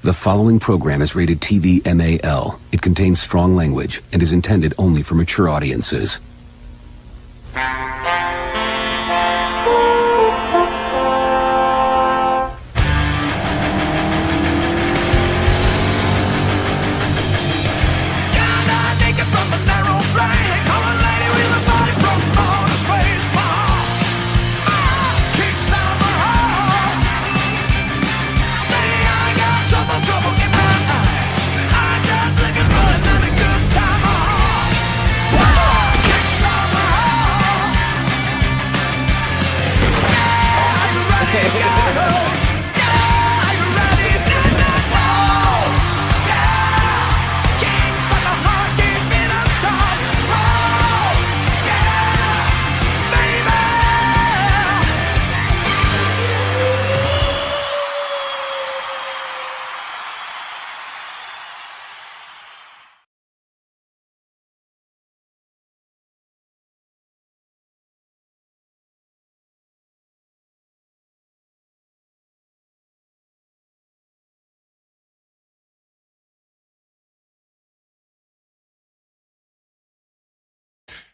The following program is rated TV MAL. It contains strong language and is intended only for mature audiences.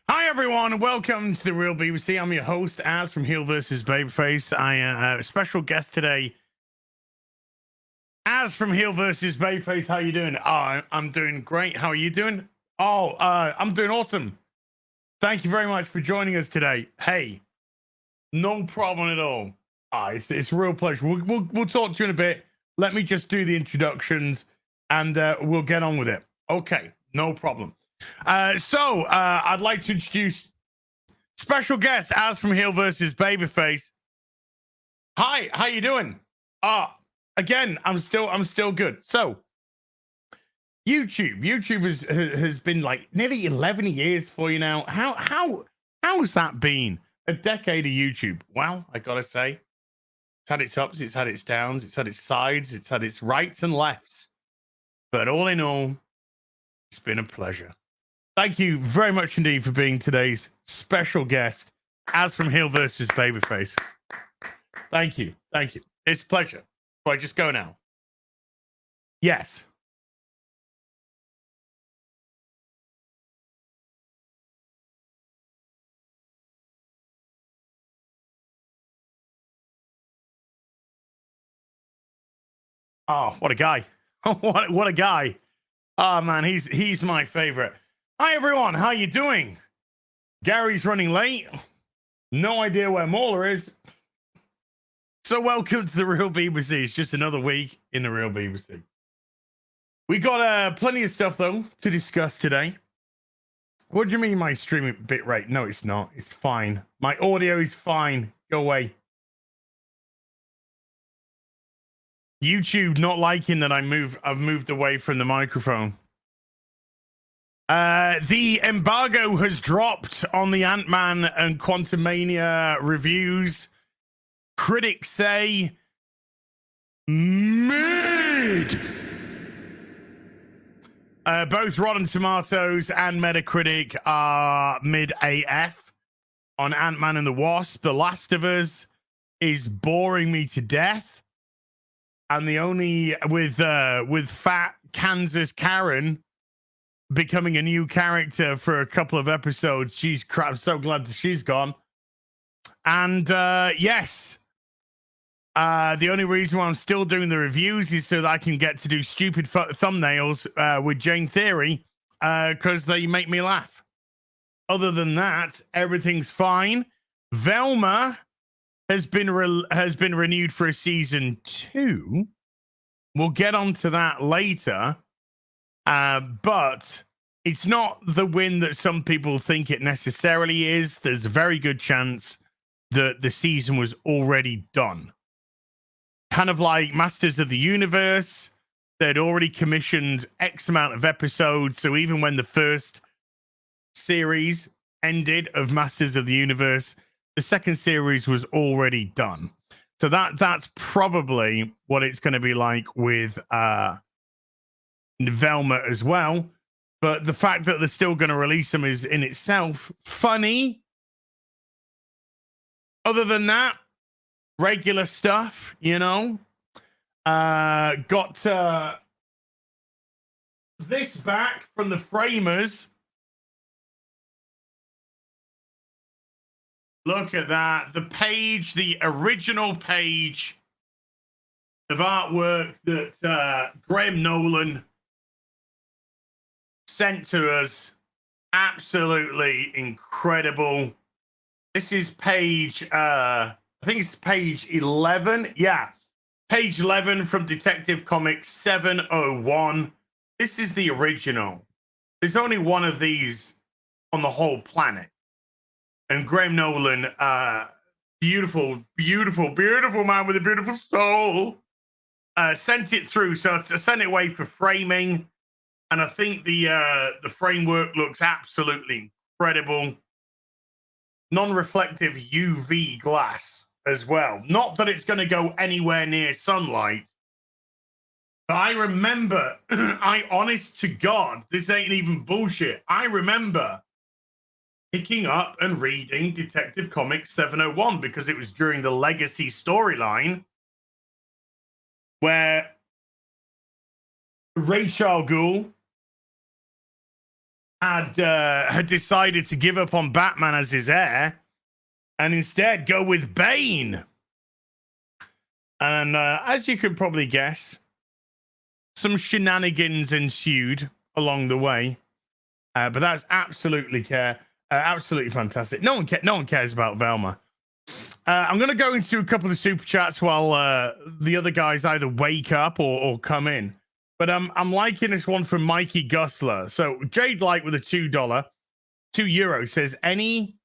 Hi everyone, and welcome to the Real BBC. I'm your host, Az from Heel vs. Babyface. I special guest today, Az from Heel vs. Babyface. How you doing? Oh, I'm doing great. How are you doing? Oh, I'm doing awesome. Thank you very much for joining us today. Hey, no problem at all. It's a real pleasure. We'll talk to you in a bit. Let me just do the introductions, and we'll get on with it. Okay, no problem. I'd like to introduce special guest Az from Heel vs. Babyface. Hi, how you doing? Again, I'm still good. So YouTube has been like nearly 11 years for you now. How has that been? A decade of YouTube. Well, I gotta say, it's had its ups, it's had its downs, it's had its sides, it's had its rights and lefts. But all in all, it's been a pleasure. Thank you very much indeed for being today's special guest, Az from Heel vs. Babyface. Thank you. It's a pleasure. Do I just go now? Yes. Oh, what a guy. What a guy. Oh man, he's my favorite. Hi everyone, how you doing? Gary's running late. No idea where MauLer is. So welcome to the Real BBC. It's just another week in the Real BBC. We got plenty of stuff though to discuss today. What do you mean my streaming bitrate? No, it's not. It's fine. My audio is fine. Go away. YouTube not liking that I've moved away from the microphone. The embargo has dropped on the Ant-Man and Quantumania reviews. Critics say mid. Both Rotten Tomatoes and Metacritic are mid AF on Ant-Man and the Wasp. The Last of Us is boring me to death. And the only with fat Kansas Karen becoming a new character for a couple of episodes. She's crap. I'm so glad that she's gone. And yes, the only reason why I'm still doing the reviews is so that I can get to do stupid thumbnails with Jane Theory because they make me laugh. Other than that, everything's fine. Velma has been renewed for a season 2. We'll get onto that later. But it's not the win that some people think it necessarily is. There's a very good chance that the season was already done. Kind of like Masters of the Universe. They'd already commissioned X amount of episodes. So even when the first series ended of Masters of the Universe, the second series was already done. So that's probably what it's going to be like with Velma as well. But the fact that they're still going to release them is in itself funny. Other than that, regular stuff, you know. Got this back from the framers. Look at that. The page, the original page of artwork that Graham Nolan sent to us. Absolutely incredible. This is page, I think it's page 11. Yeah, page 11 from Detective Comics 701. This is the original. There's only one of these on the whole planet. And Graham Nolan, beautiful, beautiful, beautiful man with a beautiful soul, sent it through. So I sent it away for framing. And I think the framework looks absolutely incredible. Non-reflective UV glass as well. Not that it's going to go anywhere near sunlight. But I remember, honest to God, this ain't even bullshit. I remember picking up and reading Detective Comics 701 because it was during the Legacy storyline where Ra's al Ghul had decided to give up on Batman as his heir and instead go with Bane. And as you can probably guess, some shenanigans ensued along the way. But that's absolutely absolutely fantastic. No one cares about Velma. I'm going to go into a couple of super chats while the other guys either wake up or come in. But I'm liking this one from Mikey Gusler. So Jade Light with a €2 says, any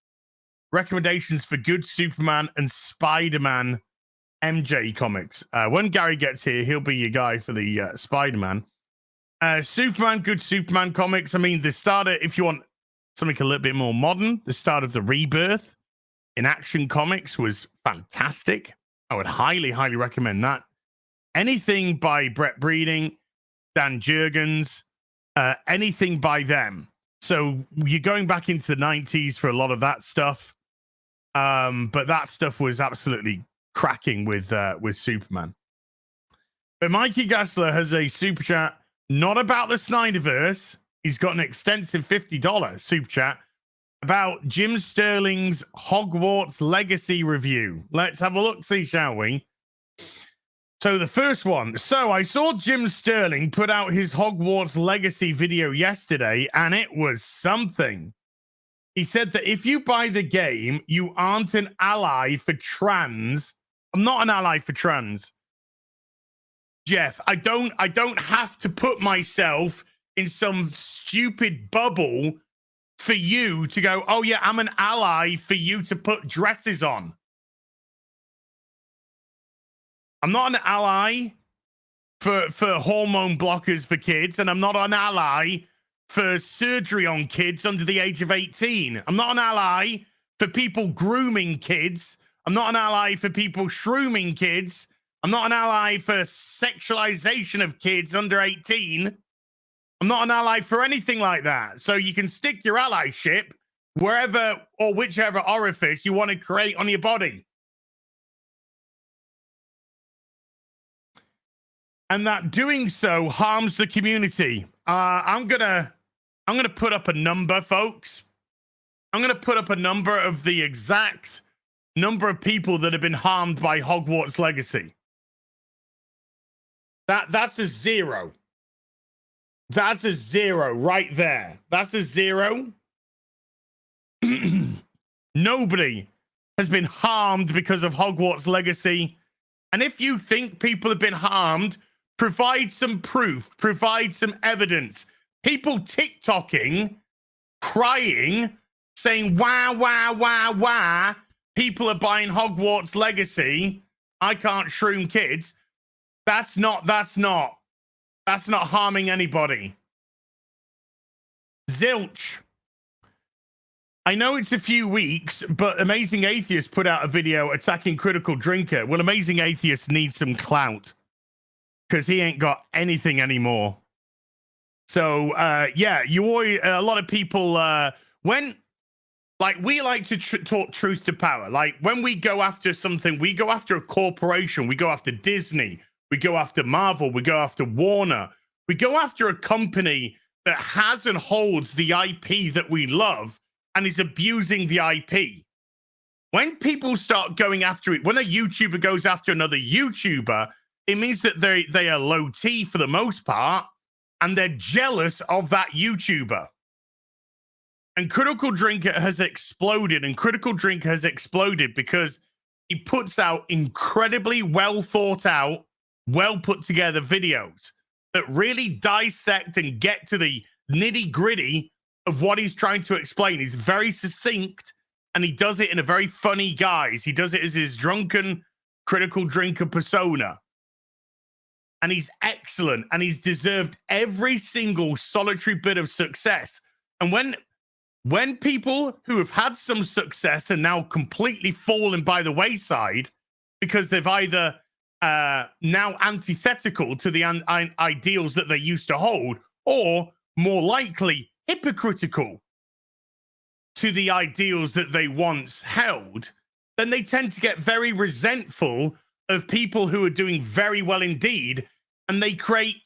recommendations for good Superman and Spider-Man MJ comics? When Gary gets here, he'll be your guy for the Spider-Man. Superman, good Superman comics. I mean, the starter, if you want something a little bit more modern, the start of the Rebirth in Action Comics was fantastic. I would highly, highly recommend that. Anything by Brett Breeding, Dan Jurgens, anything by them. So you're going back into the 90s for a lot of that stuff. But that stuff was absolutely cracking with Superman. But Mikey Gassler has a super chat, not about the Snyderverse. He's got an extensive $50 super chat about Jim Sterling's Hogwarts Legacy review. Let's have a look, see, shall we? So the first one. So I saw Jim Sterling put out his Hogwarts Legacy video yesterday, and it was something. He said that if you buy the game, you aren't an ally for trans. I'm not an ally for trans. Jeff, I don't have to put myself in some stupid bubble for you to go, oh yeah, I'm an ally for you to put dresses on. I'm not an ally for hormone blockers for kids, and I'm not an ally for surgery on kids under the age of 18. I'm not an ally for people grooming kids. I'm not an ally for people shrooming kids. I'm not an ally for sexualization of kids under 18. I'm not an ally for anything like that. So you can stick your allyship wherever or whichever orifice you want to create on your body. And that doing so harms the community. I'm gonna put up a number, folks. I'm gonna put up a number of the exact number of people that have been harmed by Hogwarts Legacy. That's a 0. That's a 0 right there. That's a 0. Nobody has been harmed because of Hogwarts Legacy. And if you think people have been harmed, provide some proof, provide some evidence. People TikToking, crying, saying, wah, wah, wah, wah. People are buying Hogwarts Legacy. I can't shroom kids. That's not harming anybody. Zilch. I know it's a few weeks, but Amazing Atheist put out a video attacking Critical Drinker. Well, Amazing Atheist needs some clout because he ain't got anything anymore. So, yeah, a lot of people, we like to talk truth to power. Like when we go after something, we go after a corporation, we go after Disney, We go after Marvel. We go after Warner. We go after a company that has and holds the IP that we love and is abusing the IP. When people start going after it, when a YouTuber goes after another YouTuber, it means that they are low T for the most part, and they're jealous of that YouTuber. And Critical Drinker has exploded, because he puts out incredibly well thought out, well put together videos that really dissect and get to the nitty gritty of what he's trying to explain. He's very succinct, and he does it in a very funny guise. He does it as his drunken Critical Drinker persona. And he's excellent, and he's deserved every single solitary bit of success. And when people who have had some success are now completely fallen by the wayside because they've either now antithetical to the ideals that they used to hold, or more likely hypocritical to the ideals that they once held, then they tend to get very resentful of people who are doing very well indeed, and they create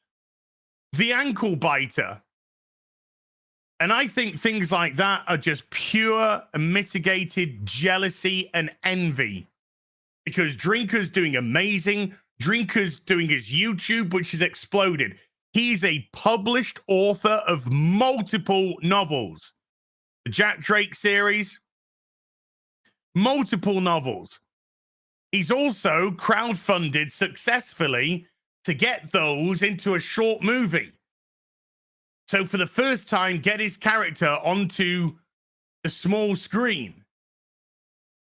the ankle biter. And I think things like that are just pure mitigated jealousy and envy, because Drinker's doing amazing. Drinker's doing his YouTube, which has exploded. He's a published author of multiple novels. The Jack Drake series, multiple novels. He's also crowdfunded successfully to get those into a short movie. So for the first time, get his character onto the small screen.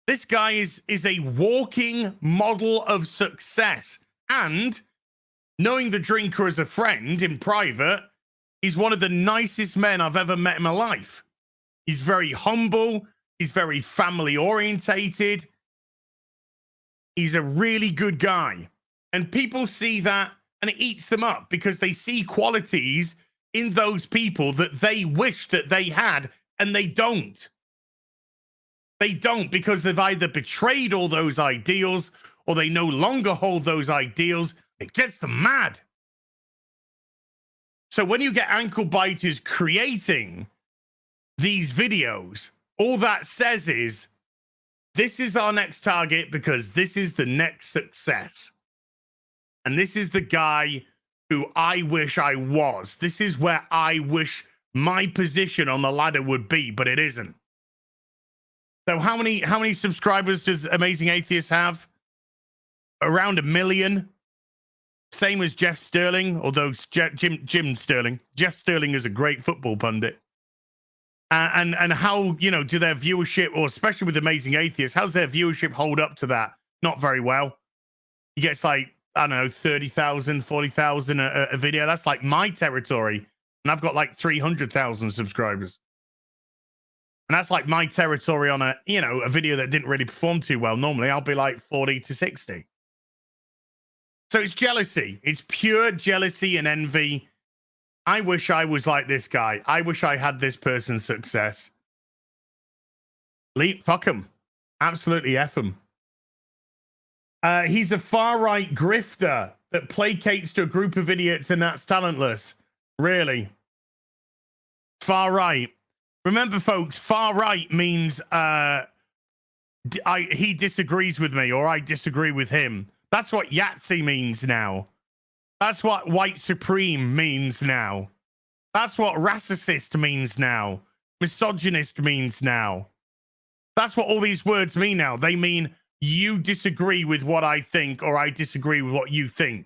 This guy is a walking model of success. And knowing the Drinker as a friend in private, he's one of the nicest men I've ever met in my life. He's very humble. He's very family orientated. He's a really good guy. And people see that and it eats them up, because they see qualities in those people that they wish that they had, and they don't. They don't, because they've either betrayed all those ideals or they no longer hold those ideals. It gets them mad. So when you get ankle biters creating these videos, all that says is, this is our next target, because this is the next success. And this is the guy who I wish I was. This is where I wish my position on the ladder would be, but it isn't. So how many subscribers does Amazing Atheist have? Around 1 million. Same as Jeff Sterling, although Jim Sterling. Jeff Sterling is a great football pundit. And how, do their viewership, or especially with Amazing Atheist, how's their viewership hold up to that? Not very well. He gets like, I don't know, 30,000, 40,000 a video. That's like my territory. And I've got like 300,000 subscribers. And that's like my territory on a video that didn't really perform too well. Normally I'll be like 40 to 60. So it's jealousy. It's pure jealousy and envy. I wish I was like this guy. I wish I had this person's success. Fuck him. Absolutely F him. He's a far-right grifter that placates to a group of idiots, and that's talentless. Really. Far-right. Remember, folks, far-right means he disagrees with me, or I disagree with him. That's what Yahtzee means now. That's what white supreme means now. That's what racist means now. Misogynist means now. That's what all these words mean now. They mean you disagree with what I think, or I disagree with what you think.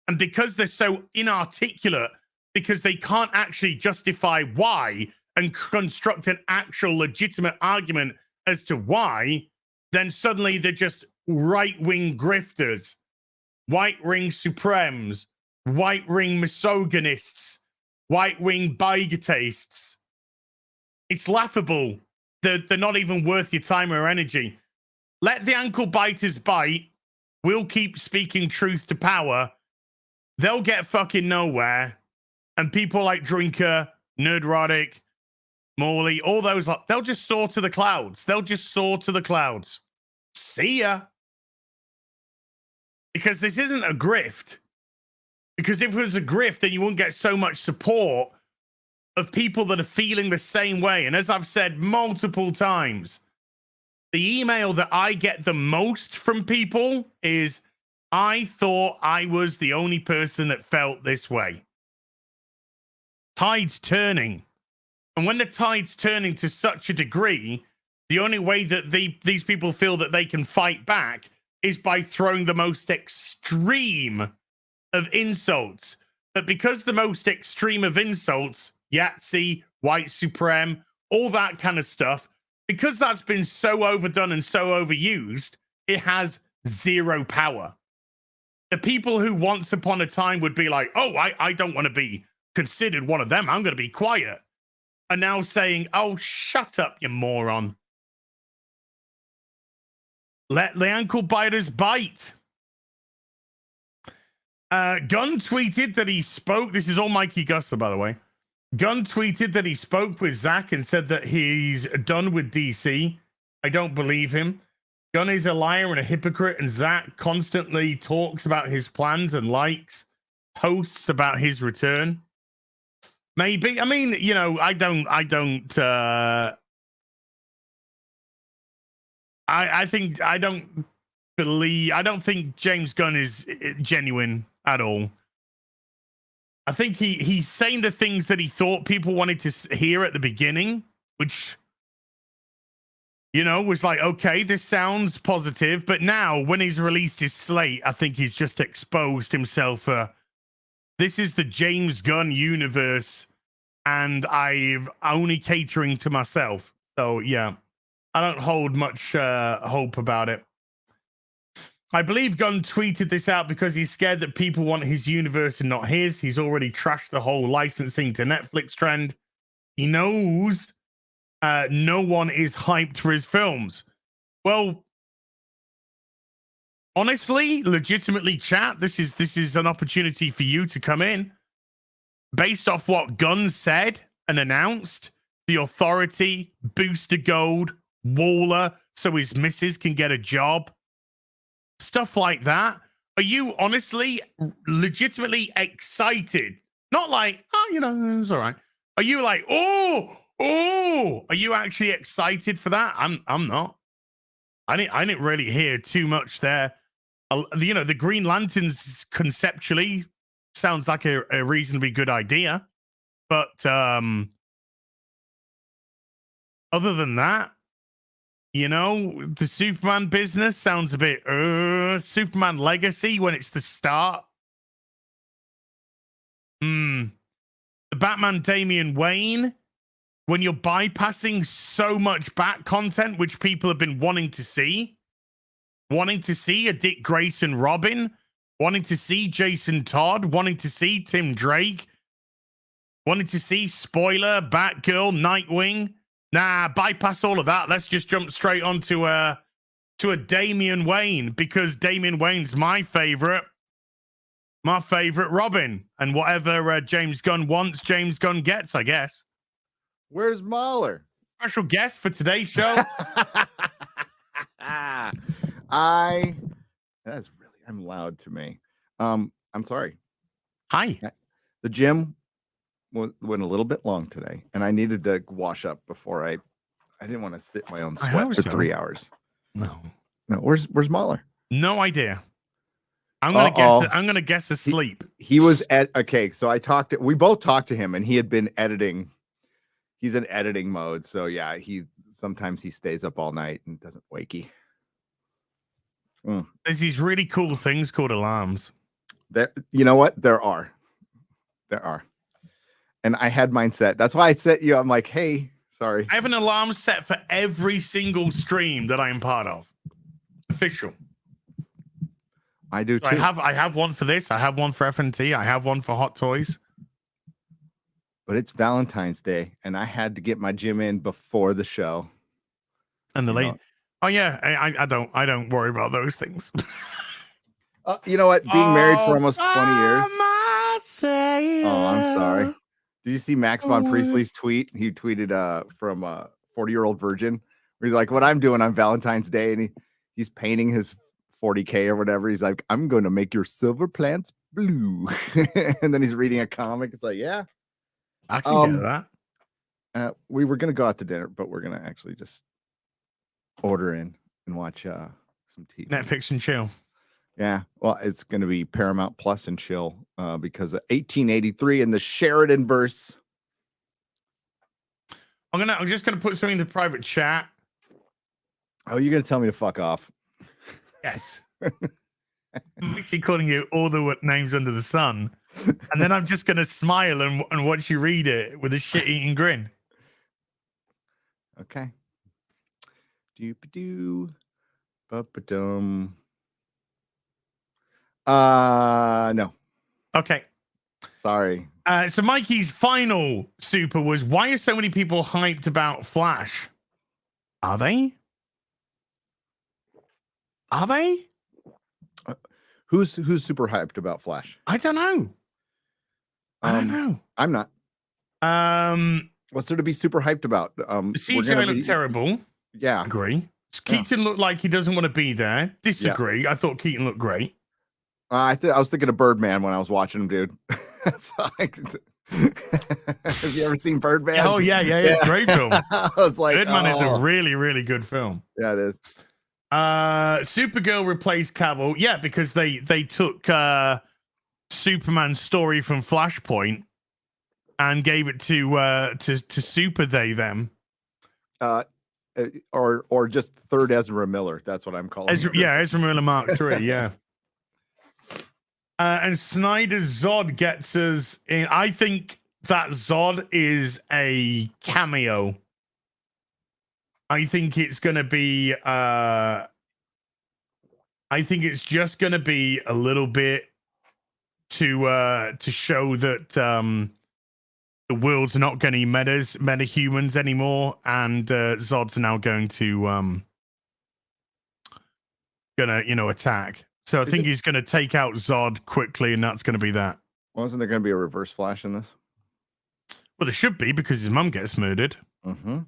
And because they're so inarticulate, because they can't actually justify why and construct an actual legitimate argument as to why, then suddenly they're just right-wing grifters, white-ring supremes, white-ring misogynists, white-wing bigotists. It's laughable. They're not even worth your time or energy. Let the ankle biters bite. We'll keep speaking truth to power. They'll get fucking nowhere. And people like Drinker, Nerdrotic, MauLer, all those, they'll just soar to the clouds. They'll just soar to the clouds. See ya. Because this isn't a grift. Because if it was a grift, then you wouldn't get so much support of people that are feeling the same way. And as I've said multiple times, the email that I get the most from people is, I thought I was the only person that felt this way. Tide's turning. And when the tide's turning to such a degree, the only way that these people feel that they can fight back is by throwing the most extreme of insults. But because the most extreme of insults, Yahtzee, white supreme, all that kind of stuff, because that's been so overdone and so overused, it has zero power. The people who once upon a time would be like, oh, I don't want to be considered one of them, I'm going to be quiet, are now saying, oh, shut up, you moron. Let the ankle biters bite. Gunn tweeted that he spoke. This is all Mikey Guster, by the way. Gunn tweeted that he spoke with Zach and said that he's done with DC. I don't believe him. Gunn is a liar and a hypocrite, and Zach constantly talks about his plans and likes posts about his return. Maybe. I mean, you know, I don't think James Gunn is genuine at all. I think he's saying the things that he thought people wanted to hear at the beginning, which, you know, was like, okay, this sounds positive. But now when he's released his slate, I think he's just exposed himself for, this is the James Gunn universe and I'm only catering to myself. So yeah, I don't hold much hope about it. I believe Gunn tweeted this out because he's scared that people want his universe and not his. He's already trashed the whole licensing to Netflix trend. He knows no one is hyped for his films. Well, honestly, legitimately, chat, this is an opportunity for you to come in. Based off what Gunn said and announced, the Authority, Booster Gold, MauLer, so his missus can get a job. Stuff like that. Are you honestly, legitimately excited? Not like, oh, you know, it's all right. Are you like, oh, are you actually excited for that? I'm not. I didn't really hear too much there. You know, the Green Lanterns conceptually sounds like a reasonably good idea. But other than that, you know, the Superman business sounds a bit Superman Legacy when it's the start. The Batman Damian Wayne, when you're bypassing so much Bat content, which people have been wanting to see a Dick Grayson Robin, wanting to see Jason Todd, wanting to see Tim Drake, wanting to see Spoiler, Batgirl, Nightwing. Nah, bypass all of that. Let's just jump straight on to a Damian Wayne, because Damian Wayne's my favorite Robin. And whatever James Gunn wants, James Gunn gets, I guess. Where's MauLer? Special guest for today's show. I'm loud to me. I'm sorry. Hi. The gym went a little bit long today, and I needed to wash up before I didn't want to sit in my own sweat for 3 hours. No. Where's MauLer? No idea. I'm gonna guess asleep. He was so we both talked to him, and he had been editing. He's in editing mode, so yeah, sometimes he stays up all night and doesn't wakey. There's these really cool things called alarms. You know what? There are. And I had mine set. That's why I set you. I'm like, hey, sorry. I have an alarm set for every single stream that I am part of. Official. I do too. I have one for this. I have one for FNT. I have one for Hot Toys. But it's Valentine's Day, and I had to get my gym in before the show. And the late. Oh yeah, I don't worry about those things. You know what? Being married for almost 20 years. Oh, I'm sorry. Did you see Max von Priestley's tweet? He tweeted from a 40-year-old virgin, where he's like, what I'm doing on Valentine's Day, and he's painting his 40K or whatever. He's like, I'm going to make your silver plants blue. And then he's reading a comic. It's like, yeah, I can get that. We were going to go out to dinner, but we're going to actually just order in and watch some TV. Netflix and chill. Yeah. Well, it's going to be Paramount Plus and chill because of 1883 in the Sheridan verse. I'm just gonna put something in the private chat. Oh, you're gonna tell me to fuck off? Yes. I'm literally calling you all the names under the sun, and then I'm just gonna smile and watch you read it with a shit-eating grin. Okay. Doop-a-doo. Ba-ba-dum. No. Okay. Sorry. So Mikey's final super was, why are so many people hyped about Flash? Are they? Are they? Who's super hyped about Flash? I don't know. I don't know. I'm not. What's there to be super hyped about? The CGI looked terrible. Yeah. Agree. Keaton looked like he doesn't want to be there. Disagree. Yeah. I thought Keaton looked great. I was thinking of Birdman when I was watching him, dude. Have you ever seen Birdman? Oh yeah. Great film. I was like, Birdman is a really, really good film. Yeah, it is. Supergirl replaced Cavill. Yeah, because they took Superman's story from Flashpoint and gave it to Super They Them. Or just third Ezra Miller. That's what I'm calling. Ezra Miller Mark III. Yeah. And Snyder's Zod gets us in. I think that Zod is a cameo. I think it's going to be. I think it's just going to be a little bit to show that the world's not going to be meta-humans anymore, and Zod's now going to attack. So I think he's going to take out Zod quickly, and that's going to be that. Wasn't there going to be a reverse Flash in this? Well, there should be, because his mum gets murdered. Mm-hmm.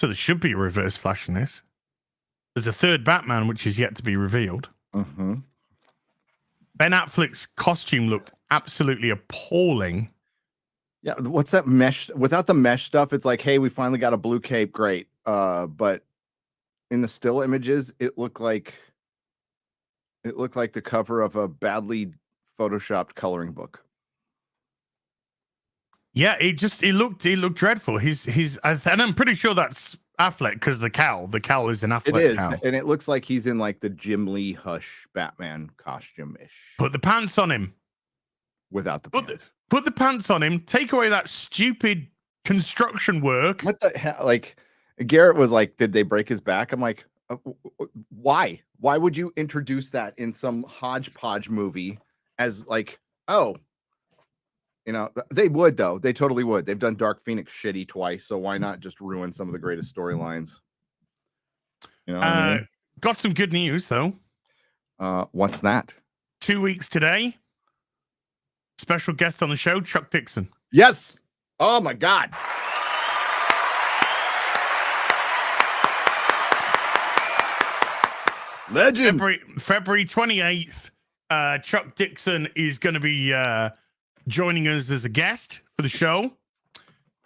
So there should be a reverse Flash in this. There's a third Batman, which is yet to be revealed. Mm-hmm. Ben Affleck's costume looked absolutely appalling. Yeah, what's that mesh? Without the mesh stuff, it's like, hey, we finally got a blue cape, great. But in the still images, it looked like the cover of a badly photoshopped coloring book. Yeah, it looked dreadful. And I'm pretty sure that's Affleck, because the cowl is an Affleck. It is, cowl. And it looks like he's in like the Jim Lee Hush Batman costume ish. Put the pants on him. Without the pants. Put the pants on him. Take away that stupid construction work. What the hell? Like, Garrett was like, "Did they break his back?" I'm like, "Why? Why would you introduce that in some hodgepodge movie as like, oh?" You know, they would, though. They totally would. They've done Dark Phoenix shitty twice, so why not just ruin some of the greatest storylines? You know what I mean? Got some good news, though. What's that? 2 weeks today. Special guest on the show, Chuck Dixon. Yes. Oh, my God. Legend. February 28th, Chuck Dixon is going to be joining us as a guest for the show.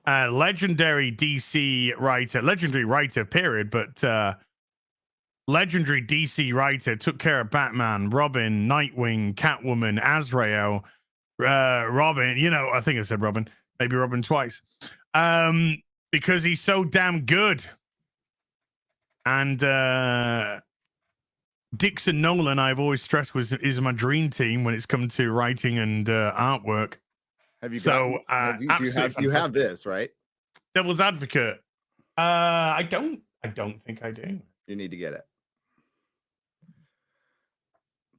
Legendary DC writer, legendary writer, period, but legendary DC writer, took care of Batman, Robin, Nightwing, Catwoman, Azrael, Robin, I think I said Robin, maybe Robin twice, because he's so damn good. And Dixon Nolan, I've always stressed, is my dream team when it's come to writing and artwork. Have you you have this, right? Devil's Advocate. I don't think I do. You need to get it.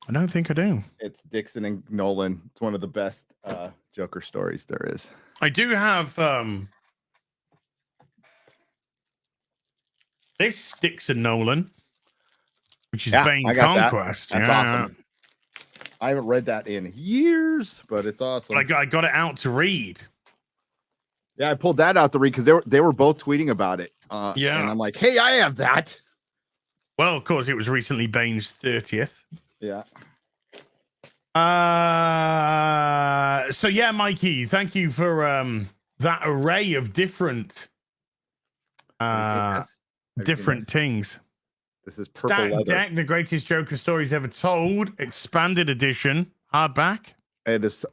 I don't think I do. It's Dixon and Nolan. It's one of the best Joker stories there is. I do have this Dixon Nolan, which is Bane Conquest. That's awesome. I haven't read that in years, but it's awesome. I got it out to read. Yeah, I pulled that out to read because they were both tweeting about it. And I'm like, hey, I have that. Well, of course, it was recently Bane's 30th. Yeah. So yeah, Mikey, thank you for that array of different Have you seen this? Have you seen different this? things. This is purple Stack leather. Deck, the greatest Joker stories ever told, expanded edition, hardback. It is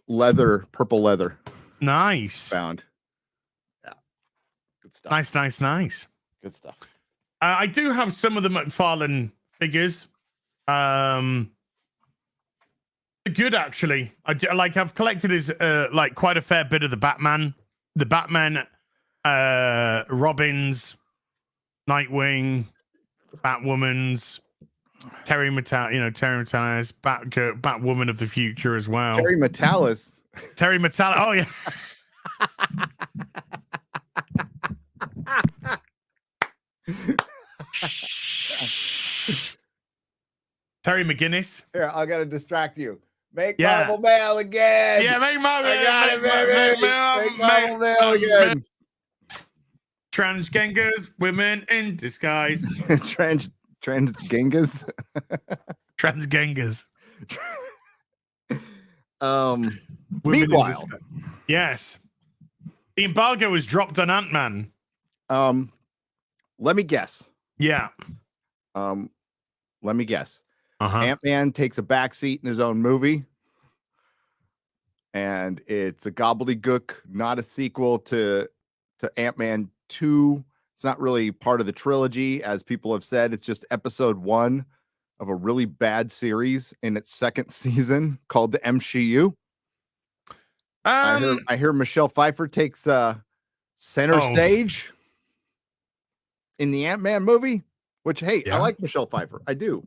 leather, purple leather. Nice. Found. Yeah. Good stuff. Nice. Good stuff. I do have some of the McFarlane figures. Good actually. I've collected his like quite a fair bit of the Batman, Robins, Nightwing, Batwoman's, Terry Metalis, Batwoman of the future as well. Terry Metalis. Oh yeah. Terry McGinnis. Here, I gotta distract you. Make Marvel Mail again. Yeah, make Marvel. I got it, baby. Make Marvel Mail again. Transgengers, women in disguise. Transgengas. Transgengers. Meanwhile, yes, the embargo was dropped on Ant-Man. Let me guess. Yeah. Let me guess. Uh-huh. Ant-Man takes a backseat in his own movie, and it's a gobbledygook, not a sequel to Ant-Man 2. It's not really part of the trilogy, as people have said. It's just episode 1 of a really bad series in its second season called the MCU. I hear Michelle Pfeiffer takes center stage in the Ant-Man movie, which, hey, I like Michelle Pfeiffer. I do.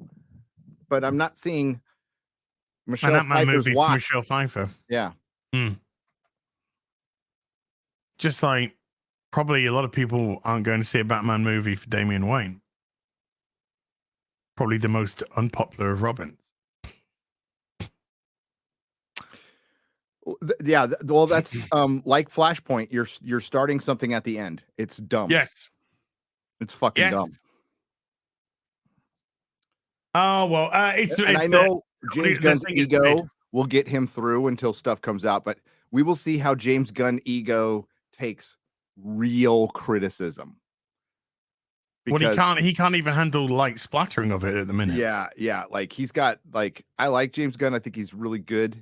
But I'm not seeing Michelle Pfeiffer's Wasp. Michelle Pfeiffer. Yeah. Just like probably a lot of people aren't going to see a Batman movie for Damian Wayne. Probably the most unpopular of Robins. Yeah, well, that's like Flashpoint. You're starting something at the end. It's dumb. Yes, it's fucking dumb. Oh well, I know James Gunn's ego will get him through until stuff comes out, but we will see how James Gunn ego takes real criticism. Because, he can't even handle like splattering of it at the minute. Yeah. Like he's got I like James Gunn. I think he's really good,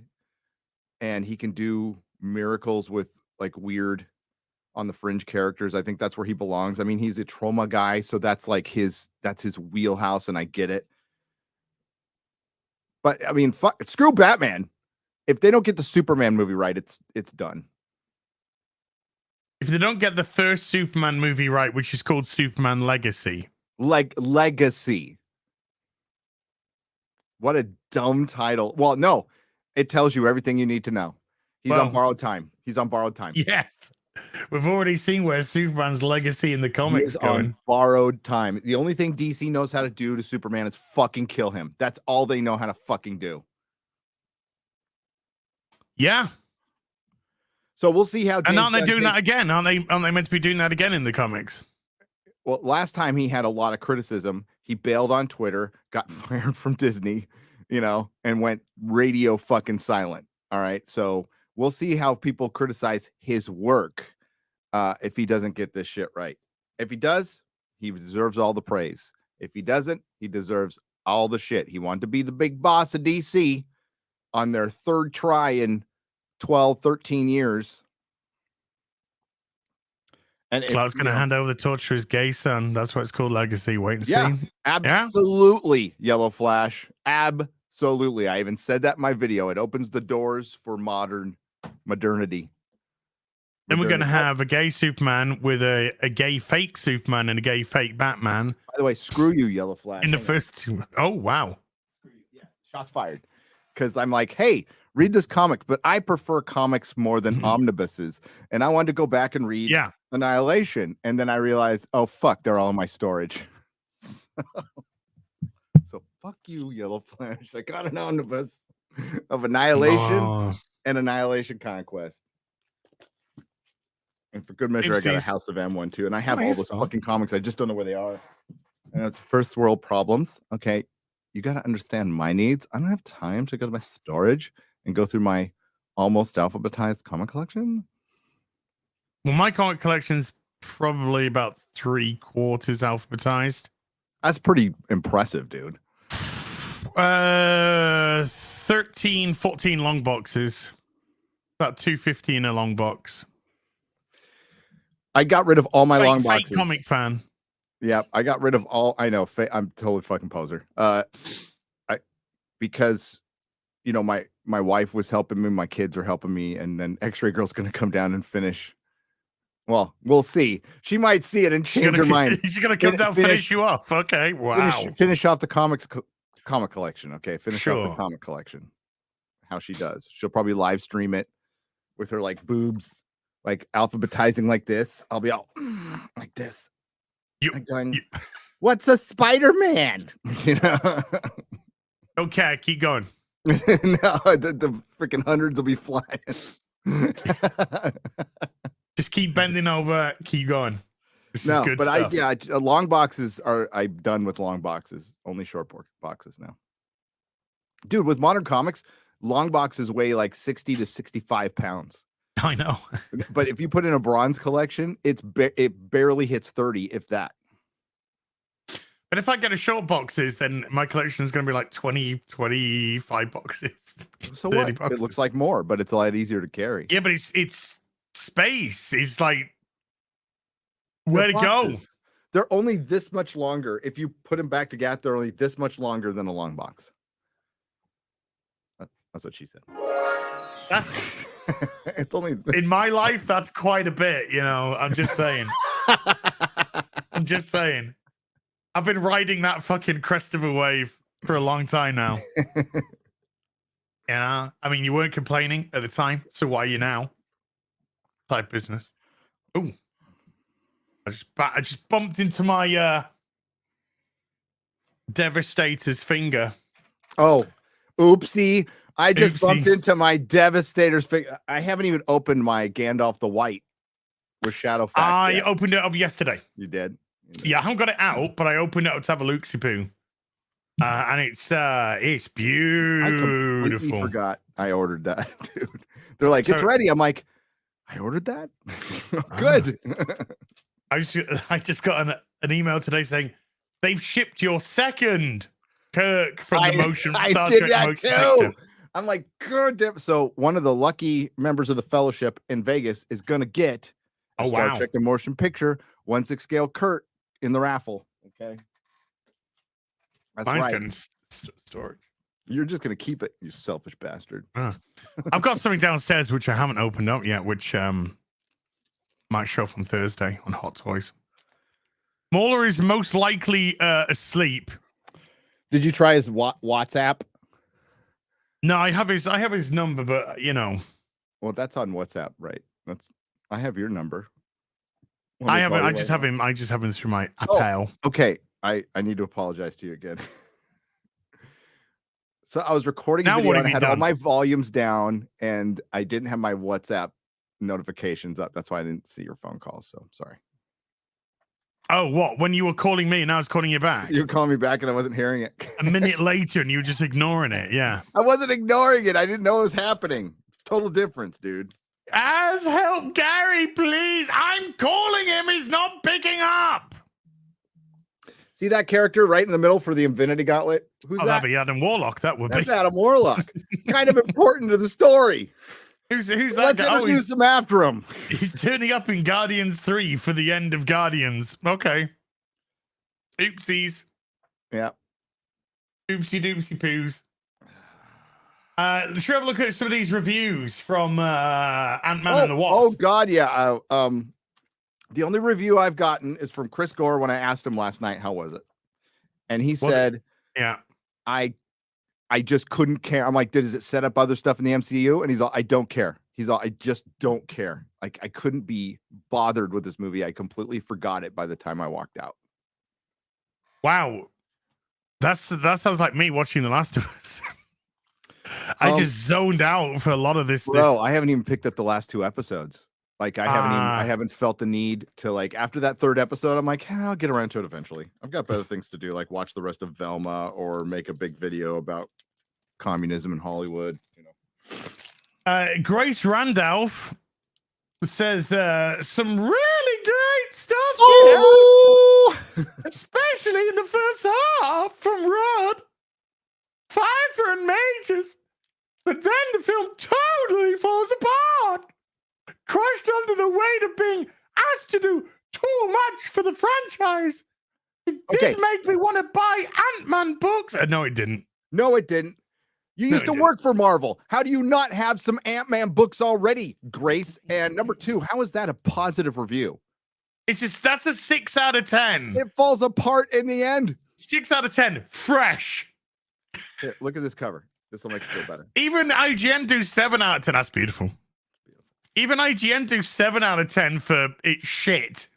and he can do miracles with like weird on the fringe characters. I think that's where he belongs. I mean, he's a trauma guy, so that's like his wheelhouse, and I get it. But I mean, screw Batman. If they don't get the Superman movie right, it's done. If they don't get the first Superman movie right, which is called Superman Legacy. Legacy. What a dumb title. Well, no, it tells you everything you need to know. He's on borrowed time. Yes. We've already seen where Superman's legacy in the comics is going. On borrowed time. The only thing DC knows how to do to Superman is fucking kill him. That's all they know how to fucking do. Yeah. So we'll see how. And aren't they doing that again? Aren't they meant to be doing that again in the comics? Well, last time he had a lot of criticism. He bailed on Twitter, got fired from Disney, and went radio fucking silent. All right. So we'll see how people criticize his work if he doesn't get this shit right. If he does, he deserves all the praise. If he doesn't, he deserves all the shit. He wanted to be the big boss of DC on their third try in 12, 13 years. And Clark's going to hand over the torch to his gay son. That's what it's called, Legacy. Wait and see. Absolutely, Yellow Flash. Absolutely. I even said that in my video. It opens the doors for modernity. Then we're going to have a gay Superman with a gay fake Superman and a gay fake Batman. By the way, screw you, Yellow Flash. In the first two. Oh, wow. Yeah, shots fired. Because I'm like, hey, read this comic, but I prefer comics more than omnibuses. And I wanted to go back and read Annihilation. And then I realized, oh, fuck, they're all in my storage. So fuck you, Yellow Flash. I got an omnibus of Annihilation and Annihilation Conquest. And for good measure, I got a House of M one too. And I have all those fucking comics. I just don't know where they are. And it's first world problems. Okay. you got to understand my needs. I don't have time to go to my storage and go through my almost alphabetized comic collection. Well, my comic collection's probably about 3/4 alphabetized. That's pretty impressive, dude. 13, 14 long boxes. About 250 in a long box. I got rid of all my long Fake boxes. comic fan. Yeah, I got rid of all. I know. I'm totally fucking poser. Because you know my wife was helping me, my kids were helping me, and then X-Ray Girl's gonna come down and finish. Well, we'll see. She might see it and change her mind. She's gonna come down, finish you off. Okay, wow. Finish off the comic collection. Okay, finish off the Sure. comic collection. How she does. She'll probably live stream it with her like boobs, like alphabetizing like this. I'll be all like this. What's a Spider-Man? You know. Okay, keep going. No, the freaking hundreds will be flying. Just keep bending over. Keep going. This is good stuff. Long boxes I'm done with long boxes. Only short boxes now. Dude, with modern comics, long boxes weigh like 60 to 65 pounds. I know. But if you put in a bronze collection, it barely hits 30, if that. But if I get a short boxes, then my collection is going to be like 20, 25 boxes. So what? Boxes. It looks like more, but it's a lot easier to carry. Yeah, but it's space. It's like, where to go? They're only this much longer. If you put them back together, they're only this much longer than a long box. That's what she said. It's only in my life, that's quite a bit, you know. I'm just saying. I'm just saying. I've been riding that fucking crest of a wave for a long time now. You know, I mean, you weren't complaining at the time, so why are you now? Type business. Ooh, I just bumped into my Devastator's finger. Oh, oopsie! I just bumped into my Devastator's finger. I haven't even opened my Gandalf the White with Shadowfax. I opened it up yesterday. You did? Yeah, I haven't got it out, but I opened it up to have a look-see-poo. And it's beautiful. I completely forgot I ordered that, dude. They're like, it's ready. I'm like, I ordered that? Good. I just got an email today saying they've shipped your second Kirk from the motion. I did that too. I'm like, God damn. So one of the lucky members of the Fellowship in Vegas is going to get a Star Trek the Motion Picture 1/6 scale Kurt in the raffle. Okay. That's right. Storage. You're just going to keep it, you selfish bastard. I've got something downstairs which I haven't opened up yet, which might show up on Thursday on Hot Toys. MauLer is most likely asleep. Did you try his WhatsApp? No, I have his number, but you know. Well, that's on WhatsApp, right? I have your number. I just have him through my Apple. Okay. I need to apologize to you again. So I was recording a video and I had all my volumes down and I didn't have my WhatsApp notifications up. That's why I didn't see your phone calls. So I'm sorry. Oh, what? When you were calling me and I was calling you back? You were calling me back and I wasn't hearing it. A minute later and you were just ignoring it. Yeah. I wasn't ignoring it. I didn't know it was happening. Total difference, dude. As help, Gary, please. I'm calling him. He's not picking up. See that character right in the middle for the Infinity Gauntlet? Who's that? That'd be Adam Warlock. That's Adam Warlock. Kind of important to the story. Who's that? Let's introduce him after him. He's turning up in Guardians 3 for the end of Guardians. Okay. Oopsies. Yeah. Oopsie doopsie poos. Let's have a look at some of these reviews from Ant-Man and the Wasp. Oh God, yeah. The only review I've gotten is from Chris Gore when I asked him last night, how was it? And he said, yeah, I just couldn't care. I'm like, does it set up other stuff in the MCU? And he's all, I don't care. He's all, I just don't care. Like, I couldn't be bothered with this movie. I completely forgot it by the time I walked out. Wow. That sounds like me watching The Last of Us. I just zoned out for a lot of this. Bro, I haven't even picked up the last 2 episodes. Like I haven't felt the need to like after that third episode. I'm like, I'll get around to it eventually. I've got better things to do, like watch the rest of Velma or make a big video about communism in Hollywood. You know, Grace Randolph says some really great stuff, especially in the first half from Rod, Pfeiffer, and Majors. But then the film totally falls apart, crushed under the weight of being asked to do too much for the franchise. It did make me want to buy Ant-Man books. No, it didn't. No, it didn't. You used to work for Marvel. How do you not have some Ant-Man books already, Grace? And number two, how is that a positive review? It's just, that's a 6 out of 10. It falls apart in the end. 6 out of 10. Fresh. Here, look at this cover. This will make you feel better. Even IGN do 7 out of 10. That's beautiful. Even IGN do 7 out of 10 for it's shit.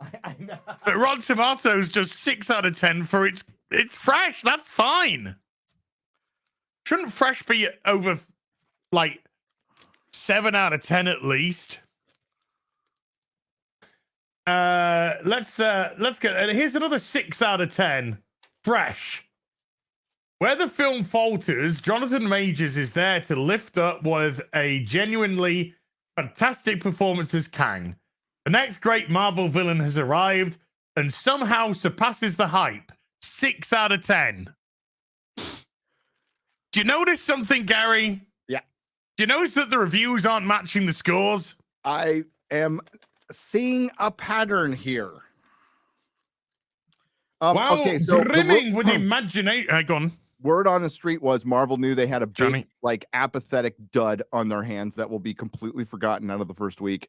I know. But Rotten Tomatoes just 6 out of 10 for it's fresh. That's fine. Shouldn't fresh be over like 7 out of 10 at least? Let's get here's another 6 out of 10. Fresh. Where the film falters, Jonathan Majors is there to lift up one of a genuinely fantastic performance as Kang. The next great Marvel villain has arrived and somehow surpasses the hype. 6 out of 10. Do you notice something, Gary? Yeah. Do you notice that the reviews aren't matching the scores? I am seeing a pattern here. Wow, okay, so brimming with imagination. Go on. Word on the street was Marvel knew they had a big, like, apathetic dud on their hands that will be completely forgotten out of the first week.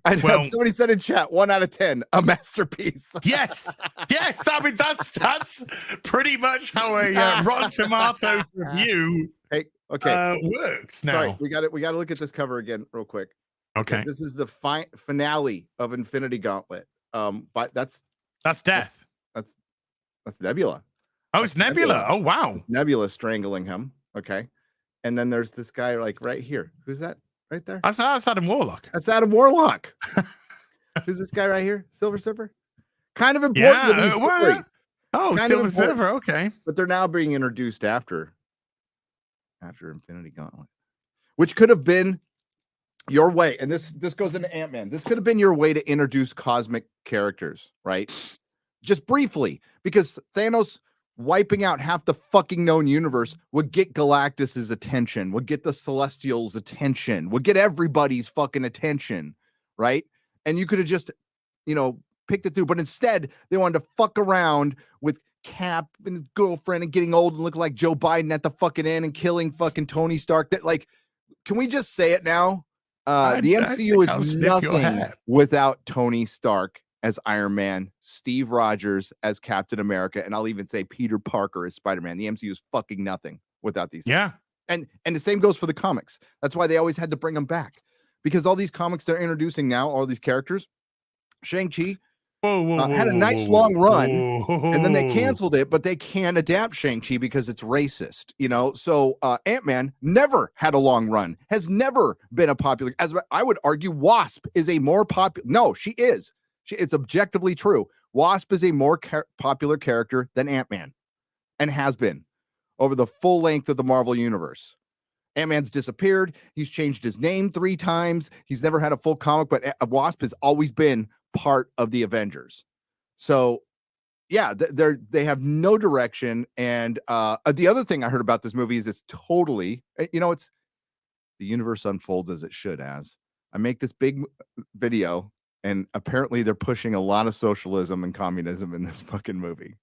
Somebody said in chat, 1 out of 10, a masterpiece. Yes. I mean, that's pretty much how a Rotten Tomatoes review works now. Sorry, we got to look at this cover again real quick. Okay. This is the finale of Infinity Gauntlet. But that's Death. That's Nebula. Oh, it's Nebula. Oh, wow. It's Nebula strangling him. Okay. And then there's this guy like right here. Who's that right there? That's Adam Warlock. That's Adam Warlock. Who's this guy right here? Silver Surfer? Kind of important to these stories. Oh, kind Silver Surfer. Okay. But they're now being introduced after Infinity Gauntlet, which could have been your way. And this goes into Ant-Man. This could have been your way to introduce cosmic characters, right? Just briefly, because Thanos wiping out half the fucking known universe would get Galactus's attention, would get the Celestials' attention, would get everybody's fucking attention, right? And you could have just, picked it through. But instead, they wanted to fuck around with Cap and his girlfriend and getting old and look like Joe Biden at the fucking end and killing fucking Tony Stark. That, like, can we just say it now? The MCU is nothing without Tony Stark as Iron Man, Steve Rogers as Captain America, and I'll even say Peter Parker as Spider-Man. The MCU is fucking nothing without these things. Yeah. And the same goes for the comics. That's why they always had to bring them back. Because all these comics they're introducing now, all these characters, Shang-Chi had a nice long run, and then they canceled it, but they can't adapt Shang-Chi because it's racist, So Ant-Man never had a long run, has never been a popular, as I would argue, Wasp is a more popular, no, she is. It's objectively true. Wasp is a more popular character than Ant-Man and has been over the full length of the Marvel Universe. Ant-Man's disappeared. He's changed his name 3 times. He's never had a full comic, but Wasp has always been part of the Avengers. So, yeah, they have no direction. And the other thing I heard about this movie is it's totally, it's the universe unfolds as it should. As I make this big video, and apparently they're pushing a lot of socialism and communism in this fucking movie.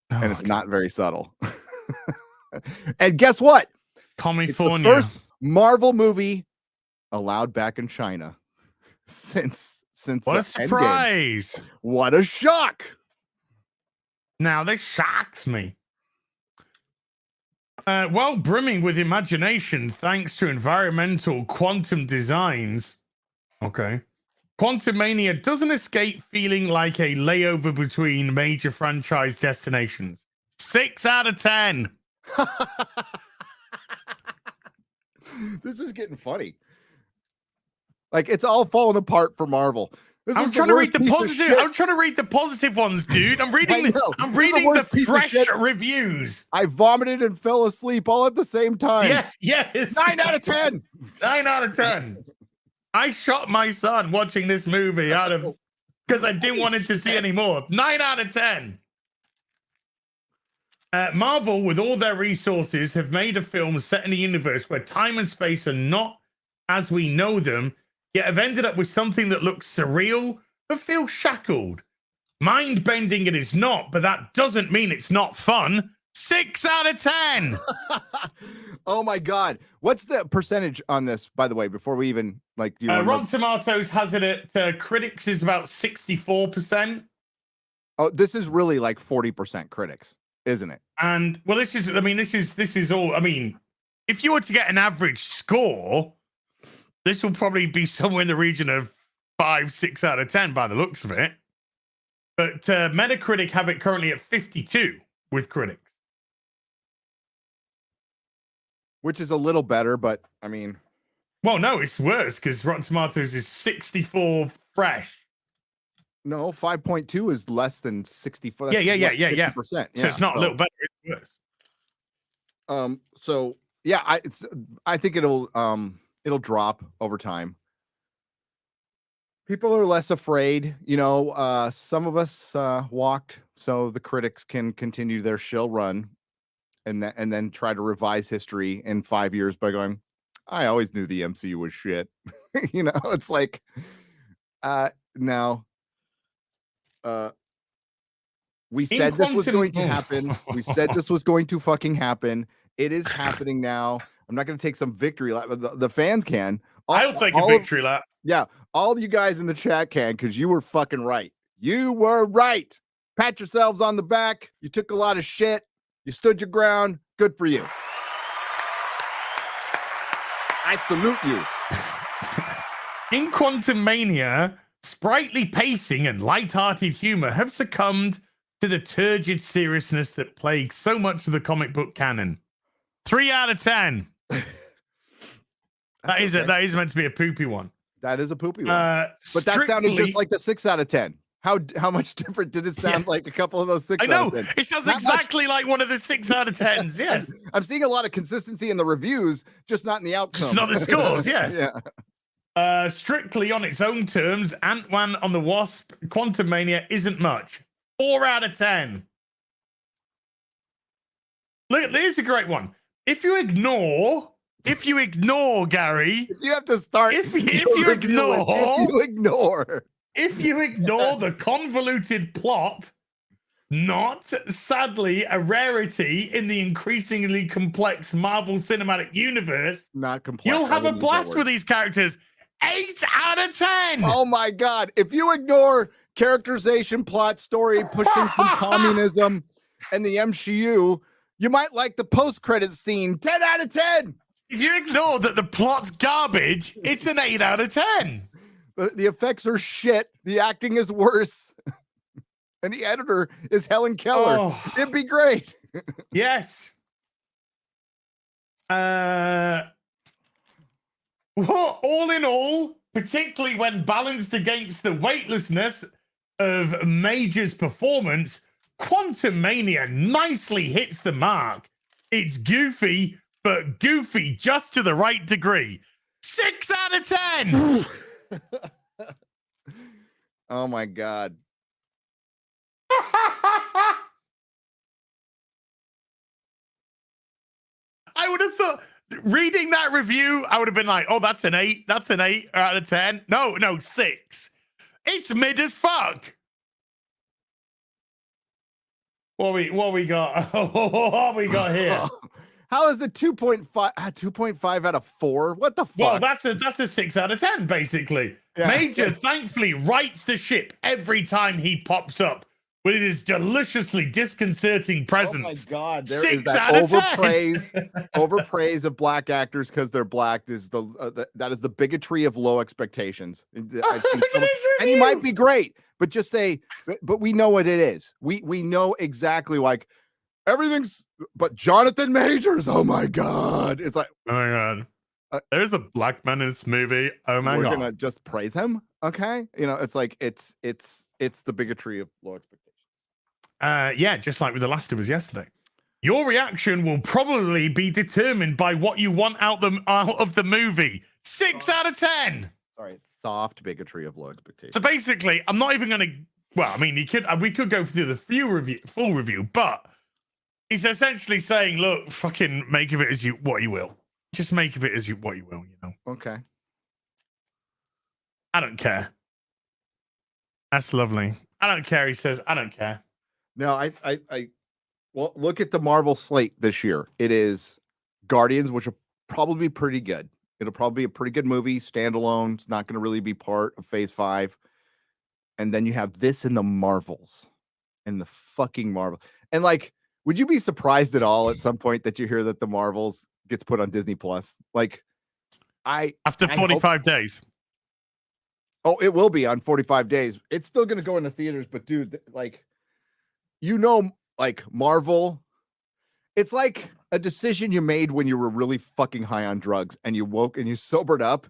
And it's not very subtle. And guess what? California. It's the first Marvel movie allowed back in China since what a surprise. Endgame. What a shock. Now this shocks me. While brimming with imagination thanks to environmental quantum designs. Okay. Quantumania doesn't escape feeling like a layover between major franchise destinations. 6 out of 10. This is getting funny. Like it's all falling apart for Marvel. This I'm is trying the to worst read the piece of positive. shit. I'm trying to read the positive ones, dude. I'm reading I know. I'm This is the reading the worst piece of fresh shit. reviews. I vomited and fell asleep all at the same time. Yeah, yes. 9 out of 10. 9 out of 10. I shot my son watching this movie out of because I didn't want him to see any more. 9 out of 10. Marvel, with all their resources, have made a film set in a universe where time and space are not as we know them, yet have ended up with something that looks surreal but feels shackled. Mind-bending it is not, but that doesn't mean it's not fun. 6 out of 10. Oh my God. What's the percentage on this, by the way, before we even like do you Rotten Tomatoes has it at critics is about 64%. Oh, this is really like 40% critics, isn't it? And well, this is all. I mean, if you were to get an average score, this will probably be somewhere in the region of 5, 6 out of 10 by the looks of it. But Metacritic have it currently at 52 with critics. Which is a little better, but I mean, well, no, it's worse because Rotten Tomatoes is 64 fresh. No, 5.2 is less than 64. Yeah. 50%. So it's not a little better, it's worse. So yeah, I think it'll drop over time. People are less afraid, some of us walked so the critics can continue their shill run and then try to revise history in 5 years by going, I always knew the MCU was shit. It's like now we said this was going to happen. We said this was going to fucking happen. It is happening now. I'm not going to take some victory lap, but the fans can. I'll take a victory lap. Yeah, all you guys in the chat can, because you were fucking right. You were right. Pat yourselves on the back. You took a lot of shit. You stood your ground. Good for you. I salute you. In Quantumania, sprightly pacing and light-hearted humor have succumbed to the turgid seriousness that plagues so much of the comic book canon. 3 out of 10. That is meant to be a poopy one. That is a poopy one. But that sounded just like the 6 out of 10. How much different did it sound like a couple of those 6 out of 10? It sounds exactly like one of the 6 out of 10s, yes. I'm seeing a lot of consistency in the reviews, just not in the outcome. Just not the scores, yes. Yeah. Strictly on its own terms, Ant-Man and the Wasp, Quantumania isn't much. 4 out of 10. Look, there's a great one. If you ignore, Gary, if you have to start, if you ignore the convoluted plot, not sadly a rarity in the increasingly complex Marvel Cinematic Universe, not complex. You'll have a blast with these characters. 8 out of 10. Oh my God! If you ignore characterization, plot, story, pushing some communism, and the MCU, you might like the post-credits scene. 10 out of 10. If you ignore that the plot's garbage, it's an 8 out of 10. The effects are shit. The acting is worse. And the editor is Helen Keller. Oh. It'd be great. Yes. All in all, particularly when balanced against the weightlessness of Major's performance, Quantumania nicely hits the mark. It's goofy, but goofy just to the right degree. 6 out of 10. Oh my God. I would have thought, reading that review, I would have been like, oh, that's an 8. That's an 8 out of 10. No, 6. It's mid as fuck. What we got? What we got here? How is it 2.5 out of 4? What the fuck? Well, that's a 6 out of 10, basically. Yeah. Major thankfully rights the ship every time he pops up with his deliciously disconcerting presence. Oh my God, there is that overpraise of black actors because they're black. That is the bigotry of low expectations. And he might be great, but just say, but we know what it is. We know exactly like everything's, but Jonathan Majors. Oh my God, it's like, oh my God. There's a black man in this movie. Oh my we're god. gonna just praise him. Okay, it's like it's the bigotry of low expectations. Yeah, just like with The Last of Us yesterday. Your reaction will probably be determined by what you want out of the movie. 6 out of 10. Sorry, soft bigotry of low expectations. So basically, I'm not even going to. Well, I mean, we could go through the full review, but he's essentially saying, "Look, fucking make of it as what you will. Just make of it as what you will." Okay. I don't care. That's lovely. I don't care. He says, "I don't care." No, well, look at the Marvel slate this year. It is Guardians, which will probably be pretty good. It'll probably be a pretty good movie, standalone. It's not going to really be part of Phase 5. And then you have this in the Marvels. And the fucking Marvel. And like, would you be surprised at all at some point that you hear that the Marvels gets put on Disney Plus? Like, after 45 days. Oh, it will be on 45 days. It's still going to go into theaters, but dude, like, like Marvel, it's like a decision you made when you were really fucking high on drugs and you woke and you sobered up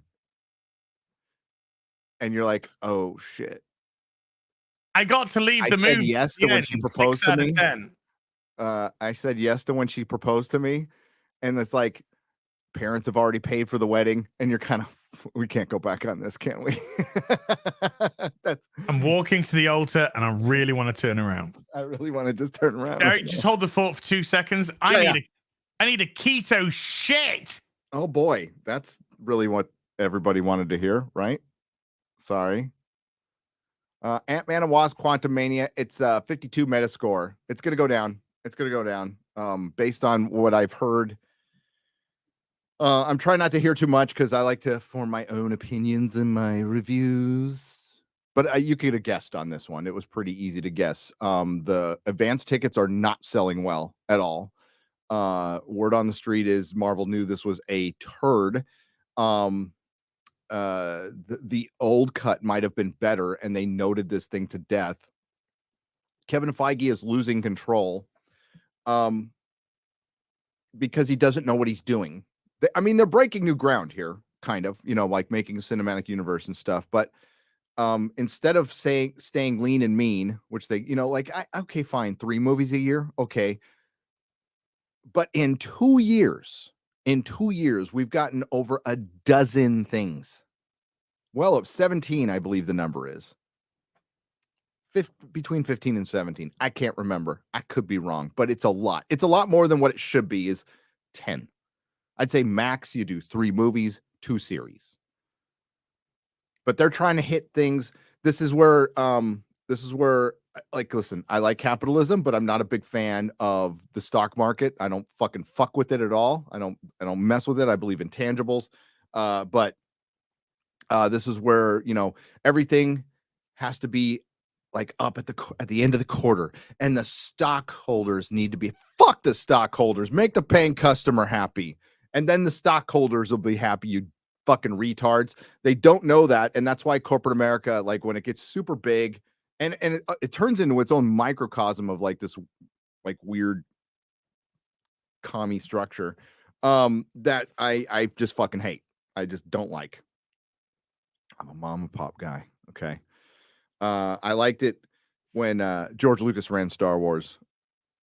and you're like, oh shit. I got to leave the movie. I said yes to when she proposed to me. I said yes to when she proposed to me. And it's like, parents have already paid for the wedding and you're kind of, we can't go back on this, can we? I'm walking to the altar and I really want to turn around. I really want to just turn around. Derek, just hold the thought for 2 seconds. I need a keto shit. Oh boy, that's really what everybody wanted to hear, right? Sorry. Ant-Man and Wasp: Quantumania. It's 52 Metascore. It's gonna go down. It's gonna go down. Based on what I've heard. I'm trying not to hear too much because I like to form my own opinions in my reviews. But you could have guessed on this one. It was pretty easy to guess. The advance tickets are not selling well at all. Word on the street is Marvel knew this was a turd. The old cut might have been better, and they noted this thing to death. Kevin Feige is losing control because he doesn't know what he's doing. They're breaking new ground here, kind of, like making a cinematic universe and stuff. But instead of staying lean and mean, which they, okay, fine, 3 movies a year, okay. But in 2 years, we've gotten over a dozen things. Well, of 17, I believe the number is. Between 15 and 17. I can't remember. I could be wrong, but it's a lot. It's a lot more than what it should be is 10. I'd say max you do 3 movies, 2 series. But they're trying to hit things. This is where like, listen, I like capitalism, but I'm not a big fan of the stock market. I don't fucking fuck with it at all. I don't mess with it. I believe in tangibles. But this is where, everything has to be like up at the end of the quarter, and the stockholders need to be, fuck the stockholders, make the paying customer happy. And then the stockholders will be happy, you fucking retards. They don't know that. And that's why corporate America, like when it gets super big and it turns into its own microcosm of like this, like weird commie structure that I just fucking hate. I just don't like. I'm a mom and pop guy. Okay. I liked it when George Lucas ran Star Wars.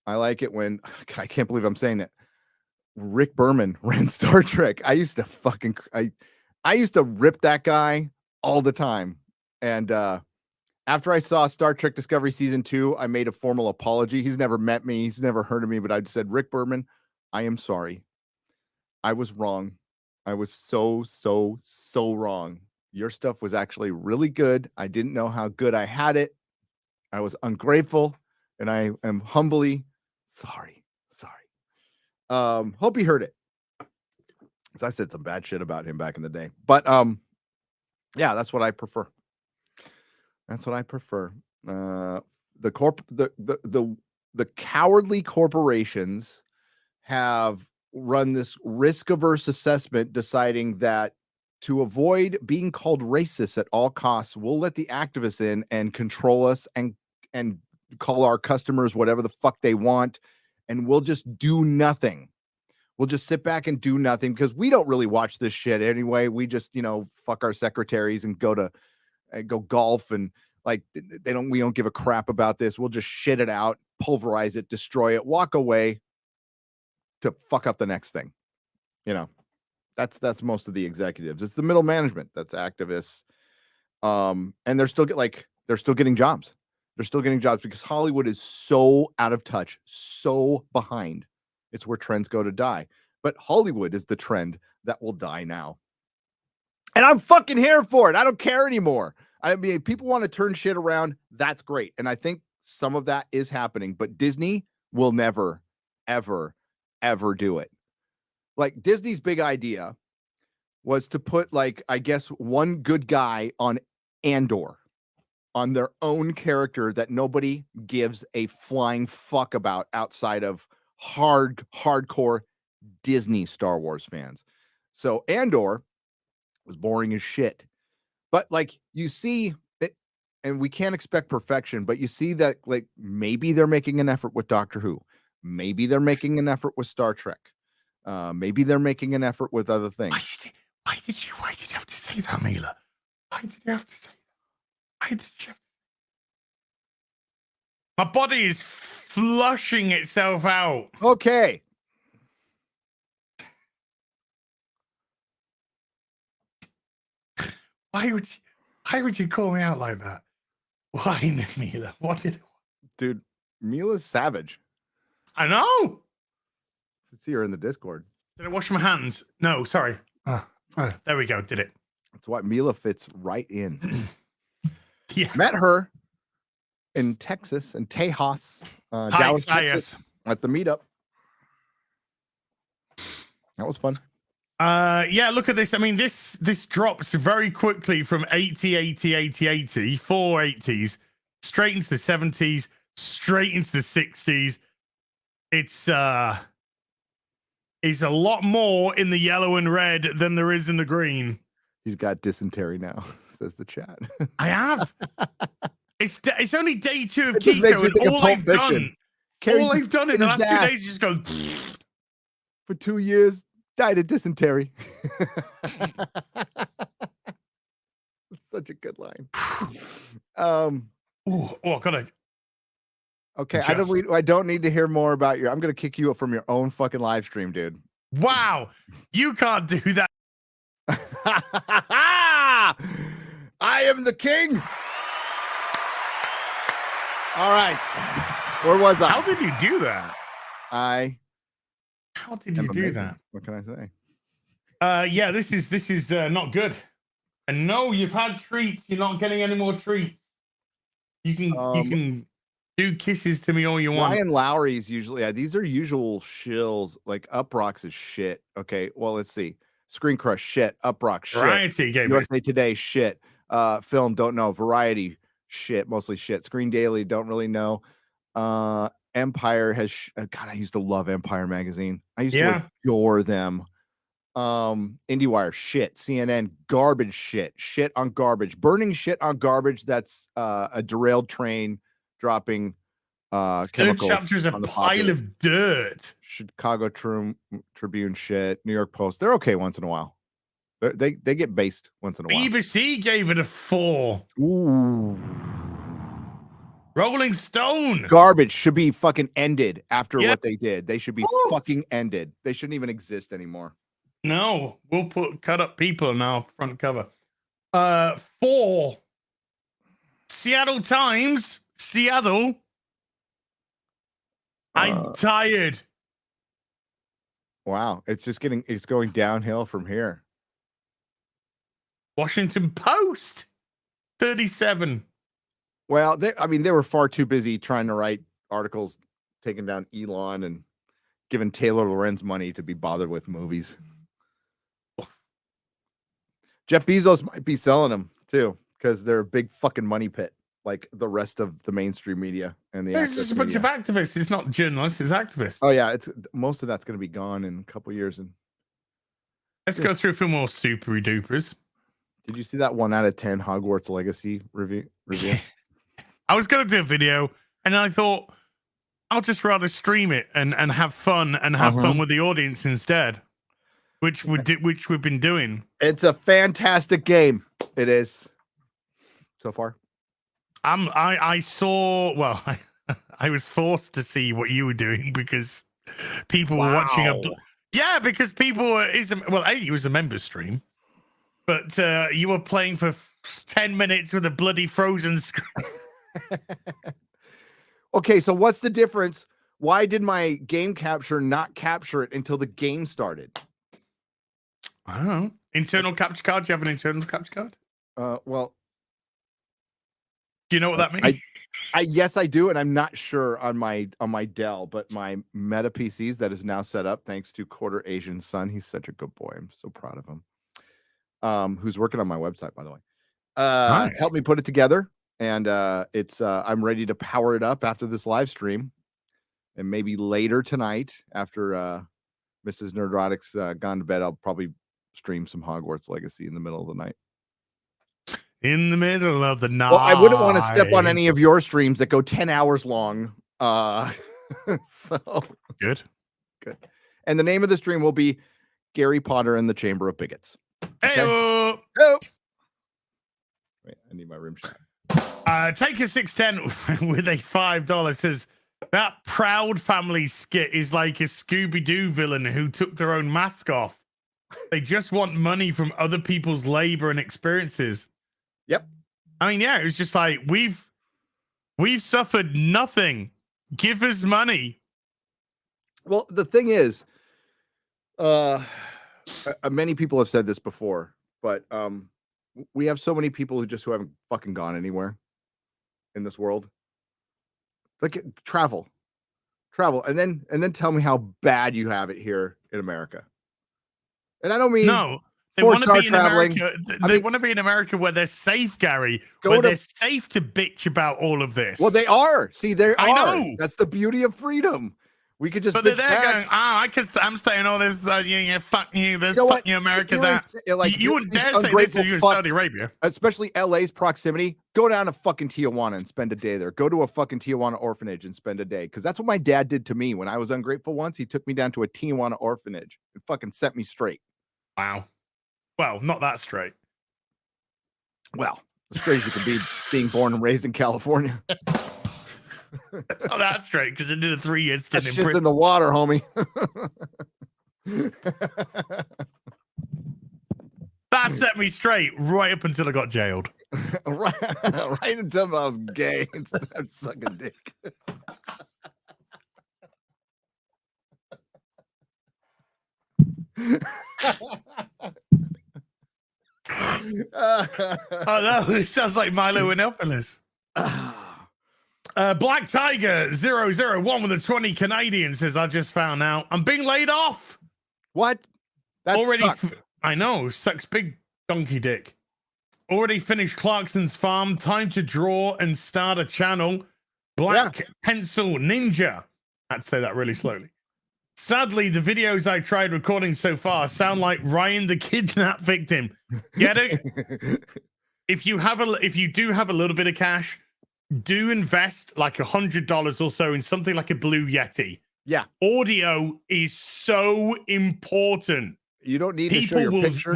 I like it when, I can't believe I'm saying it, Rick Berman ran Star Trek. I used to rip that guy all the time. And after I saw Star Trek Discovery Season 2, I made a formal apology. He's never met me. He's never heard of me, but I just said, Rick Berman, I am sorry. I was wrong. I was so wrong. Your stuff was actually really good. I didn't know how good I had it. I was ungrateful, and I am humbly sorry. Hope he heard it. Because I said some bad shit about him back in the day. But yeah, that's what I prefer. The cowardly corporations have run this risk-averse assessment, deciding that to avoid being called racist at all costs, we'll let the activists in and control us and call our customers whatever the fuck they want, and we'll just do nothing. We'll just sit back and do nothing because we don't really watch this shit anyway. We just, fuck our secretaries and go golf and like we don't give a crap about this. We'll just shit it out, pulverize it, destroy it, walk away to fuck up the next thing. That's most of the executives. It's the middle management that's activists. And they're still getting jobs. They're still getting jobs because Hollywood is so out of touch, so behind. It's where trends go to die. But Hollywood is the trend that will die now. And I'm fucking here for it. I don't care anymore. I mean, people want to turn shit around. That's great. And I think some of that is happening. But Disney will never, ever, ever do it. Like Disney's big idea was to put I guess one good guy on Andor, on their own character that nobody gives a flying fuck about outside of hardcore Disney Star Wars fans. So Andor was boring as shit. But you see it, and we can't expect perfection, but you see that maybe they're making an effort with Doctor Who. Maybe they're making an effort with Star Trek. Maybe they're making an effort with other things. Why did you have to say that, MauLer? Why did you have to say that? Why did you have to... My body is flushing itself out. Okay. Why would you call me out like that? Why, MauLer? What did... Dude, Mila's savage. I know. See her in the Discord. Did I wash my hands? No, sorry. There we go. Did it. That's why Mila fits right in. Yeah. Met her in Texas, in Tejas, Dallas, Texas, at the meetup. That was fun. Yeah, look at this. I mean, this drops very quickly from 80, 80, 80, 80, 4 80s, straight into the 70s, straight into the 60s. It's a lot more in the yellow and red than there is in the green. He's got dysentery now, says the chat. I have. It's only day 2 of keto, and all I've done in the last 2 days is just go for 2 years, died of dysentery. It's such a good line. God. Okay, I don't need to hear more about I'm going to kick you up from your own fucking live stream, dude. Wow, you can't do that. I am the king. All right, where was I? How did you do that? How did you do that? What can I say? Yeah, this is not good. And no, you've had treats. You're not getting any more treats. You can do kisses to me all you want. Ryan Lowry's usually, these are usual shills. Like Uproxx is shit. Okay, well, let's see. Screen Crush, shit. Uproxx, shit. Variety gave USA Today, shit. Film, don't know. Variety, shit. Mostly shit. Screen Daily, don't really know. Empire has, God, I used to love Empire magazine. I used to adore them. IndieWire, shit. CNN, garbage shit. Shit on garbage. Burning shit on garbage. That's a derailed train dropping chemicals. Third chapter is a pile of dirt. Chicago Tribune shit. New York Post. They're okay once in a while. They get based once in a while. BBC gave it a 4. Ooh. Rolling Stone. Garbage should be fucking ended after what they did. They should be fucking ended. They shouldn't even exist anymore. No, we'll cut up people on our front cover. 4. Seattle Times. Seattle. I'm tired. Wow. It's going downhill from here. Washington Post. 37. Well, they were far too busy trying to write articles taking down Elon and giving Taylor Lorenz money to be bothered with movies. Jeff Bezos might be selling them too, because they're a big fucking money pit, like the rest of the mainstream media and the. It's just a bunch of activists. It's not journalists. It's activists. Oh yeah, most of that's going to be gone in a couple of years. And let's go through a few more super dupers. Did you see that 1 out of 10 Hogwarts Legacy review? I was going to do a video, and I thought, I'll just rather stream it and have fun with the audience instead, which we've been doing. It's a fantastic game. It is so far. I saw. Well, I was forced to see what you were doing because people were watching because people were. It was a member stream, but you were playing for 10 minutes with a bloody frozen screen. Okay, so what's the difference? Why did my game capture not capture it until the game started? I don't know. Internal capture card? Do you have an internal capture card? Well, do you know what that means? Yes, I do, and I'm not sure on my Dell, but my Meta PCs that is now set up thanks to Quarter Asian Son. He's such a good boy. I'm so proud of him. Who's working on my website, by the way. Nice. Helped me put it together, and it's I'm ready to power it up after this live stream, and maybe later tonight after Mrs. Nerdrotic's gone to bed, I'll probably stream some Hogwarts Legacy in the middle of the night. In the middle of the night. Well, I wouldn't want to step on any of your streams that go 10 hours long. So good. And the name of the stream will be Gary Potter and the Chamber of Bigots. Okay? Oh. Wait, I need my rim shot. Take a 610 with a $5 says that Proud Family skit is like a Scooby-Doo villain who took their own mask off. They just want money from other people's labor and experiences. Yep. I mean, yeah, it was just like we've suffered nothing. Give us money. Well, the thing is, many people have said this before, but we have so many people who haven't fucking gone anywhere in this world. Like travel, and then tell me how bad you have it here in America. And I don't mean no. They want to be in America. They want to be in America where they're safe, Gary. Where they're safe to bitch about all of this. Well, they are. See, I know. That's the beauty of freedom. We could just. But they're there going, I'm saying all this. Fuck you. This fuck you, America. You wouldn't dare say this if you were in Saudi Arabia. Especially LA's proximity. Go down to fucking Tijuana and spend a day there. Go to a fucking Tijuana orphanage and spend a day. Because that's what my dad did to me when I was ungrateful once. He took me down to a Tijuana orphanage and fucking set me straight. Wow. Well, not that straight. Well, as straight as you can be being born and raised in California. Oh, that's straight because it did a 3-year stint in Britain. In the water, homie. That set me straight right up until I got jailed. right until I was gay instead of sucking dick. Oh no, it sounds like Milo Yiannopoulos. Black Tiger 001 with a 20 Canadian says, I just found out I'm being laid off. What? That already sucks. I know, sucks big donkey dick. Already finished Clarkson's farm. Time to draw and start a channel. Black Pencil Ninja. I had to say that really slowly. Sadly, the videos I tried recording so far sound like Ryan the kidnap victim. Get it? If you do have a little bit of cash, do invest like $100 or so in something like a Blue Yeti. Yeah. Audio is so important. You don't need to show your picture.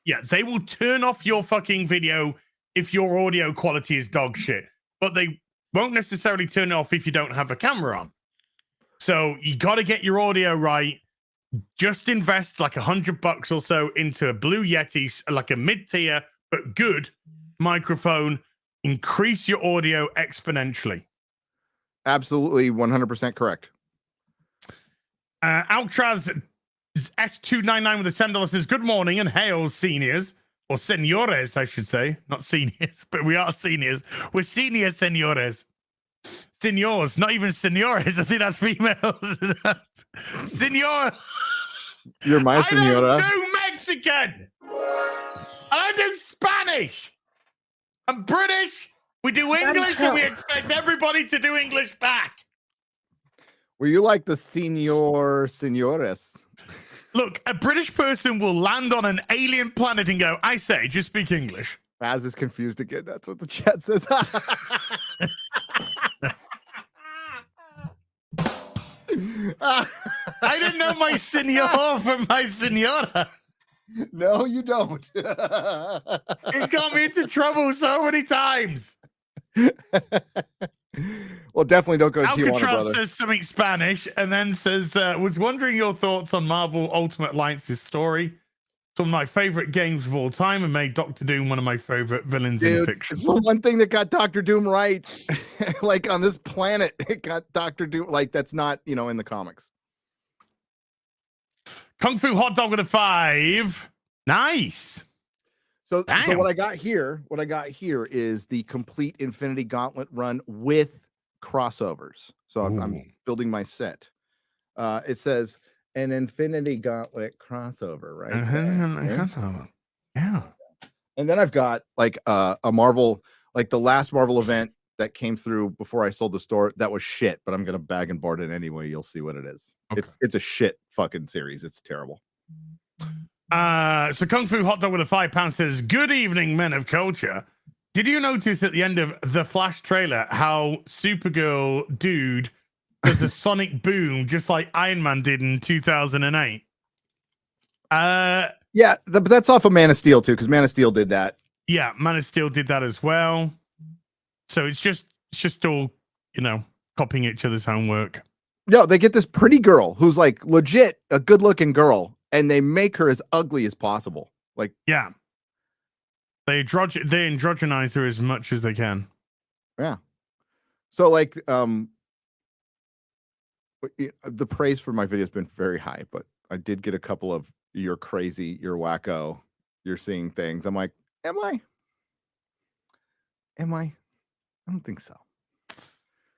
Yeah, they will turn off your fucking video if your audio quality is dog shit, but they won't necessarily turn it off if you don't have a camera on. So you got to get your audio right. Just invest like $100 or so into a Blue Yeti, like a mid-tier but good microphone. Increase your audio exponentially. Absolutely, 100% correct. Altraz S299 with a $10 says, good morning and hail, seniors. Or senores, I should say. Not seniors, but we are seniors. We're senior senores. Senors, not even senores. I think that's females. Senor. You're my senora. I don't do Mexican. I don't do Spanish. I'm British. We do English and we expect everybody to do English back. Were you like the senores? Look, a British person will land on an alien planet and go, I say, just speak English. Baz is confused again. That's what the chat says. I didn't know my senor from my senora. No, you don't. He's got me into trouble so many times. Well, definitely don't go to Tijuana, Alcatraz brother. says something Spanish and then says, was wondering your thoughts on Marvel Ultimate Alliance's story. Some of my favorite games of all time and made Doctor Doom one of my favorite villains in fiction. It's the one thing that got Doctor Doom right. Like on this planet, it got Doctor Doom. Like that's not, in the comics. Kung Fu Hot Dog with a 5. Nice. So Damn. what I got here is the complete Infinity Gauntlet run with crossovers. So I'm building my set. It says an Infinity Gauntlet crossover, right? There. Yeah. And then I've got like a Marvel, like the last Marvel event that came through before I sold the store. That was shit, but I'm gonna bag and board it anyway. You'll see what it is. Okay. It's a shit fucking series. It's terrible. So Kung Fu Hot Dog with a £5 says, good evening, men of culture. Did you notice at the end of the Flash trailer how Supergirl dude does a sonic boom just like Iron Man did in 2008? Yeah, but that's off of Man of Steel too, because Man of Steel did that. Yeah, Man of Steel did that as well. So it's just all, copying each other's homework. No, they get this pretty girl who's like legit a good looking girl, and they make her as ugly as possible. Like, yeah, they androgynize her as much as they can. Yeah. So like, the praise for my video has been very high, but I did get a couple of "you're crazy, you're wacko, you're seeing things." I'm like, am I? I don't think so.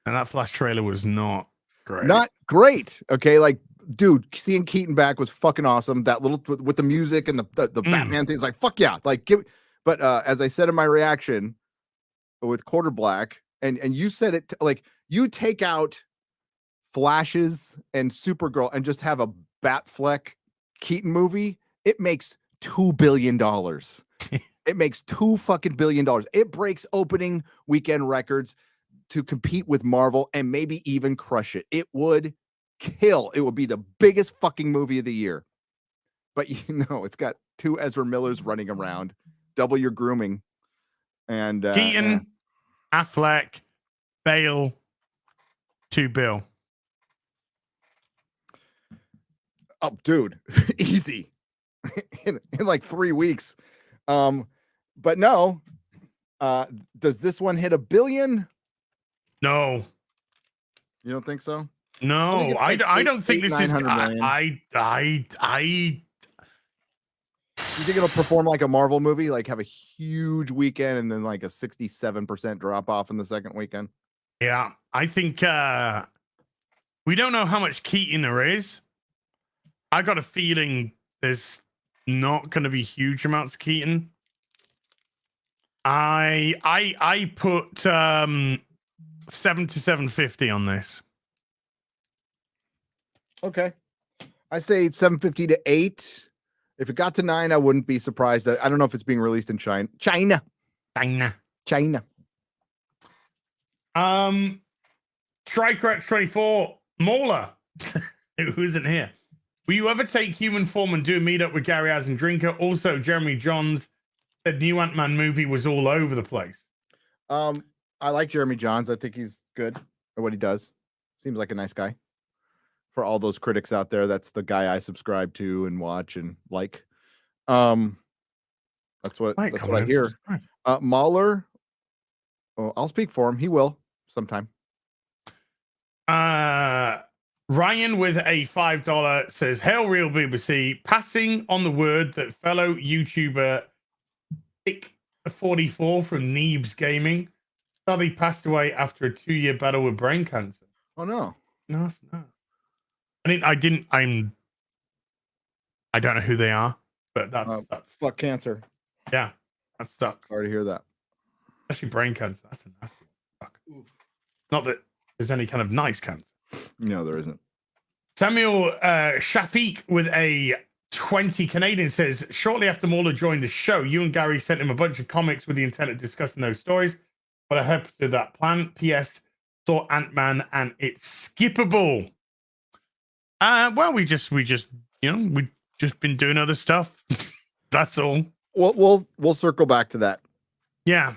And that Flash trailer was not great. Not great. Okay, like, dude, seeing Keaton back was fucking awesome. That little with the music and the Batman thing is like, fuck yeah, like give. But as I said in my reaction with Quarter Black, and you said it like you take out Flashes and Supergirl and just have a Batfleck Keaton movie, it makes $2 billion. It makes $2 billion. It breaks opening weekend records to compete with Marvel and maybe even crush it. It would kill. It would be the biggest fucking movie of the year. But it's got 2 Ezra Millers running around. Double your grooming. And Keaton, Affleck, Bale, 2 Bill. Oh, dude, easy in like 3 weeks. But no, does this one hit $1 billion? No, you don't think so? No, I don't think this is. I. You think it'll perform like a Marvel movie, like have a huge weekend and then like a 67% drop off in the second weekend? Yeah, I think we don't know how much Keaton there is. I got a feeling there's not going to be huge amounts of Keaton. I put 7 to 750 on this. Okay, I say 750 to 8. If it got to 9, I wouldn't be surprised. I don't know if it's being released in China. China. Striker X24, MauLer, who isn't here. Will you ever take Human Form and do a meetup with Gary as and Drinker? Also, Jeremy Johns said new Ant-Man movie was all over the place. I like Jeremy Johns. I think he's good at what he does. Seems like a nice guy. For all those critics out there, that's the guy I subscribe to and watch and like. That's what I hear. MauLer, I'll speak for him. He will sometime. Ryan with a $5 says, "Hail real BBC, passing on the word that fellow YouTuber Thick44 from Neebs Gaming sadly passed away after a 2-year battle with brain cancer." Oh no. No, it's not. I don't know who they are, but that's fuck cancer. Yeah, that sucks. Sorry to hear that. Especially brain cancer. That's a nasty one. Fuck. Not that there's any kind of nice cancer. No, there isn't. Samuel Shafiq with a 20 Canadian says, shortly after MauLer joined the show, you and Gary sent him a bunch of comics with the intent of discussing those stories, but I hope to that plan. P.S. Saw Ant-Man and it's skippable. Well, we just we just been doing other stuff. That's all. We'll circle back to that. Yeah.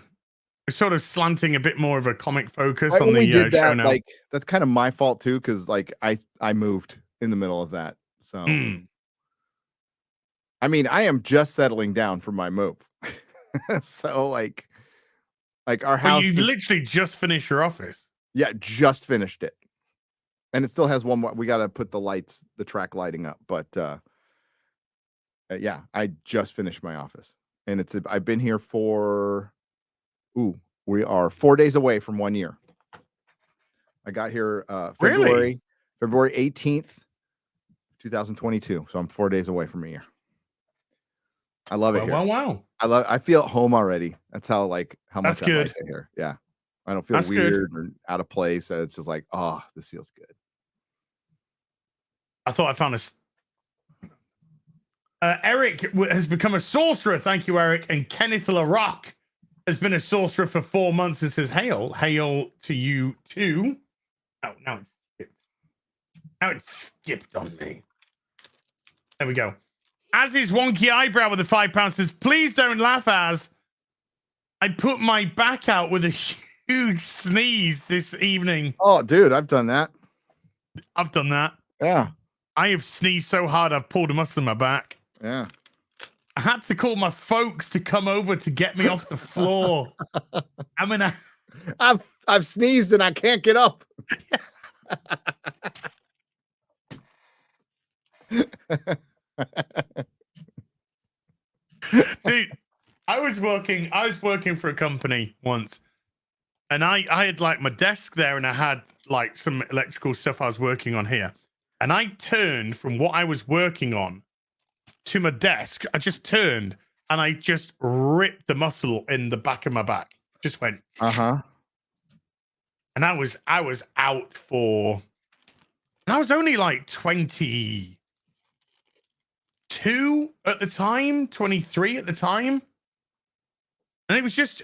We're sort of slanting a bit more of a comic focus Right on when the we did show that, now. like that's kind of my fault too, because like I moved in the middle of that. So I mean, I am just settling down from my move. So like our Well, house you've is, literally just finished your office. yeah, just finished it. And it still has one more. We got to put the track lighting up, but yeah, I just finished my office. And I've been here for we are 4 days away from 1 year. I got here Really? February 18th, 2022. So I'm 4 days away from a year. I love it here. Wow. I feel at home already. That's how That's much I good. like it here. Yeah. I don't feel That's good. weird or out of place. It's just like, oh, this feels good. I thought I found Eric has become a sorcerer. Thank you, Eric. And Kenneth LaRock has been a sorcerer for 4 months and says, hail to you too. Oh, now it's skipped. Now it's skipped on me. There we go. As his wonky eyebrow with the £5 says, please don't laugh as I put my back out with a huge sneeze this evening. Oh, dude, I've done that. I've done that. Yeah. I have sneezed so hard I've pulled a muscle in my back. Yeah. I had to call my folks to come over to get me off the floor. I've sneezed and I can't get up. Dude, I was working for a company once, and I had like my desk there, and I had like some electrical stuff I was working on here. And I turned from what I was working on to my desk. I just turned and I just ripped the muscle in the back of my back. Just went. Uh-huh. And I was out for, and I was only like 22 at the time, 23 at the time. And it's just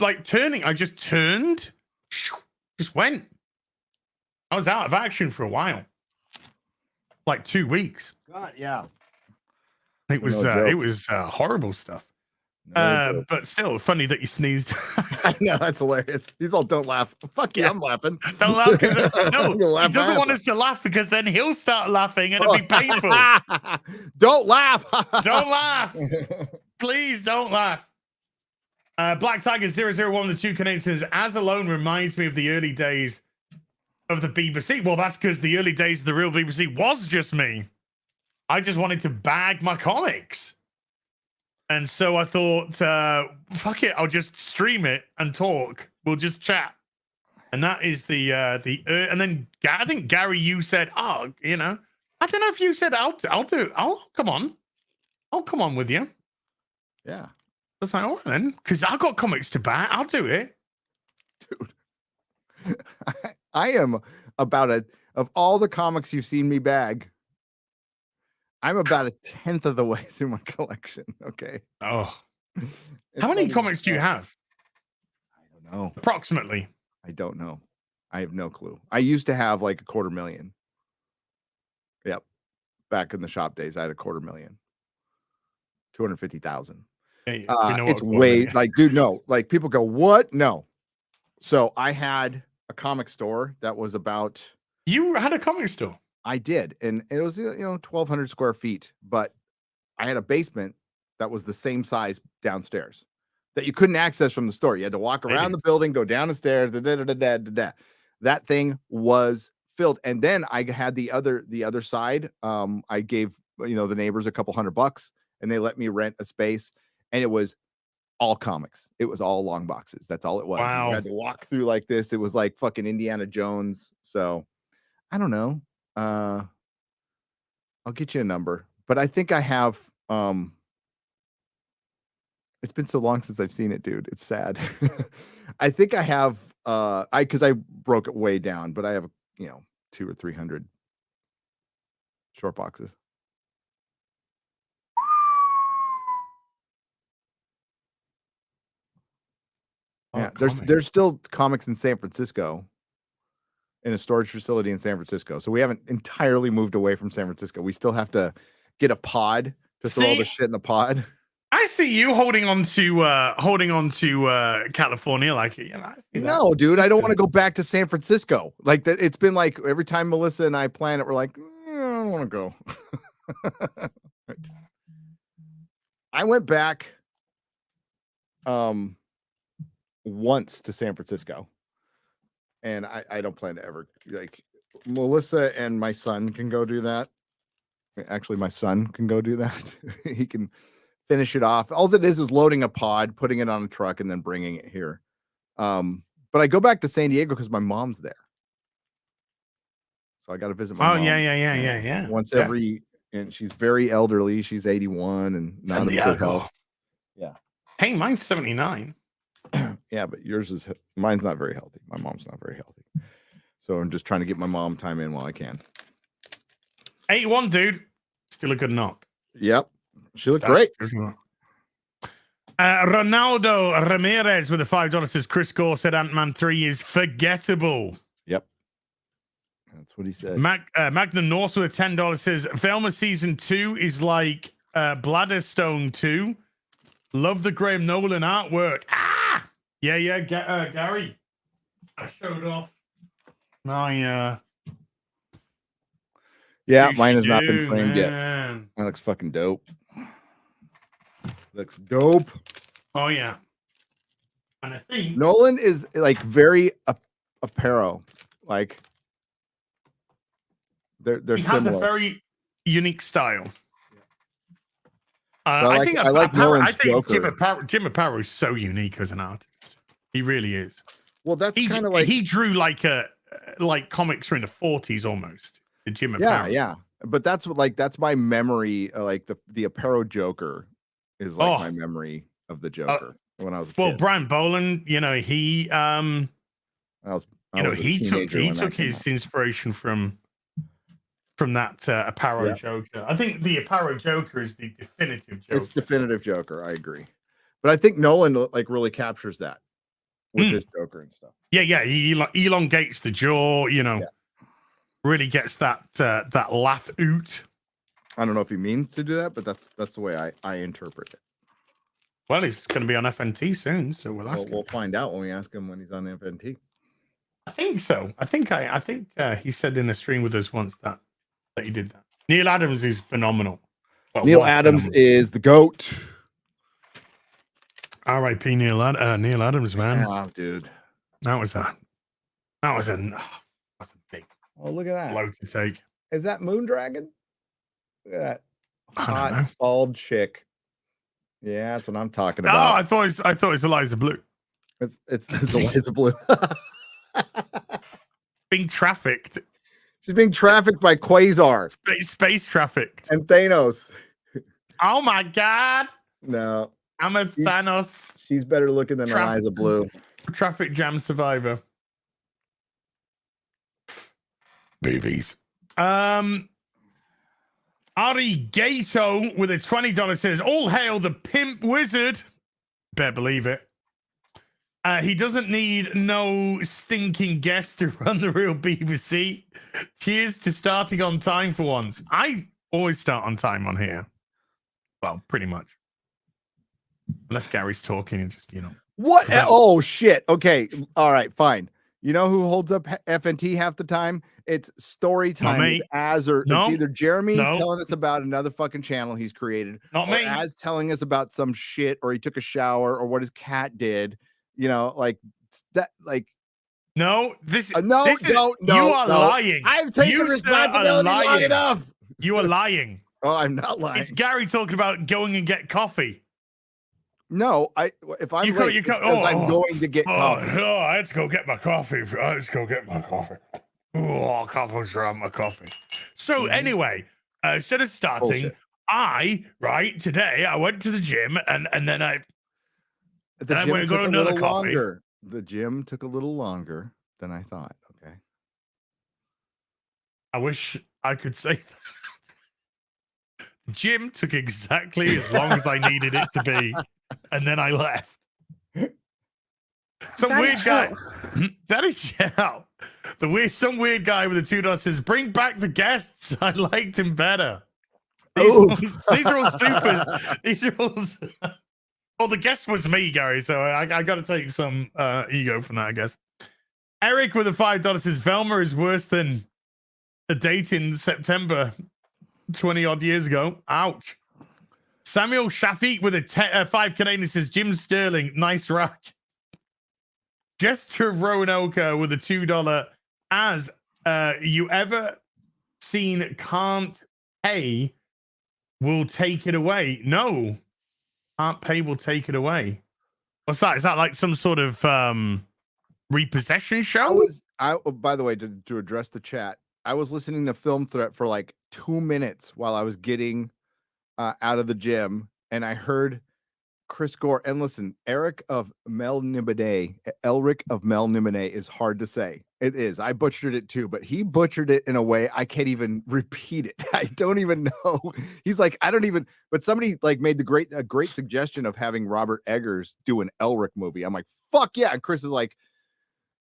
like turning. I just turned, just went. I was out of action for a while. Like 2 weeks. God, yeah. It was horrible stuff. But still funny that you sneezed. I know, that's hilarious. These all don't laugh. Fuck yeah, I'm laughing. Don't laugh because he doesn't want us to laugh because then he'll start laughing and it'll be painful. Don't laugh. Don't laugh. Please don't laugh. Black Tiger 001 Canadian says, as alone reminds me of the early days of the BBC. Well, that's because the early days of the real BBC was just me. I just wanted to bag my comics. And so I thought, fuck it, I'll just stream it and talk. We'll just chat. And that is and then I think Gary, you said, I don't know if you said I'll come on with you. Yeah. I was like, all right then, because I got comics to bag. I'll do it. Dude. I am of all the comics you've seen me bag, I'm about 1/10 of the way through my collection. Okay. Oh, how many comics do you have? I don't know. Approximately. I don't know. I have no clue. I used to have like 250,000. Yep. Back in the shop days, I had 250,000. 250,000. It's way like, dude, no. Like people go, what? No. So I had a comic store that was about. You had a comic store? I did, and it was 1,200 square feet, but I had a basement that was the same size downstairs that you couldn't access from the store. You had to walk around the building, go down the stairs. That thing was filled, and then I had the other side. I gave the neighbors a couple $100, and they let me rent a space, and it was all comics. It was all long boxes. That's all it was. Wow. You had to walk through like this. It was like fucking Indiana Jones. So I don't know. I'll get you a number, but I think I have. It's been so long since I've seen it, dude. It's sad. I think I have. Because I broke it way down, but I have 200 or 300 short boxes. Yeah, there's still comics in San Francisco. in a storage facility in San Francisco. So we haven't entirely moved away from San Francisco. We still have to get a pod to throw all the shit in the pod. I see you holding on to California, like, you know. No, dude, I don't want to go back to San Francisco. Like that, it's been like every time Melissa and I plan it, we're like, I don't want to go. I went back once to San Francisco, and I don't plan to ever, like, Melissa and my son can go do that. Actually, my son can go do that. He can finish it off. All it is loading a pod, putting it on a truck, and then bringing it here. But I go back to San Diego because my mom's there. So I got to visit my mom. Yeah. Once every, and she's very elderly. She's 81 and not in good health. Yeah. Hey, mine's 79. Yeah, but mine's not very healthy. My mom's not very healthy. So I'm just trying to get my mom time in while I can. 81, dude. Still a good knock. Yep. She looked great. Ronaldo Ramirez with a $5 says Chris Gore said Ant-Man 3 is forgettable. Yep. That's what he said. Magna North with a $10 says Velma season 2 is like Bladderstone 2. Love the Graham Nolan artwork. Yeah, Gary. I showed off my yeah, mine has not been framed yet. That looks fucking dope. Looks dope. Oh yeah. And I think Nolan is like very apparel. Like they're he similar. has a very unique style. I like Nolan's Joker. Jim Aparo is so unique as an artist. He really is. Well, that's kind of like he drew like comics from the 40s almost. The Jim Aparo. Yeah. But that's my memory. Like the Aparo Joker is like my memory of the Joker when I was a kid. Brian Boland, he he took his inspiration from that Aparo Joker. I think the Aparo Joker is the definitive Joker. It's definitive Joker. I agree, but I think Nolan like really captures that with his Joker and stuff. Yeah. He elongates the jaw. Really gets that laugh out. I don't know if he means to do that, but that's the way I interpret it. Well, he's going to be on FNT soon, so we'll find out when we ask him when he's on the FNT. I think so. I think he said in a stream with us once that he did that. Neil Adams is phenomenal. Neil Adams is the GOAT. R.I.P. Neil Adams, man. Oh, dude, that was a big. Oh, look at that blow to take. Is that Moondragon? Look at that hot bald chick. Yeah, that's what I'm talking about. Oh, I thought it's Eliza Blue. It's Eliza Blue. Being trafficked. She's being trafficked by Quasar. Space trafficked. And Thanos. Oh my God. No. I'm a Thanos. She's better looking than Eliza Blue. Traffic jam survivor. Boobies. Ari Gato with a $20 says, all hail the pimp wizard. Better believe it. He doesn't need no stinking guest to run the real BBC. Cheers to starting on time for once. I always start on time on here. Well, pretty much. Unless Gary's talking and just, What? Oh, shit. Okay. All right, fine. You know who holds up FNT half the time? It's story time with Az, or it's either Jeremy telling us about another fucking channel he's created, or Az telling us about some shit, or he took a shower, or what his cat did. Like that. Like no, this no, you are lying. I've taken responsibility long enough. You are lying. Oh, I'm not lying. It's Gary talking about going and get coffee. No, if I'm late, it's because I'm going to get coffee. Oh, I had to go get my coffee. Oh, I can't have my coffee. So anyway, instead of starting, today I went to the gym and then I went and got another coffee. The gym took a little longer than I thought. Okay. I wish I could say that. Gym took exactly as long as I needed it to be. And then I left. Some Daddy weird guy. chill. Daddy chill. Some weird guy with a $2 says, "Bring back the guests. I liked him better." These are all supers. These are all. Well, the guest was me, Gary. So I got to take some ego from that, I guess. Eric with a $5 says, "Velma is worse than a date in September 20 odd years ago." Ouch. Samuel Shafiq with a 5 Canadian says, "Jim Sterling, nice rack." Gesture Roanoke with a $2. As you ever seen Can't Pay Will Take It Away? No. Can't Pay Will Take It Away. What's that? Is that like some sort of repossession show? By the way, to address the chat, I was listening to Film Threat for like 2 minutes while I was getting out of the gym, and I heard Chris Gore. And listen, Elric of Melniboné is hard to say. It is. I butchered it too, but he butchered it in a way I can't even repeat it. I don't even know. He's like, I don't even. But somebody like made a great suggestion of having Robert Eggers do an Elric movie. I'm like, fuck yeah. And Chris is like,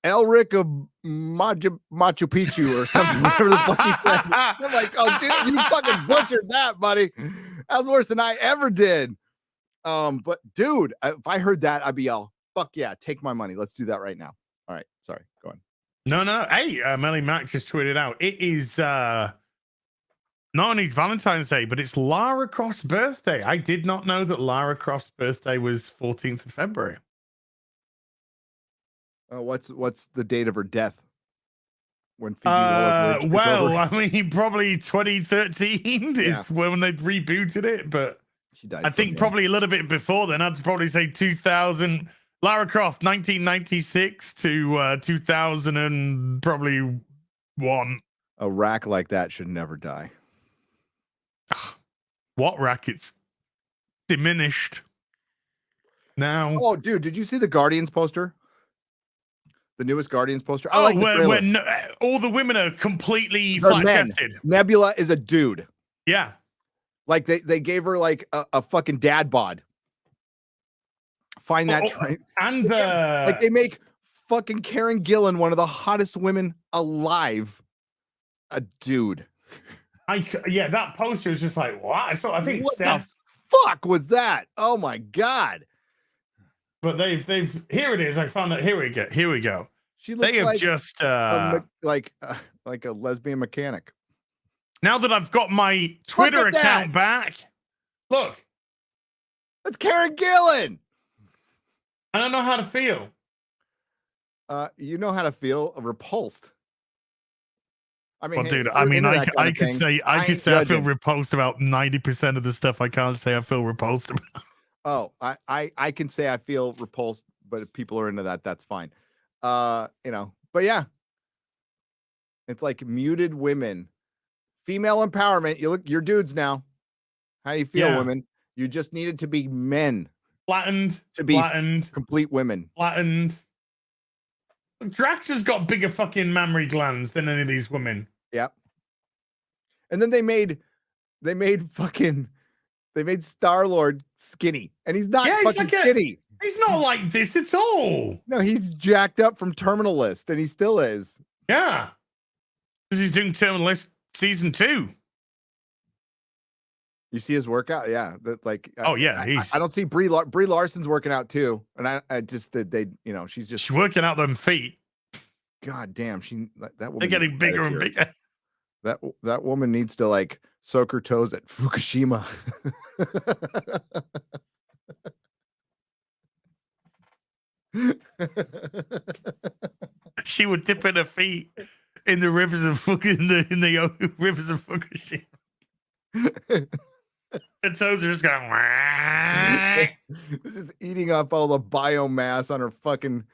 Elric of Machu Picchu or something. Whatever the fuck he said. I'm like, oh dude, you fucking butchered that, buddy. That was worse than I ever did. But dude, if I heard that, I'd be all, fuck yeah, take my money. Let's do that right now. All right, sorry, go on. No. Hey, Melly Mac just tweeted out. It is not only Valentine's Day, but it's Lara Croft's birthday. I did not know that Lara Croft's birthday was 14th of February. What's the date of her death? When Phoebe Waller-Bridge took over? I mean, probably 2013 is when they rebooted it, but she died. I think probably a little bit before then. I'd probably say 2000. Lara Croft, 1996 to 2000 and probably 1. A rack like that should never die. What rack? It's diminished now. Oh, dude, did you see the Guardians poster? The newest Guardians poster? I like the trailer. When all the women are completely flat-chested. Nebula is a dude. Yeah. Like they gave her like a fucking dad bod. Find that and like they make fucking Karen Gillan one of the hottest women alive. A dude. That poster is just like, wow. I think what Steph, the fuck was that? Oh my god. But they've here it is. I found it. Here we go. She looks they have like just like a lesbian mechanic. Now that I've got my Twitter account back, look. That's Karen Gillan. I don't know how to feel. You know how to feel repulsed. I mean, well, dude, I mean, I could say I feel repulsed about 90% of the stuff I can't say I feel repulsed about. Oh, I can say I feel repulsed, but if people are into that, that's fine. But yeah, it's like muted women, female empowerment. You're dudes now. How do you feel, women? You just needed to be men. Flattened. Complete women. Flattened. Drax has got bigger fucking mammary glands than any of these women. Yep. And then they made Star-Lord skinny, and he's not fucking skinny. He's not like this at all. No, he's jacked up from Terminal List, and he still is. Yeah. Because he's doing Terminal List season 2. You see his workout? Yeah. That's like, I don't see Brie Larson's working out too. And I just, she's working out them feet. God damn. That woman, they're getting bigger and bigger. That woman needs to like soak her toes at Fukushima. She would dip in her feet in the rivers of rivers of Fukushima. Her toes are just going. Just eating up all the biomass on her fucking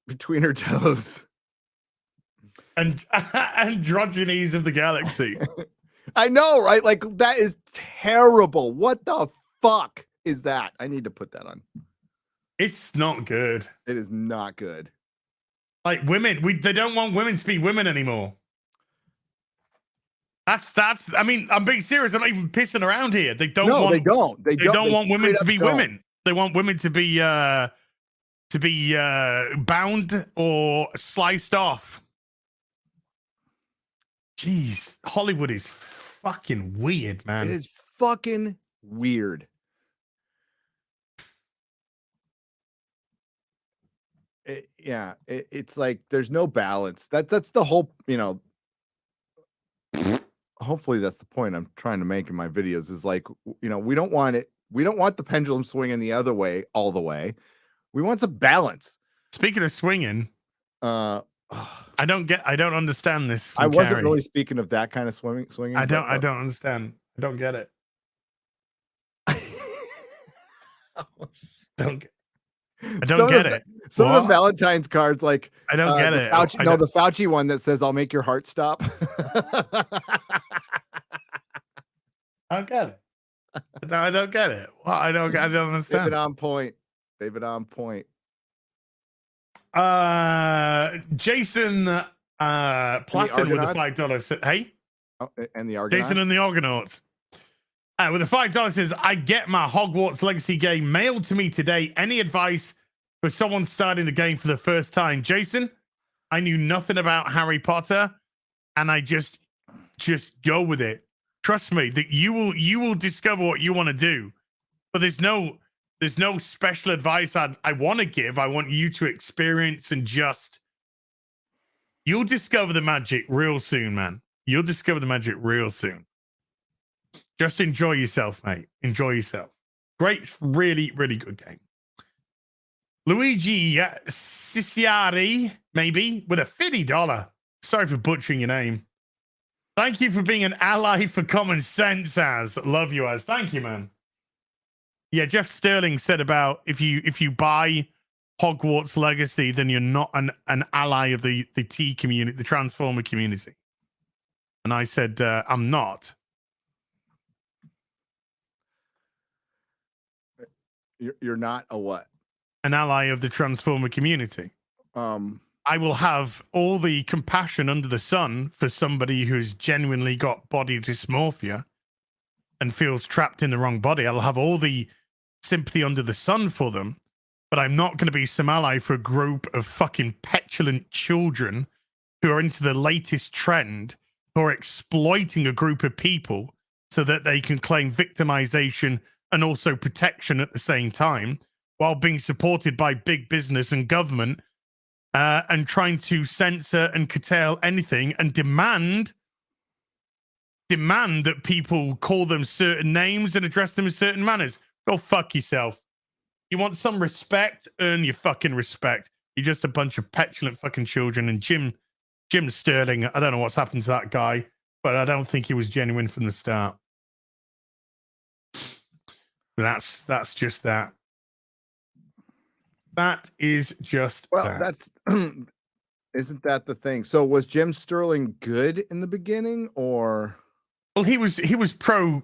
between her toes. And androgynes of the galaxy. I know, right? Like that is terrible. What the fuck is that? I need to put that on. It's not good. It is not good. Like women, they don't want women to be women anymore. That's. I mean, I'm being serious. I'm not even pissing around here. They don't want. They don't. They don't want women to be women. They want women to be to be bound or sliced off. Jeez, Hollywood is fucking weird, man. It is fucking weird. It's like there's no balance. That's the whole, hopefully that's the point I'm trying to make in my videos is like, we don't want the pendulum swinging the other way all the way. We want some balance. Speaking of swinging, I don't understand this. I wasn't really speaking of that kind of swinging. I don't understand. I don't get it. I don't get it. Some of the Valentine's cards, like I don't get it. The Fauci one that says "I'll make your heart stop." I don't get it. I don't get it. Well, I don't understand. David on point. Jason Platten with the $5 hey. Oh, and the Argonaut. Jason and the Argonauts. With the $5 says, I get my Hogwarts Legacy game mailed to me today. Any advice for someone starting the game for the first time? Jason, I knew nothing about Harry Potter, and I just go with it. Trust me that you will discover what you want to do. But there's no special advice I want to give. I want you to experience and you'll discover the magic real soon, man. You'll discover the magic real soon. Just enjoy yourself, mate. Enjoy yourself. Great, really, really good game. Luigi Ciciari, maybe, with a $50. Sorry for butchering your name. Thank you for being an ally for common sense, Az. Love you, Az. Thank you, man. Yeah, Jeff Sterling said about if you buy Hogwarts Legacy, then you're not an ally of the T community, the Transformer community. And I said, I'm not. You're not a what? An ally of the Transformer community. I will have all the compassion under the sun for somebody who's genuinely got body dysmorphia and feels trapped in the wrong body. I'll have all the sympathy under the sun for them, but I'm not going to be some ally for a group of fucking petulant children who are into the latest trend, who are exploiting a group of people so that they can claim victimization and also protection at the same time, while being supported by big business and government, and trying to censor and curtail anything and demand that people call them certain names and address them in certain manners. Go fuck yourself. You want some respect? Earn your fucking respect. You're just a bunch of petulant fucking children. And Jim Sterling, I don't know what's happened to that guy, but I don't think he was genuine from the start. That's just that. That is just that. That's isn't that the thing? So was Jim Sterling good in the beginning, or? Well, he was pro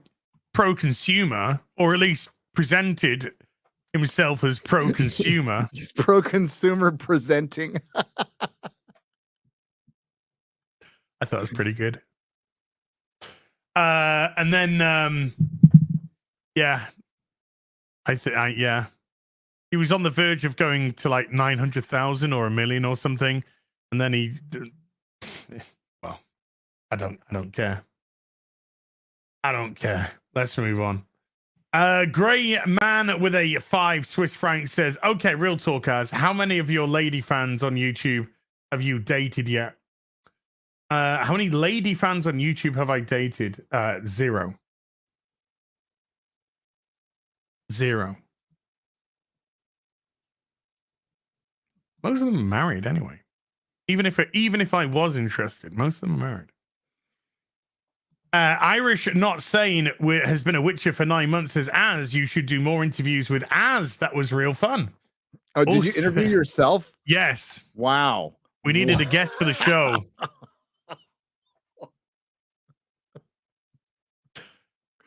consumer, or at least presented himself as pro consumer. He's pro consumer presenting. I thought it was pretty good. And then yeah. He was on the verge of going to like 900,000 or 1 million or something, and then I don't care. I don't care. Let's move on. Gray Man with a 5 Swiss francs says, okay, real talk, Az, how many of your lady fans on YouTube have you dated yet? How many lady fans on YouTube have I dated? 0. 0. Most of them are married anyway. Even if I was interested, most of them are married. Irish Not Sane has been a Witcher for 9 months. Says, Az, you should do more interviews with Az. That was real fun. Oh, did you interview yourself? Yes. Wow. We needed a guest for the show.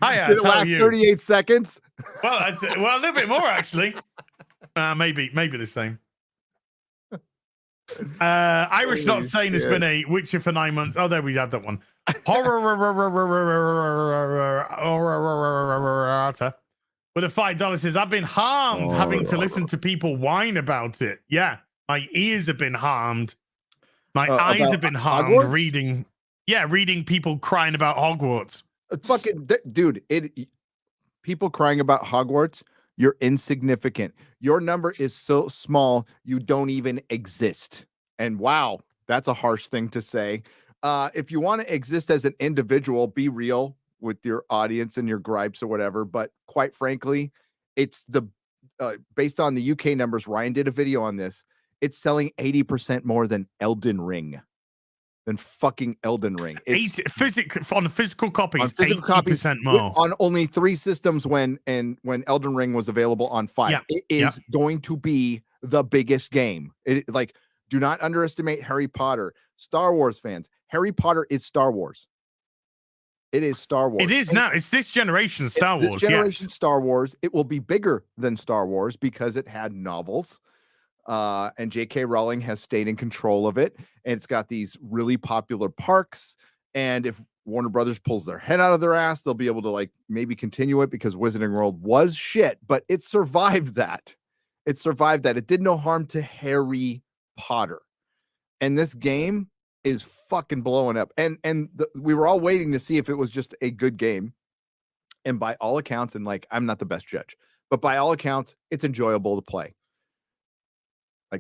Hi, Az. Did it last 38 seconds? Well, a little bit more actually. Maybe the same. Irish Not Sane has been a Witcher for 9 months. Oh, there we have that one. With a $5 says, I've been harmed having to listen to people whine about it. Yeah, my ears have been harmed. My eyes have been harmed reading people crying about Hogwarts. Dude, people crying about Hogwarts, you're insignificant. Your number is so small, you don't even exist. And wow, that's a harsh thing to say. If you want to exist as an individual, be real with your audience and your gripes or whatever. But quite frankly, it's based on the UK numbers. Ryan did a video on this. It's selling 80% more than Elden Ring. Than fucking Elden Ring. It's on physical copies, on physical 80% more. on only 3 systems when Elden Ring was available on 5. Yeah. It is going to be the biggest game. Do not underestimate Harry Potter. Star Wars fans, Harry Potter is Star Wars. It is Star Wars. It is now. It's this generation Star Wars. This generation Star Wars. It will be bigger than Star Wars because it had novels. And J.K. Rowling has stayed in control of it. And it's got these really popular parks. And if Warner Brothers pulls their head out of their ass, they'll be able to maybe continue it because Wizarding World was shit, but it survived that. It survived that. It did no harm to Harry Potter. And this game is fucking blowing up. And we were all waiting to see if it was just a good game. And by all accounts, and I'm not the best judge, but by all accounts, it's enjoyable to play.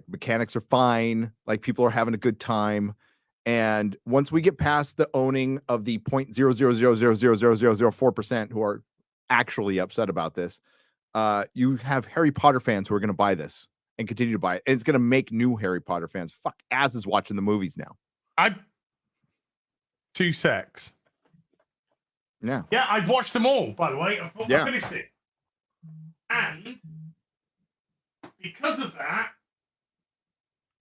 Mechanics are fine. People are having a good time. And once we get past the owning of the 0.0000004% who are actually upset about this, you have Harry Potter fans who are going to buy this and continue to buy it. And it's going to make new Harry Potter fans. Fuck Az is watching the movies now. 2 secs. Yeah. Yeah, I've watched them all, by the way. I finished it. And because of that,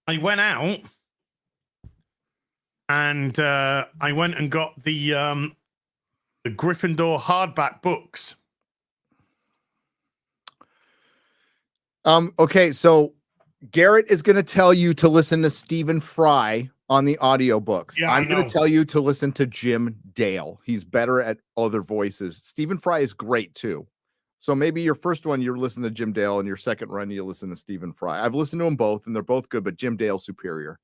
I went out and I went and got the Gryffindor hardback books. Okay, so Garrett is going to tell you to listen to Stephen Fry on the audiobooks. Yeah, I'm going to tell you to listen to Jim Dale. He's better at other voices. Stephen Fry is great too. So maybe your first one, you're listening to Jim Dale, and your second run, you listen to Stephen Fry. I've listened to them both, and they're both good, but Jim Dale's superior.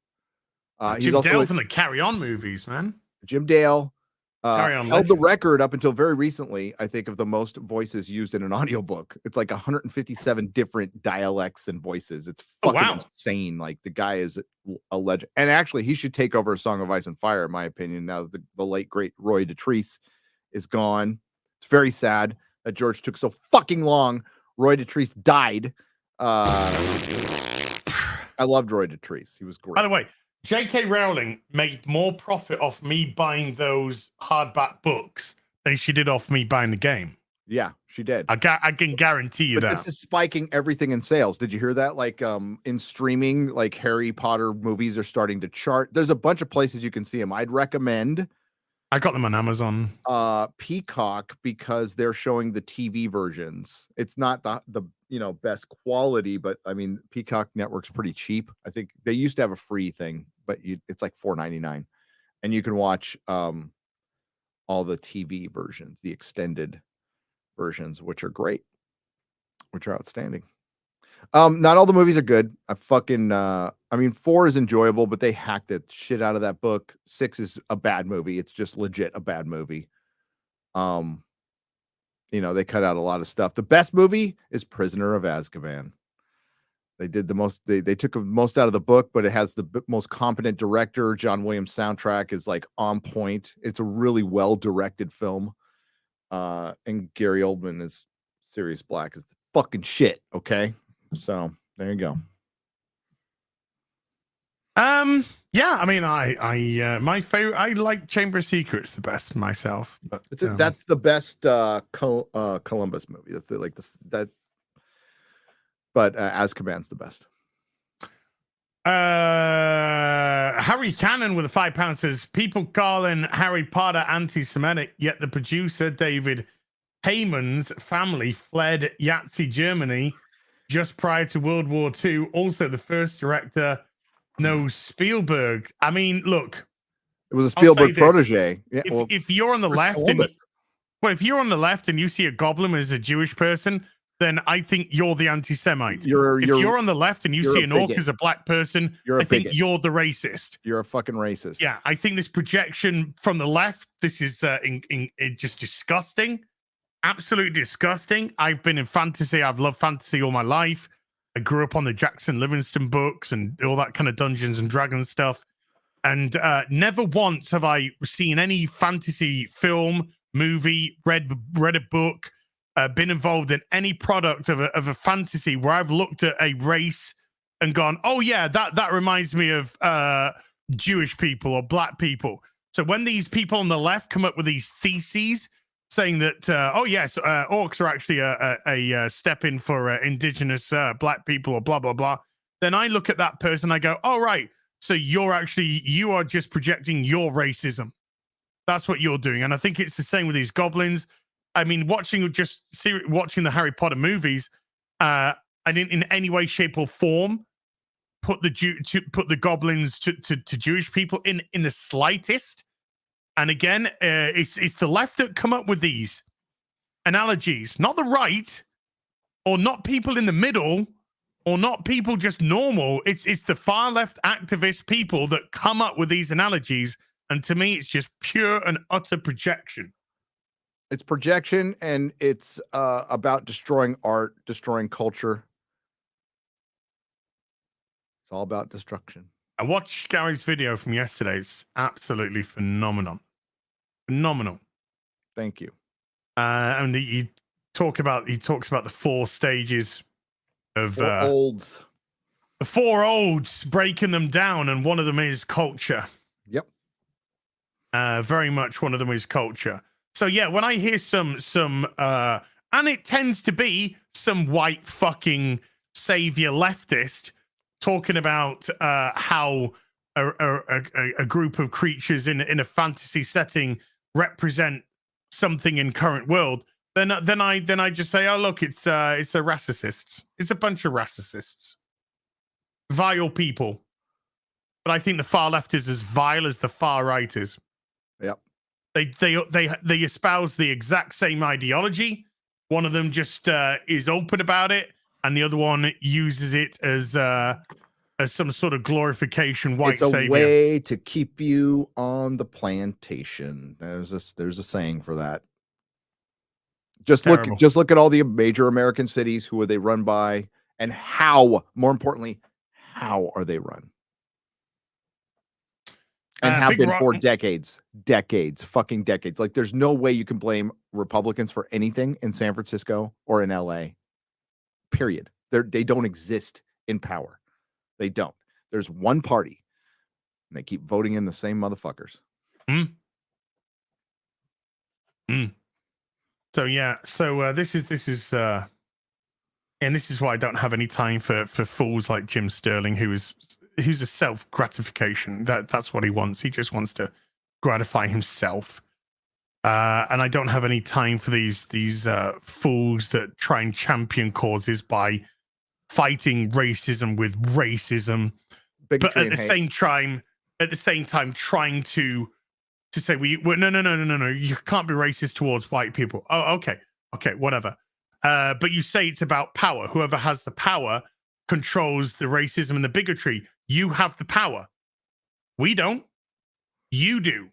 Jim Dale from the Carry On movies, man. Jim Dale held legend. the record up until very recently, I think, of the most voices used in an audiobook. It's 157 different dialects and voices. It's fucking insane. The guy is a legend. And actually, he should take over A Song of Ice and Fire, in my opinion, now that the late, great Roy Dotrice is gone. It's very sad that George took so fucking long. Roy Dotrice died. I loved Roy Dotrice. He was great. By the way, J.K. Rowling made more profit off me buying those hardback books than she did off me buying the game. Yeah, she did. I can guarantee you that. This is spiking everything in sales. Did you hear that? In streaming, Harry Potter movies are starting to chart. There's a bunch of places you can see them. I'd recommend. I got them on Amazon. Peacock, because they're showing the TV versions. It's not the best quality, but I mean Peacock Network's pretty cheap. I think they used to have a free thing, but it's $4.99, and you can watch all the TV versions, the extended versions, which are great, which are outstanding. Not all the movies are good. I mean, 4 is enjoyable, but they hacked the shit out of that book. 6 is a bad movie. It's just legit a bad movie. They cut out a lot of stuff. The best movie is Prisoner of Azkaban. They did the most. They took the most out of the book, but it has the most competent director. John Williams' soundtrack is on point. It's a really well directed film. And Gary Oldman is Sirius Black is the fucking shit. Okay. So there you go. Yeah, I mean, I my favorite. I like Chamber of Secrets the best myself. But that's the best Columbus movie. That's that. But Azkaban's the best. Harry Cannon with a £5 says people calling Harry Potter anti-Semitic, yet the producer David Heyman's family fled Nazi Germany just prior to World War II. Also, the first director knows Spielberg. I mean, look, it was a Spielberg protege. Yeah, if you're on the left, if you're on the left and you see a goblin as a Jewish person, then I think you're the anti-Semite. If You're you're on the left and you you're see a an orc bigot. as a black person, You're a I think bigot. you're the racist. You're a fucking racist. Yeah, I think this projection from the left, this is just disgusting. Absolutely disgusting. I've been in fantasy. I've loved fantasy all my life. I grew up on the Jackson Livingston books and all that kind of Dungeons and Dragons stuff. And never once have I seen any fantasy film, movie, read a book, been involved in any product of a fantasy where I've looked at a race and gone, oh yeah, that reminds me of Jewish people or black people. So when these people on the left come up with these theses saying that, oh yes, orcs are actually a step in for indigenous black people or blah, blah, blah, then I look at that person, I go, oh right, so you are just projecting your racism. That's what you're doing. And I think it's the same with these goblins. I mean, watching the Harry Potter movies, I didn't in any way, shape, or form put the goblins to Jewish people in the slightest. And again, it's the left that come up with these analogies, not the right, or not people in the middle, or not people just normal. It's the far left activist people that come up with these analogies. And to me, it's just pure and utter projection. It's projection, and it's about destroying art, destroying culture. It's all about destruction. I watched Gary's video from yesterday. It's absolutely phenomenal. Phenomenal. Thank you. And he talks about the 4 stages of olds. The 4 olds, breaking them down, and one of them is culture. Yep. Very much one of them is culture. So yeah, when I hear some and it tends to be some white fucking savior leftist talking about how a group of creatures in a fantasy setting represent something in current world, then I just say, oh look, it's the racists. It's a bunch of racists, vile people. But I think the far left is as vile as the far right is. Yep. They espouse the exact same ideology. One of them just is open about it, and the other one uses it as some sort of glorification white savior. It's a way to keep you on the plantation. There's a saying for that. Just look at all the major American cities. Who are they run by, and how? More importantly, how are they run? And have been for decades, fucking decades. Like, there's no way you can blame Republicans for anything in San Francisco or in LA. Period. They don't exist in power. They don't. There's one party, and they keep voting in the same motherfuckers. So yeah, this is and this is why I don't have any time for fools like Jim Sterling, who's a self gratification. That's what he wants. He just wants to gratify himself. And I don't have any time for these fools that try and champion causes by fighting racism with racism, but at the same time trying to say no, you can't be racist towards white people. Oh, okay, whatever. But you say it's about power. Whoever has the power controls the racism and the bigotry. You have the power. We don't. You do.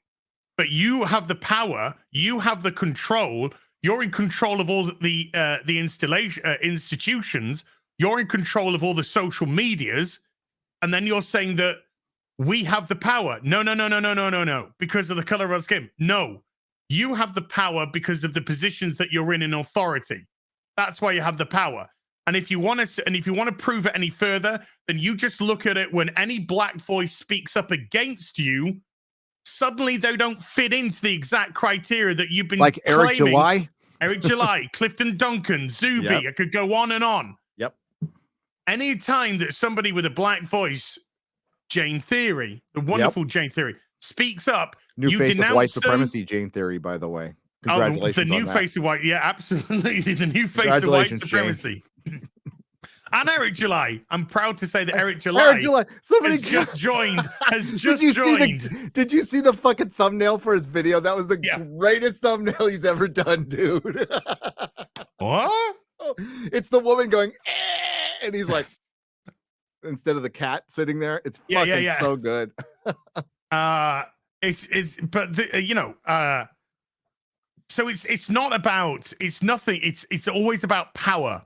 But you have the power. You have the control. You're in control of all the institutions. You're in control of all the social medias. And then you're saying that we have the power. No. Because of the color of our skin. No. You have the power because of the positions that you're in authority. That's why you have the power. And if you want to prove it any further, then you just look at it when any black voice speaks up against you. Suddenly, they don't fit into the exact criteria that you've been like claiming. Eric July, Clifton Duncan, Zuby. Yep. I could go on and on. Yep. Any time that somebody with a black voice, Jane Theory, the wonderful Jane Theory, speaks up, new you face of white them. supremacy, Jane Theory, by the way. Congratulations the new on face of white, yeah, absolutely. The new face of white supremacy. And Eric July. I'm proud to say that Eric July has just joined. Did you see the fucking thumbnail for his video? That was the greatest thumbnail he's ever done, dude. What? It's the woman going, and he's like, instead of the cat sitting there. It's fucking so good. So it's not about, it's nothing. It's always about power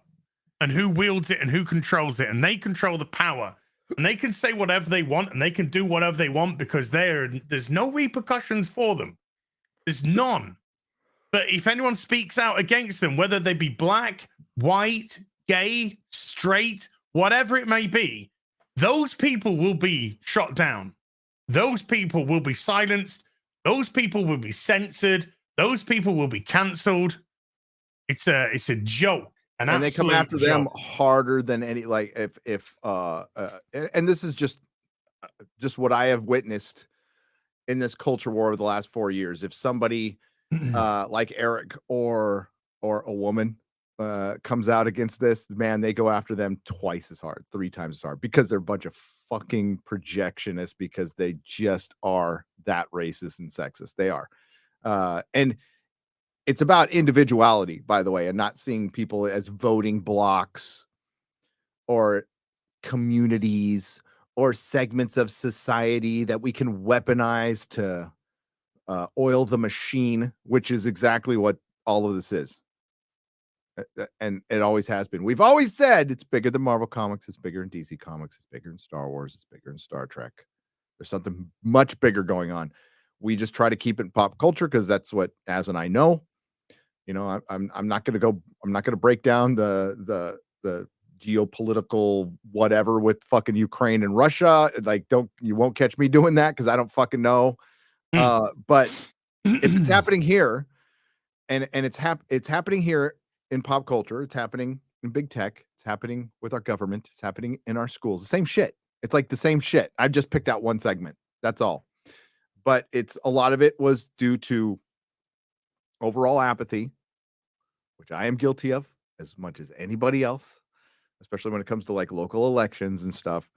and who wields it and who controls it, and they control the power, and they can say whatever they want and they can do whatever they want because there's no repercussions for them. There's none. But if anyone speaks out against them, whether they be black, white, gay, straight, whatever it may be, those people will be shot down. Those people will be silenced. Those people will be censored. Those people will be cancelled. It's a joke. And they come after them harder than any, like and this is just what I have witnessed in this culture war over the last 4 years. If somebody like Eric or a woman comes out against this, man, they go after them twice as hard, 3 times as hard, because they're a bunch of fucking projectionists, because they just are that racist and sexist. They are. And it's about individuality, by the way, and not seeing people as voting blocks or communities or segments of society that we can weaponize to oil the machine, which is exactly what all of this is. And it always has been. We've always said it's bigger than Marvel Comics, it's bigger than DC Comics, it's bigger than Star Wars, it's bigger than Star Trek. There's something much bigger going on. We just try to keep it in pop culture because that's what Az and I know. You know, I'm not going to break down the geopolitical whatever with fucking Ukraine and Russia. Like, you won't catch me doing that because I don't fucking know. But if it's happening here, and it's happening here in pop culture, it's happening in big tech, it's happening with our government, it's happening in our schools. The same shit. It's like the same shit. I've just picked out one segment. That's all. But a lot of it was due to overall apathy, which I am guilty of as much as anybody else, especially when it comes to like local elections and stuff.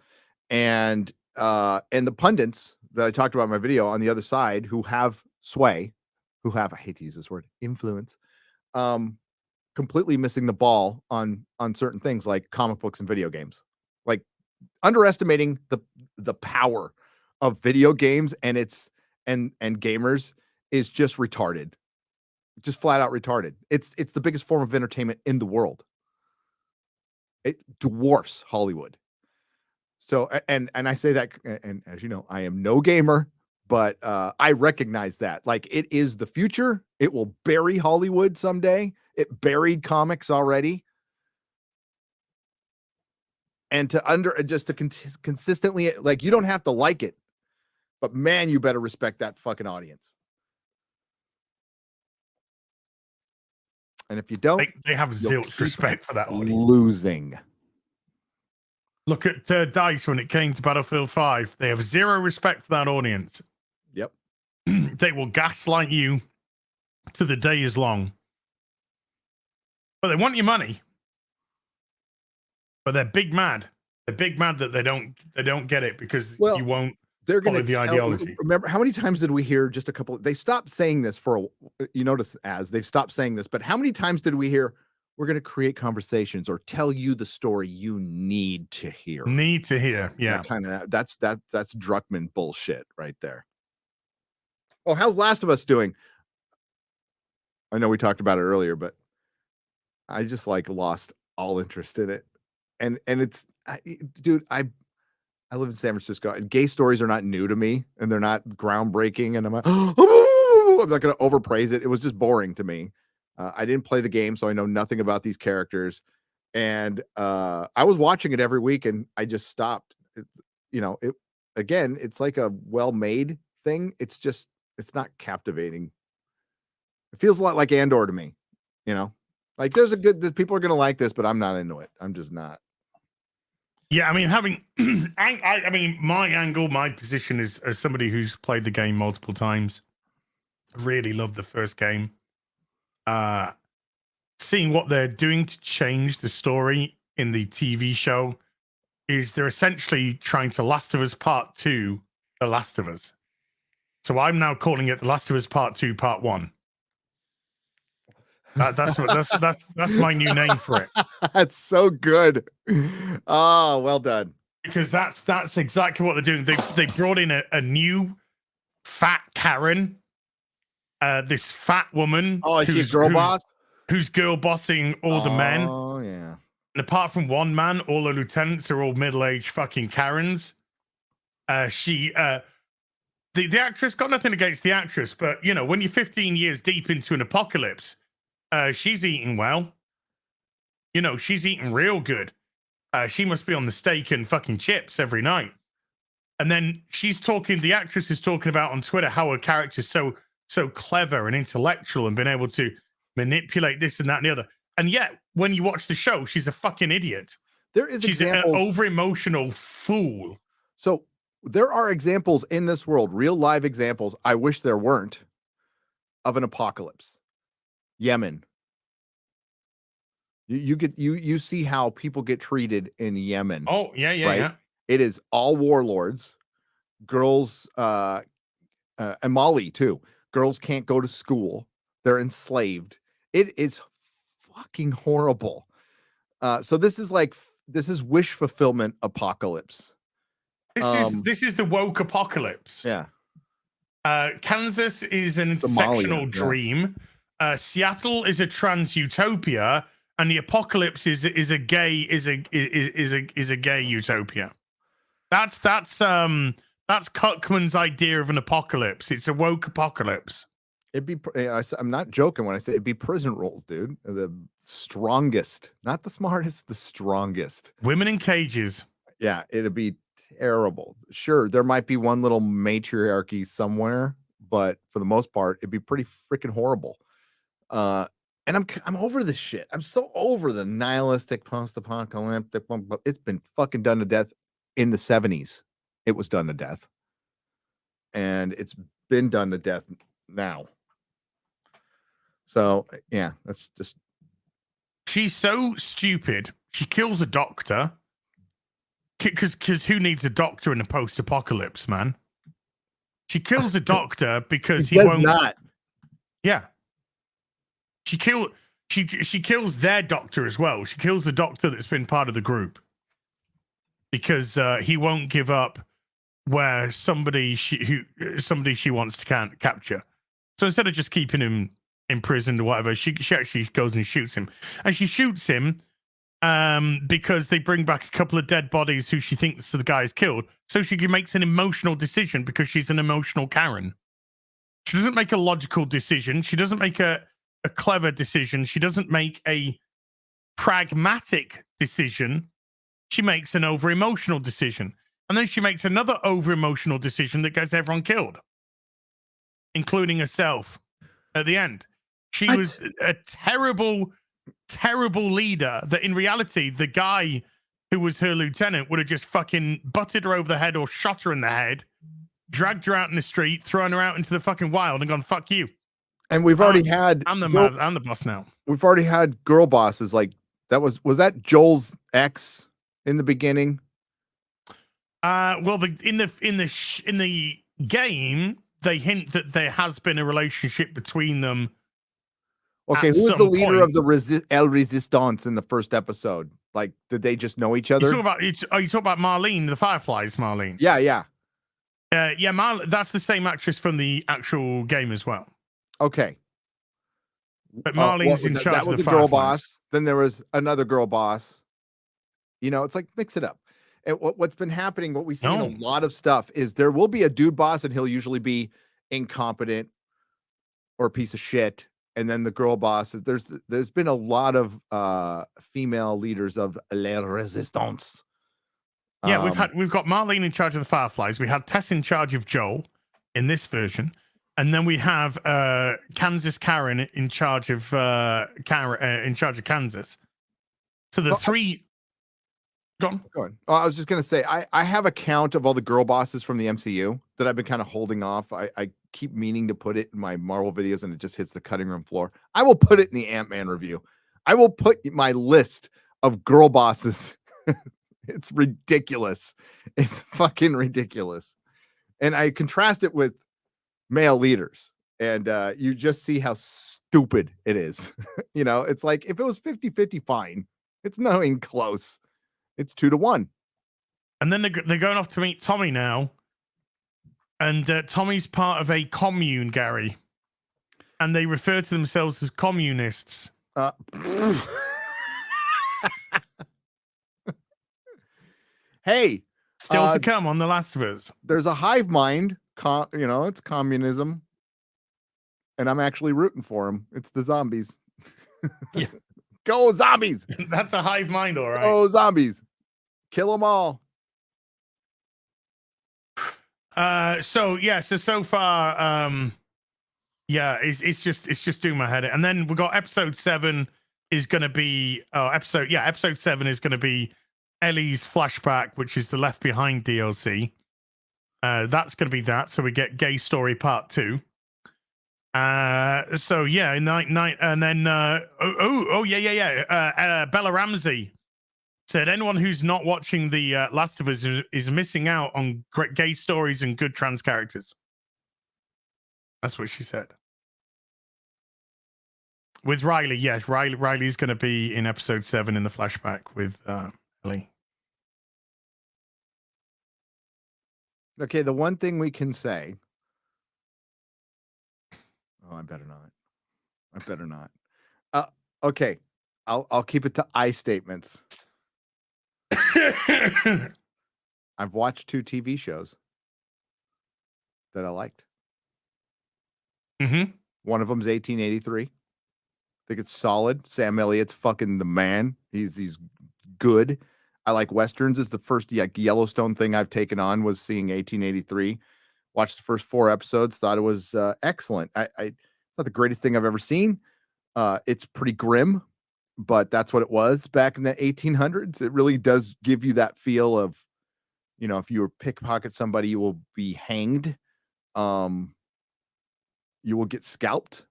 And the pundits that I talked about in my video on the other side, who have sway, I hate to use this word, influence, completely missing the ball on certain things like comic books and video games, like underestimating the power of video games and gamers is just retarded. Just flat out retarded. It's the biggest form of entertainment in the world. It dwarfs Hollywood. So, and I say that, and as you know, I am no gamer, but I recognize that. Like, it is the future. It will bury Hollywood someday. It buried comics already. And to consistently, like, you don't have to like it, but man, you better respect that fucking audience. And if you don't, they have zilch respect for that audience. Losing. Look at DICE when it came to Battlefield 5. They have zero respect for that audience. Yep. They will gaslight you to the day is long. But they want your money. But they're big mad. They're big mad that they don't get it because you won't. They're going to the ideology. Remember, how many times did we hear just a couple? They stopped saying this you notice as they've stopped saying this, but how many times did we hear, we're going to create conversations or tell you the story you need to hear? Yeah. That's Druckmann bullshit right there. Oh, how's Last of Us doing? I know we talked about it earlier, but I just lost all interest in it. And dude, I live in San Francisco, and gay stories are not new to me, and they're not groundbreaking. And I'm like, I'm not going to overpraise it. It was just boring to me. I didn't play the game, so I know nothing about these characters. And I was watching it every week, and I just stopped. It's like a well-made thing. It's not captivating. It feels a lot like Andor to me. Like people are going to like this, but I'm not into it. I'm just not. Yeah, I mean, I mean, my angle, my position is as somebody who's played the game multiple times. Really loved the first game. Seeing what they're doing to change the story in the TV show is they're essentially trying to Last of Us Part 2, The Last of Us. So I'm now calling it The Last of Us Part 2, Part 1. That's my new name for it. That's so good. Oh, well done. Because that's exactly what they're doing. They brought in a new fat Karen, this fat woman. Oh, is she a girl boss? Who's girl bossing all the men. Oh, yeah. And apart from one man, all the lieutenants are all middle-aged fucking Karens. The actress, got nothing against the actress, but you know, when you're 15 years deep into an apocalypse, she's eating well. You know, she's eating real good. She must be on the steak and fucking chips every night. And then the actress is talking about on Twitter how her character's so clever and intellectual and been able to manipulate this and that and the other. And yet, when you watch the show, she's a fucking idiot. She's an over-emotional fool. So there are examples in this world, real live examples, I wish there weren't, of an apocalypse. Yemen. You see how people get treated in Yemen. Oh, yeah, right? Yeah. It is all warlords, girls, and Mali too. Girls can't go to school. They're enslaved. It is fucking horrible. So this is wish fulfillment apocalypse. This is the woke apocalypse. Yeah. Kansas is an intersectional dream. Seattle is a trans utopia, and the apocalypse is a gay utopia. That's Cuckman's idea of an apocalypse. It's a woke apocalypse. I'm not joking when I say it'd be prison rules, dude. The strongest, not the smartest, the strongest. Women in cages. Yeah, it'd be terrible. Sure, there might be one little matriarchy somewhere, but for the most part, it'd be pretty freaking horrible. And I'm over this shit. I'm so over the nihilistic post-apocalyptic. It's been fucking done to death in the 70s. It was done to death, and it's been done to death now. So yeah, that's just. She's so stupid. She kills a doctor. Because who needs a doctor in a post-apocalypse, man? She kills a doctor because he won't. Not. Yeah. She kills their doctor as well. She kills the doctor that's been part of the group because he won't give up where somebody she wants to capture. So instead of just keeping him imprisoned or whatever, she actually goes and shoots him. And she shoots him because they bring back a couple of dead bodies who she thinks the guy's killed. So she makes an emotional decision because she's an emotional Karen. She doesn't make a logical decision. She doesn't make a clever decision. She doesn't make a pragmatic decision. She makes an over-emotional decision. And then she makes another over-emotional decision that gets everyone killed, including herself at the end. She was a terrible, terrible leader that in reality, the guy who was her lieutenant would have just fucking butted her over the head or shot her in the head, dragged her out in the street, thrown her out into the fucking wild and gone, fuck you. And we've already had. I'm the boss now. We've already had girl bosses like that. Was that Joel's ex in the beginning? Well, in the game, they hint that there has been a relationship between them. Okay, who was the leader of the El Resistance in the first episode? Like, did they just know each other? You talk about Marlene, the Fireflies, Marlene. Yeah. That's the same actress from the actual game as well. Okay. But Marlene's in charge of the Fireflies. That was a girl boss. Then there was another girl boss. You know, it's like, mix it up. And what's been happening, what we see in a lot of stuff is there will be a dude boss and he'll usually be incompetent or a piece of shit. And then the girl boss, there's been a lot of female leaders of La Resistance. Yeah, we've got Marlene in charge of the Fireflies. We had Tess in charge of Joel in this version, and then we have Kansas Karen in charge of Kansas. So the three. Go on. Oh, I was just gonna say I have a count of all the girl bosses from the MCU that I've been kind of holding off. I keep meaning to put it in my Marvel videos and it just hits the cutting room floor. I will put it in the Ant-Man review. I will put my list of girl bosses. It's ridiculous. It's fucking ridiculous. And I contrast it with male leaders. And you just see how stupid it is. You know, it's like if it was 50-50, fine. It's not even close. It's 2-1. And then they're going off to meet Tommy now. And Tommy's part of a commune, Gary. And they refer to themselves as communists. Hey. Still to come on The Last of Us. There's a hive mind. You know, it's communism. And I'm actually rooting for them. It's the zombies. Yeah. Go zombies. That's a hive mind, all right. Oh, zombies. Kill them all. So far, it's just doing my head in. And then we got episode 7 is gonna be episode 7 is gonna be Ellie's flashback, which is the Left Behind DLC. That's gonna be that. So we get Gay Story Part 2. In night, and then Bella Ramsey said anyone who's not watching the Last of Us is missing out on great gay stories and good trans characters. That's what she said. With Riley, yes, Riley's going to be in episode 7 in the flashback with Ellie. Okay, the one thing we can say. Oh, I better not. Okay, I'll keep it to I statements. I've watched 2 TV shows that I liked. Mm-hmm. One of them's 1883. I think it's solid. Sam Elliott's fucking the man. He's good. I like Westerns. Is the first Yellowstone thing I've taken on was seeing 1883. Watched the first 4 episodes. Thought it was excellent. It's not the greatest thing I've ever seen. It's pretty grim, but that's what it was back in the 1800s. It really does give you that feel of, you know, if you pickpocket somebody, you will be hanged. You will get scalped.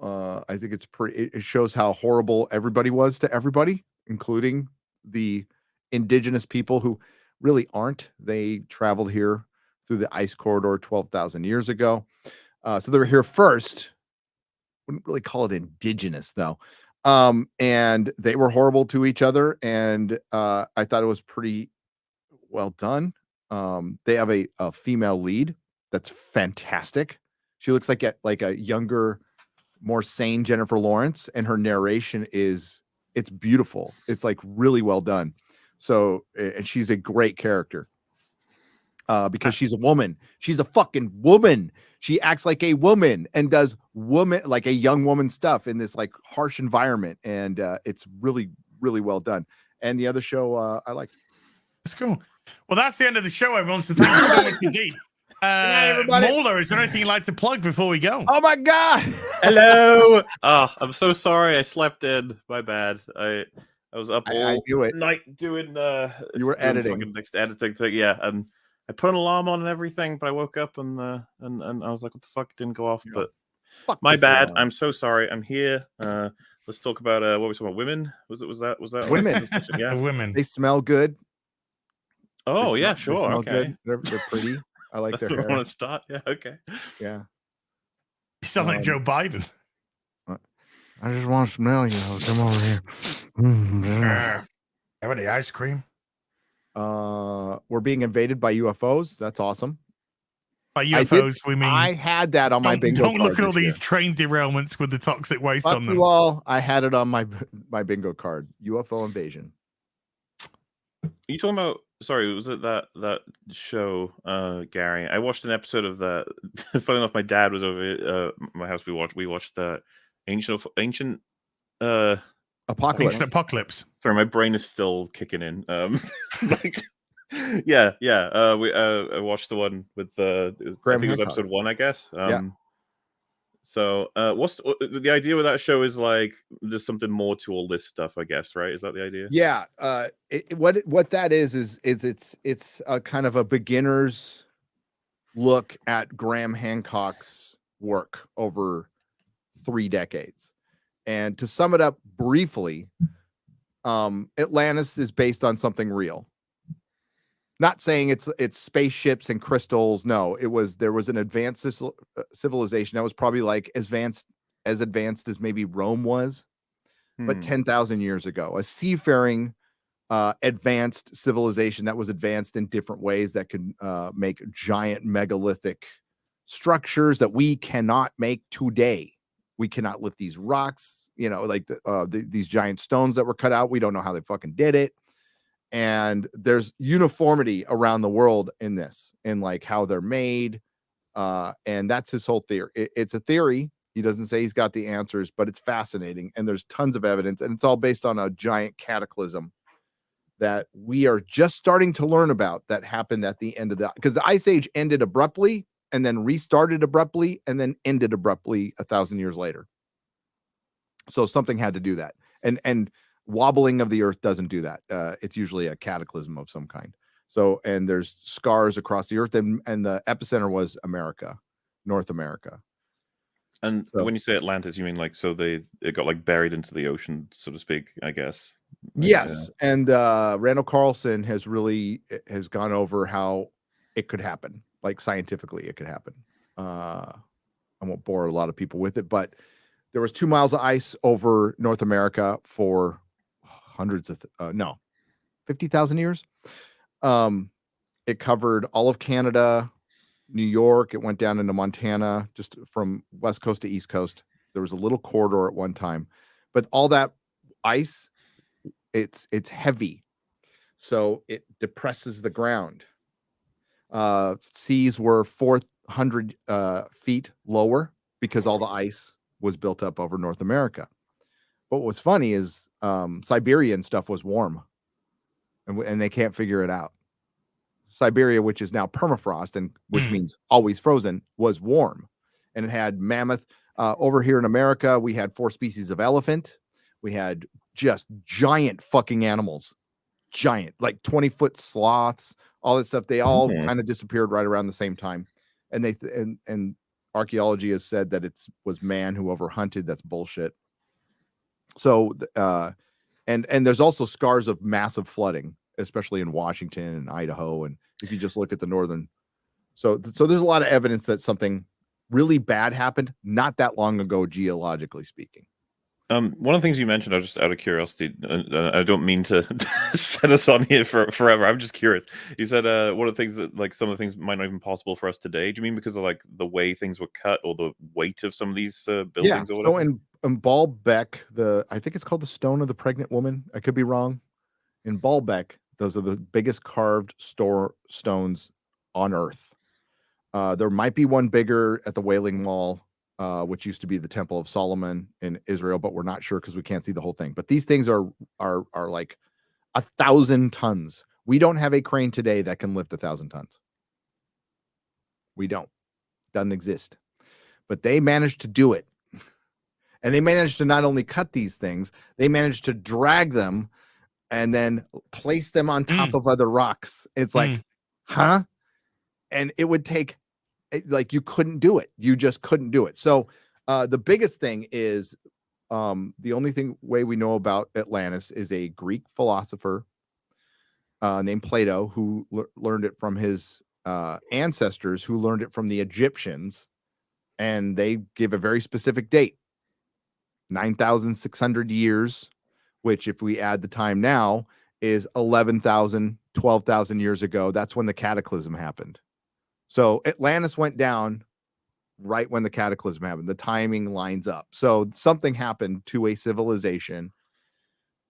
I think it's it shows how horrible everybody was to everybody, including the indigenous people who really aren't. They traveled here through the ice corridor 12,000 years ago. So they were here first. Wouldn't really call it indigenous though. And they were horrible to each other. And I thought it was pretty well done. They have a female lead that's fantastic. She looks like a younger, more sane Jennifer Lawrence, and her narration it's beautiful. It's like really well done. So, and she's a great character because she's a woman. She's a fucking woman. She acts like a woman and does like a young woman stuff in this like harsh environment. And it's really, really well done. And the other show I liked. That's cool. Well, that's the end of the show, everyone. So thank you so much indeed. MauLer, is there anything you'd like to plug before we go? Oh my god! Hello. Oh, I'm so sorry. I slept in. My bad. I was up all night doing. You were editing. Next editing thing, yeah. And I put an alarm on and everything, but I woke up and I was like, "What the fuck?" It didn't go off. Yeah. But my bad. Alarm. I'm so sorry. I'm here. Let's talk about what we talking about. Women? Was that women? Yeah, women. They smell good. Oh yeah, sure. They smell okay. Good. They're pretty. I like their hair. I want to start. Yeah. Okay. Yeah. You sound like Joe Biden. I just want to smell you. Come over here. Have any ice cream? We're being invaded by UFOs. That's awesome. By UFOs, we mean I had that on my bingo card. Don't look at all these train derailments with the toxic waste on them. Well, I had it on my bingo card. UFO invasion. Are you talking about? Sorry, was it that show, Gary? I watched an episode of that. Funny enough, my dad was over at my house. We watched the ancient apocalypse. Ancient Apocalypse. Sorry, my brain is still kicking in. Yeah. I watched the one with I think it was episode 1, I guess. Yeah. So, what's the idea with that show? Is like there's something more to all this stuff, I guess, right? Is that the idea? Yeah. What that is it's a kind of a beginner's look at Graham Hancock's work over 3 decades. And to sum it up briefly, Atlantis is based on something real. Not saying it's spaceships and crystals. No, there was an advanced civilization that was probably like as advanced as maybe Rome was, but 10,000 years ago, a seafaring advanced civilization that was advanced in different ways that could make giant megalithic structures that we cannot make today. We cannot lift these rocks, like these giant stones that were cut out. We don't know how they fucking did it. And there's uniformity around the world in this, in like how they're made. And that's his whole theory. It's a theory. He doesn't say he's got the answers, but it's fascinating. And there's tons of evidence, and it's all based on a giant cataclysm that we are just starting to learn about that happened at the end of that. Because the Ice Age ended abruptly and then restarted abruptly and then ended abruptly 1,000 years later. So something had to do that. And wobbling of the earth doesn't do that. It's usually a cataclysm of some kind. So, and there's scars across the earth, and the epicenter was America, North America. And so, when you say Atlantis, you mean like, so it got like buried into the ocean, so to speak, I guess. Yes. And Randall Carlson has gone over how it could happen. Like scientifically, it could happen. I won't bore a lot of people with it, but there was 2 miles of ice over North America for 50,000 years. It covered all of Canada, New York. It went down into Montana, just from West Coast to East Coast. There was a little corridor at one time, but all that ice, it's heavy, so it depresses the ground. Seas were 400 feet lower because all the ice was built up over North America. But what was funny is Siberian stuff was warm, and they can't figure it out. Siberia, which is now permafrost, and which means always frozen, was warm, and it had mammoth. Over here in America, we had 4 species of elephant. We had just giant fucking animals, giant, like 20-foot sloths, all that stuff. They all kind of disappeared right around the same time, and and archaeology has said that it was man who overhunted. That's bullshit. So, and there's also scars of massive flooding, especially in Washington and Idaho. And if you just look at the northern, so there's a lot of evidence that something really bad happened not that long ago, geologically speaking. One of the things you mentioned, I was just out of curiosity, I don't mean to set us on here forever. I'm just curious. You said one of the things that, like, some of the things might not even possible for us today. Do you mean because of like the way things were cut or the weight of some of these buildings? Or whatever? So in Baalbek, I think it's called the Stone of the Pregnant Woman. I could be wrong. In Baalbek, those are the biggest carved stones on Earth. There might be one bigger at the Wailing Wall, which used to be the Temple of Solomon in Israel, but we're not sure because we can't see the whole thing. But these things are like 1,000 tons. We don't have a crane today that can lift 1,000 tons. We don't. Doesn't exist. But they managed to do it. And they managed to not only cut these things, they managed to drag them and then place them on top of other rocks. It's like, huh? And it would take, like, you couldn't do it. You just couldn't do it. So the biggest thing is the only way we know about Atlantis is a Greek philosopher named Plato, who learned it from his ancestors, who learned it from the Egyptians. And they give a very specific date, 9,600 years, which, if we add the time now, is 11,000, 12,000 years ago. That's when the cataclysm happened. So Atlantis went down right when the cataclysm happened. The timing lines up. So something happened to a civilization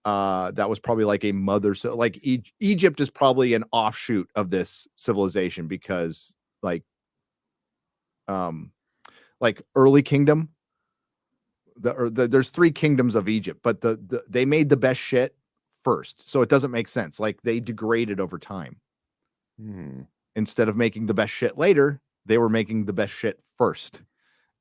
that was probably like a mother. So like Egypt is probably an offshoot of this civilization, because like early kingdom, there's 3 kingdoms of Egypt, but they made the best shit first. So it doesn't make sense. Like, they degraded over time. Instead of making the best shit later, they were making the best shit first.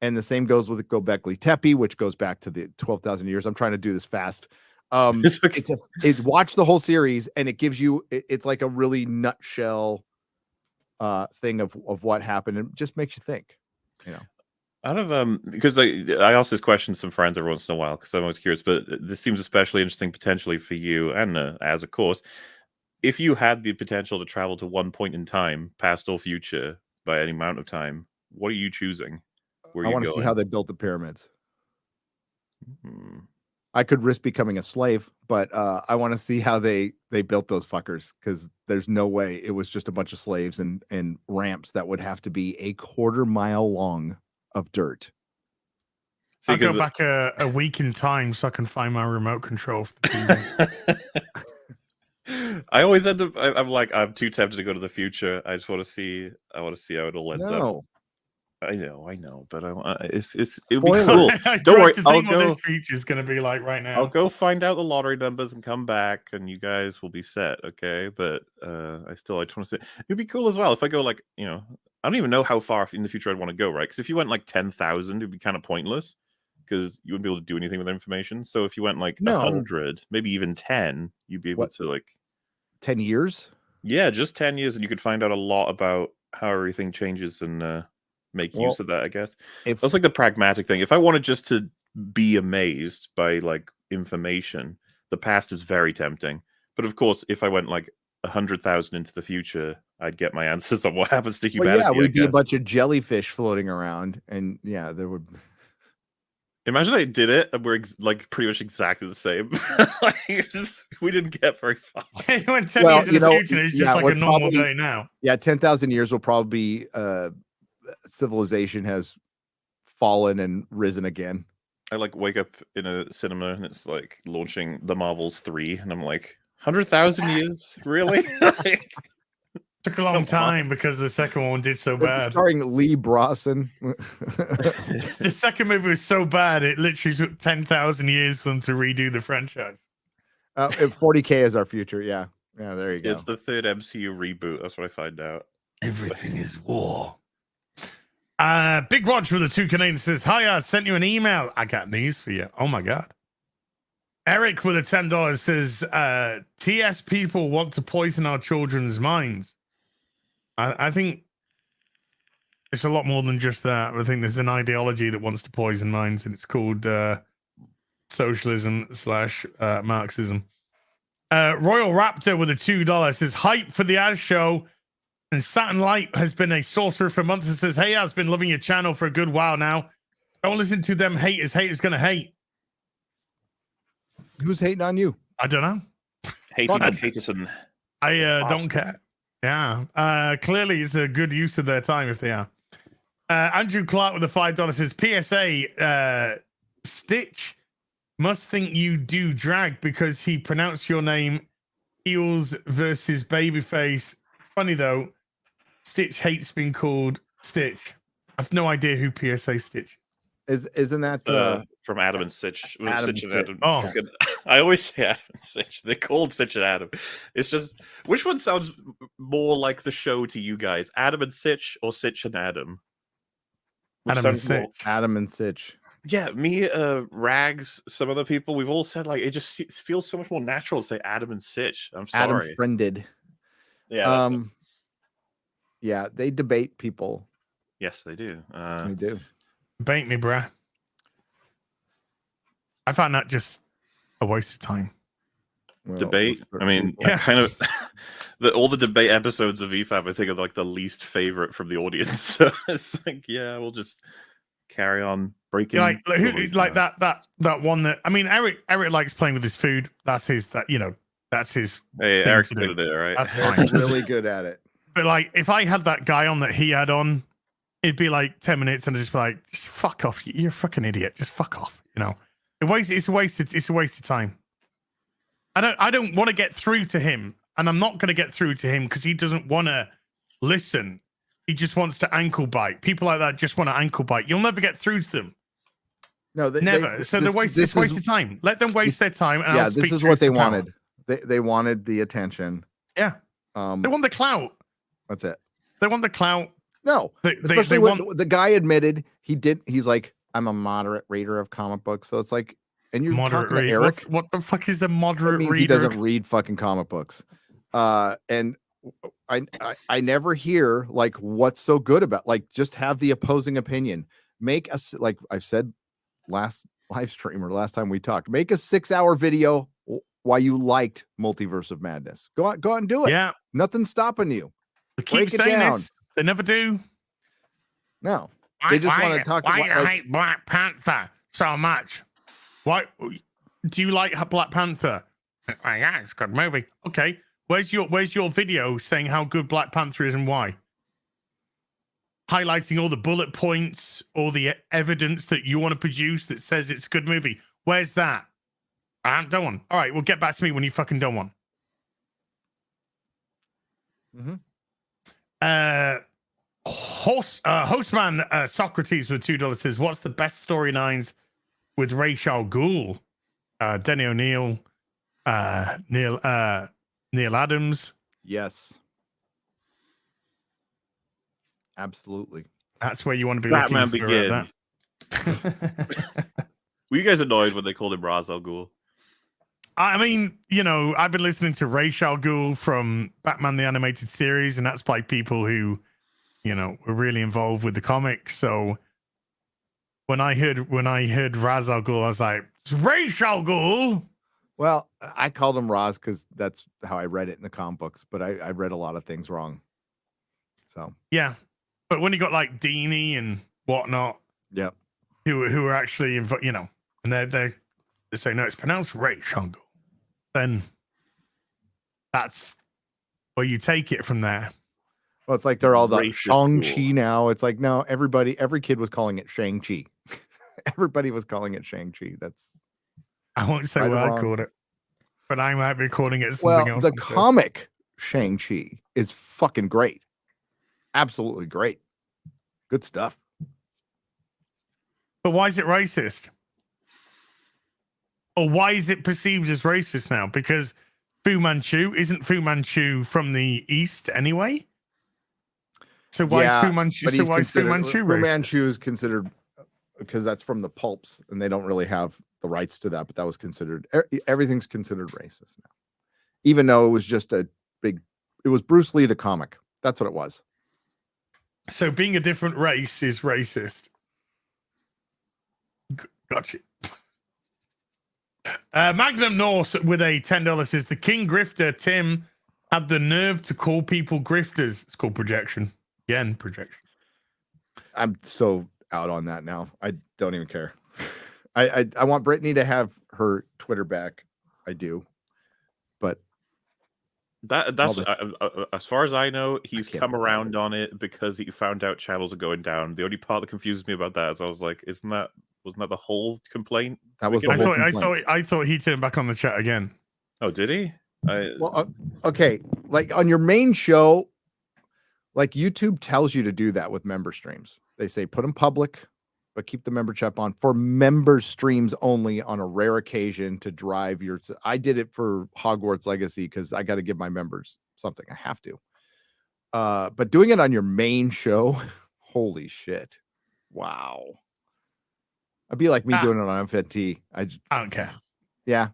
And the same goes with Göbekli Tepe, which goes back to the 12,000 years. I'm trying to do this fast. It's watch the whole series, and it gives you, it's like a really nutshell thing of what happened, and just makes you think, Out of because I ask this question to some friends every once in a while, because I'm always curious, but this seems especially interesting potentially for you and as of course. if you had the potential to travel to one point in time, past or future, by any amount of time, what are you choosing? Where I you want to see going? how they built the pyramids. Hmm. I could risk becoming a slave, but I want to see how they built those fuckers, because there's no way it was just a bunch of slaves and ramps that would have to be a 1/4 mile long of dirt. I'll go back a week in time so I can find my remote control for the TV. I always end up. I'm like, I'm too tempted to go to the future. I just want to see. I want to see how it all ends up. No. I know, but it'll be Spoiler. cool. I Don't worry, to I'll think what go. this future is going to be like right now. I'll go find out the lottery numbers and come back, and you guys will be set, okay? But I just want to say it'd be cool as well if I go like, I don't even know how far in the future I'd want to go, right? Because if you went like 10,000, it'd be kind of pointless because you wouldn't be able to do anything with information. So if you went like 100, maybe even 10, you'd be able to like 10 years. Yeah, just 10 years, and you could find out a lot about how everything changes and make use of that, I guess. That's like the pragmatic thing. If I wanted just to be amazed by like information, the past is very tempting. But of course, if I went like 100,000 into the future, I'd get my answers on what happens to humanity. Well, yeah, we'd be a bunch of jellyfish floating around, and yeah, there would. Imagine I did it, and we're like pretty much exactly the same. We didn't get very far. You went 10 years in the future, it's just like a normal day now. Yeah, 10,000 years will probably be civilization has fallen and risen again. I like wake up in a cinema and it's like launching The Marvels 3, and I'm like, 100,000 years? Really? Took a long time because the second one did so bad. Starring Lee Brawson. The second movie was so bad, it literally took 10,000 years for them to redo the franchise. 40K is our future. Yeah. Yeah, there you go. It's the third MCU reboot. That's what I find out. Everything is war. Big Watch with the 2 Canadians says, hi, I sent you an email. I got news for you. Oh my God. Eric with a $10 says, TS people want to poison our children's minds. I think it's a lot more than just that. I think there's an ideology that wants to poison minds, and it's called socialism / Marxism. Royal Raptor with a $2 says, hype for the Az show. And Saturn Light has been a sorcerer for months and says, hey, I've been loving your channel for a good while now. Don't listen to them haters. Haters gonna hate. Who's hating on you? I don't know. Haterson. I don't care. Yeah. Clearly it's a good use of their time if they are. Andrew Clark with a $5 says, PSA, Stitch must think you do drag because he pronounced your name Eels versus Babyface. Funny though, Stitch hates being called Stitch. I've no idea who PSA Stitch isn't that from Adam and Stitch. Adam and Adam. Oh. I always say Adam and Stitch. They're called Stitch and Adam. It's just, which one sounds more like the show to you guys? Adam and Stitch or Stitch and Adam? Adam and Stitch. Adam and Stitch. Yeah, me, Rags, some other people, we've all said like it just feels so much more natural to say Adam and Stitch. I'm sorry. Adam friended. Yeah. Yeah, they debate people. Yes, they do. They do. Debate me, bruh. I find that just a waste of time. Well, debate. I mean, kind of all the debate episodes of EFAB, I think, are like the least favorite from the audience. So it's like, yeah, we'll just carry on breaking. Like that one that, I mean, Eric likes playing with his food. That's his. Hey, Eric's good at it, right? That's fine. Really good at it. But like, if I had that guy on that he had on, it'd be like 10 minutes, and I'd just be like, just fuck off. You're a fucking idiot. Just fuck off. You know, it's a waste of time. I don't want to get through to him, and I'm not going to get through to him because he doesn't want to listen. He just wants to ankle bite. People like that just want to ankle bite. You'll never get through to them. No, never. It's a waste of time. Let them waste their time. And yeah, this is what they wanted. They wanted the attention. Yeah. They want the clout. That's it. They want the clout. No, especially when the guy admitted he's like, I'm a moderate reader of comic books. So it's like, and you're moderate talking to Eric. What the fuck is a moderate reader? He doesn't read fucking comic books. And I never hear like what's so good about, like, just have the opposing opinion. Make us, like I've said last live stream or last time we talked, make a 6-hour video why you liked Multiverse of Madness. Go out and do it. Yeah. Nothing's stopping you. They keep Break it saying down. this. They never do. No. They just want to talk about about you hate Black Panther so much. Why do you like Black Panther? Oh, yeah, it's a good movie. Okay. Where's your video saying how good Black Panther is and why? Highlighting all the bullet points, all the evidence that you want to produce that says it's a good movie. Where's that? I haven't done one. All right, well, get back to me when you fucking done one. Hostman Socrates with $2 says, what's the best storylines with Ra's al Ghul? Denny O'Neil, Neil Adams. Yes. Absolutely. That's where you want to be Batman looking for Begins. that. Were you guys annoyed when they called him Ra's al Ghul? I mean, you know, I've been listening to Ra's al Ghul from Batman the Animated Series, and that's by people who, you know, were really involved with the comics. So when I heard Ra's al Ghul, I was like, it's Ra's al Ghul. Well, I called him Roz because that's how I read it in the comic books, but I read a lot of things wrong. So yeah, but when you got like Deanie and whatnot, yep, who are actually you know, and they say no, it's pronounced Ra's al Ghul, then that's where you take it from there. Well, it's like they're all the Racist Shang-Chi cool. now. It's like, no, every kid was calling it Shang-Chi. Everybody was calling it Shang-Chi. That's I won't say right or what I wrong. called it, but I might be calling it something else. The instead. comic Shang-Chi is fucking great. Absolutely great. Good stuff. But why is it racist? Or why is it perceived as racist now? Because Fu Manchu isn't Fu Manchu from the East anyway? So why is Fu Manchu? But So why is Fu Manchu Fu racist? Manchu is considered, because that's from the pulps, and they don't really have the rights to that. But that was considered. Everything's considered racist now, even though it was just it was Bruce Lee the comic. That's what it was. So being a different race is racist. Gotcha. Magnum Norse with a $10 says the King Grifter Tim had the nerve to call people grifters. It's called projection. Again, projection. I'm so out on that now. I don't even care. I want Brittany to have her Twitter back. I do, but That's as far as I know, he's can't come believe around on it because he found out channels are going down. The only part that confuses me about that is I was like, wasn't that the whole complaint? that was the whole complaint. I thought he turned back on the chat again. Oh, did he? Okay, like on your main show, like YouTube tells you to do that with member streams. They say put them public, but keep the member chat on for member streams only on a rare occasion to drive your. I did it for Hogwarts Legacy because I got to give my members something. I have to. But doing it on your main show, holy shit! Wow. It'd be like me doing it on FNT. I don't care. Yeah,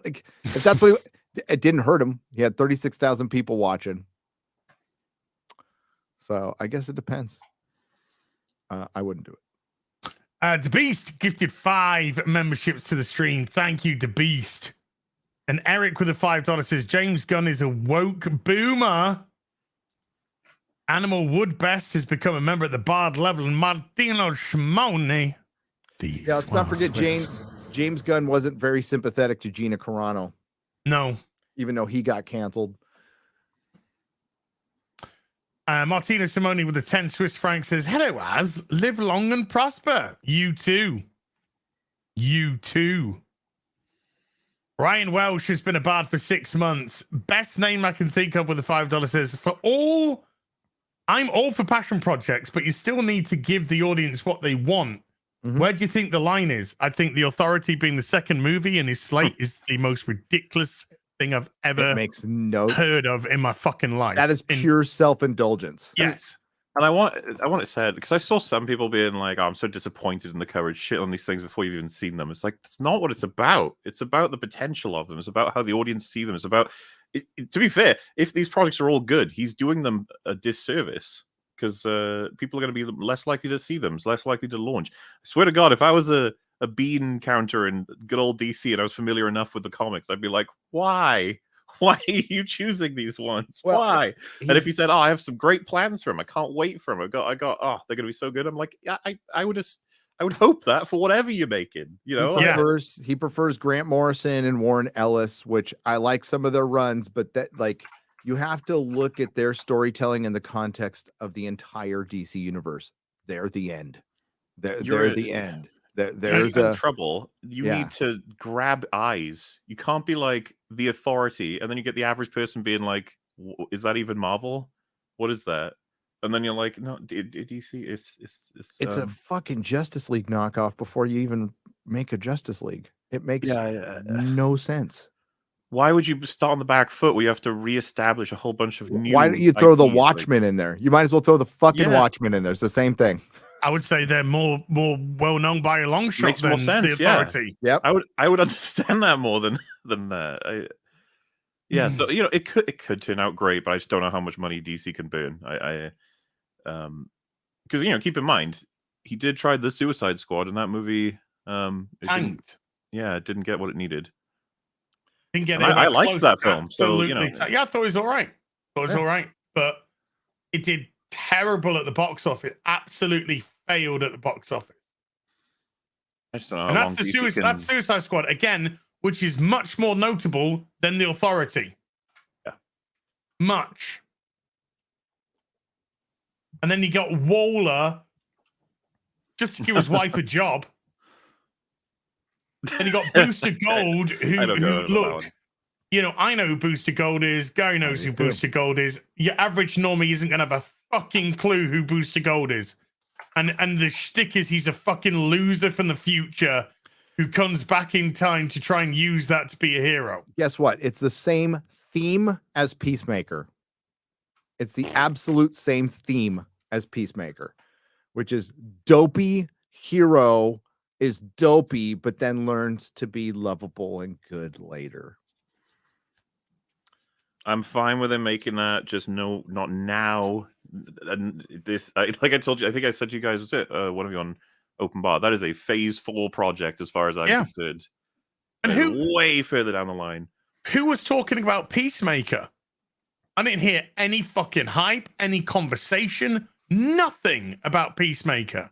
like if that's what it didn't hurt him. He had 36,000 people watching. So I guess it depends. I wouldn't do it. The Beast gifted 5 memberships to the stream. Thank you, The Beast. And Eric with a $5 says James Gunn is a woke boomer. Animal Wood Best has become a member at the Bard level, and Martino Schmone. Yeah, let's not forget James Gunn wasn't very sympathetic to Gina Carano. No. Even though he got canceled. Martino Simone with the 10 Swiss francs says, hello, Az. Live long and prosper. You too. You too. Ryan Welsh has been a bard for 6 months. Best name I can think of with a $5 says, I'm all for passion projects, but you still need to give the audience what they want. Mm-hmm. Where do you think the line is? I think The Authority being the second movie in his slate is the most ridiculous thing I've ever heard of in my fucking life. That is pure self-indulgence. Yes. And I want it said, because I saw some people being like, oh, I'm so disappointed in the coverage, shit on these things before you've even seen them. It's like, that's not what it's about. It's about the potential of them. It's about how the audience see them. It's about, to be fair, if these projects are all good, he's doing them a disservice because people are going to be less likely to see them, less likely to launch. I swear to God, if I was a a bean counter in good old DC and I was familiar enough with the comics, I'd be like, why? Why are you choosing these ones? Well, Why? And if he said, "Oh, I have some great plans for him. I can't wait for him. I got. Oh, they're gonna be so good." I'm like, yeah, I would hope that for whatever you're making. You know, he prefers Grant Morrison and Warren Ellis, which I like some of their runs, but that like you have to look at their storytelling in the context of the entire DC universe. They're the end. They're the end. There's in trouble. You Yeah. need to grab eyes. You can't be like the authority, and then you get the average person being like, "Is that even Marvel? What is that?" And then you're like, "No, DC. It's a fucking Justice League knockoff before you even make a Justice League. It makes no sense. Why would you start on the back foot where you have to reestablish a whole bunch of new? Why don't you throw the IPs, Watchmen in there? You might as well throw the fucking Watchmen in there. It's the same thing. I would say they're more well known by a long shot Makes than more sense, the Authority. Yep. I would understand that more than that. So you know, it could turn out great, but I just don't know how much money DC can burn. Because you know, keep in mind, he did try the Suicide Squad, and that movie tanked. It didn't get what it needed. Didn't get it. I liked that film, so you know, I thought it was all right. All right, but it did terrible at the box office. Absolutely failed at the box office. I just don't know. And that's Suicide Squad again, which is much more notable than the Authority. Yeah, much. And then you got MauLer just to give his wife a job. And you got Booster Gold, who look, you know, I know who Booster Gold is. Gary knows who Booster Gold is. Your average normie isn't going to have a fucking clue who Booster Gold is. And the shtick is he's a fucking loser from the future who comes back in time to try and use that to be a hero. Guess what? It's the same theme as Peacemaker. It's the absolute same theme as Peacemaker, which is dopey hero is dopey, but then learns to be lovable and good later. I'm fine with him making that. Just not now. And this, like I told you, I think I said to you guys, was it one of you on Open Bar? That is a Phase 4 project, as far as I'm concerned. And who way further down the line? Who was talking about Peacemaker? I didn't hear any fucking hype, any conversation, nothing about Peacemaker.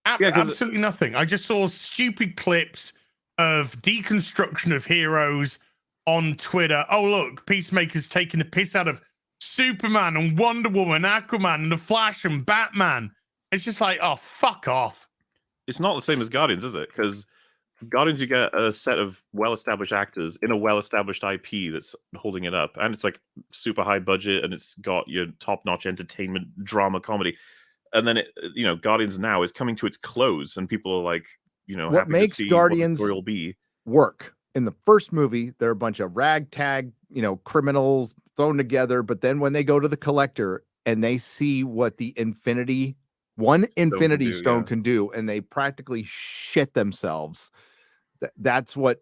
Absolutely nothing. I just saw stupid clips of deconstruction of heroes on Twitter. Oh, look, Peacemaker's taking the piss out of Superman and Wonder Woman, Aquaman and The Flash and Batman. It's just like, oh, fuck off. It's not the same as Guardians, is it? Because Guardians, you get a set of well-established actors in a well-established IP that's holding it up, and it's like super high budget, and it's got your top-notch entertainment, drama, comedy. And then Guardians now is coming to its close, and people are like, what makes Guardians work? In the first movie, they're a bunch of ragtag, criminals thrown together. But then when they go to the Collector and they see what the Infinity Stone can do, and they practically shit themselves. That's what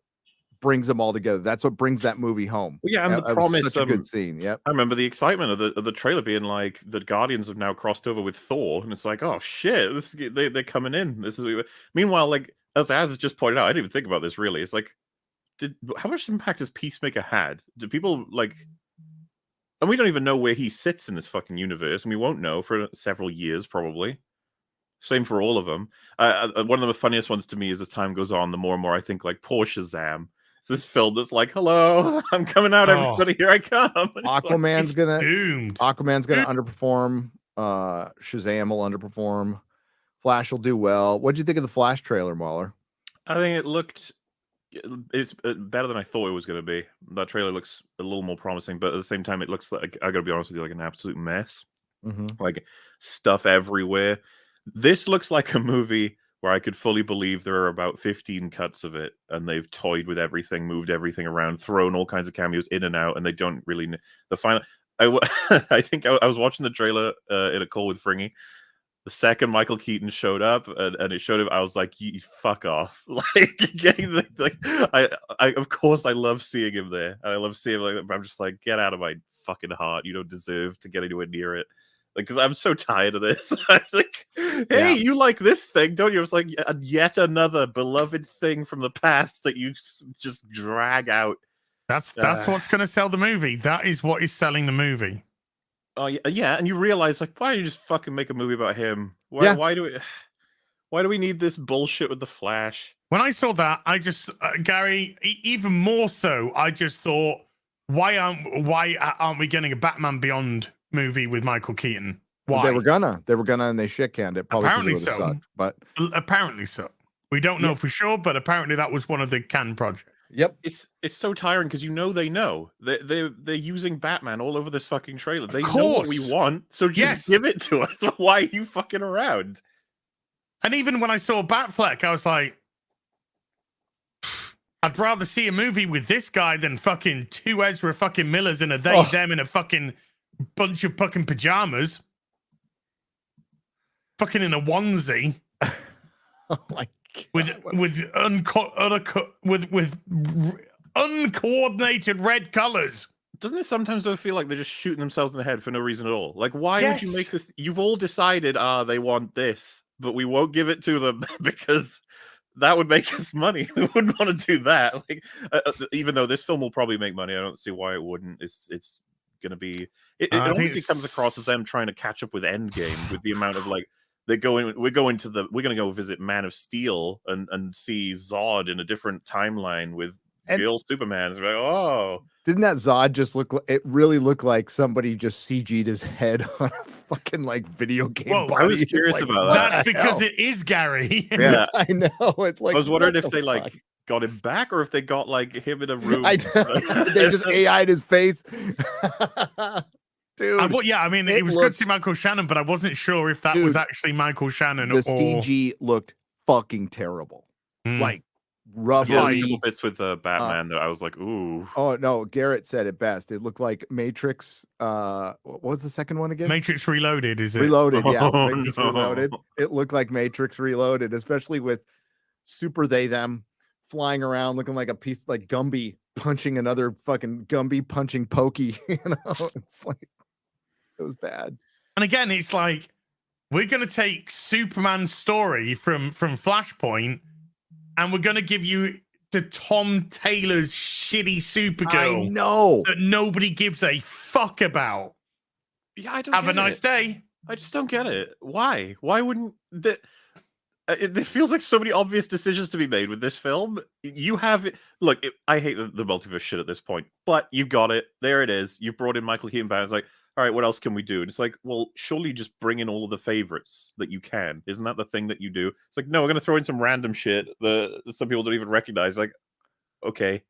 brings them all together. That's what brings that movie home. Well, yeah, and the promise, such a good scene. Yep. I remember the excitement of the trailer being like the Guardians have now crossed over with Thor, and it's like, oh shit, they're coming in. This is meanwhile, like as has just pointed out, I didn't even think about this really. It's like, how much impact has Peacemaker had? Do people like? And we don't even know where he sits in this fucking universe, and we won't know for several years probably. Same for all of them. One of the funniest ones to me is as time goes on, the more and more I think like poor Shazam. It's this film that's like, hello, I'm coming out, everybody, here I come. Aquaman's gonna underperform. Shazam will underperform. Flash will do well. What do you think of the Flash trailer, MauLer? I think it's better than I thought it was going to be. That trailer looks a little more promising, but at the same time, it looks like, I got to be honest with you, like an absolute mess. Mm-hmm. Like stuff everywhere. This looks like a movie where I could fully believe there are about 15 cuts of it, and they've toyed with everything, moved everything around, thrown all kinds of cameos in and out, and they don't really. The final, I think I was watching the trailer in a call with Fringy. The second Michael Keaton showed up, and it showed him, I was like, "Fuck off!" Like, getting I of course I love seeing him there. I love seeing him. Like, I'm just like, get out of my fucking heart. You don't deserve to get anywhere near it. because I'm so tired of this. I was like, hey, you like this thing, don't you? It's like yet another beloved thing from the past that you just drag out. That's what's going to sell the movie. That is what is selling the movie. Oh yeah, and you realize like, why don't you just fucking make a movie about him? Why do we need this bullshit with the Flash? When I saw that, I just Gary, even more so, I just thought, why aren't we getting a Batman Beyond movie with Michael Keaton? Why? They were gonna, and they shit canned it. Probably Apparently so. Sucked, but apparently so. We don't know for sure, but apparently that was one of the canned projects. Yep, it's so tiring because they know they're using Batman all over this fucking trailer. They know what we want, so just give it to us. Why are you fucking around? And even when I saw Batfleck, I was like, I'd rather see a movie with this guy than fucking two Ezra fucking Millers and a them in a fucking bunch of fucking pajamas, fucking in a onesie. Oh my God. With uncoordinated red colors. Doesn't it sometimes feel like they're just shooting themselves in the head for no reason at all? Like, why would you make this? You've all decided, they want this, but we won't give it to them because that would make us money. We wouldn't want to do that. Like, even though this film will probably make money, I don't see why it wouldn't. It's going to be. It honestly comes across as them trying to catch up with Endgame with the amount of like. We're going to go visit Man of Steel and see Zod in a different timeline with real Superman. It's like, oh, didn't that Zod just look? It really looked like somebody just CG'd his head on a fucking like video game. Whoa, body. I was curious about that. That's because it is Gary. Yeah, I know. It's like I was wondering if they like got him back or if they got like him in a room. They just AI'd his face. Dude, I mean, it was good to see Michael Shannon, but I wasn't sure if that was actually Michael Shannon. The CG looked fucking terrible. Like rough. Yeah, a couple bits with Batman that I was like, ooh. Oh no, Garrett said it best. It looked like Matrix. What was the second one again? Matrix Reloaded, is it? Reloaded, yeah. Matrix Reloaded. It looked like Matrix Reloaded, especially with Super them flying around looking like a piece like Gumby punching another fucking Gumby punching Pokey. You know, it's like. It was bad. And again, it's like, we're going to take Superman's story from Flashpoint and we're going to give you to Tom Taylor's shitty Supergirl. I know. That nobody gives a fuck about. Yeah, I don't Have a nice day. I just don't get it. Why? Why wouldn't that? It feels like so many obvious decisions to be made with this film. You have look. I hate the multiverse shit at this point, but you've got it. There it is. You brought in Michael Keaton back. It's like, all right, what else can we do? And it's like, well, surely just bring in all of the favorites that you can. Isn't that the thing that you do? It's like, no, we're going to throw in some random shit that some people don't even recognize. Like, okay,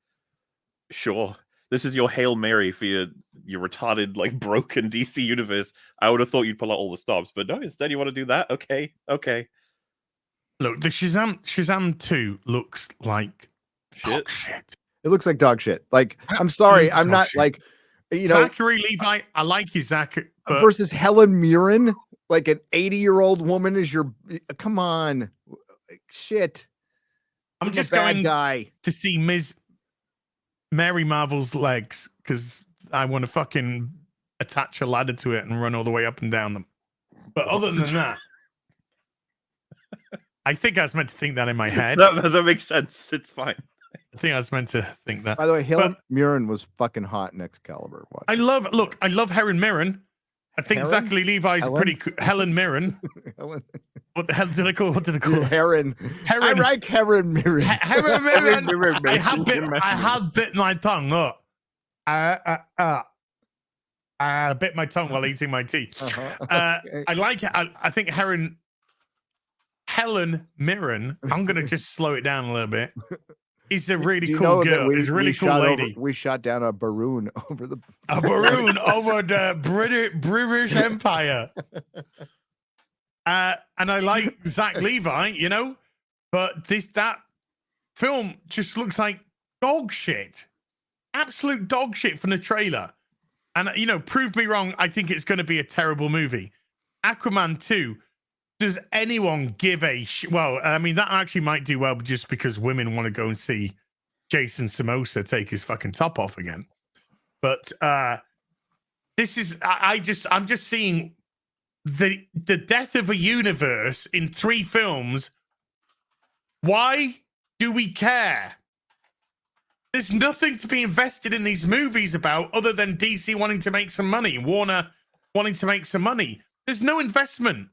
sure. This is your Hail Mary for your retarded, like, broken DC universe. I would have thought you'd pull out all the stops, but no, instead you want to do that? Okay. Look, the Shazam 2 looks like shit. It looks like dog shit. Like, I'm sorry, I'm not shit. Like... You know, Zachary Levi, I like you, Zachary. But... Versus Helen Mirren, like an 80-year-old woman is your. Come on, shit. I'm just going to see Ms. Mary Marvel's legs because I want to fucking attach a ladder to it and run all the way up and down them. But other than that, I think I was meant to think that in my head. That makes sense. It's fine. I think I was meant to think that. By the way, Helen Mirren was fucking hot in Excalibur. Watch. I love Helen Mirren. I think Zachary Levi's pretty cool. Helen Mirren. What the hell did I call? What did I call? Heron. I like Helen Mirren. Helen Mirren. I had bit my tongue. Look. I bit my tongue while eating my tea. Okay. I like it. I think Helen Mirren. I'm gonna just slow it down a little bit. He's a really cool girl. He's a really cool lady. We shot down a Baroon over the British Empire. And I like Zach Levi, you know, but that film just looks like dog shit. Absolute dog shit from the trailer. And, you know, prove me wrong. I think it's going to be a terrible movie. Aquaman 2. Does anyone give a well, I mean, that actually might do well just because women want to go and see Jason Samosa take his fucking top off again. But this is, I'm just seeing the death of a universe in 3 films. Why do we care? There's nothing to be invested in these movies about other than DC wanting to make some money, Warner wanting to make some money. There's no investment,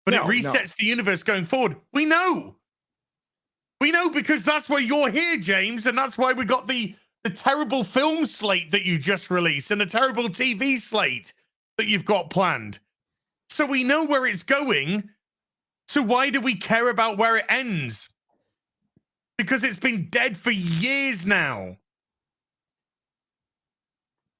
but it resets the universe going forward. We know because that's why you're here, James, and that's why we got the terrible film slate that you just released and the terrible TV slate that you've got planned. So we know where it's going. So why do we care about where it ends? Because it's been dead for years now.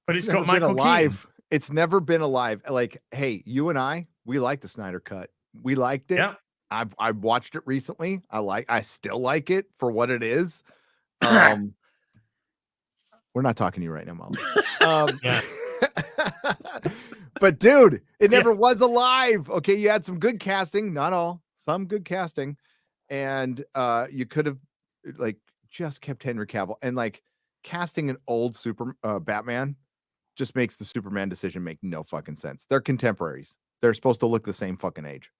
But it's got Michael Keaton. It's never been alive. Like, hey, you and I, we like the Snyder Cut. We liked it. Yeah. I've watched it recently. I still like it for what it is. We're not talking to you right now, Mom. Yeah. But dude, it never was alive. Okay, you had some good casting, not all, some good casting, and you could have like just kept Henry Cavill, and like casting an old Batman just makes the Superman decision make no fucking sense. They're contemporaries. They're supposed to look the same fucking age.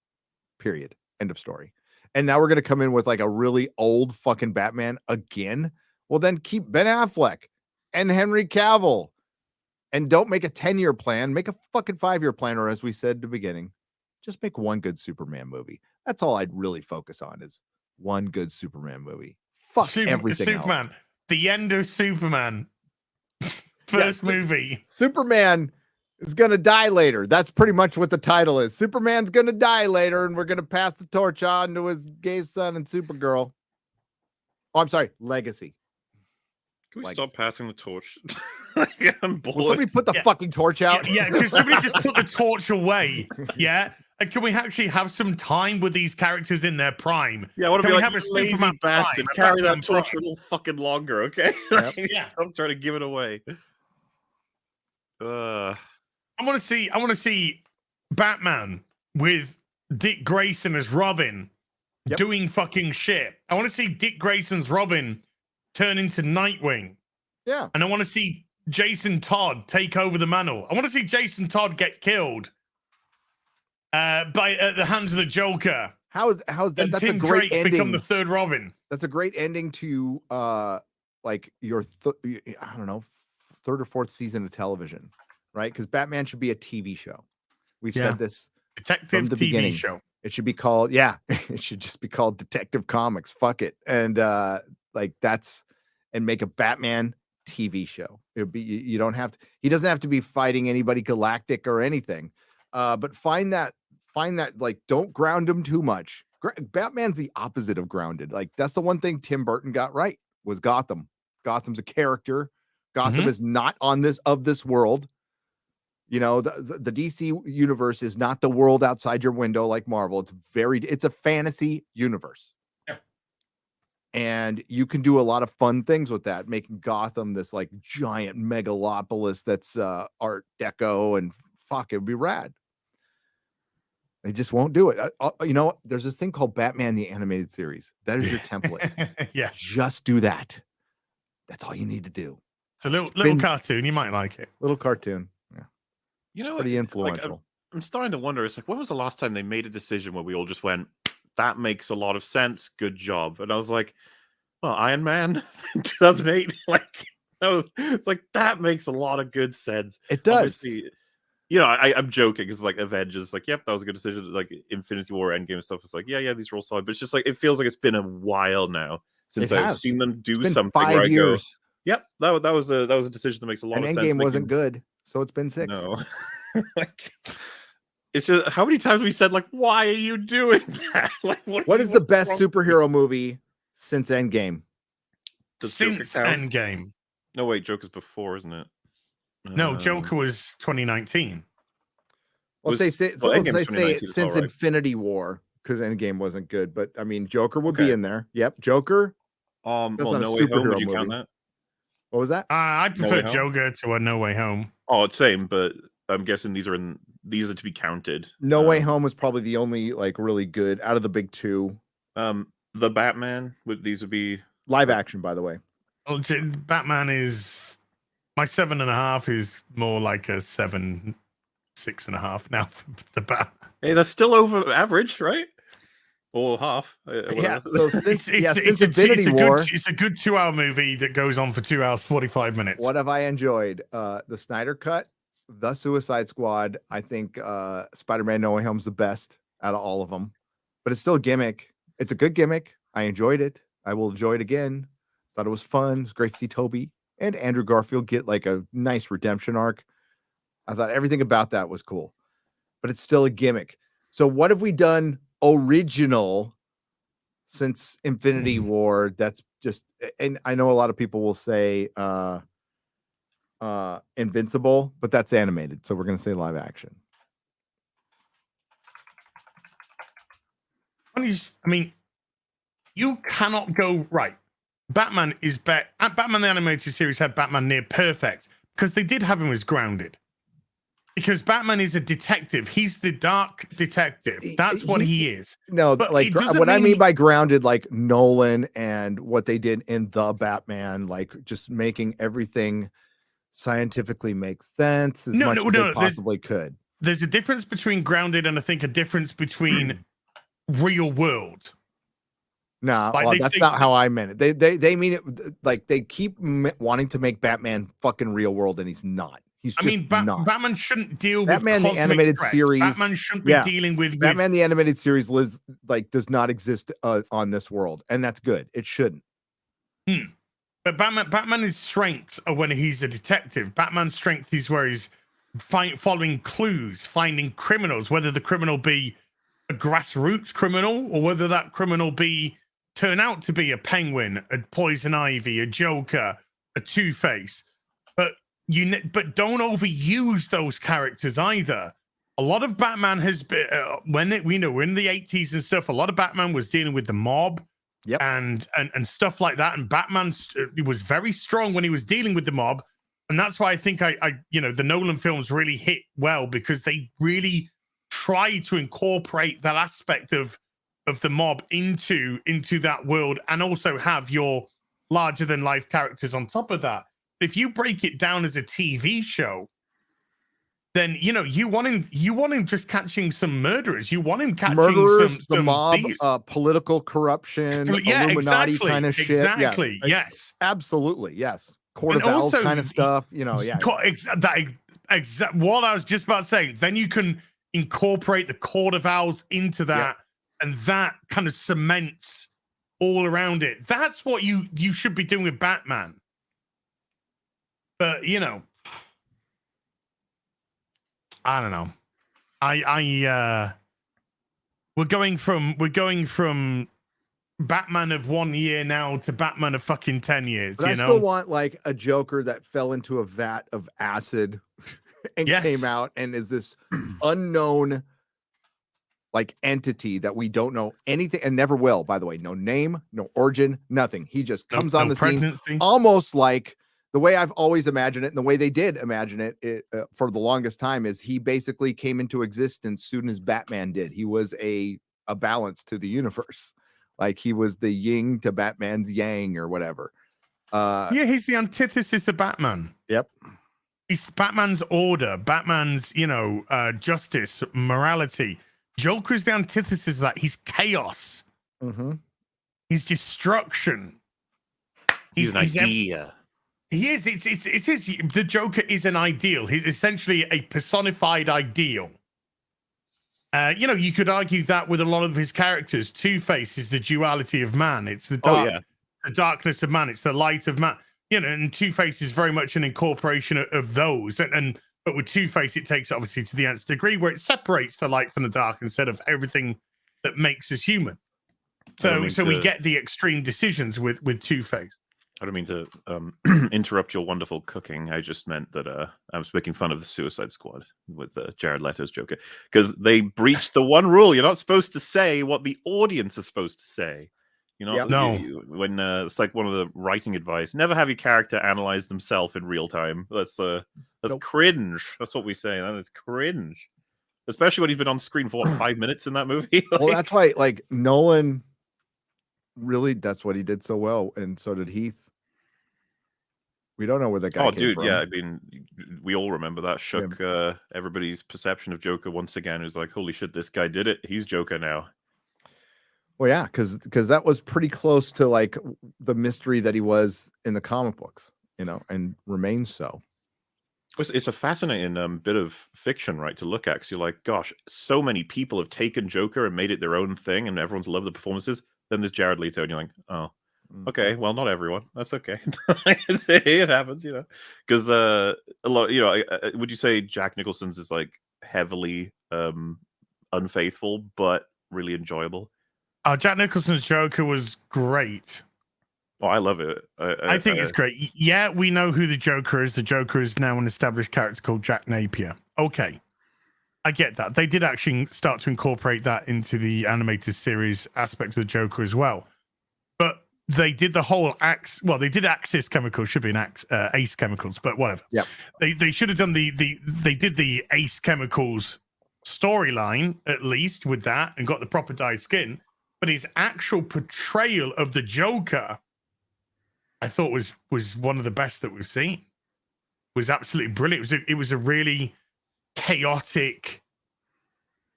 Period. End of story. And now we're gonna come in with like a really old fucking Batman again. Well, then keep Ben Affleck and Henry Cavill. And don't make a 10-year plan. Make a fucking 5-year plan, or as we said at the beginning, just make one good Superman movie. That's all I'd really focus on is one good Superman movie. Fuck everything Superman. else. The end of Superman. First movie. Superman is going to die later. That's pretty much what the title is. Superman's going to die later, and we're going to pass the torch on to his gay son and Supergirl. Oh, I'm sorry. Legacy. Can we stop passing the torch? I'm bored. Will somebody put the fucking torch out? Yeah, because somebody just put the torch away. Yeah. And can we actually have some time with these characters in their prime? Yeah, I want to be like, have a lazy Superman bastard. prime, Carry that torch for a little fucking longer, okay? Yep. Yeah. I'm trying to give it away. I want to see Batman with Dick Grayson as Robin doing fucking shit. I want to see Dick Grayson's Robin turn into Nightwing. Yeah. And I want to see Jason Todd take over the mantle. I want to see Jason Todd get killed by the hands of the Joker. How's that? And That's Tim a great Drake ending. become the third Robin. That's a great ending to like your I don't know, 3rd or 4th season of television, right? Because Batman should be a TV show. We've said this Detective from the TV beginning. show. It should be called, it should just be called Detective Comics. Fuck it. And like that's, and make a Batman TV show. It would be, you don't have to, he doesn't have to be fighting anybody galactic or anything. But find that like, don't ground him too much. Batman's the opposite of grounded. Like that's the one thing Tim Burton got right was Gotham. Gotham's a character. Gotham is not on this world. You know, the DC universe is not the world outside your window like Marvel. It's a fantasy universe. Yeah. And you can do a lot of fun things with that, making Gotham this like giant megalopolis that's Art Deco, and fuck, it would be rad. They just won't do it. You know, there's this thing called Batman the Animated Series. That is your template. Yeah. Just do that. That's all you need to do. It's a little cartoon. You might like it. Little cartoon. Yeah. You know, pretty influential. Like, I'm starting to wonder. It's like, when was the last time they made a decision where we all just went, that makes a lot of sense. Good job. And I was like, well, Iron Man 2008. Like, it's like, that makes a lot of good sense. It does. Obviously, you know, I'm joking. It's like Avengers, like, yep, that was a good decision. Like Infinity War, Endgame stuff. It's like, yeah, these are all solid. But it's just like, it feels like it's been a while now since I've seen them do something. 5 years. Yep, that was a decision that makes a lot of sense. And Endgame wasn't good, so it's been 6. No, like, it's just, how many times we said, like, why are you doing that? Like, what is the best superhero movie since Endgame? Since Endgame. No, wait, Joker's before, isn't it? No, Joker was 2019. Let's say since Infinity War, because Endgame wasn't good. But I mean, Joker would be in there. Yep, Joker. Well, No Way Home, would you count that? What was that? I prefer Joker to a No Way Home. Oh, it's same, but I'm guessing these are to be counted. No Way Home was probably the only like really good out of the big 2. The Batman would be live action, by the way. Well, Batman is my 7.5 is more like a 7. 6.5 now for the Batman. Hey, that's still over average, right? Or half. Yeah. So since It's Infinity War, it's a good 2-hour movie that goes on for 2 hours 45 minutes. what have I enjoyed? The Snyder Cut, The Suicide Squad. I think Spider-Man No Way Home's the best out of all of them, but it's still a gimmick. It's a good gimmick. I enjoyed it. I will enjoy it again. Thought it was fun. It was great to see Toby and Andrew Garfield get like a nice redemption arc. I thought everything about that was cool, but it's still a gimmick. So what have we done original since Infinity War? That's just, and I know a lot of people will say Invincible, but that's animated, so we're gonna say live action. I mean, you cannot go right. Batman is better. Batman the animated series had Batman near perfect because they did have him as grounded. Because Batman is a detective. He's the dark detective. That's what he is. No, but like what I mean by grounded, like Nolan and what they did in the Batman, like just making everything scientifically make sense as much as they possibly could. There's a difference between grounded and I think a difference between real world. No, well, that's not how I meant it. They mean it like they keep wanting to make Batman fucking real world, and he's not. He's just not. Batman shouldn't deal Batman with the animated threats. series. Batman shouldn't be dealing with Batman the animated series lives like does not exist on this world, and that's good. It shouldn't. But Batman's strengths are when he's a detective. Batman's strength is where he's following clues, finding criminals, whether the criminal be a grassroots criminal or whether that criminal turn out to be a Penguin, a Poison Ivy, a Joker, a Two-Face. But don't overuse those characters either. A lot of Batman has been we're in the 80s and stuff. A lot of Batman was dealing with the mob, and stuff like that. And Batman was very strong when he was dealing with the mob, and that's why I think the Nolan films really hit well because they really try to incorporate that aspect of the mob into that world, and also have your larger than life characters on top of that. If you break it down as a TV show, then you want him just catching some murderers. You want him catching murderers, some the mob, thieves. Political corruption, Illuminati kind of shit. Exactly. Yeah, yes, absolutely. Yes, Court of Owls kind of stuff. What I was just about to say. Then you can incorporate the Court of Owls into that, and that kind of cements all around it. That's what you should be doing with Batman. But I don't know. We're going from Batman of 1 year now to Batman of fucking 10 years. But I still want like a Joker that fell into a vat of acid and came out and is this unknown like entity that we don't know anything and never will. By the way, no name, no origin, nothing. He just comes on the scene, almost like. The way I've always imagined it, and the way they did imagine it for the longest time, is he basically came into existence soon as Batman did. He was a balance to the universe, like he was the yin to Batman's yang or whatever. He's the antithesis of Batman. Yep, he's Batman's order, Batman's justice, morality. Joker is the antithesis of that. He's chaos. He's destruction. He's an idea. He is. It is. The Joker is an ideal. He's essentially a personified ideal. You could argue that with a lot of his characters. Two-Face is the duality of man. It's the darkness of man. It's the light of man. And Two-Face is very much an incorporation of those. But with Two-Face, it takes obviously to the nth degree where it separates the light from the dark instead of everything that makes us human. So we get the extreme decisions with Two-Face. I don't mean to interrupt your wonderful cooking. I just meant that I was making fun of the Suicide Squad with Jared Leto's Joker because they breached the one rule. You're not supposed to say what the audience is supposed to say. No. When it's like one of the writing advice: never have your character analyze themselves in real time. That's cringe. That's what we say. That is cringe, especially when he's been on screen for 5 minutes in that movie. Well, that's why like Nolan. Really, that's what he did so well, and so did Heath. We don't know where that guy Oh, came dude, from. yeah. I mean, we all remember that. Shook everybody's perception of Joker once again. It was like, holy shit, this guy did it. He's Joker now. Well, yeah, because that was pretty close to like the mystery that he was in the comic books, and remains so. It's a fascinating bit of fiction, right, to look at, because you're like, gosh, so many people have taken Joker and made it their own thing, and everyone's loved the performances. Then there's Jared Leto, and you're like, oh, okay, well, not everyone. That's okay. It happens, because a lot, would you say Jack Nicholson's is like heavily unfaithful, but really enjoyable? Jack Nicholson's Joker was great. Oh, I love it. I think it's great. Yeah, we know who the Joker is. The Joker is now an established character called Jack Napier. Okay. I get that. They did actually start to incorporate that into the animated series aspect of the Joker as well. But they did the whole they did Axis Chemicals, should be an Ace Chemicals, but whatever. Yeah. They should have done they did the Ace Chemicals storyline, at least, with that, and got the proper dyed skin. But his actual portrayal of the Joker, I thought was one of the best that we've seen. It was absolutely brilliant. It was a really chaotic,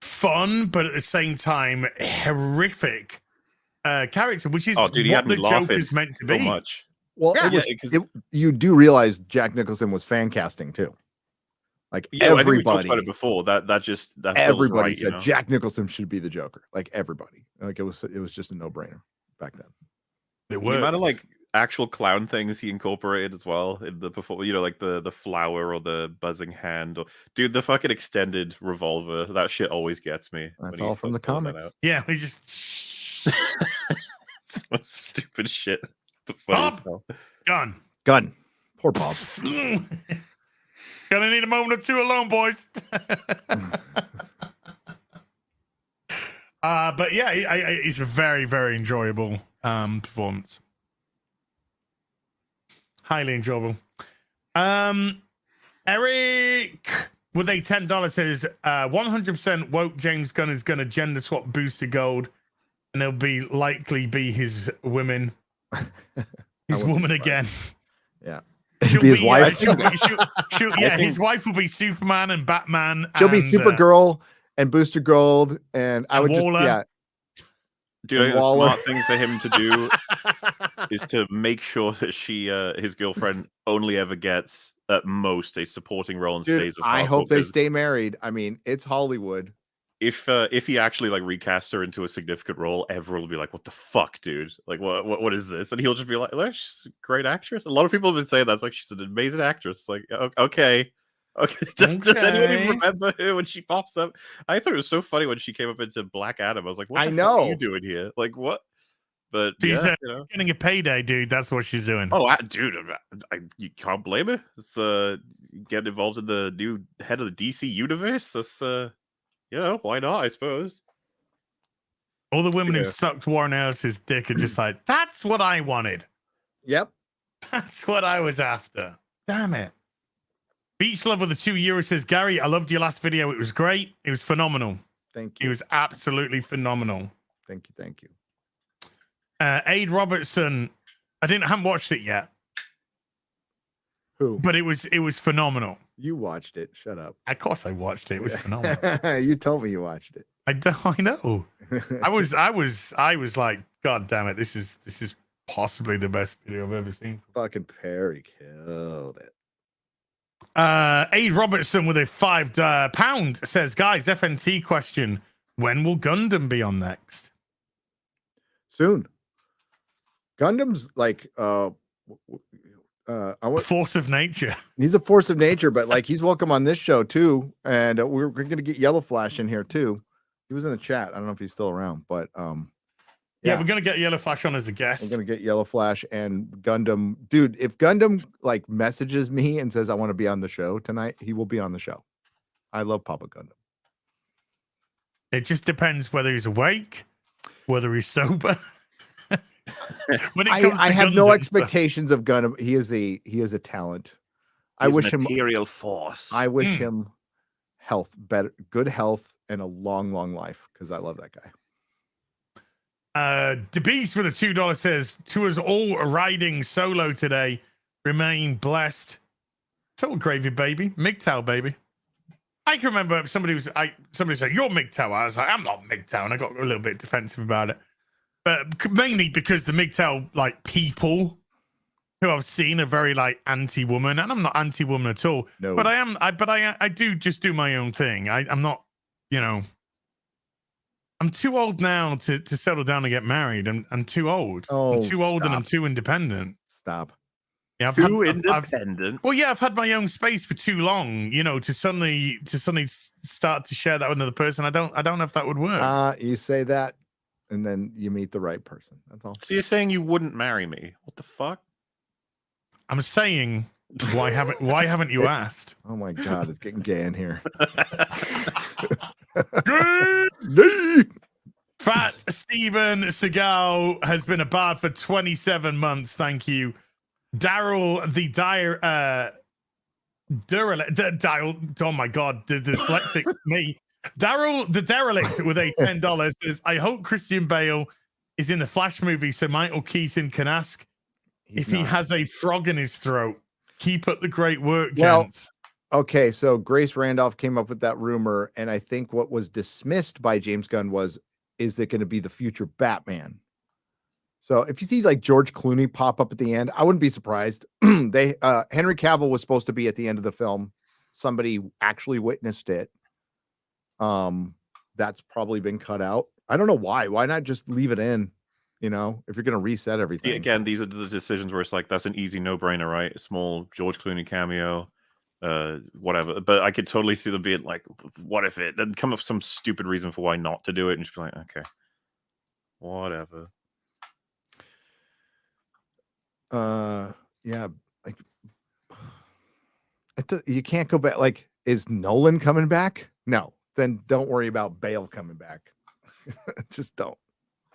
fun, but at the same time horrific character, which is what the Joker's meant to be. Much. Well, you do realize Jack Nicholson was fan casting too. Like everybody, I think we talked about it before. That everybody right, said Jack Nicholson should be the Joker. Like everybody, like it was just a no brainer back then. It was. The amount of like actual clown things he incorporated as well in the like the flower or the buzzing hand, or dude, the fucking extended revolver. That shit always gets me. That's all from the comics. Yeah, we just stupid shit. Bob, gun. Poor Bob. Gonna need a moment or two alone, boys. But yeah, it's a very, very enjoyable performance. Highly enjoyable. Eric with a $10 says 100% woke James Gunn is gonna gender swap Booster Gold, and it'll likely be his women. His woman again. Yeah. She'll be his wife. His wife will be Superman and Batman. She'll be Supergirl and Booster Gold, and I would MauLer. Dude, the smart thing for him to do is to make sure that his girlfriend only ever gets at most a supporting role and stays as I hope they stay married. I mean, it's Hollywood. If he actually like recasts her into a significant role, everyone will be like, "What the fuck, dude? Like, what is this?" And he'll just be like, "She's a great actress." A lot of people have been saying that's like she's an amazing actress. Like, okay. Does anyone even remember her when she pops up? I thought it was so funny when she came up into Black Adam. I was like, "What the fuck are you doing here? Like, what?" But she's getting a payday, dude. That's what she's doing. Oh, dude, you can't blame her. It's getting involved in the new head of the DC universe. That's why not? I suppose. All the women who sucked Warren Ellis's dick are just like, that's what I wanted. Yep. That's what I was after. Damn it. Beach Love with the €2 says, Gary, I loved your last video. It was great. It was phenomenal. Thank you. It was absolutely phenomenal. Thank you. Aid Robertson, I haven't watched it yet. Who? But it was phenomenal. You watched it. Shut up. Of course I watched it. It was phenomenal. You told me you watched it. I know. I was like, God damn it, this is possibly the best video I've ever seen. Fucking Perry killed it. Aid Robertson with a £5 says, guys, FNT question. When will Gundam be on next? Soon. Gundam's like a force of nature. He's a force of nature, but like he's welcome on this show too. And we're gonna get Yellow Flash in here too. He was in the chat. I don't know if he's still around, but yeah, we're gonna get Yellow Flash on as a guest. We're gonna get Yellow Flash and Gundam. Dude, if Gundam like messages me and says I want to be on the show tonight, he will be on the show. I love Papa Gundam. It just depends whether he's awake, whether he's sober. I have no expectations of Gundam. He is a talent. I wish him material force. I wish him good health, and a long life, because I love that guy. The Beast with a $2 says, to us all riding solo today, remain blessed. Total gravy, baby. MGTOW, baby. I can remember somebody said, "You're MGTOW." I was like, "I'm not MGTOW," and I got a little bit defensive about it. But mainly because the MGTOW like people who I've seen are very like anti-woman, and I'm not anti-woman at all. No. But I do just do my own thing. I'm not, you know. I'm too old now to settle down and get married. I'm too old. Oh, I'm too old and stop. I'm too independent. Stop. Yeah, independent. Well, yeah, I've had my own space for too long. You know, to suddenly start to share that with another person. I don't know if that would work. You say that, and then you meet the right person. That's all. So you're saying you wouldn't marry me? What the fuck? I'm saying, why haven't you asked? Oh my God, it's getting gay in here. Fat Steven Seagal has been a bard for 27 months. Thank you. Daryl the derelict. Oh my God, the dyslexic me. Daryl the derelict with a $10 says, "I hope Christian Bale is in the Flash movie so Michael Keaton can ask if he has a frog in his throat. Keep up the great work, gents." Okay, so Grace Randolph came up with that rumor, and I think what was dismissed by James Gunn was, is it going to be the future Batman? So if you see like George Clooney pop up at the end, I wouldn't be surprised. Henry Cavill was supposed to be at the end of the film. Somebody actually witnessed it. That's probably been cut out. I don't know why. Why not just leave it in? You know, if you're going to reset everything. Yeah, again, these are the decisions where it's like, that's an easy no-brainer, right? A small George Clooney cameo, whatever. But I could totally see them being like, what if it? Then come up with some stupid reason for why not to do it, and just be like, okay, whatever. Yeah, like you can't go back. Like, is Nolan coming back? No, then don't worry about Bale coming back. Just don't.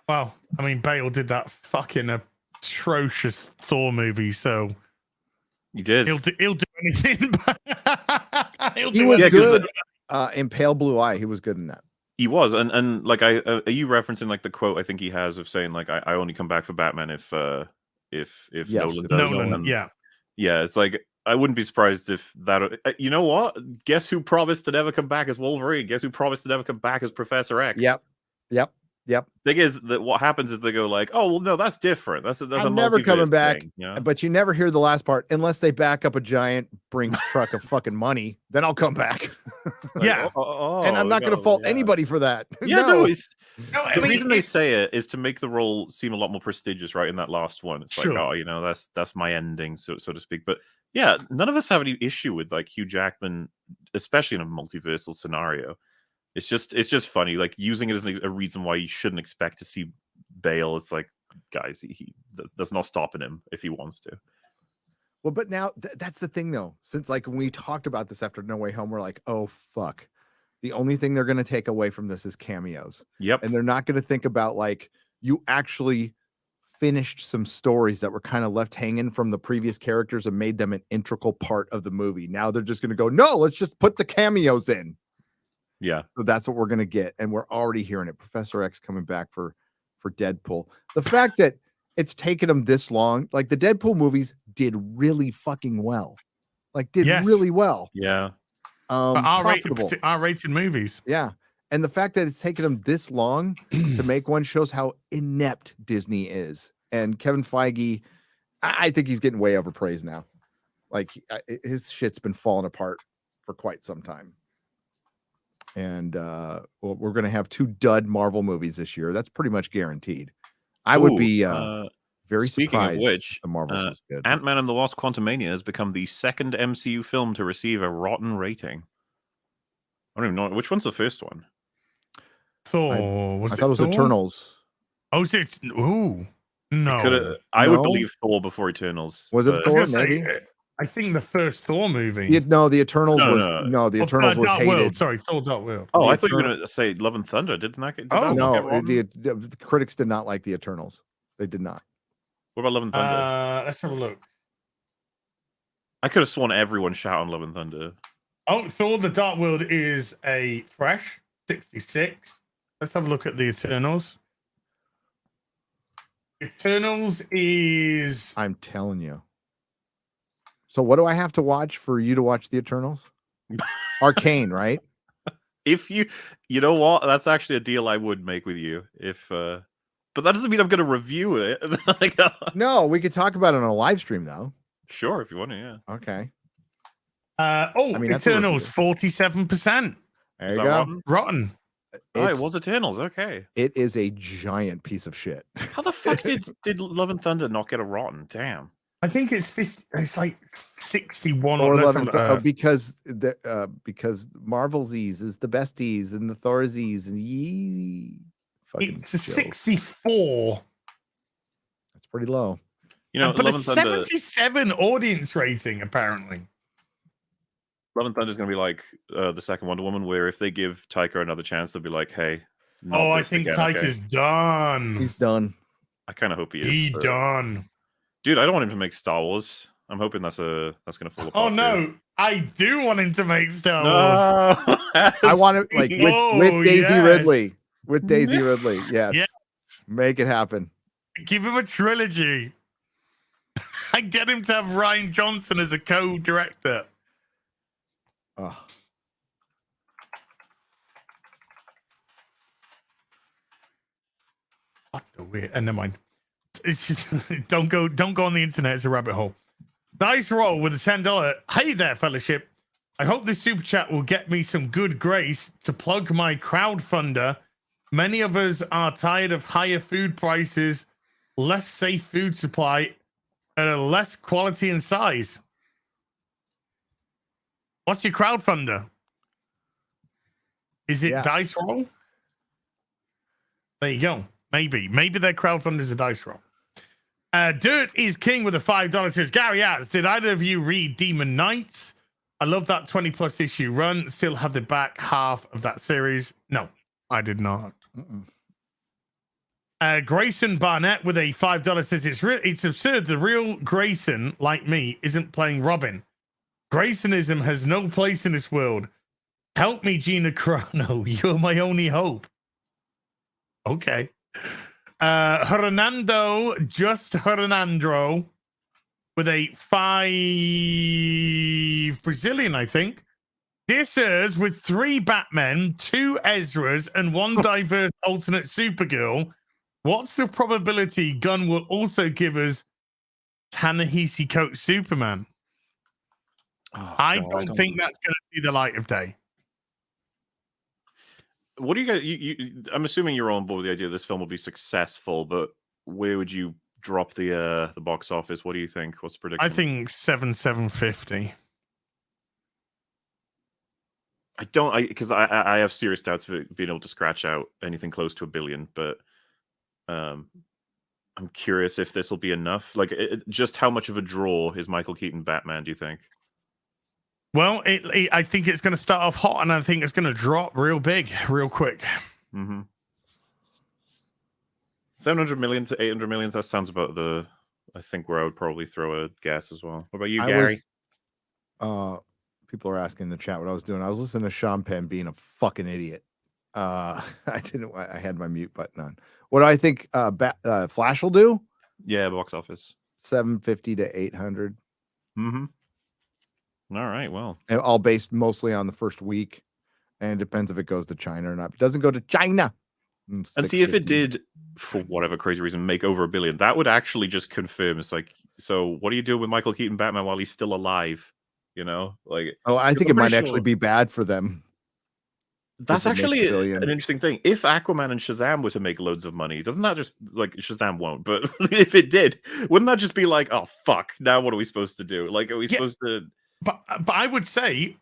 Well, I mean, Bale did that fucking atrocious Thor movie, so he did. He'll do anything. He was good in Pale Blue Eye. He was good in that. He was, and like, are you referencing like the quote I think he has of saying like, I only come back for Batman if yes, Nolan does. Nolan, yeah. It's like, I wouldn't be surprised if that. You know what? Guess who promised to never come back as Wolverine? Guess who promised to never come back as Professor X? Yep. Thing is that what happens is they go like, oh well, no, that's different. That's a never coming back. Thing, you know? But you never hear the last part unless they back up a giant Brinks truck of fucking money. Then I'll come back. Like, yeah, and I'm not going to fault anybody for that. Yeah, no. The reason they say it is to make the role seem a lot more prestigious, right? In that last one, it's like, oh, you know, that's my ending, so to speak. But yeah, none of us have any issue with like Hugh Jackman, especially in a multiversal scenario. It's just funny, like using it as a reason why you shouldn't expect to see Bale. It's like, guys, that's not stopping him if he wants to. Well, but now that's the thing, though. Since like when we talked about this after No Way Home, we're like, oh fuck, the only thing they're going to take away from this is cameos. Yep, and they're not going to think about like, you actually finished some stories that were kind of left hanging from the previous characters and made them an integral part of the movie. Now they're just going to go, no, let's just put the cameos in. Yeah. So that's what we're going to get. And we're already hearing it. Professor X coming back for Deadpool. The fact that it's taken them this long, like the Deadpool movies did really fucking well. Like really well. Yeah. R-rated movies. Yeah. And the fact that it's taken them this long to make one shows how inept Disney is. And Kevin Feige, I think he's getting way overpraised now. Like his shit's been falling apart for quite some time. And we're going to have 2 dud Marvel movies this year. That's pretty much guaranteed. I would be very surprised. Speaking of which, the Marvels was good. Ant-Man and the Wasp: Quantumania has become the second MCU film to receive a rotten rating. I don't even know which one's the first one. Thor. I thought it was Eternals. Oh, it's no. I would believe Thor before Eternals. Was it Thor? Maybe. I think the first Thor movie. The Eternals the Eternals was hated. World. Sorry, Thor Dark World. Oh, I thought you were going to say Love and Thunder. Did no, the critics did not like the Eternals. They did not. What about Love and Thunder? Let's have a look. I could have sworn everyone shouted on Love and Thunder. Oh, Thor: The Dark World is a fresh 66. Let's have a look at the Eternals. Eternals is. I'm telling you. So what do I have to watch for you to watch the Eternals? Arcane, right? If you know what, that's actually a deal I would make with you. If but that doesn't mean I'm going to review it. Like, No, we could talk about it on a live stream though. sure, if you want to, yeah. Okay. I mean, that's a Eternals, review. 47%. There Is you that go. Rotten. Oh, it was Eternals. Okay. It is a giant piece of shit. How the fuck did Love and Thunder not get a rotten? Damn. I think it's 50. It's like 61 Or or 11, because Marvel's Z's is the besties and the Thor's Z's and it's a 64. That's pretty low. You know, but Love a and Thunder, 77 audience rating apparently. Love and Thunder is going to be like the second Wonder Woman, where if they give Taika another chance, they'll be like, "Hey, I think Taika's done. He's done. I kind of hope he is. He done. Dude, I don't want him to make Star Wars. I'm hoping that's going to fall apart. Oh no, too. I do want him to make Star Wars. No. I want it like with Daisy Ridley. With Daisy Ridley, yes. Yes. Make it happen. Give him a trilogy. I get him to have Ryan Johnson as a co-director. Oh. What the weird? And never mind. It's just, don't go on the internet. It's a rabbit hole. Dice roll with a $10. Hey there, fellowship. I hope this super chat will get me some good grace to plug my crowdfunder. Many of us are tired of higher food prices, less safe food supply, and a less quality and size. What's your crowdfunder? Is it Dice Roll? There you go. Maybe their crowdfunder is a Dice Roll. Dirt is King with a $5 says, Gary asks, did either of you read Demon Knights? I love that 20+ issue run. Still have the back half of that series. No, I did not. Grayson Barnett with a $5 says, it's absurd. The real Grayson, like me, isn't playing Robin. Graysonism has no place in this world. Help me, Gina Carano. You're my only hope. Okay. Hernando with a 5 Brazilian, I think. Dear sirs, with 3 Batmen, 2 Ezras, and 1 diverse alternate Supergirl, what's the probability Gunn will also give us Ta-Nehisi Coates Superman? I don't think that's going to see the light of day. What do you guys? I'm assuming you're on board with the idea this film will be successful, but where would you drop the box office? What do you think? What's the prediction? I think 750. I don't, because I have serious doubts of being able to scratch out anything close to $1 billion, but I'm curious if this will be enough. Like, just how much of a draw is Michael Keaton Batman? Do you think? Well, I think it's going to start off hot, and I think it's going to drop real big, real quick. Mm-hmm. 700 million to 800 million. That sounds about I think where I would probably throw a guess as well. What about you, Gary? People are asking in the chat what I was doing. I was listening to Sean Penn being a fucking idiot. I had my mute button on. What do I think Flash will do? Yeah, box office. 750 to 800. Mm-hmm. All right, well. All based mostly on the first week. And it depends if it goes to China or not. If it doesn't go to China. And see, if it did, for whatever crazy reason, make over $1 billion, that would actually just confirm. It's like, so what are you doing with Michael Keaton Batman while he's still alive? You know? Like, I think it might actually be bad for them. That's actually an interesting thing. If Aquaman and Shazam were to make loads of money, doesn't that just, like, Shazam won't, but if it did, wouldn't that just be like, oh, fuck, now what are we supposed to do? Like, are we supposed to... But I would say,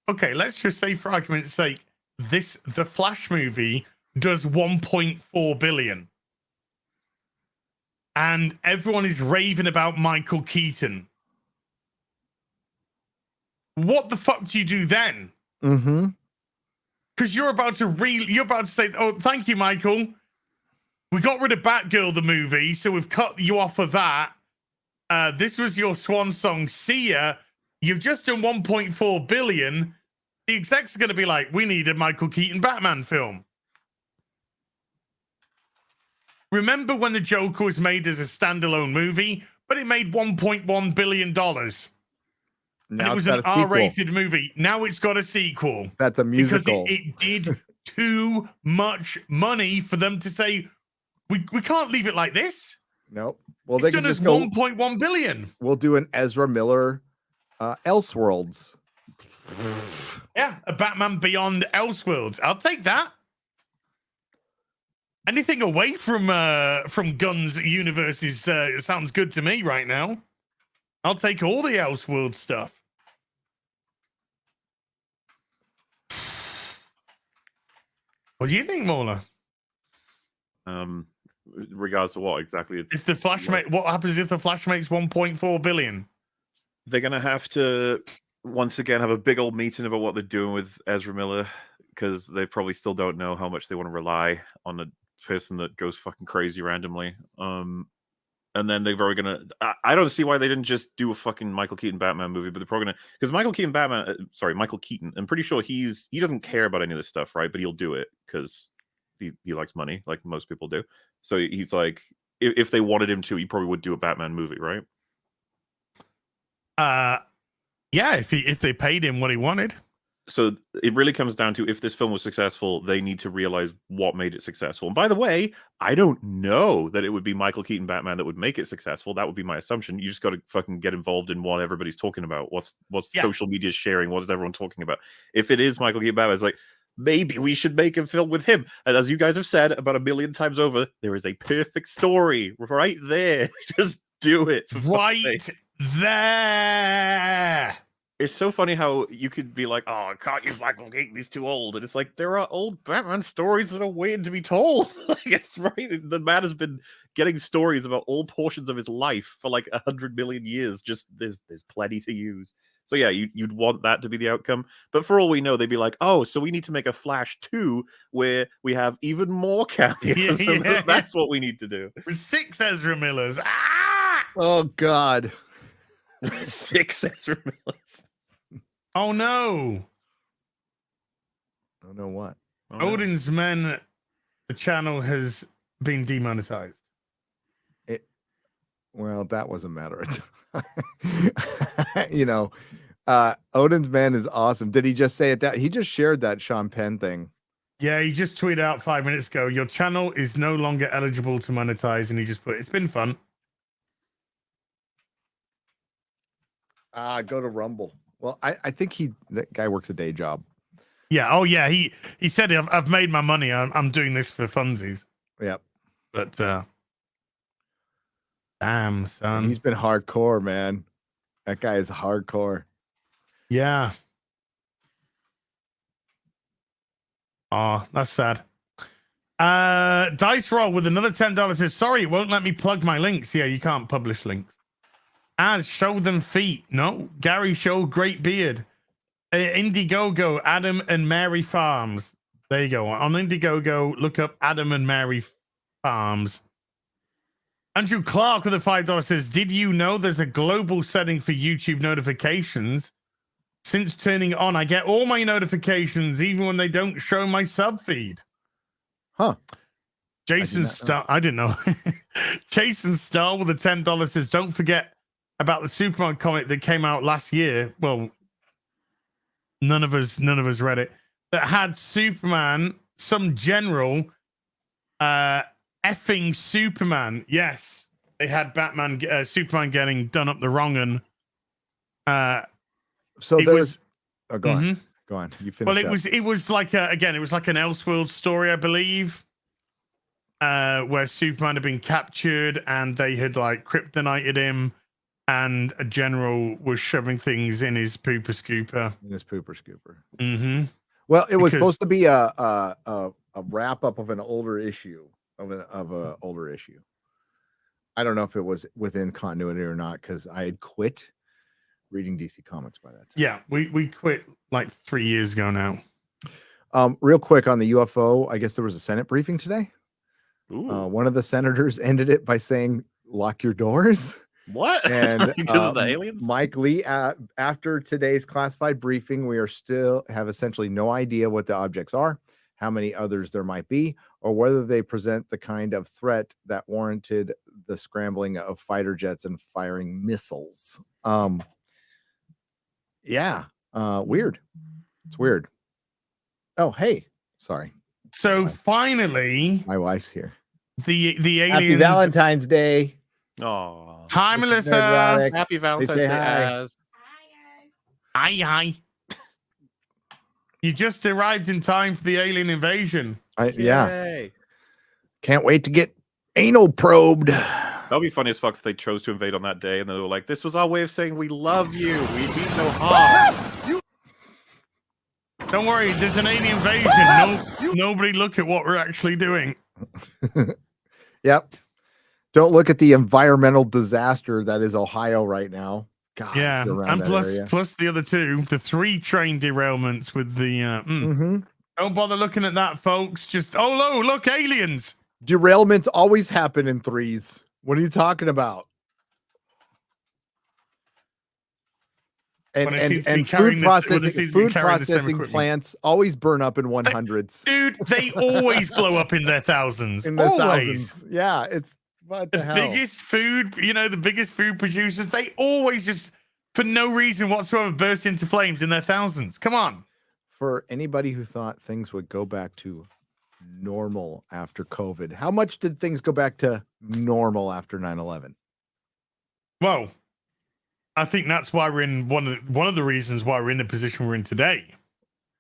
okay, let's just say for argument's sake, the Flash movie does 1.4 billion. And everyone is raving about Michael Keaton. What the fuck do you do then? Mm-hmm. Because you're about to say, oh, thank you, Michael. We got rid of Batgirl, the movie, so we've cut you off of that. This was your swan song. See ya. You've just done 1.4 billion. The execs are going to be like, we need a Michael Keaton Batman film. Remember when the Joker was made as a standalone movie, but it made $1.1 billion? Now and it it's was got an a sequel. R-rated movie. Now it's got a sequel. That's a musical. Because it did too much money for them to say, we can't leave it like this. Nope. Well, It's they done can as just go. 1.1 billion. We'll do an Ezra Miller, Elseworlds. Yeah, a Batman Beyond Elseworlds. I'll take that. Anything away from Gunn's universes sounds good to me right now. I'll take all the Elseworld stuff. What do you think, MauLer? Regards to what exactly? If the Flash what happens if the Flash makes 1.4 billion? They're gonna have to once again have a big old meeting about what they're doing with Ezra Miller, because they probably still don't know how much they want to rely on a person that goes fucking crazy randomly. And then they're probably gonna. I don't see why they didn't just do a fucking Michael Keaton Batman movie, but they're probably gonna, because Michael Keaton. I'm pretty sure he doesn't care about any of this stuff, right? But he'll do it because he likes money, like most people do. So he's like, if they wanted him to, he probably would do a Batman movie, right? Yeah, if they paid him what he wanted. So it really comes down to, if this film was successful, they need to realize what made it successful. And by the way, I don't know that it would be Michael Keaton Batman that would make it successful. That would be my assumption. You just got to fucking get involved in what everybody's talking about. What's social media sharing? What is everyone talking about? If it is Michael Keaton Batman, it's like, maybe we should make a film with him. And as you guys have said about 1 million times over, there is a perfect story right there. Just do it. Right there. It's so funny how you could be like, oh, I can't use Michael Keaton, he's too old. And it's like, there are old Batman stories that are waiting to be told. Like, it's right. The man has been getting stories about all portions of his life for like 100 million years. Just there's plenty to use. So yeah, you'd want that to be the outcome. But for all we know, they'd be like, oh, so we need to make a Flash 2 where we have even more cameos. Yeah. That's what we need to do. 6 Ezra Millers. Ah! Oh, God. 6 Ezra Millers. Oh, no. I don't know what. Odin's Men, the channel has been demonetized. Well, that was a matter of time. Odin's Man is awesome. Did he just say it? He just shared that Sean Penn thing. Yeah, he just tweeted out 5 minutes ago, your channel is no longer eligible to monetize. And he just put, it's been fun. Go to Rumble. Well, I think that guy works a day job. Yeah. Oh, yeah. He said, I've made my money. I'm doing this for funsies. Yep. But damn, son. He's been hardcore, man. That guy is hardcore. Yeah. Oh, that's sad. Dice Roll with another $10 says, sorry, it won't let me plug my links. Yeah, you can't publish links. Show them feet. No. Gary Show, great beard. Indiegogo, Adam and Mary Farms. There you go. On Indiegogo, look up Adam and Mary Farms. Andrew Clark with a $5 says, did you know there's a global setting for YouTube notifications? Since turning it on, I get all my notifications, even when they don't show my sub feed. Huh. Jason Starr, I didn't know. Jason Starr with a $10 says, don't forget about the Superman comic that came out last year. Well, none of us read it. That had Superman, some general, effing Superman. Yes, they had Superman getting done up the wrong un. So there was. Oh, go on. Go on. You finish. Well, it was like it was like an Elseworld story, I believe, where Superman had been captured and they had like kryptonited him. And a general was shoving things in his pooper scooper. Mm-hmm. Well, it was supposed to be a wrap up of an older issue of an older issue. I don't know if it was within continuity or not, because I had quit reading DC Comics by that time. Yeah, we quit like 3 years ago now. Real quick on the UFO, I guess there was a Senate briefing today. One of the senators ended it by saying, "Lock your doors." What? And because of the aliens? Mike Lee, after today's classified briefing, we still have essentially no idea what the objects are, how many others there might be, or whether they present the kind of threat that warranted the scrambling of fighter jets and firing missiles. Yeah. Weird. It's weird. Oh, hey. Sorry. So finally, My wife's here. the aliens. Happy Valentine's Day. Oh, Hi, This is Melissa. Nerdrotic. Happy Valentine's say Day. hi. Hi. You just arrived in time for the alien invasion. Yeah. Yay. Can't wait to get anal probed. That'd be funny as fuck if they chose to invade on that day and they were like, "This was our way of saying we love you. We mean no harm." Don't worry, there's an alien invasion. Nobody look at what we're actually doing. Yep. Don't look at the environmental disaster that is Ohio right now. God, Yeah, around and that area. plus the other two, the 3 train derailments with the. Don't bother looking at that, folks. Just look, aliens. Derailments always happen in 3s. What are you talking about? And food processing plants always burn up in 100s. Dude, they always blow up in their thousands. In the always. thousands. Yeah, it's what the hell? Biggest food, the biggest food producers, they always just, for no reason whatsoever, burst into flames in their thousands. Come on. For anybody who thought things would go back to normal after COVID, how much did things go back to normal after 9/11? Well, I think that's why we're in one of the reasons why we're in the position we're in today.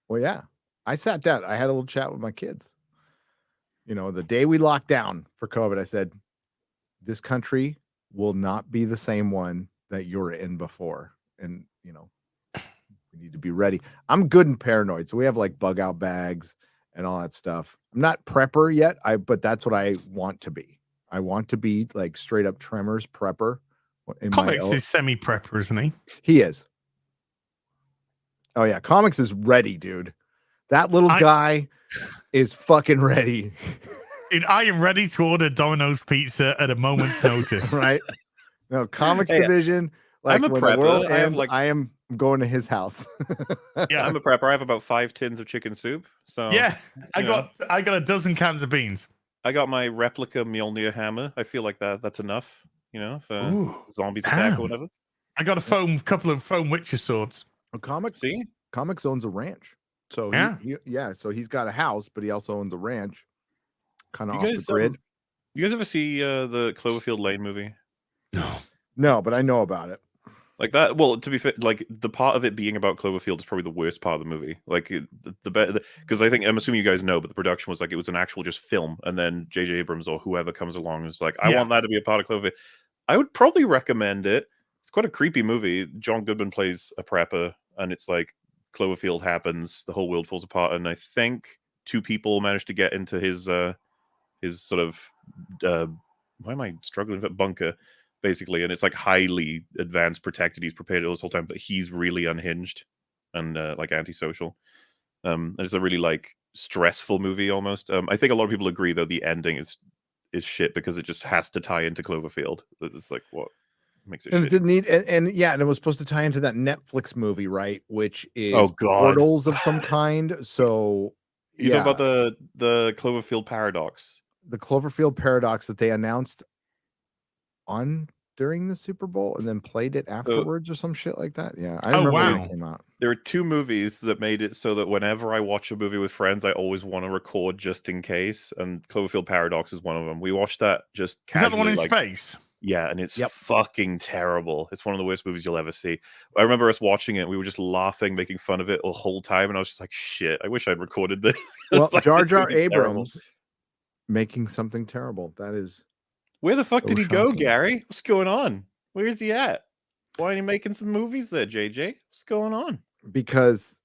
Well, yeah. I sat down. I had a little chat with my kids. The day we locked down for COVID, I said, this country will not be the same one that you were in before. And, we need to be ready. I'm good and paranoid. So we have like bug out bags and all that stuff. I'm not prepper yet, but that's what I want to be. I want to be like straight up Tremors prepper. Comics is semi-prepper, isn't he? He is. Oh, yeah. Comics is ready, dude. That little guy is fucking ready. Dude, I am ready to order Domino's pizza at a moment's notice. Right? No, comics division. Like, I'm a when prepper. the world ends, I am going to his house. Yeah, I'm a prepper. I have about 5 tins of chicken soup. So yeah, I got a dozen cans of beans. I got my replica Mjolnir hammer. I feel like that's enough. If zombies attack or whatever. I got a couple of foam Witcher swords. Comics owns a ranch. So so he's got a house, but he also owns a ranch. Kind of off the grid. You guys ever see the Cloverfield Lane movie? No, but I know about it. Like that. Well, to be fair, like the part of it being about Cloverfield is probably the worst part of the movie. Like because I'm assuming you guys know, but the production was like it was an actual just film, and then J.J. Abrams or whoever comes along is like, I want that to be a part of Cloverfield. I would probably recommend it. It's quite a creepy movie. John Goodman plays a prepper, and it's like Cloverfield happens, the whole world falls apart, and I think 2 people managed to get into his sort of why am I struggling with bunker? Basically, and it's like highly advanced, protected. He's prepared this whole time, but he's really unhinged and like antisocial. It's a really like stressful movie almost. I think a lot of people agree though the ending is shit because it just has to tie into Cloverfield. It's like what makes it. And shit. it didn't need, and it was supposed to tie into that Netflix movie, right? Which is God. portals of some kind. So you talk about the Cloverfield paradox. The Cloverfield paradox that they announced during the Super Bowl and then played it afterwards or some shit like that. Yeah, I remember when it came out. There are 2 movies that made it so that whenever I watch a movie with friends, I always want to record just in case. And Cloverfield Paradox is one of them. We watched that just casually. Is that the one in space? Yeah, and it's fucking terrible. It's one of the worst movies you'll ever see. I remember us watching it. We were just laughing, making fun of it the whole time, and I was just like, "Shit! I wish I'd recorded this." Well, like, Jar Jar Abrams making something terrible. That is. Where the fuck did he go, Gary? What's going on? Where is he at? Why are you making some movies there, JJ? What's going on? Because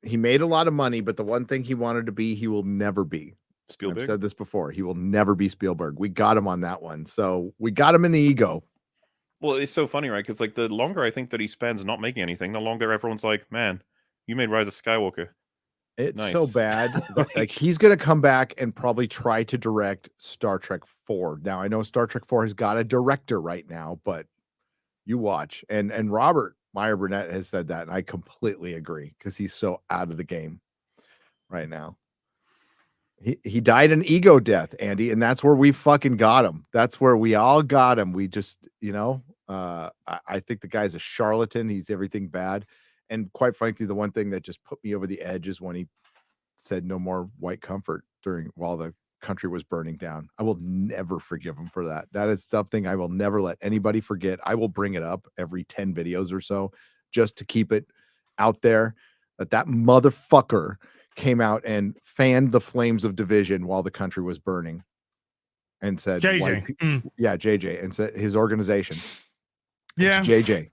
he made a lot of money, but the one thing he wanted to be, he will never be. Spielberg? I've said this before. He will never be Spielberg. We got him on that one. So we got him in the ego. Well, it's so funny, right? Because like the longer I think that he spends not making anything, the longer everyone's like, man, you made Rise of Skywalker. It's so bad. Like he's going to come back and probably try to direct Star Trek 4. Now, I know Star Trek 4 has got a director right now, but you watch. And Robert Meyer Burnett has said that, and I completely agree because he's so out of the game right now. He died an ego death, Andy, and that's where we fucking got him. That's where we all got him. We just, I think the guy's a charlatan. He's everything bad. And quite frankly, the one thing that just put me over the edge is when he said no more white comfort while the country was burning down. I will never forgive him for that. That is something I will never let anybody forget. I will bring it up every 10 videos or so just to keep it out there that motherfucker came out and fanned the flames of division while the country was burning and said, JJ, and said his organization. Yeah. It's JJ.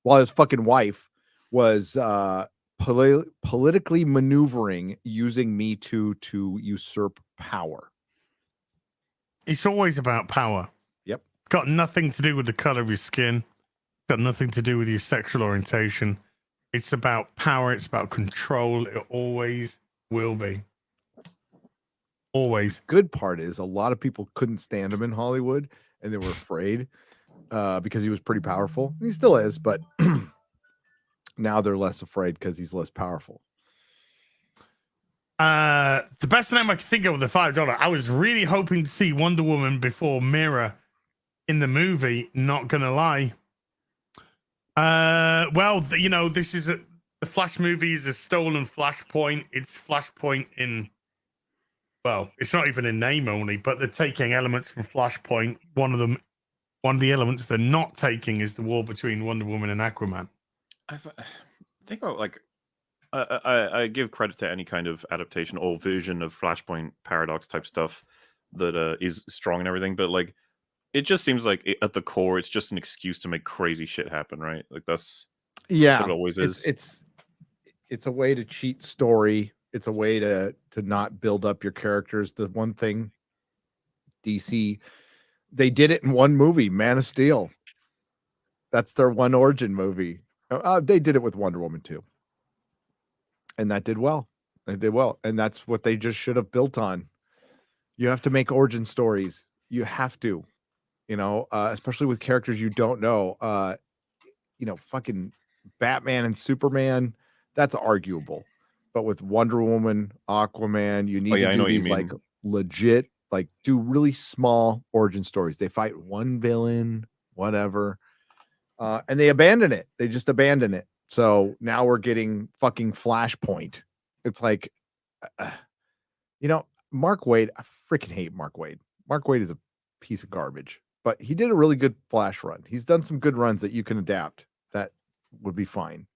While his fucking wife was politically maneuvering using Me Too to usurp power. It's always about power. Yep. It's got nothing to do with the color of your skin. It's got nothing to do with your sexual orientation. It's about power. It's about control. It always will be. Always. Good part is a lot of people couldn't stand him in Hollywood and they were afraid because he was pretty powerful. He still is, but now they're less afraid because he's less powerful. The best name I could think of with the $5. I was really hoping to see Wonder Woman before Mira in the movie. Not gonna lie. Well, this is the Flash movie is a stolen Flashpoint. It's Flashpoint in. Well, it's not even in name only, but they're taking elements from Flashpoint. One of the elements they're not taking is the war between Wonder Woman and Aquaman. I think about I give credit to any kind of adaptation or version of Flashpoint paradox type stuff that is strong and everything, but like it just seems like at the core it's just an excuse to make crazy shit happen, right? Like that's what it always is. It's a way to cheat story. It's a way to not build up your characters. The one thing DC, they did it in one movie, Man of Steel. That's their one origin movie. They did it with Wonder Woman too. And that did well. They did well. And that's what they just should have built on. You have to make origin stories. You have to, especially with characters you don't know. Fucking Batman and Superman, that's arguable. But with Wonder Woman, Aquaman, you need to do these like legit, like do really small origin stories. They fight one villain, whatever. And they abandon it. They just abandon it. So now we're getting fucking Flashpoint. It's like, Mark Waid, I freaking hate Mark Waid. Mark Waid is a piece of garbage, but he did a really good Flash run. He's done some good runs that you can adapt. That would be fine.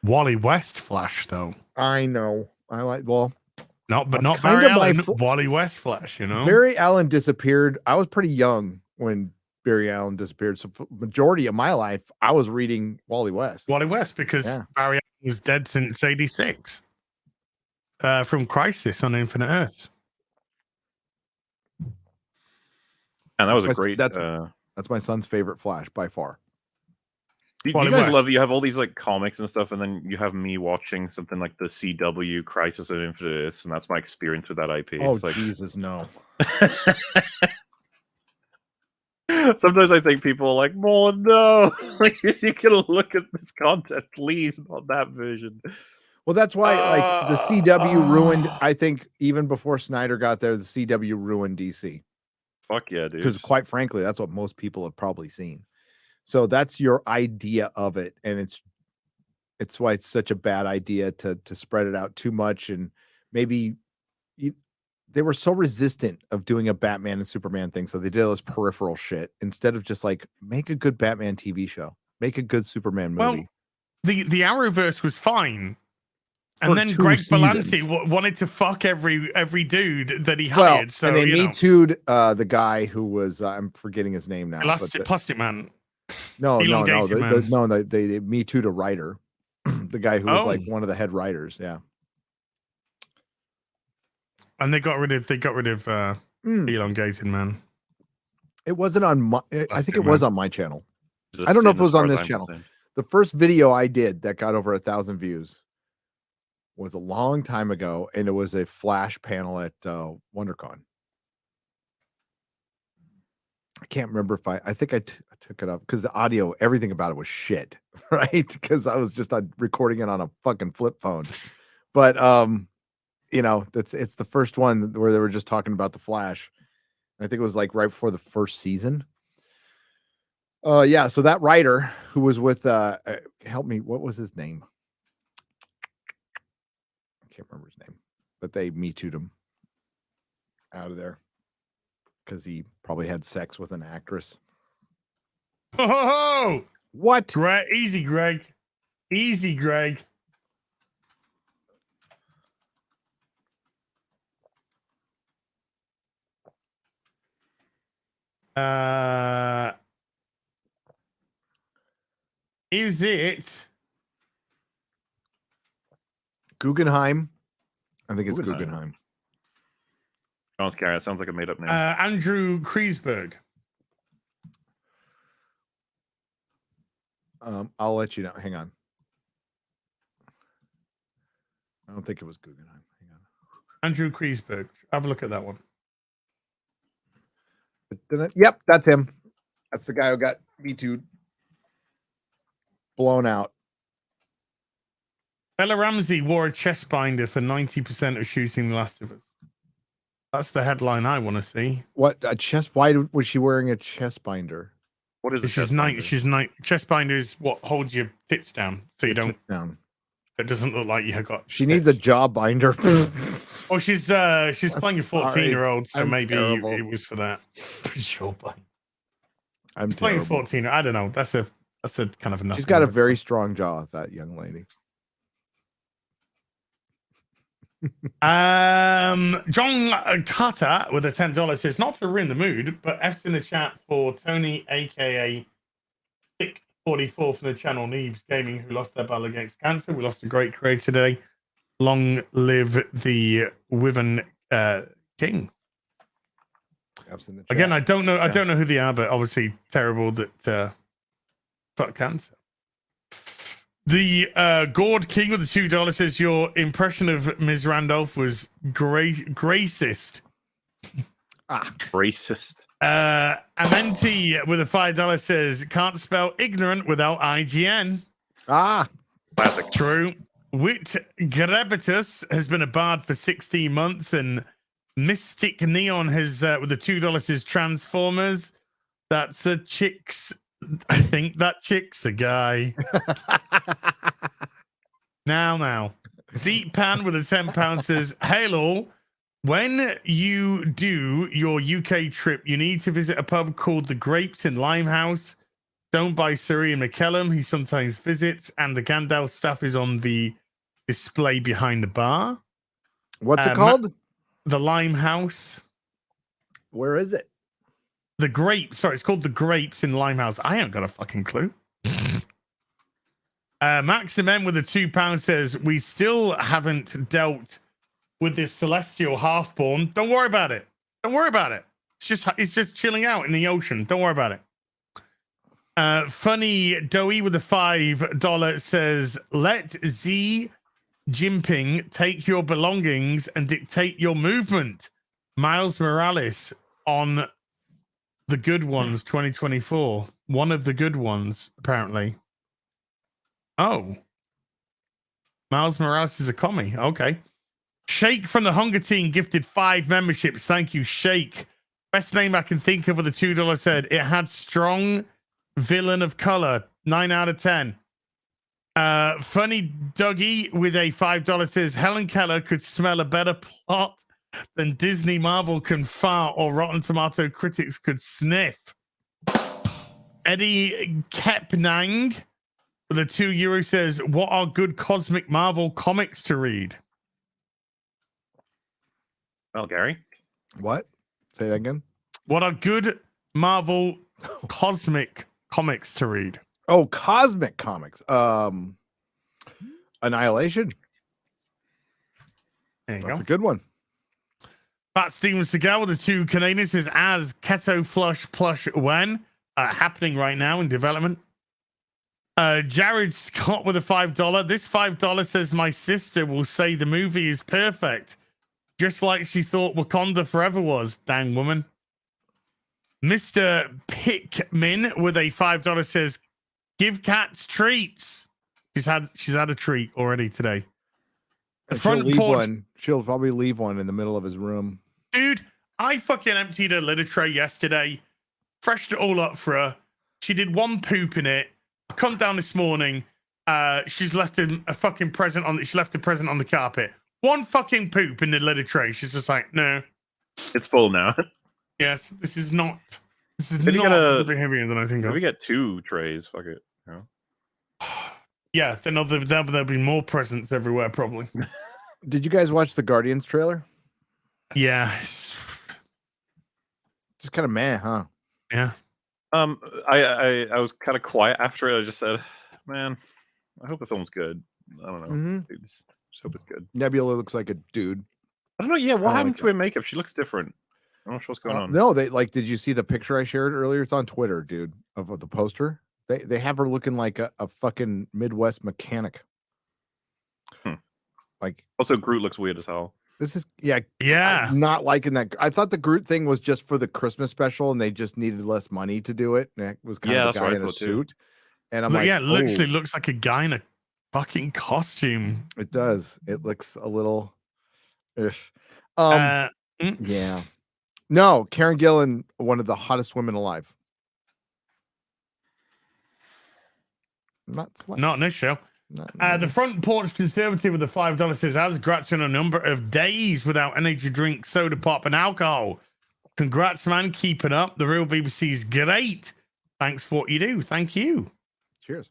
Wally West Flash, though. I know. not Barry Allen. Wally West Flash, Barry Allen disappeared. I was pretty young when Barry Allen disappeared. So for majority of my life, I was reading Wally West. Because Barry Allen was dead since '86 from Crisis on Infinite Earths. And that was a great. That's my son's favorite Flash by far. Do you guys love it? You have all these like comics and stuff, and then you have me watching something like the CW Crisis on Infinite Earths, and that's my experience with that IP. Oh, it's like... Jesus, no. Sometimes I think people are like, "Oh no!" Like, if you can look at this content, please, not that version. Well, that's why like the CW ruined. I think even before Snyder got there, the CW ruined DC. Fuck yeah, dude. Because quite frankly, that's what most people have probably seen. So that's your idea of it, and it's why it's such a bad idea to spread it out too much, and maybe they were so resistant of doing a Batman and Superman thing, so they did all this peripheral shit instead of just like make a good Batman TV show, make a good Superman movie. Well, the Arrowverse was fine, and then Greg Berlanti wanted to fuck every dude that he hired. So and they Me Too'd the guy who was I'm forgetting his name now. Plastic Man. No. They Me Too'd a writer, the guy who was like one of the head writers. Yeah. And they got rid of Elongated Man. It wasn't on my. I think it was on my channel. I don't know if it was on this channel. The first video I did that got over 1,000 views was a long time ago, and it was a Flash panel at WonderCon. I can't remember if I think I took it up because the audio, everything about it was shit, right? Because I was just recording it on a fucking flip phone. But it's the first one where they were just talking about the Flash. I think it was like right before the first season. Yeah, so that writer who was with help me, what was his name? I can't remember his name, but they Me Too'd him out of there because he probably had sex with an actress. Oh, what? Greg, easy, Greg. Easy, Greg. Is it Guggenheim? I think it's Guggenheim. Don't scare. That sounds like a made-up name. Andrew Kreisberg? I'll let you know. Hang on. I don't think it was Guggenheim. Hang on. Andrew Kreisberg. Have a look at that one. Yep, that's him. That's the guy who got Me Too blown out. Bella Ramsey wore a chest binder for 90% of shooting The Last of Us. That's the headline I want to see. What a chest? Why was she wearing a chest binder? What is chest binder is what holds your tits down, so you don't. Down. It doesn't look like you have got. She needs a jaw binder. Oh, she's playing a 14-year-old, so maybe it was for that. Jaw binder. I'm playing a terrible. 14. I don't know. That's a kind of a. She's got a very strong jaw. That young lady. John Carter with a $10 says, not to ruin the mood, but F's in the chat for Tony, aka Thick 44 from the channel Neebs Gaming, who lost their battle against cancer. We lost a great creator today. Long live the Wyvern King. Again, I don't know. I don't know who they are, but obviously terrible that fuck cancer. The Gord King with the $2 says your impression of Ms. Randolph was racist. Racist. Amenti with a $5 says can't spell ignorant without IGN. Classic. True. Wit Gravitus has been a bard for 16 months, and Mystic Neon has with the $2 says Transformers. That's a chicks. I think that chick's a guy. Now. Deep Pan with a £10 says, Halo, when you do your UK trip, you need to visit a pub called The Grapes in Limehouse. Owned by Sir Ian McKellum, he sometimes visits, and the Gandalf stuff is on the display behind the bar. What's it called? The Limehouse. Where is it? The Grapes. Sorry, it's called The Grapes in Limehouse. I ain't got a fucking clue. Maxim M with a £2 says, we still haven't dealt with this celestial half-born. Don't worry about it. Don't worry about it. It's just chilling out in the ocean. Don't worry about it. Funny Doey with a $5 says, let Xi Jinping take your belongings and dictate your movement. Miles Morales on The Good Ones 2024. One of the good ones, apparently. Oh. Miles Morales is a commie. Okay. Shake from the Hunger Team gifted 5 memberships. Thank you, Shake. Best name I can think of with a $2 said it had strong villain of color. 9 out of 10. Funny Dougie with a $5 says Helen Keller could smell a better plot than Disney Marvel can fart or Rotten Tomato critics could sniff. Eddie Kepnang with a €2 says, what are good cosmic Marvel comics to read? Well, Gary. What? Say that again. What are good Marvel cosmic comics to read? Oh, cosmic comics. Annihilation. There you That's go. a good one. Pat Steven Seagal with the 2 Canadians says, as Keto Flush Plush when happening right now in development. Jared Scott with a $5. This $5 says my sister will say the movie is perfect, just like she thought Wakanda Forever was. Dang woman. Mr. Pickmin with a $5 says, give cats treats. She's had a treat already today. The front leave porch. one. She'll probably leave one in the middle of his room. Dude, I fucking emptied a litter tray yesterday, freshed it all up for her, She did one poop in it. I come down this morning. She's left a fucking present on. She left a present on the carpet. One fucking poop in the litter tray. She's just like, no. It's full now. Yes, this is not. This is Maybe not get the behavior that I think of. We get 2 trays. Fuck it. You know? Yeah, then there'll be more presents everywhere, probably. Did you guys watch the Guardians trailer? Yeah. Just kind of meh, huh? Yeah. I was kind of quiet after it. I just said, man, I hope the film's good. I don't know. Mm-hmm. Just hope it's good. Nebula looks like a dude. I don't know. Yeah, what happened to her makeup? She looks different. I'm not sure what's going on. No, did you see the picture I shared earlier? It's on Twitter, dude, of the poster. They have her looking like a fucking Midwest mechanic. Like, also Groot looks weird as hell. This is yeah. I'm not liking that. I thought the Groot thing was just for the Christmas special, and they just needed less money to do it. And it was kind of a guy in a suit. And I'm like, yeah, it literally looks like a guy in a fucking costume. It does. It looks a little. Yeah. No, Karen Gillan, one of the hottest women alive. Not in this show. The front porch conservative with the $5 says, as congrats on a number of days without energy drink, soda pop, and alcohol. Congrats, man. Keep it up. The real BBC's great. Thanks for what you do. Thank you. Cheers.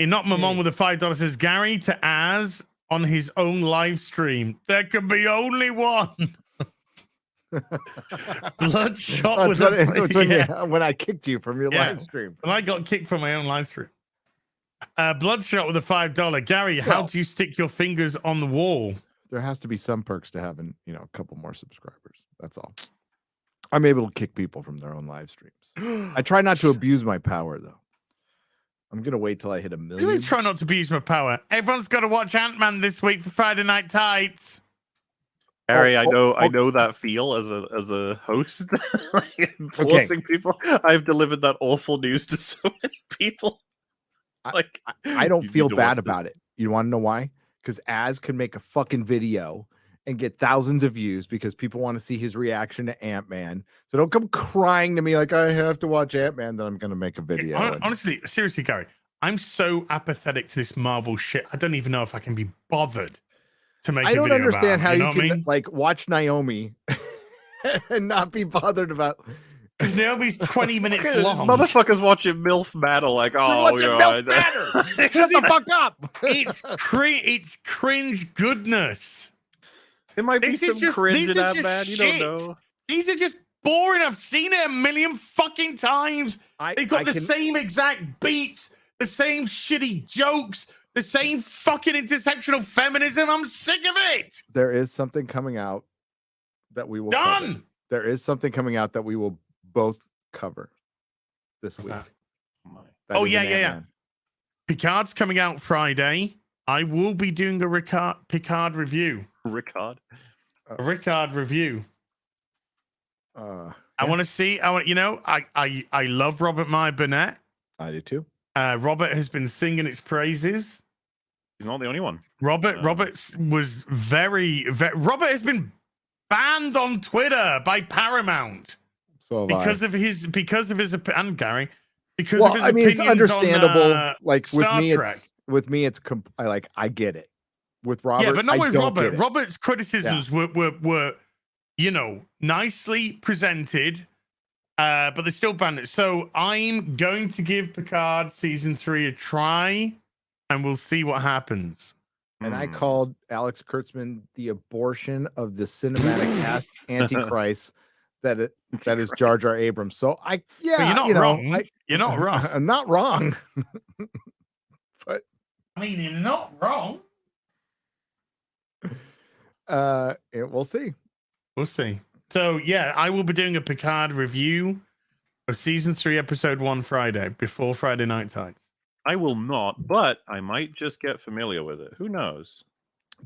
In Not My Mom with the $5 says, Gary to Az on his own live stream. There can be only one. Bloodshot with when I kicked you from your live stream. When I got kicked from my own live stream. Bloodshot with a $5. Gary, how do you stick your fingers on the wall? There has to be some perks to having, a couple more subscribers. That's all. I'm able to kick people from their own live streams. I try not to abuse my power, though. I'm gonna wait till I hit 1 million. Really try not to abuse my power. Everyone's got to watch Ant-Man this week for Friday Night Tights. Harry, I know that feel as a host, forcing people. I've delivered that awful news to so many people. I don't feel bad about it. You want to know why? Because Az can make a fucking video and get thousands of views because people want to see his reaction to Ant-Man. So don't come crying to me like I have to watch Ant-Man. Then I'm going to make a video. Honestly, seriously, Gary, I'm so apathetic to this Marvel shit. I don't even know if I can be bothered to make. I don't understand how you can watch Naomi and not be bothered about. Because Naomi's 20 minutes long. Motherfuckers watching MILF Matter like, MILF Matter. Shut the fuck up. It's cringe goodness. It might be some cringe in that, man. You don't know. These are just boring. I've seen it a million fucking times. They've got the same exact beats, the same shitty jokes, the same fucking intersectional feminism. I'm sick of it. There is something coming out that we will cover. There is something coming out that we will both cover this week. Yeah. Picard's coming out Friday. I will be doing a Picard review. Rickard review. I want to see. I love Robert Meyer Burnett. I do too. Robert has been singing its praises. He's not the only one. Robert was very. Robert has been banned on Twitter by Paramount. So because of his and Gary. Because well, of his I mean, it's understandable. On, with me, it's I get it. With Robert, yeah, but not with Robert. It. Robert's criticisms were nicely presented, but they still banned it. So I'm going to give Picard season 3 a try, and we'll see what happens. And I called Alex Kurtzman the abortion of the cinematic cast Antichrist that is Jar Jar Abrams. So but you're not wrong. You're not wrong. I'm not wrong. But I mean, you're not wrong. We'll see. We'll see. So yeah, I will be doing a Picard review of season 3, episode 1 Friday before Friday Night Tights. I will not, but I might just get familiar with it. Who knows?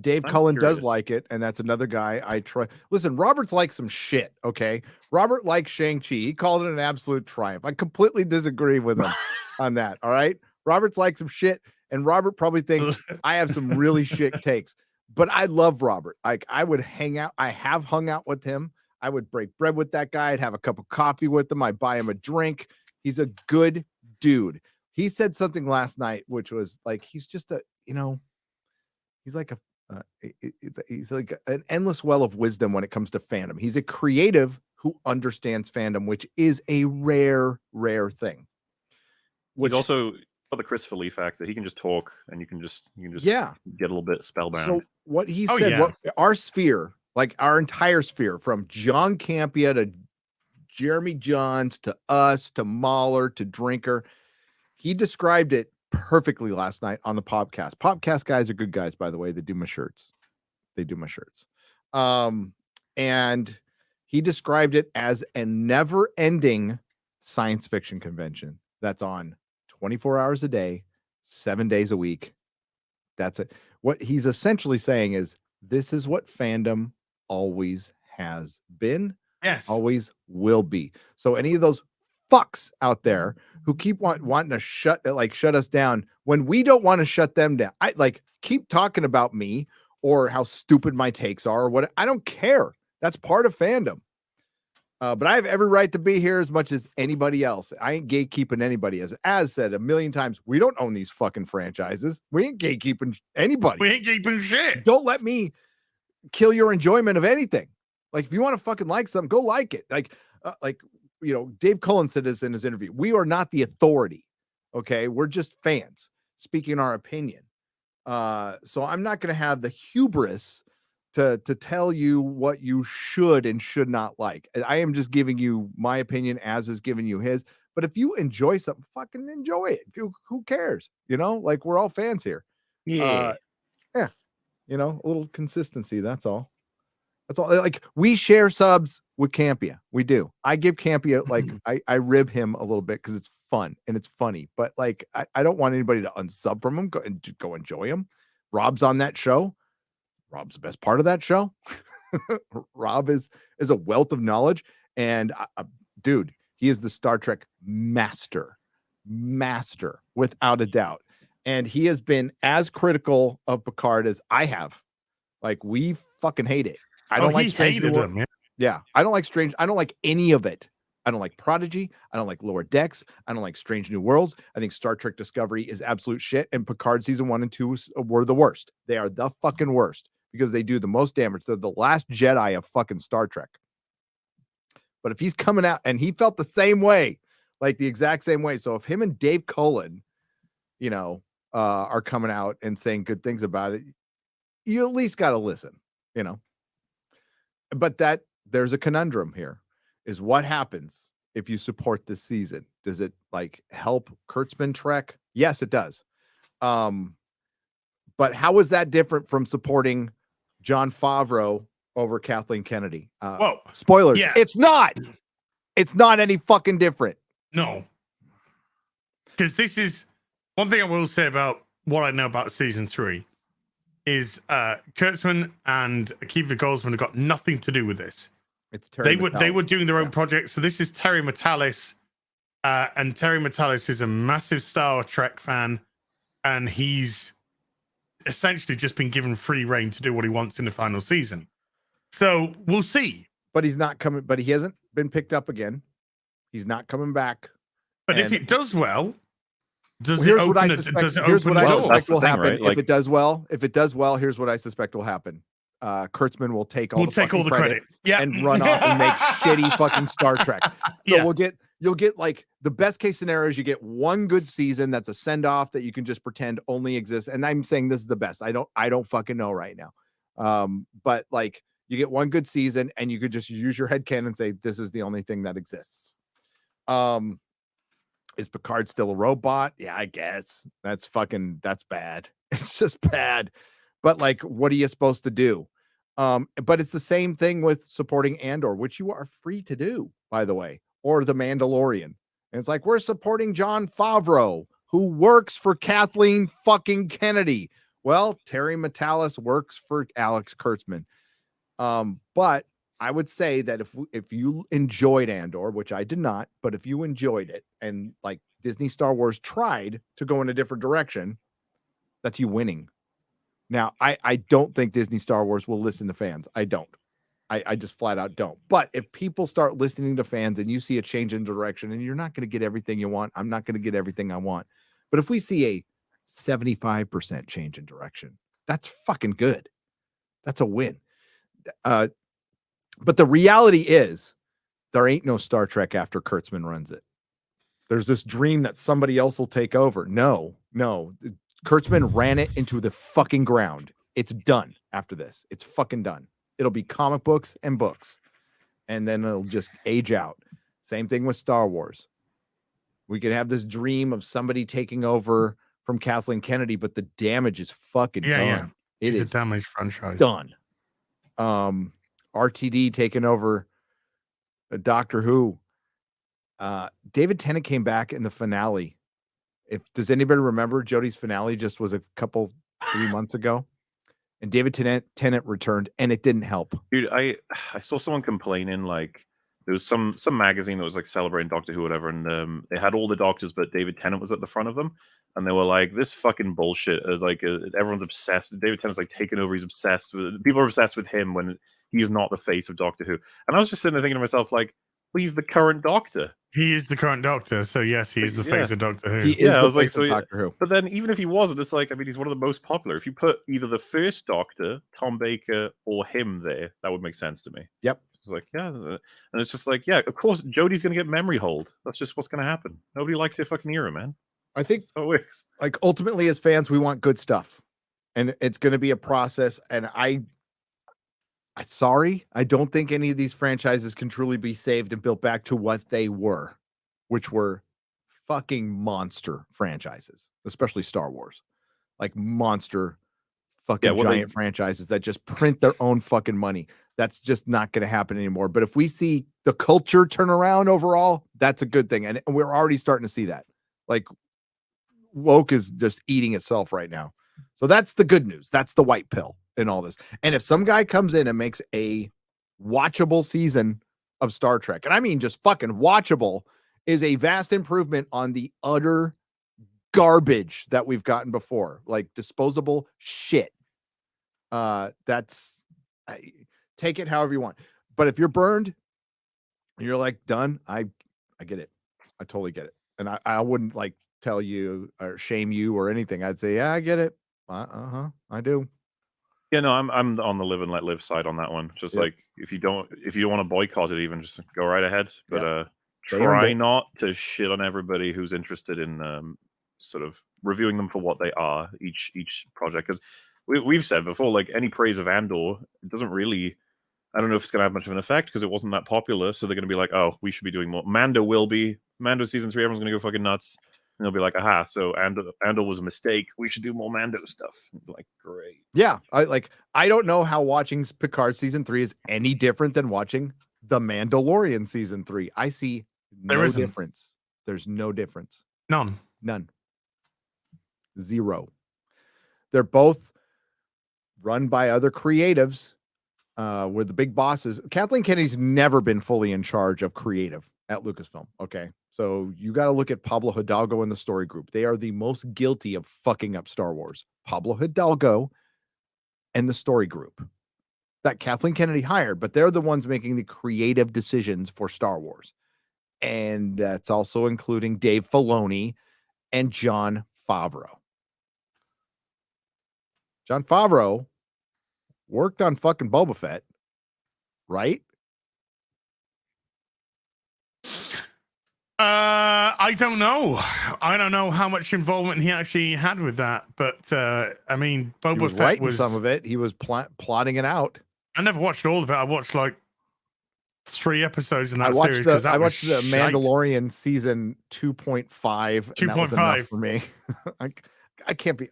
Dave Cullen does like it, and that's another guy I try. Listen, Robert's like some shit, okay? Robert likes Shang-Chi. He called it an absolute triumph. I completely disagree with him on that, all right? Robert's like some shit, and Robert probably thinks I have some really shit takes. But I love Robert. I would hang out. I have hung out with him. I would break bread with that guy. I'd have a cup of coffee with him. I'd buy him a drink. He's a good dude, he said something last night, which was like, he's just a, he's like he's like an endless well of wisdom when it comes to fandom. He's a creative who understands fandom, which is a rare thing. He's also got the Christopher Lee factor. He can just talk, and you can just get a little bit spellbound. So what he said, what our sphere, like our entire sphere, from John Campea to Jeremy Johns to us to MauLer to Drinker, he described it perfectly last night on the podcast. Podcast guys are good guys, by the way. They do my shirts. And he described it as a never-ending science fiction convention that's on 24 hours a day, 7 days a week. That's it. What he's essentially saying is this is what fandom always has been. Yes. Always will be. So any of those fucks out there who keep wanting to shut us down when we don't want to shut them down. I keep talking about me or how stupid my takes are or what. I don't care. That's part of fandom. But I have every right to be here as much as anybody else. I ain't gatekeeping anybody. As said a million times, we don't own these fucking franchises. We ain't gatekeeping anybody. We ain't keeping shit. Don't let me kill your enjoyment of anything. Like if you want to fucking like something, go like it. Dave Cullen said this in his interview. We are not the authority. Okay. We're just fans speaking our opinion. So I'm not going to have the hubris to tell you what you should and should not like. I am just giving you my opinion as is giving you his. But if you enjoy something, fucking enjoy it. Who cares? We're all fans here. Yeah. A little consistency. That's all. Like we share subs with Campea. We do. I give Campea I rib him a little bit because it's fun and it's funny. But I don't want anybody to unsub from him. Go enjoy him. Rob's on that show. Rob's the best part of that show. Rob is a wealth of knowledge, and dude, he is the Star Trek master without a doubt. And he has been as critical of Picard as I have. We fucking hate it. I don't like Strange New Worlds. Yeah, I don't like Strange. I don't like any of it. I don't like Prodigy. I don't like Lower Decks. I don't like Strange New Worlds. I think Star Trek Discovery is absolute shit. And Picard season 1 and 2 were the worst. They are the fucking worst because they do the most damage. They're the last Jedi of fucking Star Trek. But if he's coming out and he felt the same way, like the exact same way. So if him and Dave Cullen, are coming out and saying good things about it, you at least got to listen, But there's a conundrum here. Is what happens if you support this season? Does it help Kurtzman Trek? Yes, it does. But how is that different from supporting Jon Favreau over Kathleen Kennedy? Whoa. Spoilers. Yeah. It's not any fucking different. No. Because this is one thing I will say about what I know about season 3 is Kurtzman and Akiva Goldsman have got nothing to do with this. It's Terry they were doing their own project. So this is Terry Matalis, and Terry Matalis is a massive Star Trek fan, and he's essentially just been given free reign to do what he wants in the final season. So we'll see. But he's not coming. But he hasn't been picked up again. He's not coming back. But if it does well, here's what I suspect will happen. Right? If it does well, here's what I suspect will happen. Kurtzman will take all the credit and run off and make shitty fucking Star Trek. So you'll get the best case scenario is you get one good season that's a send off that you can just pretend only exists. And I'm saying this is the best. I don't fucking know right now. But you get one good season and you could just use your headcanon and say this is the only thing that exists. Is Picard still a robot? Yeah, I guess. That's bad. It's just bad. But what are you supposed to do? But it's the same thing with supporting Andor, which you are free to do, by the way, or The Mandalorian. And it's we're supporting Jon Favreau, who works for Kathleen fucking Kennedy. Well, Terry Matalis works for Alex Kurtzman. But I would say that if you enjoyed Andor, which I did not, but if you enjoyed it and Disney Star Wars tried to go in a different direction, that's you winning. Now, I don't think Disney Star Wars will listen to fans. I don't. I just flat out don't. But if people start listening to fans and you see a change in direction, and you're not going to get everything you want, I'm not going to get everything I want. But if we see a 75% change in direction, that's fucking good. That's a win. But the reality is there ain't no Star Trek after Kurtzman runs it. There's this dream that somebody else will take over. No. Kurtzman ran it into the fucking ground. It's done after this. It's fucking done. It'll be comic books and books. And then it'll just age out. Same thing with Star Wars. We could have this dream of somebody taking over from Kathleen Kennedy, but the damage is fucking done. Yeah. It is a damaged franchise. Done. RTD taking over Doctor Who. David Tennant came back in the finale. Does anybody remember Jodie's finale just was a couple 3 months ago? And David Tennant returned, and it didn't help. Dude, I saw someone complaining, like there was some magazine that was like celebrating Doctor Who, whatever, and they had all the doctors, but David Tennant was at the front of them, and they were like, "This fucking bullshit." Everyone's obsessed. David Tennant's like taking over. He's obsessed with people are obsessed with him when he's not the face of Doctor Who. And I was just sitting there thinking to myself, like, well, he's the current Doctor. He is the current Doctor, so yes, he is the face of Doctor Who. He is the face of Doctor Who. But then, even if he wasn't, it's like, I mean, he's one of the most popular. If you put either the first Doctor, Tom Baker, or him there, that would make sense to me. Yep. It's like, yeah, and it's just like, yeah, of course, Jodie's gonna get memory hold. That's just what's gonna happen. Nobody liked her fucking era, man. I think, so it works. Like, ultimately, as fans, we want good stuff, and it's going to be a process. And I'm sorry, I don't think any of these franchises can truly be saved and built back to what they were, which were fucking monster franchises, especially Star Wars, like monster fucking giant franchises that just print their own fucking money. That's just not going to happen anymore. But if we see the culture turn around overall, that's a good thing. And we're already starting to see that. Like, woke is just eating itself right now. So that's the good news. That's the white pill in all this. And if some guy comes in and makes a watchable season of Star Trek, and I mean just fucking watchable, is a vast improvement on the utter garbage that we've gotten before, like disposable shit. Take it however you want. But if you're burned and you're like done, I get it. I totally get it. And I wouldn't like tell you or shame you or anything. I'd say, yeah, I get it. I do. Yeah, no, I'm on the live and let live side on that one. Just like if you don't want to boycott it, even just go right ahead. But try not to shit on everybody who's interested in sort of reviewing them for what they are, each project. Because we've said before, like any praise of Andor, it doesn't really. I don't know if it's going to have much of an effect because it wasn't that popular. So they're going to be like, oh, we should be doing more. Mando season 3. Everyone's going to go fucking nuts. And they'll be like, aha, so Andor was a mistake. We should do more Mando stuff. Like, great. Yeah. I don't know how watching Picard season 3 is any different than watching The Mandalorian season 3. I see no difference. There's no difference. None. Zero. They're both run by other creatives. Where the big bosses. Kathleen Kennedy's never been fully in charge of creative at Lucasfilm. Okay. So you got to look at Pablo Hidalgo and the story group. They are the most guilty of fucking up Star Wars. Pablo Hidalgo and the story group that Kathleen Kennedy hired, but they're the ones making the creative decisions for Star Wars. And that's also including Dave Filoni and Jon Favreau. Jon Favreau worked on fucking Boba Fett, right? I don't know. I don't know how much involvement he actually had with that, but I mean, Boba Fett was some of it. He was plotting it out. I never watched all of it. I watched like 3 episodes in that series. I watched the Mandalorian season 2.5. 2.5 for me. I can't be.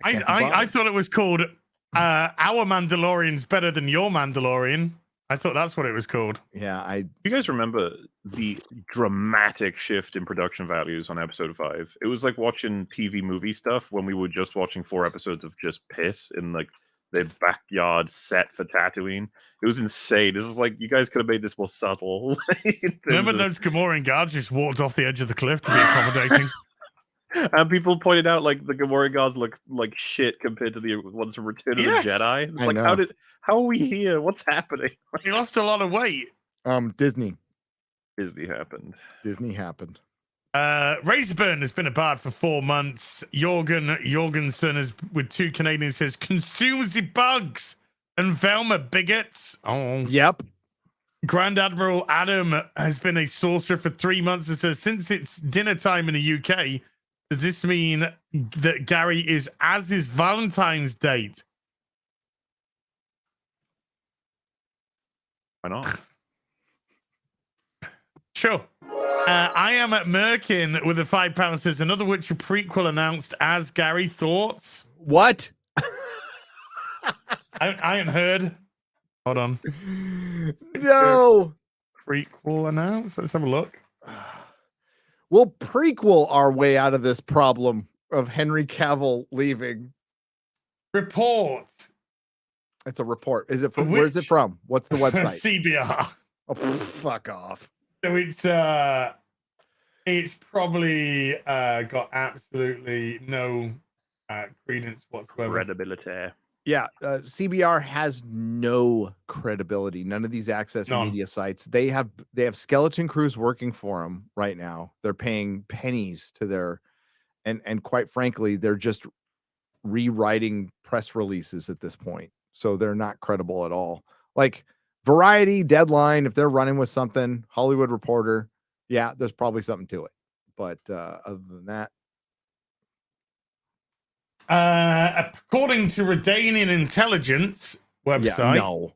I thought it was called Our Mandalorian's Better Than Your Mandalorian. I thought that's what it was called. Yeah, You guys remember the dramatic shift in production values on episode 5? It was like watching TV movie stuff when we were just watching 4 episodes of just piss in like their backyard set for Tatooine. It was insane. This is like, you guys could have made this more subtle. Remember those Gamorrean guards just walked off the edge of the cliff to be accommodating? And people pointed out like the Gamorrean gods look like shit compared to the ones from Return of the Jedi. It's like, how are we here? What's happening? He lost a lot of weight. Disney happened. Disney happened. Razorburn has been a bard for 4 months. Jorgensen is with 2 Canadians says consumes the bugs and Velma bigots. Oh, yep. Grand Admiral Adam has been a sorcerer for 3 months and says since it's dinner time in the UK, does this mean that Gary is as his Valentine's date? Why not? Sure. I am at Merkin with a £5 says another Witcher prequel announced as Gary. Thoughts? What? I ain't heard. Hold on. No. Prequel announced? Let's have a look. We'll prequel our way out of this problem of Henry Cavill leaving. Report. It's a report. Is it from? Where's it from? What's the website? CBR. Oh, fuck off. So it's probably got absolutely no credence whatsoever. Credibility. Yeah, CBR has no credibility. None of these access media sites. They have skeleton crews working for them right now. They're paying pennies to their, and quite frankly, they're just rewriting press releases at this point. So they're not credible at all. Like Variety, Deadline, if they're running with something, Hollywood Reporter, yeah, there's probably something to it. But other than that, according to Redanian intelligence website, yeah, no,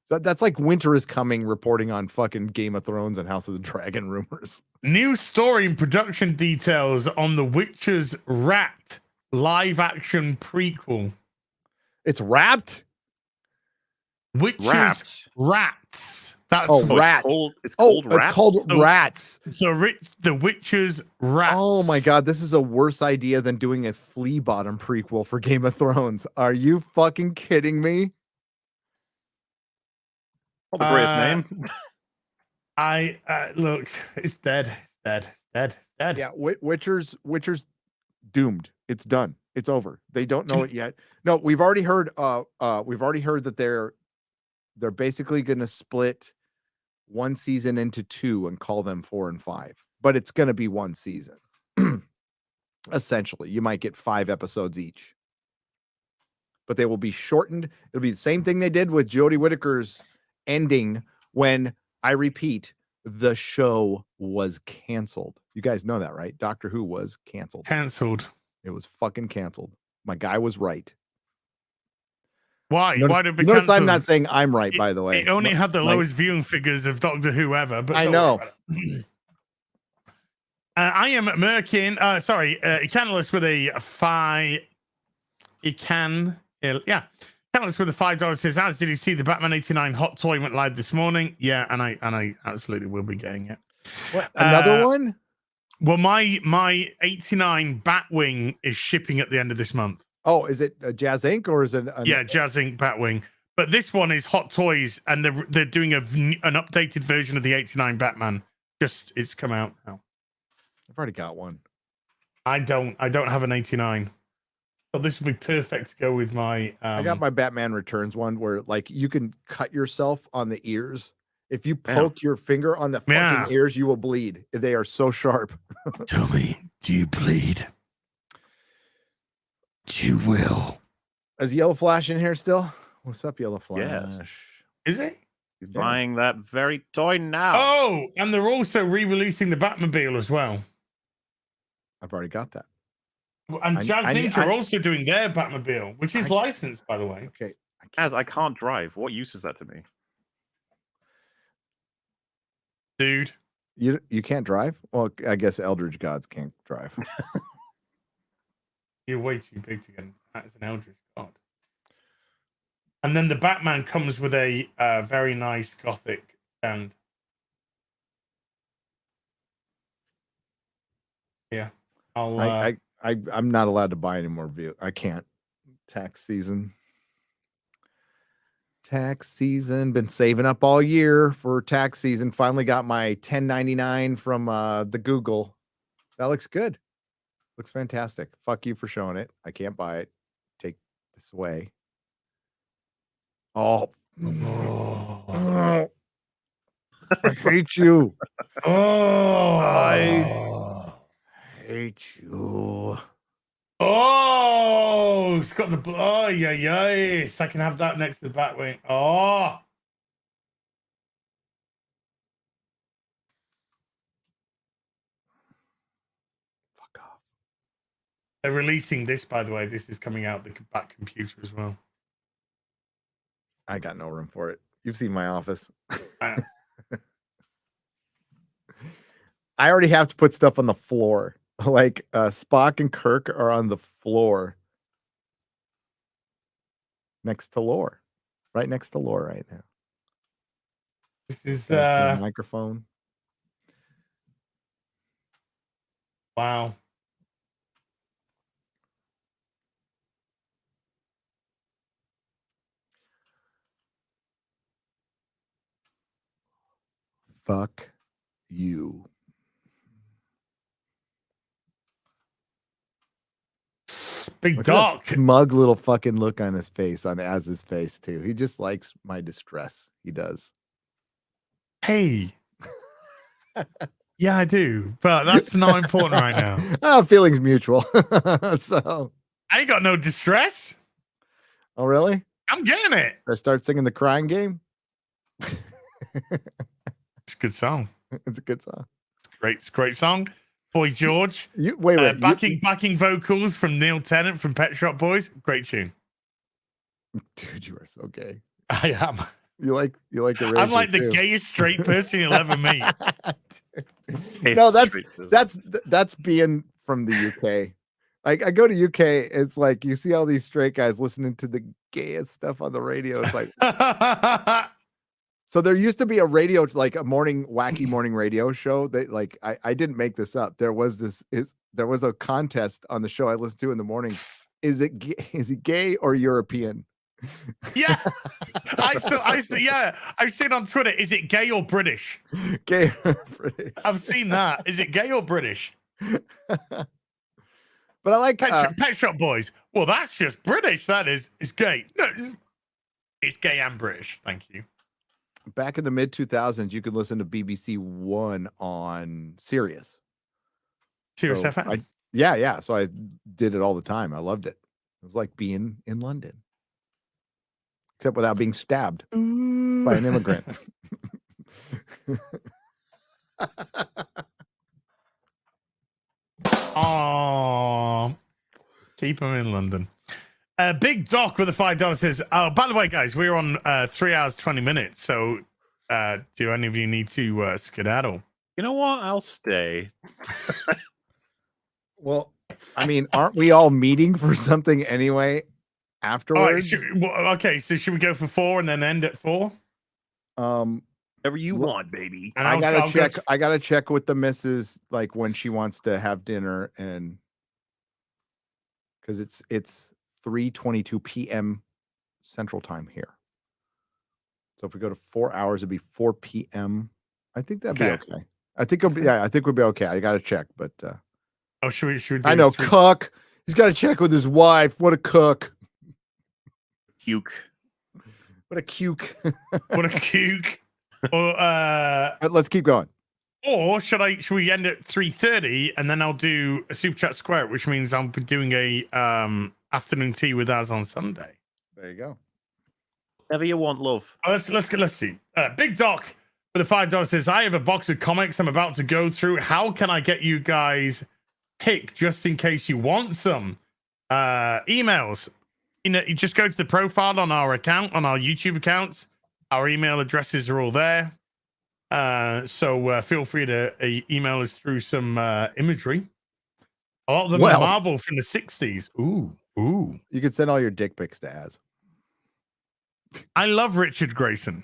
that's like Winter is Coming reporting on fucking Game of Thrones and House of the Dragon rumors. New story and production details on The Witcher's Rat live action prequel. It's wrapped. Witcher's Rats. That's Rat. It's called Rats. It's called Rats. The Witcher's Rats. Oh my god, this is a worse idea than doing a Flea Bottom prequel for Game of Thrones. Are you fucking kidding me? Not the greatest name. I look, it's dead. Yeah, Witcher's doomed. It's done. It's over. They don't know it yet. No, we've already heard that they're basically going to split one season into 2 and call them 4 and 5. But it's going to be one season. Essentially, you might get 5 episodes each. But they will be shortened. It'll be the same thing they did with Jodie Whittaker's ending when, I repeat, the show was canceled. You guys know that, right? Doctor Who was canceled. It was fucking canceled. My guy was right. Why? Why did it be notice cancelled? I'm not saying I'm right, by the way. It only had the lowest viewing figures of Doctor Who ever. But I know. I am Merkin. Canalist with a 5. Canalist with a $5 says, "As did you see the Batman '89 hot toy went live this morning?" Yeah, and I absolutely will be getting it. What, another one? Well, my '89 Batwing is shipping at the end of this month. Oh, is it a Jazz Inc. or is it? Jazz Inc. Batwing. But this one is Hot Toys, and they're doing an updated version of the '89 Batman. Just it's come out now. I've already got one. I don't have an '89. So this would be perfect to go with my. I got my Batman Returns one where like you can cut yourself on the ears. If you poke your finger on the fucking ears, you will bleed. They are so sharp. Tell me, do you bleed? You will. Is Yellow Flash in here still? What's up, Yellow Flash? Yes. Is he? He's buying that very toy now. Oh, and they're also re-releasing the Batmobile as well. I've already got that. And Jazz Inc. are also doing their Batmobile, which is licensed, by the way. Okay. I can't drive. What use is that to me? Dude. You can't drive? Well, I guess Eldritch Gods can't drive. You're way too big to get as an Eldritch God. And then the Batman comes with a very nice gothic stand. Yeah. I'm not allowed to buy any more view. I can't. Tax season. Been saving up all year for tax season. Finally got my 1099 from the Google. That looks good. Looks fantastic. Fuck you for showing it. I can't buy it. Take this away. Oh. I hate you. I hate you. Oh, it's got the oh yeah, yes. I can have that next to the back wing. Oh, Fuck off. they're releasing this, by the way. This is coming out the back computer as well. I got no room for it. You've seen my office. I already have to put stuff on the floor. Like Spock and Kirk are on the floor next to Lore. Right next to Lore right now. This is the microphone. Wow. Fuck you. Big Look at that Doc. smug little fucking look on his face, on Az's face too. He just likes my distress. He does. Hey. Yeah, I do, but that's not important right now. Feelings mutual. So I ain't got no distress. Oh, really? I'm getting it. I start singing the crying game. It's a good song. It's a good song. It's a great song. Boy George. Wait. Backing vocals from Neil Tennant from Pet Shop Boys. Great tune. Dude, you are so gay. I am. You like the I'm like the gayest straight person you'll ever meet. No, that's being from the UK. Like I go to UK, it's like you see all these straight guys listening to the gayest stuff on the radio. It's like so there used to be a radio, like a wacky morning radio show that like I didn't make this up. There was a contest on the show I listened to in the morning. Is he gay or European? Yeah. I see, yeah. I've seen on Twitter, is it gay or British? Gay or British. I've seen that. Is it gay or British? But I like Pet Shop Boys. Well, that's just British. That is. It's gay. No, it's gay and British. Thank you. Back in the mid 2000s, you could listen to BBC One on Sirius. Sirius FM. Yeah. So I did it all the time. I loved it. It was like being in London, except without being stabbed by an immigrant. Oh, keep him in London. Big Doc with a $5 says, oh, by the way, guys, we're on 3 hours, 20 minutes. So do any of you need to skedaddle? You know what? I'll stay. Well, I mean, aren't we all meeting for something anyway afterwards? Okay, so should we go for 4 and then end at 4? Whatever you want, baby. And I gotta check with the missus, like when she wants to have dinner, and because it's 3:22 p.m. Central Time here. So if we go to 4 hours, it'd be 4 p.m. I think that'd be okay. I think we'll be okay. I gotta check, but should we do I know cook. He's got to check with his wife. What a cook. Cuke. What a cuke. What a cuke. Or let's keep going. Or should we end at 3:30 and then I'll do a super chat square, which means I'll be doing a afternoon tea with us on Sunday. There you go. Whatever you want, love. Let's see. Big Doc for the $5 says, I have a box of comics I'm about to go through. How can I get you guys pick just in case you want some? Emails. You just go to the profile on our account, on our YouTube accounts. Our email addresses are all there. So feel free to email us through some imagery. A lot of them are Marvel from the 60s. Ooh. You can send all your dick pics to Az. I love Richard Grayson.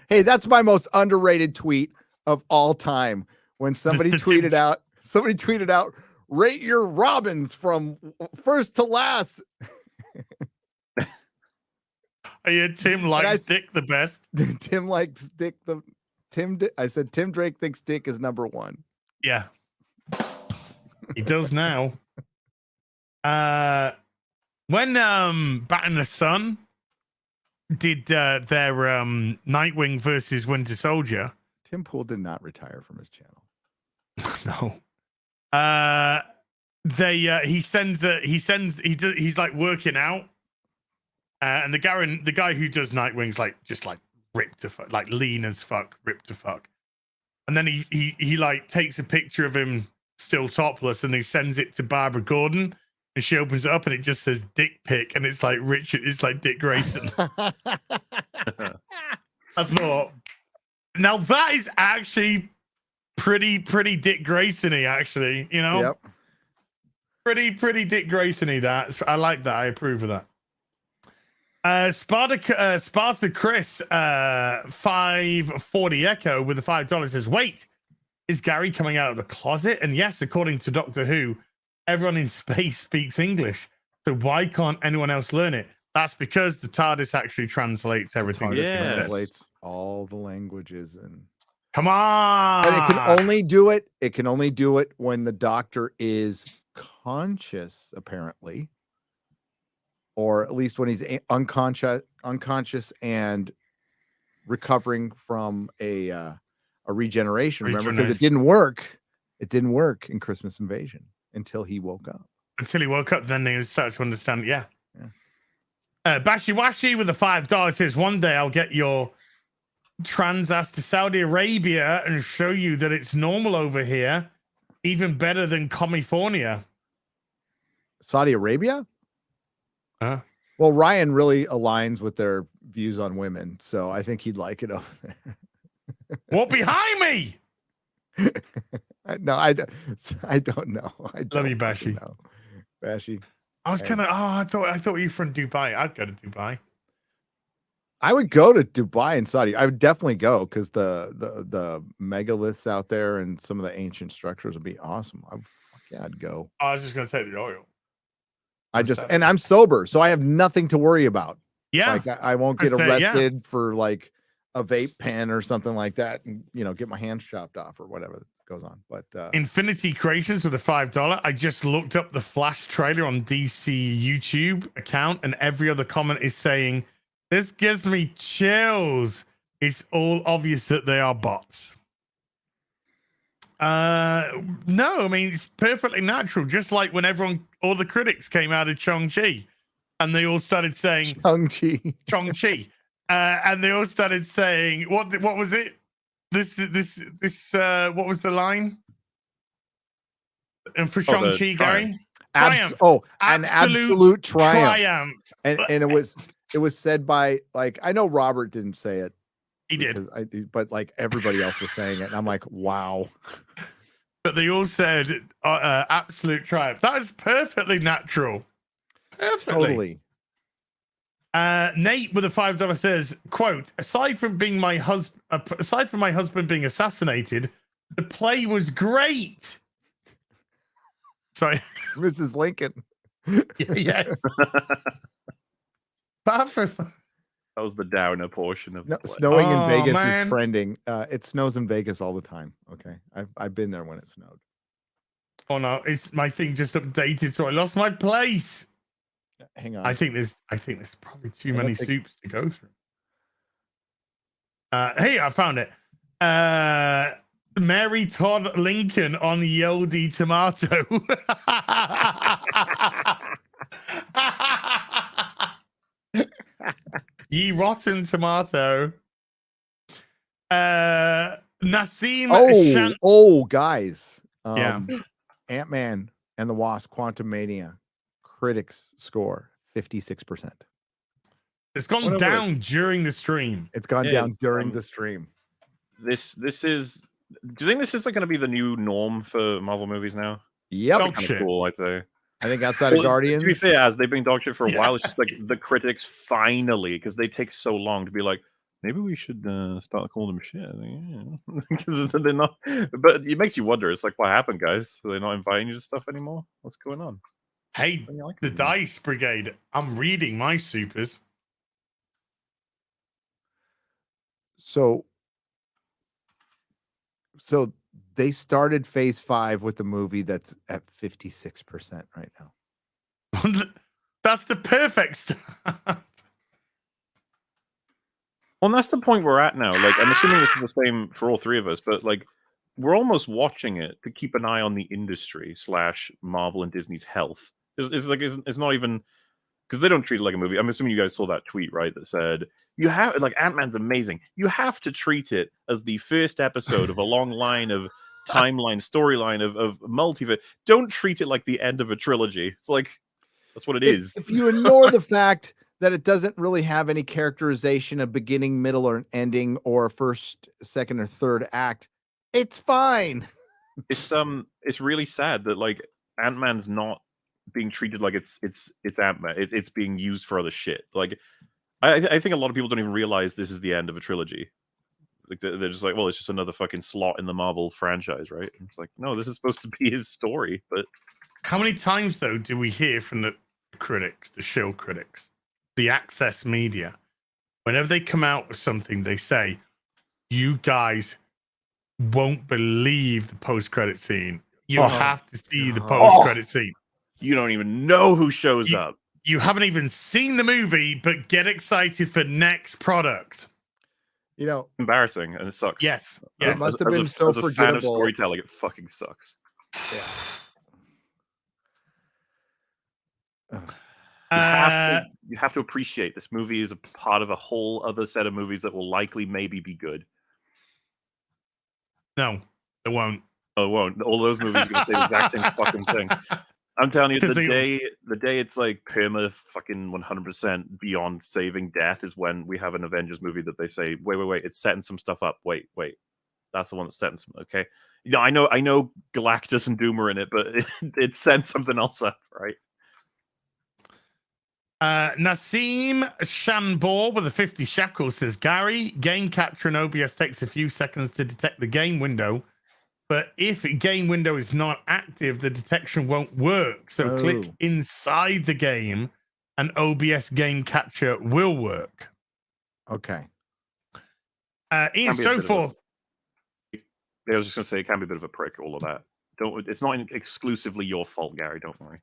Hey, that's my most underrated tweet of all time. When somebody tweeted out, rate your Robins from first to last. Tim likes Dick the best. Tim likes Dick I said Tim Drake thinks Dick is number 1. Yeah. He does now. When Bat and the Sun did their Nightwing versus Winter Soldier. Tim Pool did not retire from his channel. No. He's like working out. And the guy who does Nightwing's like just like ripped to fuck, like lean as fuck, ripped to fuck. And then he like takes a picture of him still topless and he sends it to Barbara Gordon and she opens it up and it just says dick pic and it's like Dick Grayson. I thought, now that is actually pretty Dick Grayson-y, actually, you know? Yep. Pretty Dick Grayson-y, that. I like that. I approve of that. Sparta Chris 540 Echo with the $5 says, wait, is Gary coming out of the closet? And yes, according to Doctor Who, everyone in space speaks English. So why can't anyone else learn it? That's because the TARDIS actually translates everything. TARDIS translates all the languages and come on. But it can only do it. It can only do it when the Doctor is conscious, apparently. Or at least when he's unconscious and recovering from a regeneration. Remember, because it didn't work. It didn't work in Christmas Invasion until he woke up. Until he woke up, then he started to understand. Yeah. Bashi Washi with the $5 says, one day I'll get your trans ass to Saudi Arabia and show you that it's normal over here, even better than California. Saudi Arabia? Well, Ryan really aligns with their views on women, so I think he'd like it over there. What, behind me? No, I don't know. Love you, Bashi. Bashi. I was kind of, I thought you were from Dubai. I'd go to Dubai. I would go to Dubai and Saudi. I would definitely go because the megaliths out there and some of the ancient structures would be awesome. I'd go. I was just gonna take the oil. And I'm sober, so I have nothing to worry about. Yeah, like I won't get arrested for like a vape pen or something like that, and get my hands chopped off or whatever goes on. But Infinity Creations with a $5. I just looked up the Flash trailer on DC YouTube account, and every other comment is saying this gives me chills. It's all obvious that they are bots. No, I mean, it's perfectly natural. Just like when all the critics came out of Shang-Chi and they all started saying Shang-Chi. And they all started saying, what was it? This, what was the line? And for Shang-Chi, Gary? An absolute triumph. And it was said by, like, I know Robert didn't say it. He did. But like everybody else was saying it. And I'm like, wow. But they all said absolute triumph. That is perfectly natural. Perfectly. Totally. Nate with a $5 says, quote, aside from my husband being assassinated, the play was great. Sorry. Mrs. Lincoln. Yes. That was the downer portion of the play. Snowing in Vegas is trending. It snows in Vegas all the time. Okay. I've been there when it snowed. Oh no, it's my thing just updated, so I lost my place. Hang on. I think there's probably too many soups to go through. Hey, I found it. Mary Todd Lincoln on Yeldy Tomato. Ye rotten tomato. Nassim. Guys. Yeah. Ant-Man and the Wasp: Quantumania critics score 56%. It's gone down during the stream. It's gone down during the stream. This is. Do you think this is like going to be the new norm for Marvel movies now? Yep. Kind of cool, I'd say. I think outside of Guardians. To be fair, as they've been dog shit for a while, it's just like the critics finally, because they take so long to be like, maybe we should start calling them shit. Because they're not. But it makes you wonder. It's like, what happened, guys? Are they not inviting you to stuff anymore? What's going on? Hey, the Dice Brigade. I'm reading my supers. So They started Phase 5 with the movie that's at 56% right now. That's the perfect start. Well, and that's the point we're at now. Like, I'm assuming this is the same for all three of us, but like, we're almost watching it to keep an eye on the industry / Marvel and Disney's health. It's not even because they don't treat it like a movie. I'm assuming you guys saw that tweet, right? That said, you have like Ant-Man's amazing. You have to treat it as the first episode of a long line of storyline of multiverse. Don't treat it like the end of a trilogy. It's like that's what it is. If you ignore the fact that it doesn't really have any characterization of beginning, middle, or ending, or first, second, or third act, it's fine. It's really sad that like Ant-Man's not being treated like it's Ant-Man. It's being used for other shit. Like I think a lot of people don't even realize this is the end of a trilogy. Like they're just like, well, it's just another fucking slot in the Marvel franchise, right? And it's like, no, this is supposed to be his story. But how many times though do we hear from the critics, the shill critics, the access media, whenever they come out with something, they say, "You guys won't believe the post-credit scene. You have to see the post-credit scene. You don't even know who shows up. You haven't even seen the movie, but get excited for next product." You know, embarrassing, and it sucks. Yes. It must have been so as a fan of storytelling, it fucking sucks. Yeah. You have to appreciate this movie is a part of a whole other set of movies that will likely maybe be good. No, it won't. Oh, it won't. All those movies are going to say the exact same fucking thing. I'm telling you, the day it's like perma fucking 100% beyond saving death is when we have an Avengers movie that they say, wait, it's setting some stuff up. Wait, that's the one that's setting some. Okay, you know, I know Galactus and Doom are in it, but it sent something else up, right? Nassim Shanbor with the 50 shekels says, Gary, game capture in OBS takes a few seconds to detect the game window, but if game window is not active, the detection won't work. So click inside the game and OBS game capture will work. Okay. Ian, so forth. I was just going to say, it can be a bit of a prick, all of that. It's not exclusively your fault, Gary, don't worry.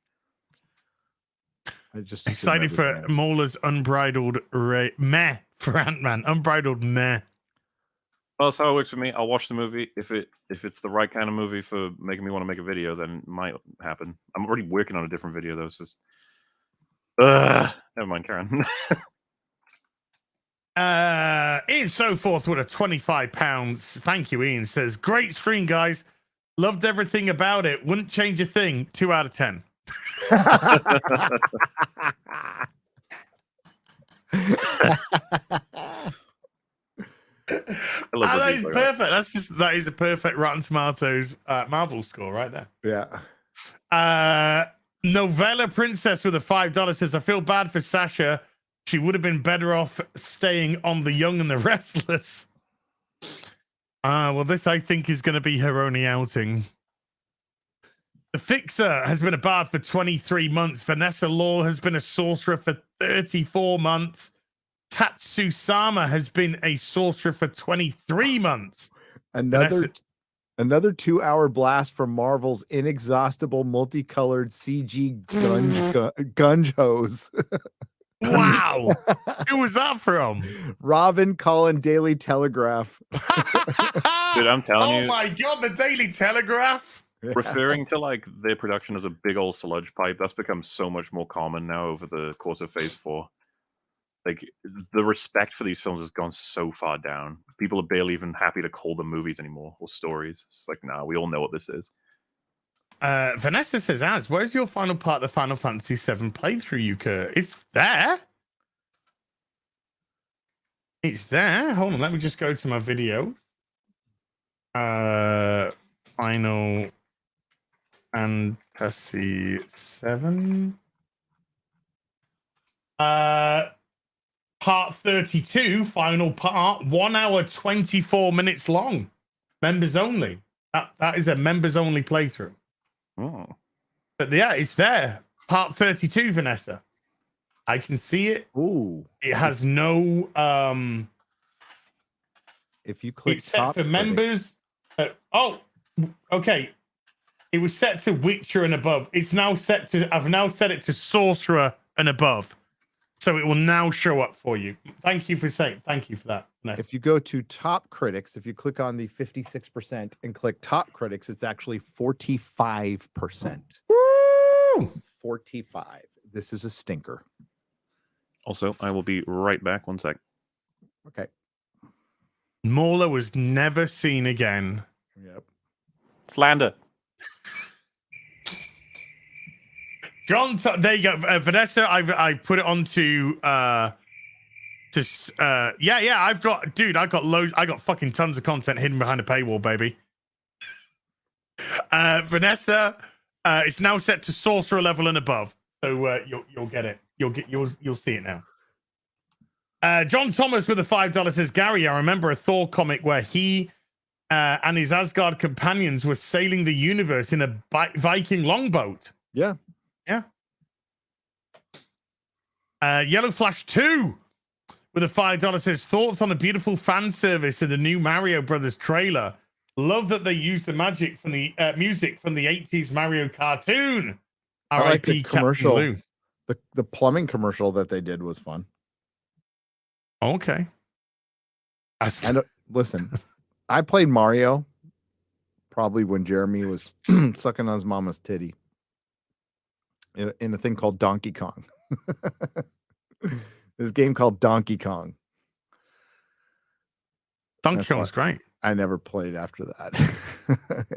I just excited for MauLer's unbridled meh for Ant-Man. Unbridled meh. Well, that's how it works for me. I'll watch the movie. If it's the right kind of movie for making me want to make a video, then it might happen. I'm already working on a different video though, so never mind, Karen. Ian so forth with a £25. Thank you, Ian. Says, great stream, guys. Loved everything about it. Wouldn't change a thing. 2 out of 10. That is perfect. That is a perfect Rotten Tomatoes Marvel score right there. Yeah. Novella Princess with a $5 says, I feel bad for Sasha. She would have been better off staying on The Young and the Restless. Well, this I think is going to be her only outing. The Fixer has been a bard for 23 months. Vanessa Law has been a sorcerer for 34 months. Tatsusama has been a sorcerer for 23 months. Another 2-hour blast from Marvel's inexhaustible multicolored CG gunge hose. Wow. Who was that from? Robin Collin Daily Telegraph. Dude, I'm telling you. Oh my God, the Daily Telegraph. Referring to like their production as a big old sludge pipe, that's become so much more common now over the course of Phase 4. Like the respect for these films has gone so far down. People are barely even happy to call them movies anymore or stories. It's like, nah, we all know what this is. Vanessa says, where's your final part of the Final Fantasy VII playthrough, Yuka? It's there. It's there. Hold on, let me just go to my video. Final Fantasy VII. Part 32, final part, 1 hour 24 minutes long. Members only. That is a members only playthrough. Oh. But yeah, it's there. Part 32, Vanessa. I can see it. Ooh. It has no if you click except top for members. okay. It was set to Witcher and above. It's now set to. I've now set it to Sorcerer and above, so it will now show up for you. Thank you for saying. Thank you for that. Nice. If you go to top critics, if you click on the 56% and click top critics, it's actually 45%. Woo! 45. This is a stinker. Also, I will be right back. 1 sec. Okay. MauLer was never seen again. Yep. Slander. John, there you go, Vanessa. I put it onto I've got loads. I got fucking tons of content hidden behind a paywall, baby. Vanessa, it's now set to Sorcerer level and above, so you'll get it. You'll see it now. John Thomas with the $5 says, Gary, I remember a Thor comic where he and his Asgard companions were sailing the universe in a Viking longboat. Yeah. Yeah. Yellow Flash 2 with a $5 says, thoughts on a beautiful fan service in the new Mario Brothers trailer. Love that they used the magic from the music from the 80s Mario cartoon. I like the R.I.P. commercial. The plumbing commercial that they did was fun. Okay. Listen, I played Mario probably when Jeremy was sucking on his mama's titty in a thing called Donkey Kong. This game called Donkey Kong. Donkey Kong was great. I never played after that.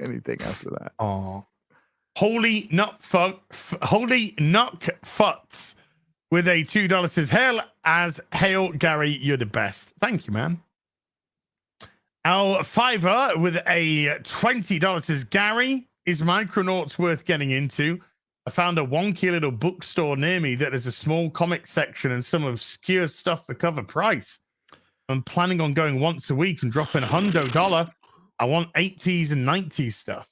Anything after that. Oh, holy nut futs with a $2 says, hail Gary, you're the best. Thank you, man. Our Fiverr with a $20 says, Gary, is Micronauts worth getting into? I found a wonky little bookstore near me that has a small comic section and some obscure stuff for cover price. I'm planning on going once a week and dropping $100. I want 80s and 90s stuff.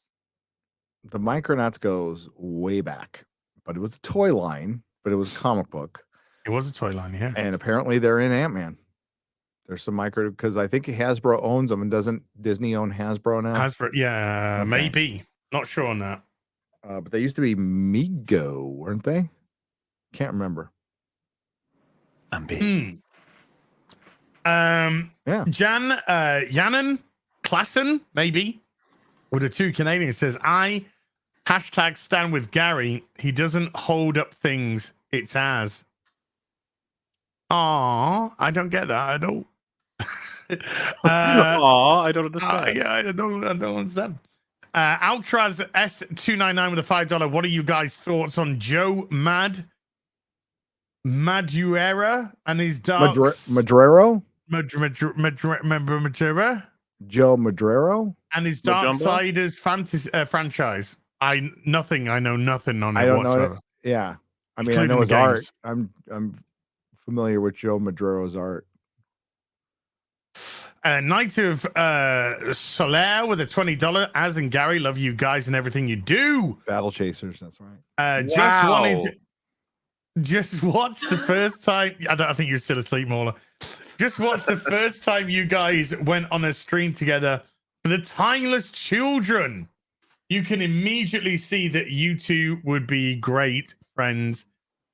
The Micronauts goes way back, but it was a toy line, but it was a comic book. It was a toy line, yeah. And apparently they're in Ant-Man. There's some micro, because I think Hasbro owns them, and doesn't Disney own Hasbro now? Hasbro, yeah, Okay. maybe. Not sure on that. But they used to be Mego, weren't they? Can't remember. I'm big. Yeah. Janan Klassen, maybe, with the 2 Canadians says, hashtag stand with Gary. He doesn't hold up things. It's as. Aw, I don't get that. I don't. I don't understand. Yeah, I don't understand. Altraz S299 with a $5. What are you guys' thoughts on Joe Madureira and his dark Madrero? Madureira? Joe Madrero? And his Darksiders fantasy franchise. I know nothing on it. I don't whatsoever. know it. Yeah. I mean, Including I know his the art. games. I'm familiar with Joe Madrero's art. Knight of Solaire with a $20. Az and Gary, love you guys and everything you do. Battle Chasers, that's right. Just watch the first time. I think you're still asleep, MauLer. Just watch the first time you guys went on a stream together for the Timeless Children. You can immediately see that you two would be great friends.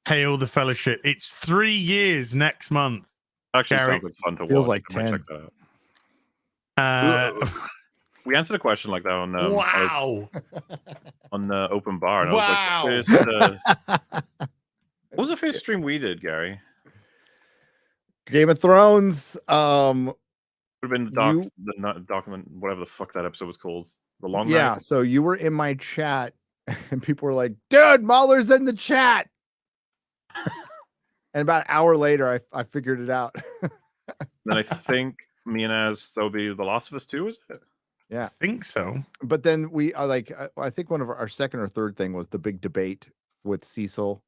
Hail the Fellowship. It's 3 years next month. Actually, Gary, sounds like fun to watch. Feels like I might 10. check that out. We answered a question like that on on the open bar. And I was like, what was the first stream we did, Gary? Game of Thrones. Would have been the document, whatever the fuck that episode was called. The long Yeah, night? so you were in my chat and people were like, dude, MauLer's in the chat. And about an hour later, I figured it out. Then I think me and Az, that'll be The Last of Us 2, is it? Yeah, I think so. But then we are like, I think one of our second or third thing was the big debate with Cecil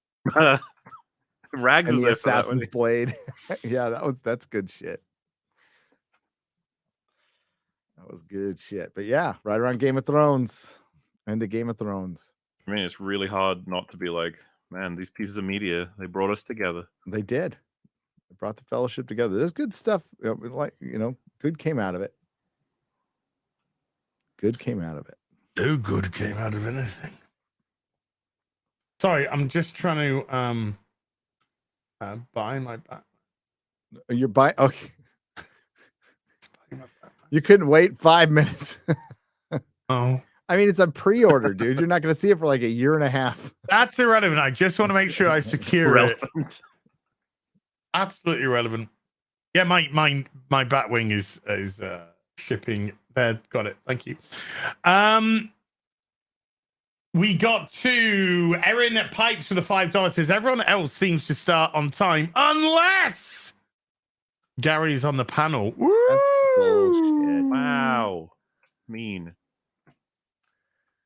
Rags and is the there for that, Assassin's wasn't Blade. Yeah, that's good shit. That was good shit. But yeah, right around Game of Thrones and the Game of Thrones. I mean, it's really hard not to be like, man, these pieces of media, they brought us together. They did. They brought the Fellowship together. There's good stuff. Good came out of it. Good came out of it. No good came out of anything. Sorry, I'm just trying to buy my Batman. You're buying. Okay. You couldn't wait 5 minutes. Oh. I mean, it's a pre-order, dude. You're not going to see it for like a year and a half. That's irrelevant. I just want to make sure I secure it. Absolutely irrelevant. Yeah, my Batwing is shipping there. Got it. Thank you. We got to Erin that pipes for the $5. Says everyone else seems to start on time unless Gary's on the panel. Woo! That's bullshit. Wow. Mean.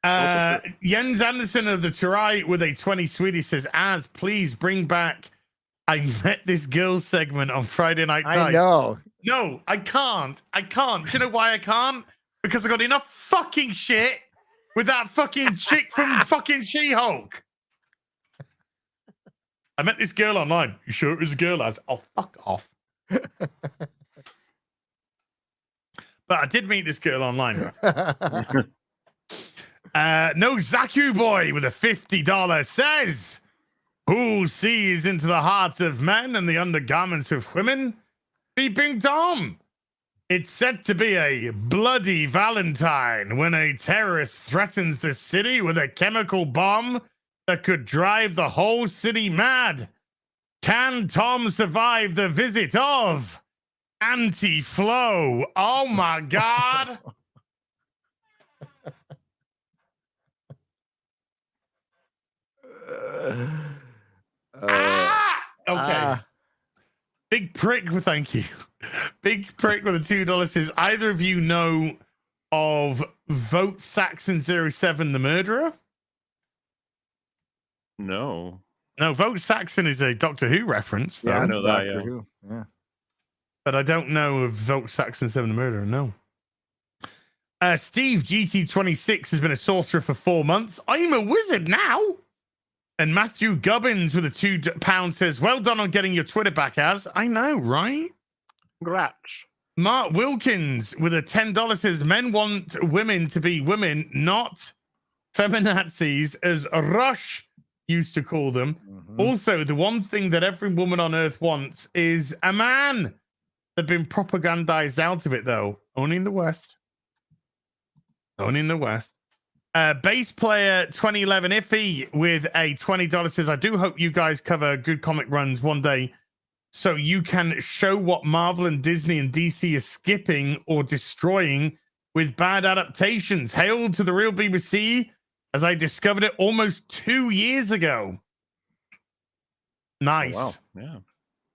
Jens Anderson of the Turai with a 20 Swedish says, "As please bring back I met this girl segment on Friday Night Tights." I know. No, I can't. Do you know why I can't? Because I got enough fucking shit with that fucking chick from fucking She-Hulk. I met this girl online. You sure it was a girl? Oh, fuck off. But I did meet this girl online. No Zaku Boy with a $50 says, "Who sees into the hearts of men and the undergarments of women? Peeping Tom. It's said to be a bloody Valentine when a terrorist threatens the city with a chemical bomb that could drive the whole city mad. Can Tom survive the visit of Anti-Flow?" Oh my God. Okay. Big prick, thank you. Big prick with a $2 says, "Either of you know of Vote Saxon 07 the murderer?" No. No, Vote Saxon is a Doctor Who reference, though. Yeah, I know that, Doctor yeah. Who. Yeah. But I don't know of Vote Saxon 7 the murderer, no. Steve GT26 has been a sorcerer for 4 months. "I'm a wizard now." And Matthew Gubbins with a £2 says, "Well done on getting your Twitter back, Az." I know, right? Congrats. Mark Wilkins with a $10 says, "Men want women to be women, not feminazis, as Rush used to call them. Mhm. Also, the one thing that every woman on earth wants is a man." They've been propagandized out of it, though. Only in the West. Only in the West. Bass player 2011 Iffy with a $20 says, "I do hope you guys cover good comic runs one day so you can show what Marvel and Disney and DC are skipping or destroying with bad adaptations. Hail to the real BBC, as I discovered it almost 2 years ago." Nice. Oh, wow. Yeah.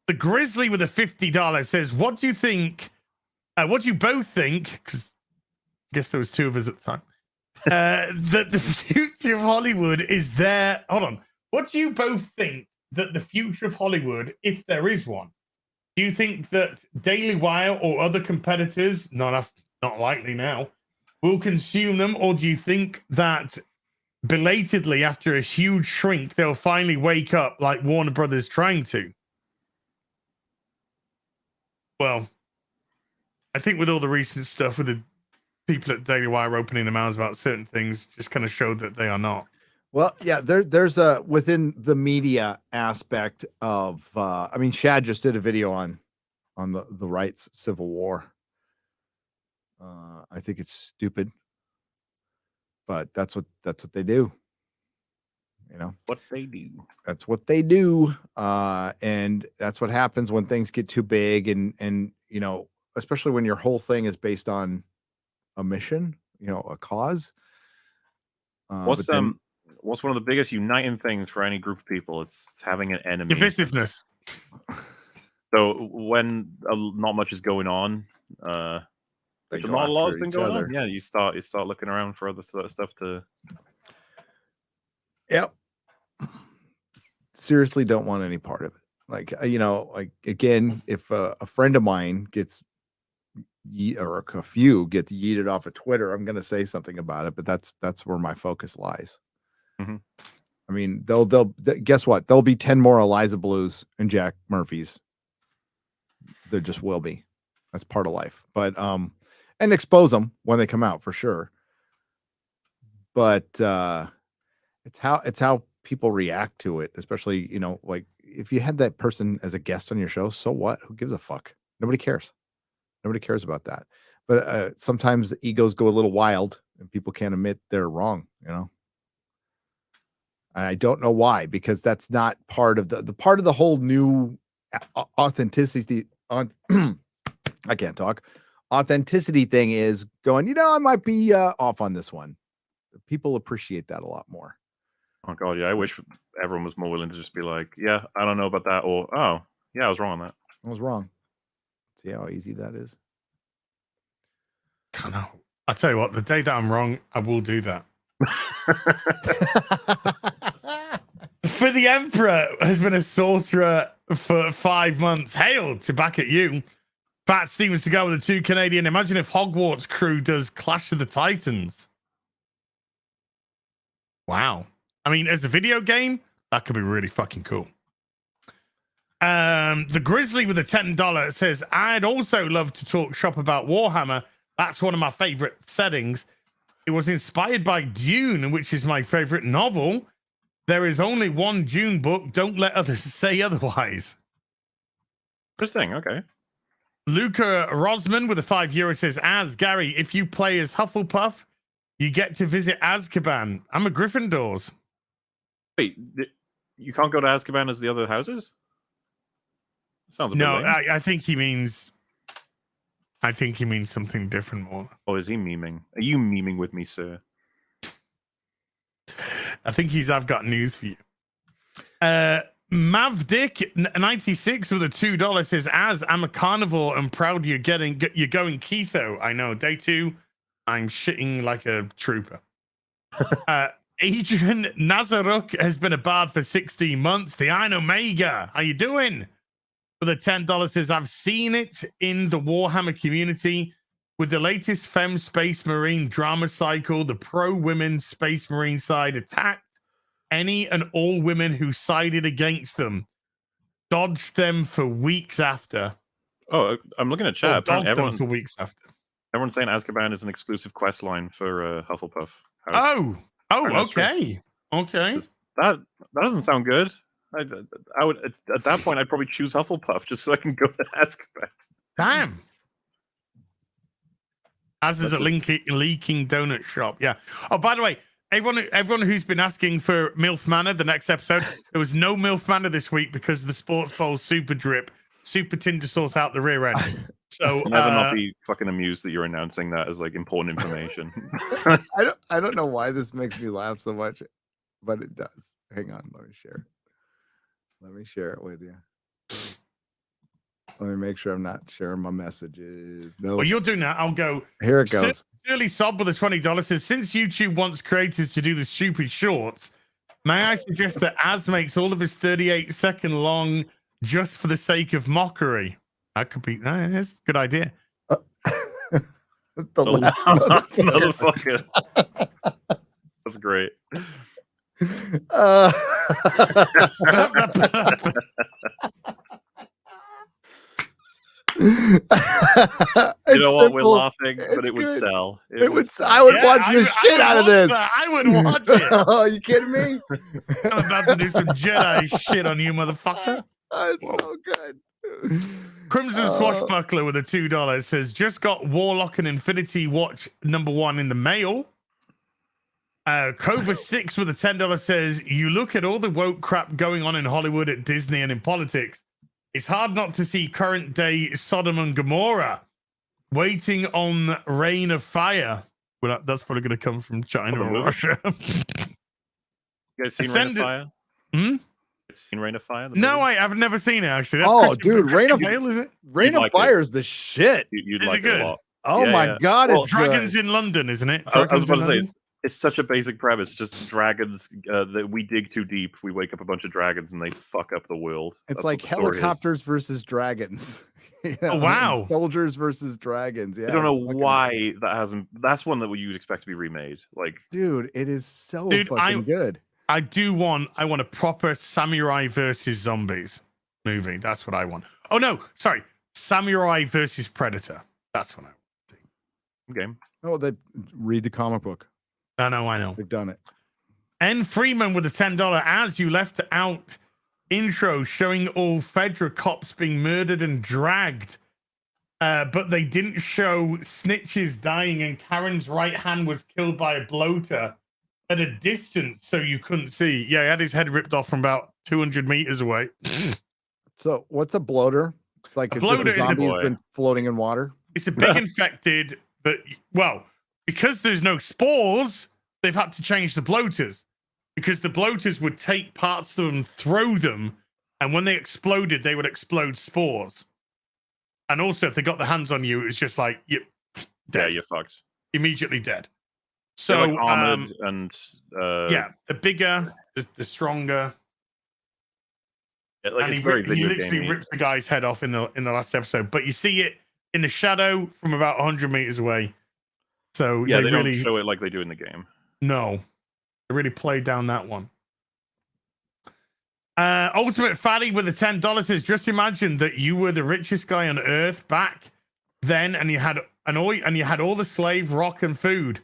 The Grizzly with a $50 says, "What do you think? What do you both think?" Because I guess there was two of us at the time. That the future of Hollywood is there. Hold on. What do you both think that the future of Hollywood, if there is one? Do you think that Daily Wire or other competitors, not likely now, will consume them? Or do you think that belatedly, after a huge shrink, they'll finally wake up like Warner Brothers trying to? Well, I think with all the recent stuff with the people at Daily Wire opening their mouths about certain things, just kind of showed that they are not. Well, yeah, there's a within the media aspect of I mean, Shad just did a video on the rights Civil War. I think it's stupid, but that's what they do. You know what they do. That's what they do. And that's what happens when things get too big and you know, especially when your whole thing is based on a mission, you know, a cause. What's one of the biggest uniting things for any group of people? It's having an enemy. Divisiveness. So when not much is going on, not a lot has been going on. Yeah, you start looking around for other stuff to. Yep. Seriously, don't want any part of it. Like, you know, like again, if a friend of mine gets or a few get yeeted off of Twitter, I'm going to say something about it, but that's where my focus lies. Mm-hmm. I mean, they'll guess what? There'll be 10 more Eliza Blues and Jack Murphys. There just will be. That's part of life. But and expose them when they come out for sure. but it's how people react to it, especially, like if you had that person as a guest on your show, so what? Who gives a fuck? Nobody cares. Nobody cares about that. But sometimes the egos go a little wild and people can't admit they're wrong, I don't know why, because that's not part of the part of the whole new authenticity on I can't talk. Authenticity thing is going, I might be off on this one. People appreciate that a lot more. Oh god, yeah. I wish everyone was more willing to just be like, yeah, I don't know about that, or oh, yeah, I was wrong on that. I was wrong. See how easy that is. I know. I tell you what, the day that I'm wrong, I will do that. For the Emperor has been a sorcerer for 5 months. Hail to back at you. Pat Stevens to go with the 2 Canadian. Imagine if Hogwarts crew does Clash of the Titans. Wow. I mean, as a video game, that could be really fucking cool. The Grizzly with a $10 says, I'd also love to talk shop about Warhammer. That's one of my favorite settings. It was inspired by Dune, which is my favorite novel. There is only one Dune book. Don't let others say otherwise. Interesting. Okay. Luca Rosman with a €5 says, as Gary, if you play as Hufflepuff, you get to visit Azkaban. I'm a Gryffindors. Wait, you can't go to Azkaban as the other houses? Sounds a bit lame. I think he means something different more. Oh, is he memeing? Are you memeing with me, sir? I think I've got news for you. Mavdick96 with a $2 says, as I'm a carnivore and proud you're going keto. I know. Day 2, I'm shitting like a trooper. Adrian Nazaruk has been a bard for 16 months. The Iron Omega. How you doing? With a $10 says, I've seen it in the Warhammer community with the latest Femme Space Marine drama cycle. The pro-women Space Marine side attacked any and all women who sided against them, dodged them for weeks after. Oh, I'm looking at chat. Dogged them for weeks after. Everyone's saying Azkaban is an exclusive quest line for Hufflepuff. Oh, okay. Okay. That doesn't sound good. I would at that point I'd probably choose Hufflepuff just so I can go to Azkaban. Damn. As is a leaking donut shop. Yeah. Oh, by the way, everyone who's been asking for MILF Manor, the next episode, there was no MILF Manor this week because the Sports Bowl Super Drip, Super Tinder Sauce out the rear end. So I'll never not be fucking amused that you're announcing that as like important information. I don't know why this makes me laugh so much, but it does. Hang on, let me share it with you. Let me make sure I'm not sharing my messages. No. Well, you're doing that. I'll go. Here it goes. Shirley Sob with a $20 says, since YouTube wants creators to do the stupid shorts, may I suggest that Az makes all of his 38-second long just for the sake of mockery? That could be. That's a good idea. The last motherfucker. That's great. You know what? We're laughing, but it would sell. I would watch the shit out of this. I would watch it. Oh, you kidding me? I'm about to do some Jedi shit on you, motherfucker. It's so good. Crimson Swashbuckler with a $2 says, just got Warlock and Infinity Watch #1 in the mail. Cobra 6 with a $10 says, you look at all the woke crap going on in Hollywood, at Disney, and in politics. It's hard not to see current day Sodom and Gomorrah waiting on Rain of Fire. Well, that's probably going to come from China or Russia. You guys seen Rain of Fire? Seen Rain of Fire? No, I've never seen it actually. That's dude, Rain of Fire, is it? Rain of Fire is the shit. You'd is like it good? A lot. Oh my god, it's Dragons good. in London, isn't it? I was about to say, it's such a basic premise. Just dragons that we dig too deep. We wake up a bunch of dragons and they fuck up the world. It's like helicopters versus dragons. Oh wow! Soldiers versus dragons. Yeah, I don't know why that hasn't. That's one that you'd expect to be remade. Like, dude, it is so fucking good. I want a proper samurai versus zombies movie. That's what I want. Oh no, sorry, samurai versus predator. That's what I want. game. Oh, read the comic book. I know. They've done it. N. Freeman with a $10. As you left out intro showing all Fedra cops being murdered and dragged, but they didn't show snitches dying, and Karen's right hand was killed by a bloater at a distance, so you couldn't see. Yeah, he had his head ripped off from about 200 meters away. So what's a bloater? It's like A it's just bloater a is a zombie has boy. been floating in water. It's a big infected, but well, because there's no spores, they've had to change the bloaters, because the bloaters would take parts of them, throw them, and when they exploded, they would explode spores. And also, if they got their hands on you, it's just like you dead. Yeah, you're fucked. Immediately dead. They're So like armored and yeah, the bigger, the stronger. like And it's he, very he video literally gamey. rips the guy's head off in the last episode, but you see it in the shadow from about 100 meters away. So Yeah, they they really don't show it like they do in the game. no, they really played down that one. Ultimate Fatty with the $10 says, just imagine that you were the richest guy on earth back then, and you had all the slave, rock, and food.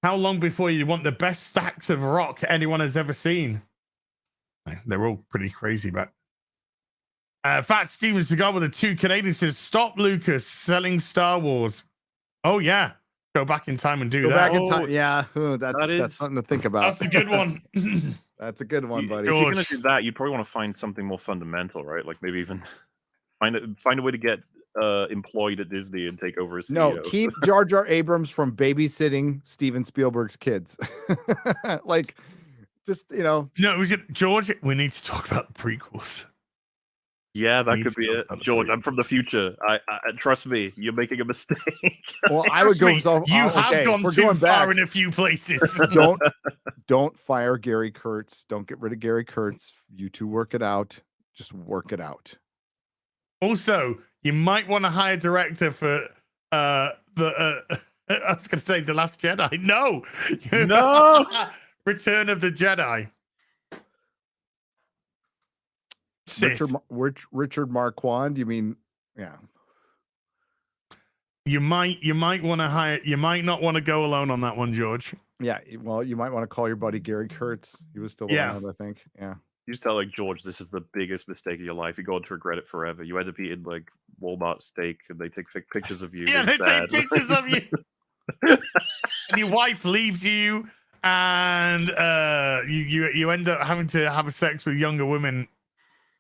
How long before you want the best stacks of rock anyone has ever seen? They're all pretty crazy, but Fat Steven Cigar with a 2 Canadian says, stop Lucas selling Star Wars. Oh yeah, go back in time and do Go that. back in time. Yeah, that's is- something to think about. That's a good one. That's a good one, buddy. If you're gonna George. do that, you'd probably want to find something more fundamental, right? Like maybe even find a way to get employed at Disney and take over as CEO. No, keep Jar Jar Abrams from babysitting Steven Spielberg's kids. Like, just No, was it George? We need to talk about the prequels. Yeah, that Needs could be to talk it. about the George, I'm prequels. from the future. I trust me, you're making a mistake. well, I would Trust go. me, So, you have okay, gone we're too going far back. in a few places. Don't fire Gary Kurtz. Don't get rid of Gary Kurtz. You two work it out. Just work it out. Also, you might want to hire a director for I was going to say The Last Jedi. No, No! Return of the Jedi. Sith. Richard Marquand. You mean, yeah. You might want to hire. You might not want to go alone on that one, George. Yeah, well, you might want to call your buddy Gary Kurtz. He was still Yeah. around, I think. Yeah. You just tell like George, this is the biggest mistake of your life. You're going to regret it forever. You end up eating like Walmart steak, and they take pictures of you. Yeah, being they sad. take pictures of you, and your wife leaves you, and you end up having to have sex with younger women.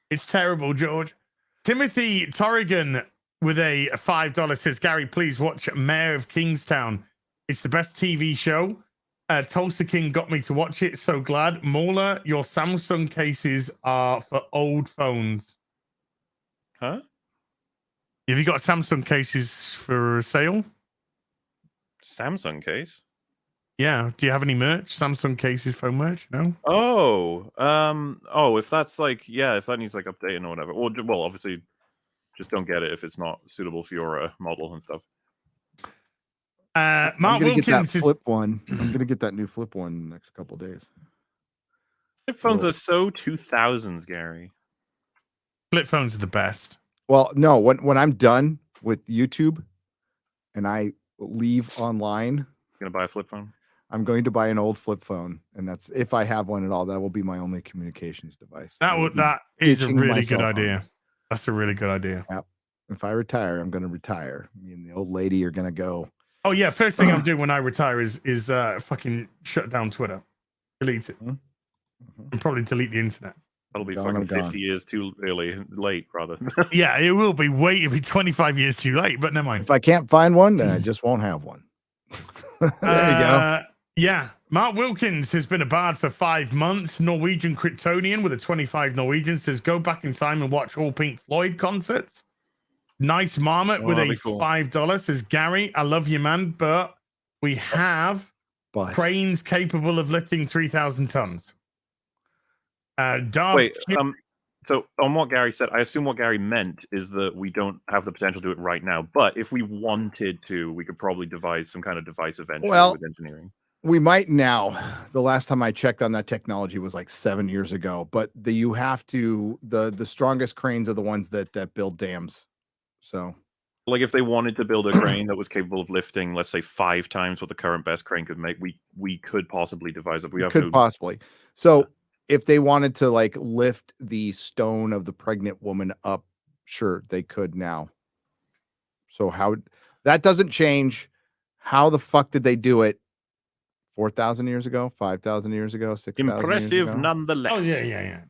It's terrible, George. Timothy Torrigan with a $5 says, Gary, please watch Mayor of Kingstown. It's the best TV show. Tulsa King got me to watch it. So glad. MauLer, your Samsung cases are for old phones. Huh? Have you got Samsung cases for sale? Samsung case? Yeah. Do you have any merch? Samsung cases, phone merch? No? Oh, if that's like, yeah, if that needs like updating or whatever. Well, obviously, just don't get it if it's not suitable for your model and stuff. Mark I'm gonna get that Wilkins is flip one. I'm gonna get that new flip one in the next couple days. Flip phones Cool. are so 2000s, Gary. flip phones are the best. Well, no, when I'm done with YouTube and I leave online, Gonna buy a flip phone? I'm going to buy an old flip phone, and that's if I have one at all. That will be my only communications device. I will be- That is a ditching really myself good on idea. That's a really good idea. If I retire, I'm going to retire. Me and the old lady are going to go. Oh yeah, first thing I'm doing when I retire is fucking shut down Twitter, delete it, Mhm. and probably delete the internet. That'll be Gone, fucking I'm 50 gone. years too late, rather. Yeah, it will be. It'll be 25 years too late, but never mind. If I can't find one, then I just won't have one. There you go. Yeah, Mark Wilkins has been a bard for 5 months. Norwegian Kryptonian with a 25 Norwegian says, go back in time and watch all Pink Floyd concerts. Nice Marmot Oh, with a that'd be cool. $5 says, Gary, I love you, man, but we have But cranes capable of lifting 3,000 tons. Darth Wait, Q- so on what Gary said, I assume what Gary meant is that we don't have the potential to do it right now. But if we wanted to, we could probably devise some kind of device eventually Well, with engineering. we might now. The last time I checked on that technology was like 7 years ago. But you have to the strongest cranes are the ones that build dams. So Like if they wanted to build a crane that was capable of lifting, let's say 5 times what the current best crane could make, we could possibly devise it. We have could no... possibly. So if they wanted to like lift the stone of the pregnant woman up, sure, they could now. So how that doesn't change. How the fuck did they do it 4,000 years ago, 5,000 years ago, 6,000 years Impressive ago? nonetheless. Oh, yeah.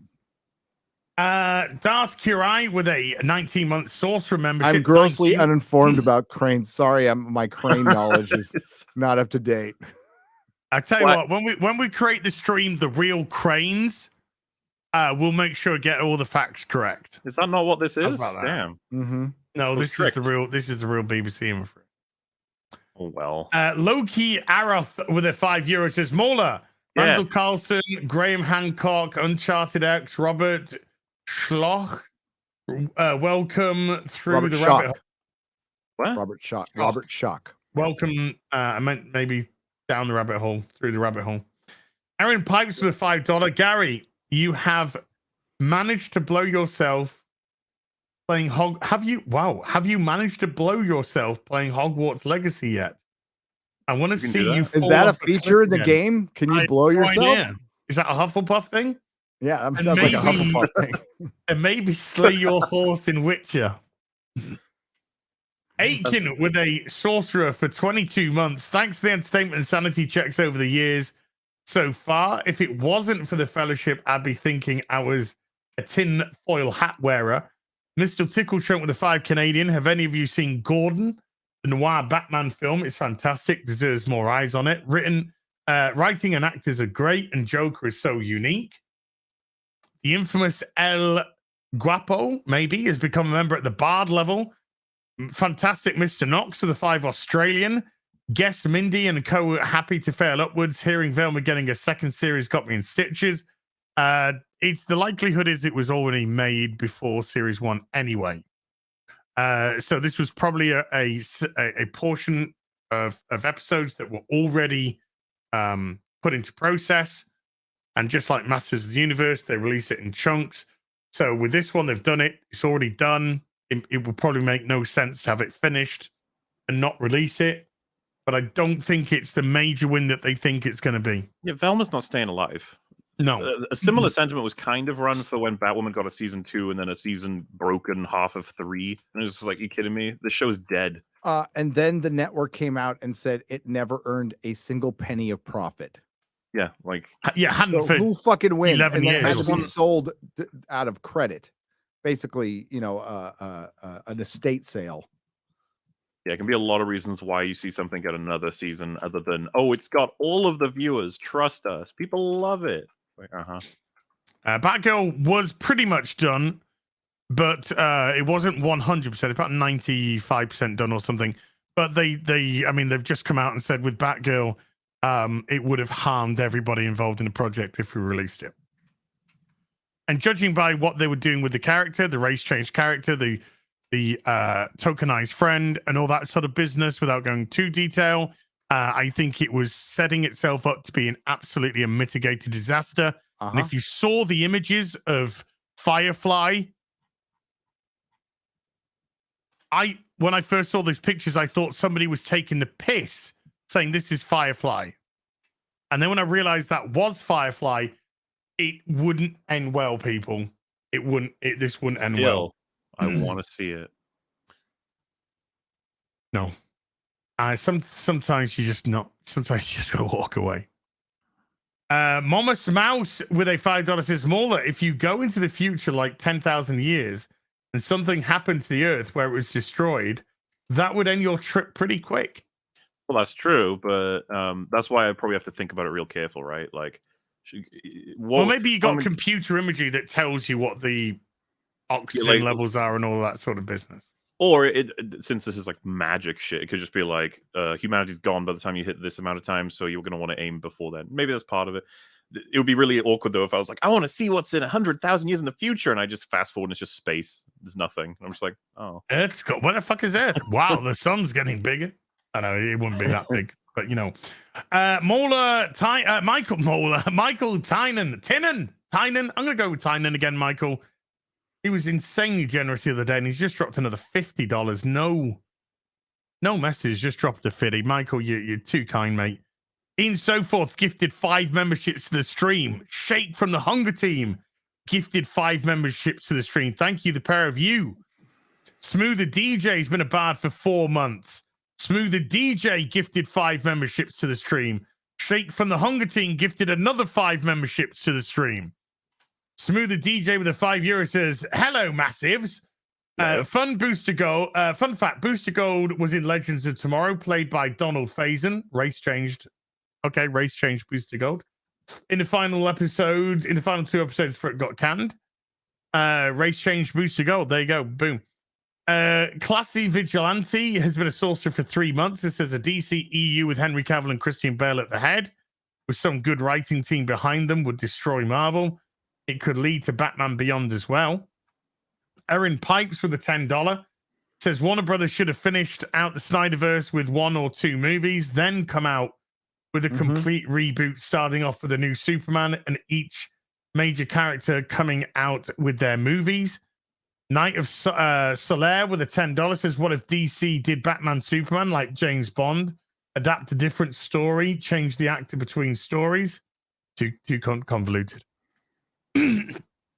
Darth Kurai with a 19-month sorcerer membership. I'm grossly uninformed about cranes. Sorry, my crane knowledge is not up to date. I tell you what, when we create the stream, the real cranes, we'll make sure to get all the facts correct. Is that not what this is? Damn. Mm-hmm. No, this is the real BBC, I'm afraid. Oh well. Loki Aroth with a €5 says MauLer, Randall Carlson, Graham Hancock, Uncharted X, Robert Schloch. Welcome through Robert the Schock. rabbit hole. What? Robert Schock. Robert Schock. Welcome. I meant maybe down the rabbit hole, through the rabbit hole. Aaron Pipes with a $5. Gary, you have managed to blow yourself playing Have you managed to blow yourself playing Hogwarts Legacy yet? I want to see you. Is that a feature in the game? Can you blow yourself? Is that a Hufflepuff thing? Yeah, that sounds like a Hufflepuff thing. And maybe slay your horse in Witcher. Aiken with a sorcerer for 22 months. Thanks for the entertainment and sanity checks over the years so far. If it wasn't for the fellowship, I'd be thinking I was a tin foil hat wearer. Mr. Tickle Trump with a 5 Canadian. Have any of you seen Gordon? The noir Batman film is fantastic. Deserves more eyes on it. Writing and actors are great, and Joker is so unique. The infamous El Guapo, maybe, has become a member at the Bard level. Fantastic Mr. Knox with the 5 Australian. Guess Mindy and co happy to fail upwards. Hearing Velma getting a second series got me in stitches. It's the likelihood is it was already made before series 1 anyway. So this was probably a portion of episodes that were already put into process. And just like Masters of the Universe, they release it in chunks. So with this one, they've done it. It's already done. It will probably make no sense to have it finished and not release it. But I don't think it's the major win that they think it's going to be. Yeah, Velma's not staying alive. No. A similar sentiment was kind of run for when Batwoman got a season 2 and then a season broken half of 3. And it was just like, you kidding me? The show's dead. And then the network came out and said it never earned a single penny of profit. Yeah, like so who fucking wins? 11 and then years. it had to be sold out of credit, basically. An estate sale. Yeah, it can be a lot of reasons why you see something get another season, other than it's got all of the viewers. Trust us, people love it. Like, Batgirl was pretty much done, but it wasn't 100%. About 95% done or something. But they've just come out and said with Batgirl. It would have harmed everybody involved in the project if we released it. And judging by what they were doing with the character, the race change character, the tokenized friend, and all that sort of business, without going too detail, I think it was setting itself up to be absolutely a mitigated disaster. And if you saw the images of Firefly, when I first saw those pictures, I thought somebody was taking the piss, saying this is Firefly. And then when I realized that was Firefly, it wouldn't end well, people. This wouldn't end well. I want to see it. No. Sometimes you just gotta walk away. Momus Mouse with a $5 says, MauLer, if you go into the future like 10,000 years and something happened to the Earth where it was destroyed, that would end your trip pretty quick. Well, that's true, but that's why I probably have to think about it real careful, right? Like, maybe you got computer imagery that tells you what the oxygen levels are and all that sort of business. Or since this is like magic shit, it could just be like humanity's gone by the time you hit this amount of time, so you're going to want to aim before then. Maybe that's part of it. It would be really awkward though if I was like, I want to see what's in 100,000 years in the future, and I just fast forward and it's just space. There's nothing. And I'm just like, oh, what the fuck is Earth? Wow, the sun's getting bigger. I know it wouldn't be that big, but MauLer, Michael Tynan. I'm gonna go with Tynan again, Michael. He was insanely generous the other day, and he's just dropped another $50. No message, just dropped a 50. Michael, you're too kind, mate. Ian Soforth gifted 5 memberships to the stream. Shake from the Hunger Team gifted 5 memberships to the stream. Thank you, the pair of you. Smoother DJ's been a bard for 4 months. Smoother DJ gifted 5 memberships to the stream. Shake from the Hunger Team gifted another 5 memberships to the stream. Smoother DJ with a €5 says, hello, massives. Fun fact, Booster Gold was in Legends of Tomorrow, played by Donald Faison. Race changed Booster Gold. In the final 2 episodes for it got canned. Race changed Booster Gold. There you go. Boom. Classy Vigilante has been a sorcerer for 3 months. This is a DC EU with Henry Cavill and Christian Bale at the head. With some good writing team behind them would destroy Marvel. It could lead to Batman Beyond as well. Erin Pipes with a $10 says Warner Brothers should have finished out the Snyderverse with 1 or 2 movies, then come out with a complete reboot, starting off with a new Superman and each major character coming out with their movies. Night of Solaire with a $10 says, what if DC did Batman Superman like James Bond? Adapt a different story, change the actor between stories? Too convoluted.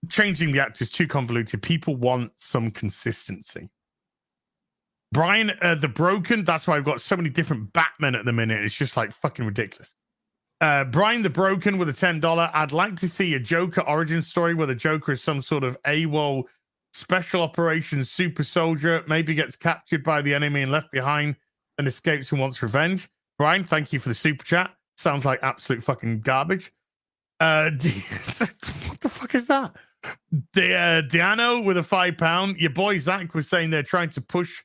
Changing the actors too convoluted. People want some consistency. Brian the Broken, that's why I've got so many different Batmen at the minute. It's just like fucking ridiculous. Brian the Broken with a $10. I'd like to see a Joker origin story where the Joker is some sort of AWOL special operations super soldier, maybe gets captured by the enemy and left behind and escapes and wants revenge. Brian, thank you for the super chat. Sounds like absolute fucking garbage. What the fuck is that? Diano with a £5. Your boy Zach was saying they're trying to push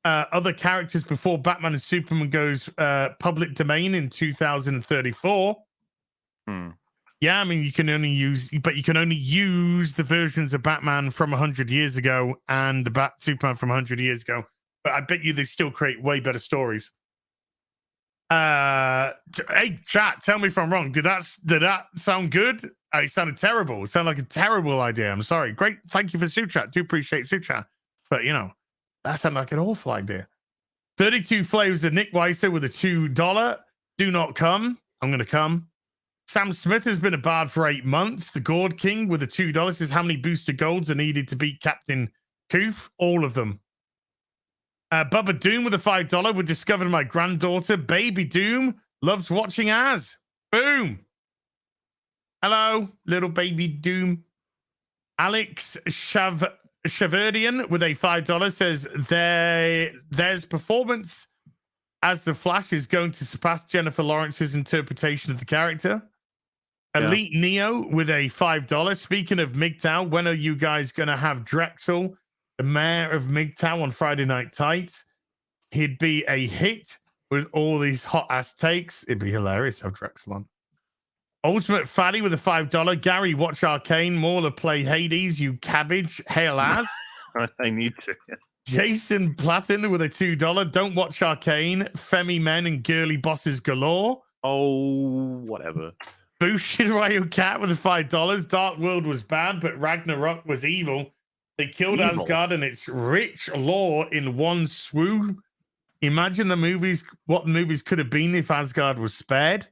other characters before Batman and Superman goes public domain in 2034. Yeah, I mean you can only use the versions of Batman from 100 years ago and the Superman from 100 years ago. But I bet you they still create way better stories. Hey, chat, tell me if I'm wrong. Did that sound good? It sounded terrible. It sounded like a terrible idea. I'm sorry. Great. Thank you for the super chat. Do appreciate super chat. But, that sounded like an awful idea. 32 Flavors of Nick Weiser with a $2. Do not come. I'm going to come. Sam Smith has been a bard for 8 months. The Gourd King with a $2 says, how many booster golds are needed to beat Captain Koof? All of them. Bubba Doom with a $5. We discovered my granddaughter, Baby Doom, loves watching Az. Boom. Hello, little Baby Doom. Alex Shaverdian with a $5 says there's performance as the Flash is going to surpass Jennifer Lawrence's interpretation of the character. Yeah. Elite Neo with a $5. Speaking of MGTOW, when are you guys going to have Drexel, the mayor of MGTOW, on Friday Night Tights? He'd be a hit with all these hot ass takes. It'd be hilarious to have Drexel on. Ultimate Fatty with a $5. Gary, watch Arcane. MauLer play Hades, you cabbage. Hail as. I need to. Jason Platin with a $2. Don't watch Arcane. Femi men and girly bosses galore. Oh, whatever. Bushin Ryu Cat with a $5. Dark World was bad, but Ragnarok was evil. They killed Asgard and its rich lore in one swoop. Imagine what the movies could have been if Asgard was spared.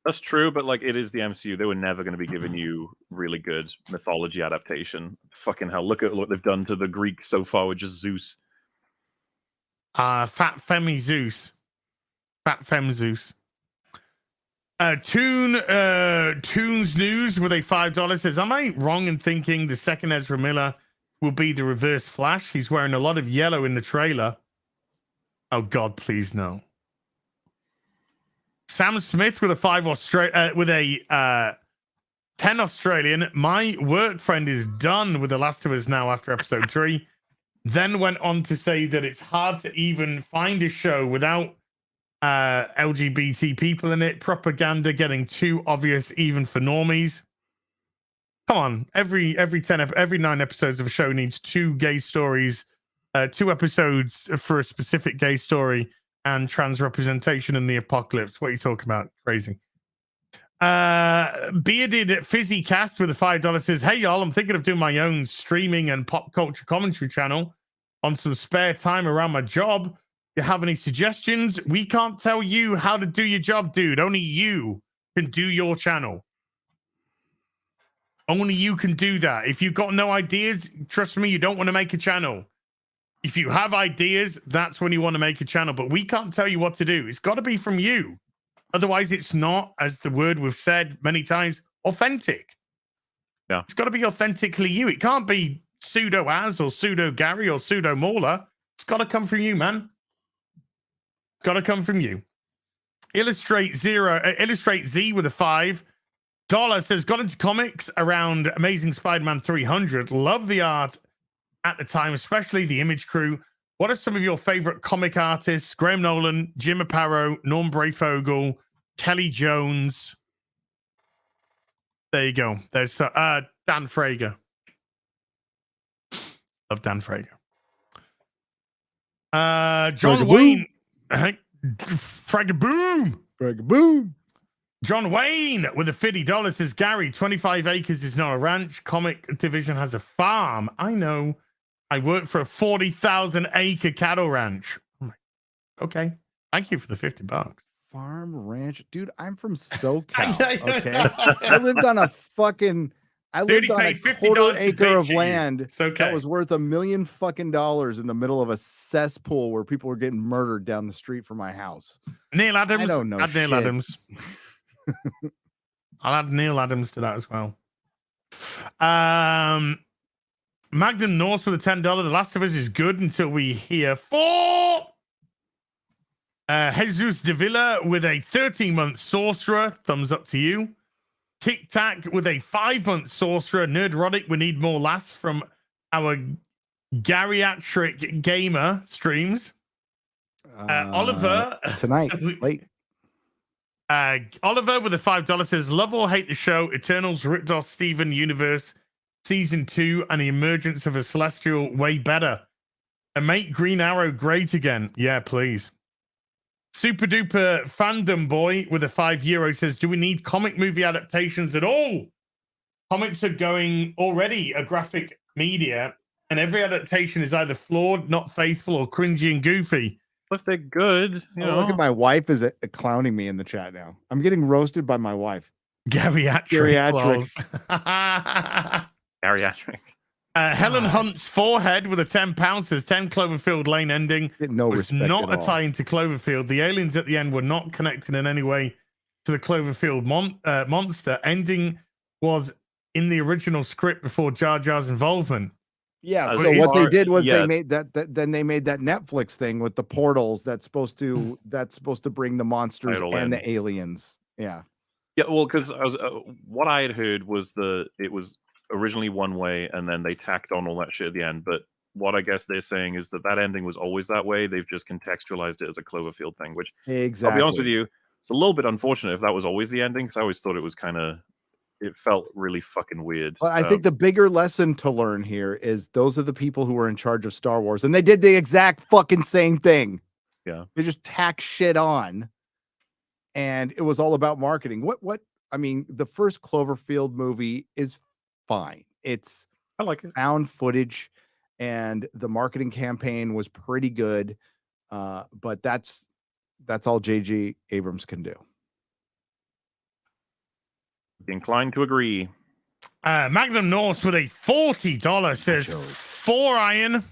That's true, but it is the MCU. They were never going to be giving you really good mythology adaptation. Fucking hell, look at what they've done to the Greeks so far with just Zeus. Fat Femi Zeus. Fat Fem Zeus. Toons News with a $5 says, am I wrong in thinking the second Ezra Miller will be the Reverse Flash? He's wearing a lot of yellow in the trailer. Oh God, please no. Sam Smith with a 10 Australian. My work friend is done with The Last of Us now after episode 3. Then went on to say that it's hard to even find a show without LGBT people in it. Propaganda getting too obvious even for normies. Come on, every 9 episodes of a show needs 2 gay stories, 2 episodes for a specific gay story, and trans representation in the apocalypse. What are you talking about? Crazy. Bearded Fizzy Cast with a $5 says, "Hey y'all, I'm thinking of doing my own streaming and pop culture commentary channel on some spare time around my job. You have any suggestions? We can't tell you how to do your job, dude. Only you can do your channel. Only you can do that. If you've got no ideas, trust me, you don't want to make a channel. If you have ideas, that's when you want to make a channel. But we can't tell you what to do. It's got to be from you. Otherwise, it's not, as the word we've said many times, authentic. Yeah. It's got to be authentically you. It can't be pseudo Az or pseudo Gary or pseudo MauLer. It's got to come from you, man. It's got to come from you. Illustrate Z with a $5 says, got into comics around Amazing Spider-Man 300. Love the art at the time, especially the Image crew. What are some of your favorite comic artists? Graham Nolan, Jim Aparo, Norm Brayfogle, Kelly Jones. There you go. There's Dan Frager. Love Dan Frager. John Wayne. Fragaboom. Fragaboom. John Wayne with a $50 says, Gary, 25 acres is not a ranch. Comic division has a farm. I know. I work for a 40,000 acre cattle ranch. Oh my, okay. Thank you for the $50. Farm ranch. Dude, I'm from SoCal. Okay. I lived on a fucking a quarter acre of land that was worth $1 million in the middle of a cesspool where people were getting murdered down the street from my house. Neil Adams. I don't know. Neil Adams. I'll add Neil Adams to that as well. Magnum Norse with a $10. The Last of Us is good until we hear 4. Jesus de Villa with a 13-month Sorcerer. Thumbs up to you. Tic Tac with a 5-month Sorcerer. Nerdrotic, we need more laughs from our geriatric gamer streams. Oliver. Tonight, late. Oliver with a $5 says, love or hate the show, Eternals ripped off Steven Universe Season 2 and the emergence of a Celestial way better. And make Green Arrow great again. Yeah, please. Super duper fandom boy with a €5 says, do we need comic movie adaptations at all? Comics are going already a graphic media, and every adaptation is either flawed, not faithful, or cringy and goofy. Plus, they're good. You know. Look at my wife is clowning me in the chat now. I'm getting roasted by my wife. Geriatric. Geriatric. Helen Hunt's forehead with a £10 says 10 Cloverfield Lane ending was not a tie into Cloverfield. The aliens at the end were not connected in any way to the Cloverfield monster. Ending was in the original script before Jar Jar's involvement. Yeah. So what they did was they made then they made that Netflix thing with the portals that's supposed to bring the monsters and the aliens. Yeah. Yeah. Well, because what I had heard was it was originally one way and then they tacked on all that shit at the end. But what I guess they're saying is that ending was always that way. They've just contextualized it as a Cloverfield thing, which exactly. I'll be honest with you, it's a little bit unfortunate if that was always the ending, because I always thought it was it felt really fucking weird. But I think the bigger lesson to learn here is those are the people who were in charge of Star Wars, and they did the exact fucking same thing. Yeah. They just tack shit on, and it was all about marketing. What I mean, the first Cloverfield movie is fine. I like it. Found footage, and the marketing campaign was pretty good. But that's all J.J. Abrams can do. Inclined to agree. Magnum Norse with a $40 says 4 iron.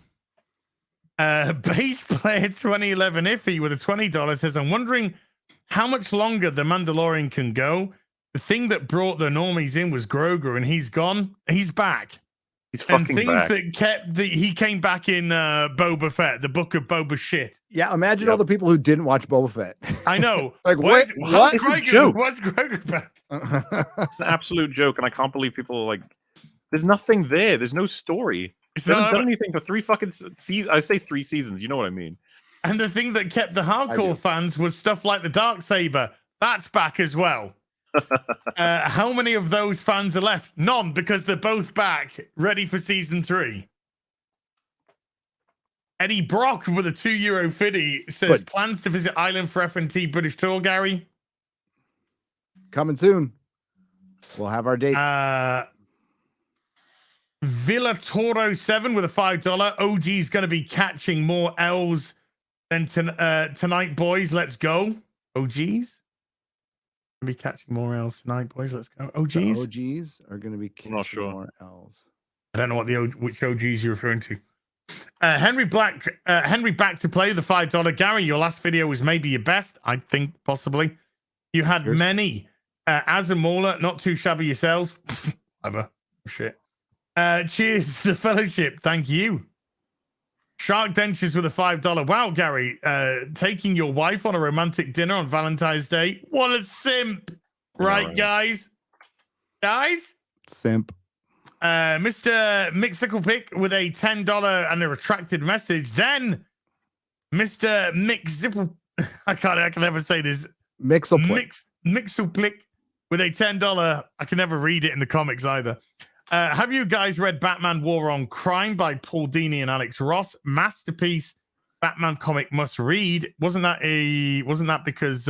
Bass player 2011 Iffy with a $20 says, I'm wondering how much longer the Mandalorian can go. The thing that brought the normies in was Grogu, and he's gone. He's back. He's fucking back. That kept he came back in Boba Fett, the book of Boba shit. Yeah, imagine all the people who didn't watch Boba Fett. I know. Like, what? What's Grogu back? It's an absolute joke, and I can't believe people are like, there's nothing there. There's no story. They haven't done anything for 3 fucking seasons. I say 3 seasons. You know what I mean? And the thing that kept the hardcore fans was stuff like the Darksaber. That's back as well. How many of those fans are left? None, because they're both back, ready for season 3. Eddie Brock with a €2 fiddy says, plans to visit Ireland for FNT British tour, Gary? Coming soon. We'll have our dates. Villa Toro 7 with a $5. OG's going to be catching more L's than tonight, boys. Let's go. OG's going to be catching more L's tonight, boys. Let's go. OG's. The OGs are going to be catching more L's. I don't know which OGs you're referring to. Henry back to play the $5. Gary, your last video was maybe your best. I think possibly. You had many. As a MauLer, not too shabby yourselves. Ever. Shit. Cheers to the fellowship. Thank you. Shark Dentures with a $5. Wow, Gary. Taking your wife on a romantic dinner on Valentine's Day. What a simp. Right, guys? Guys? Simp. Mr. Mixicle Pick with a $10 and a retracted message. Then Mr. Mixzipple. I can never say this. Mixel Pick with a $10. I can never read it in the comics either. Have you guys read Batman War on Crime by Paul Dini and Alex Ross? Masterpiece Batman comic must read. Wasn't that because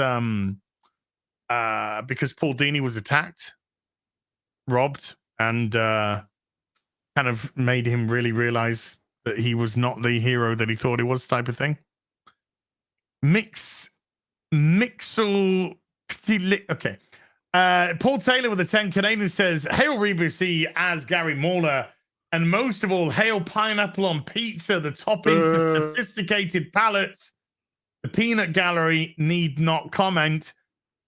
Paul Dini was attacked, robbed, and kind of made him really realize that he was not the hero that he thought he was, type of thing. Mixel. Okay. Paul Taylor with a 10 Canadian says, Hail Rebussy as Gary MauLer, and most of all, hail pineapple on pizza, the topping for sophisticated palates. The peanut gallery need not comment.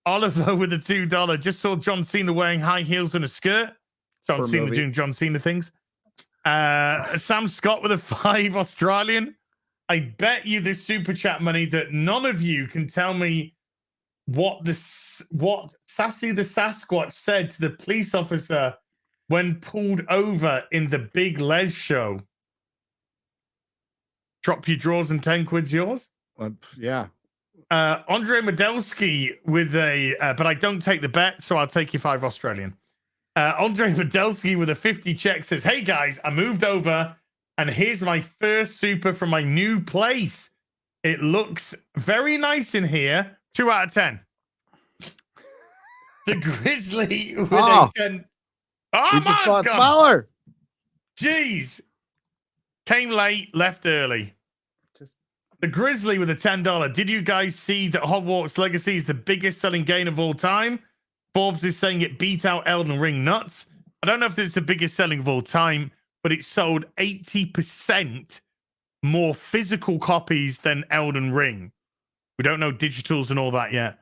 Oliver with a $2. Just saw John Cena wearing high heels and a skirt. John Cena doing John Cena things. Sam Scott with a 5 Australian. I bet you this super chat money that none of you can tell me what Sassy the Sasquatch said to the police officer when pulled over in the Big Les show. Drop your drawers and 10 quid's yours. Yeah. Andre Medelsky with a, but I don't take the bet, so I'll take you 5 Australian. Andre Medelsky with a 50 check says, hey guys, I moved over and here's my first super from my new place. It looks very nice in here. 2 out of 10. The Grizzly with a 10. Oh, we just got MauLer. Jeez. Came late, left early. The Grizzly with a $10. Did you guys see that Hogwarts Legacy is the biggest selling game of all time? Forbes is saying it beat out Elden Ring nuts. I don't know if this is the biggest selling of all time, but it sold 80% more physical copies than Elden Ring. We don't know digitals and all that yet.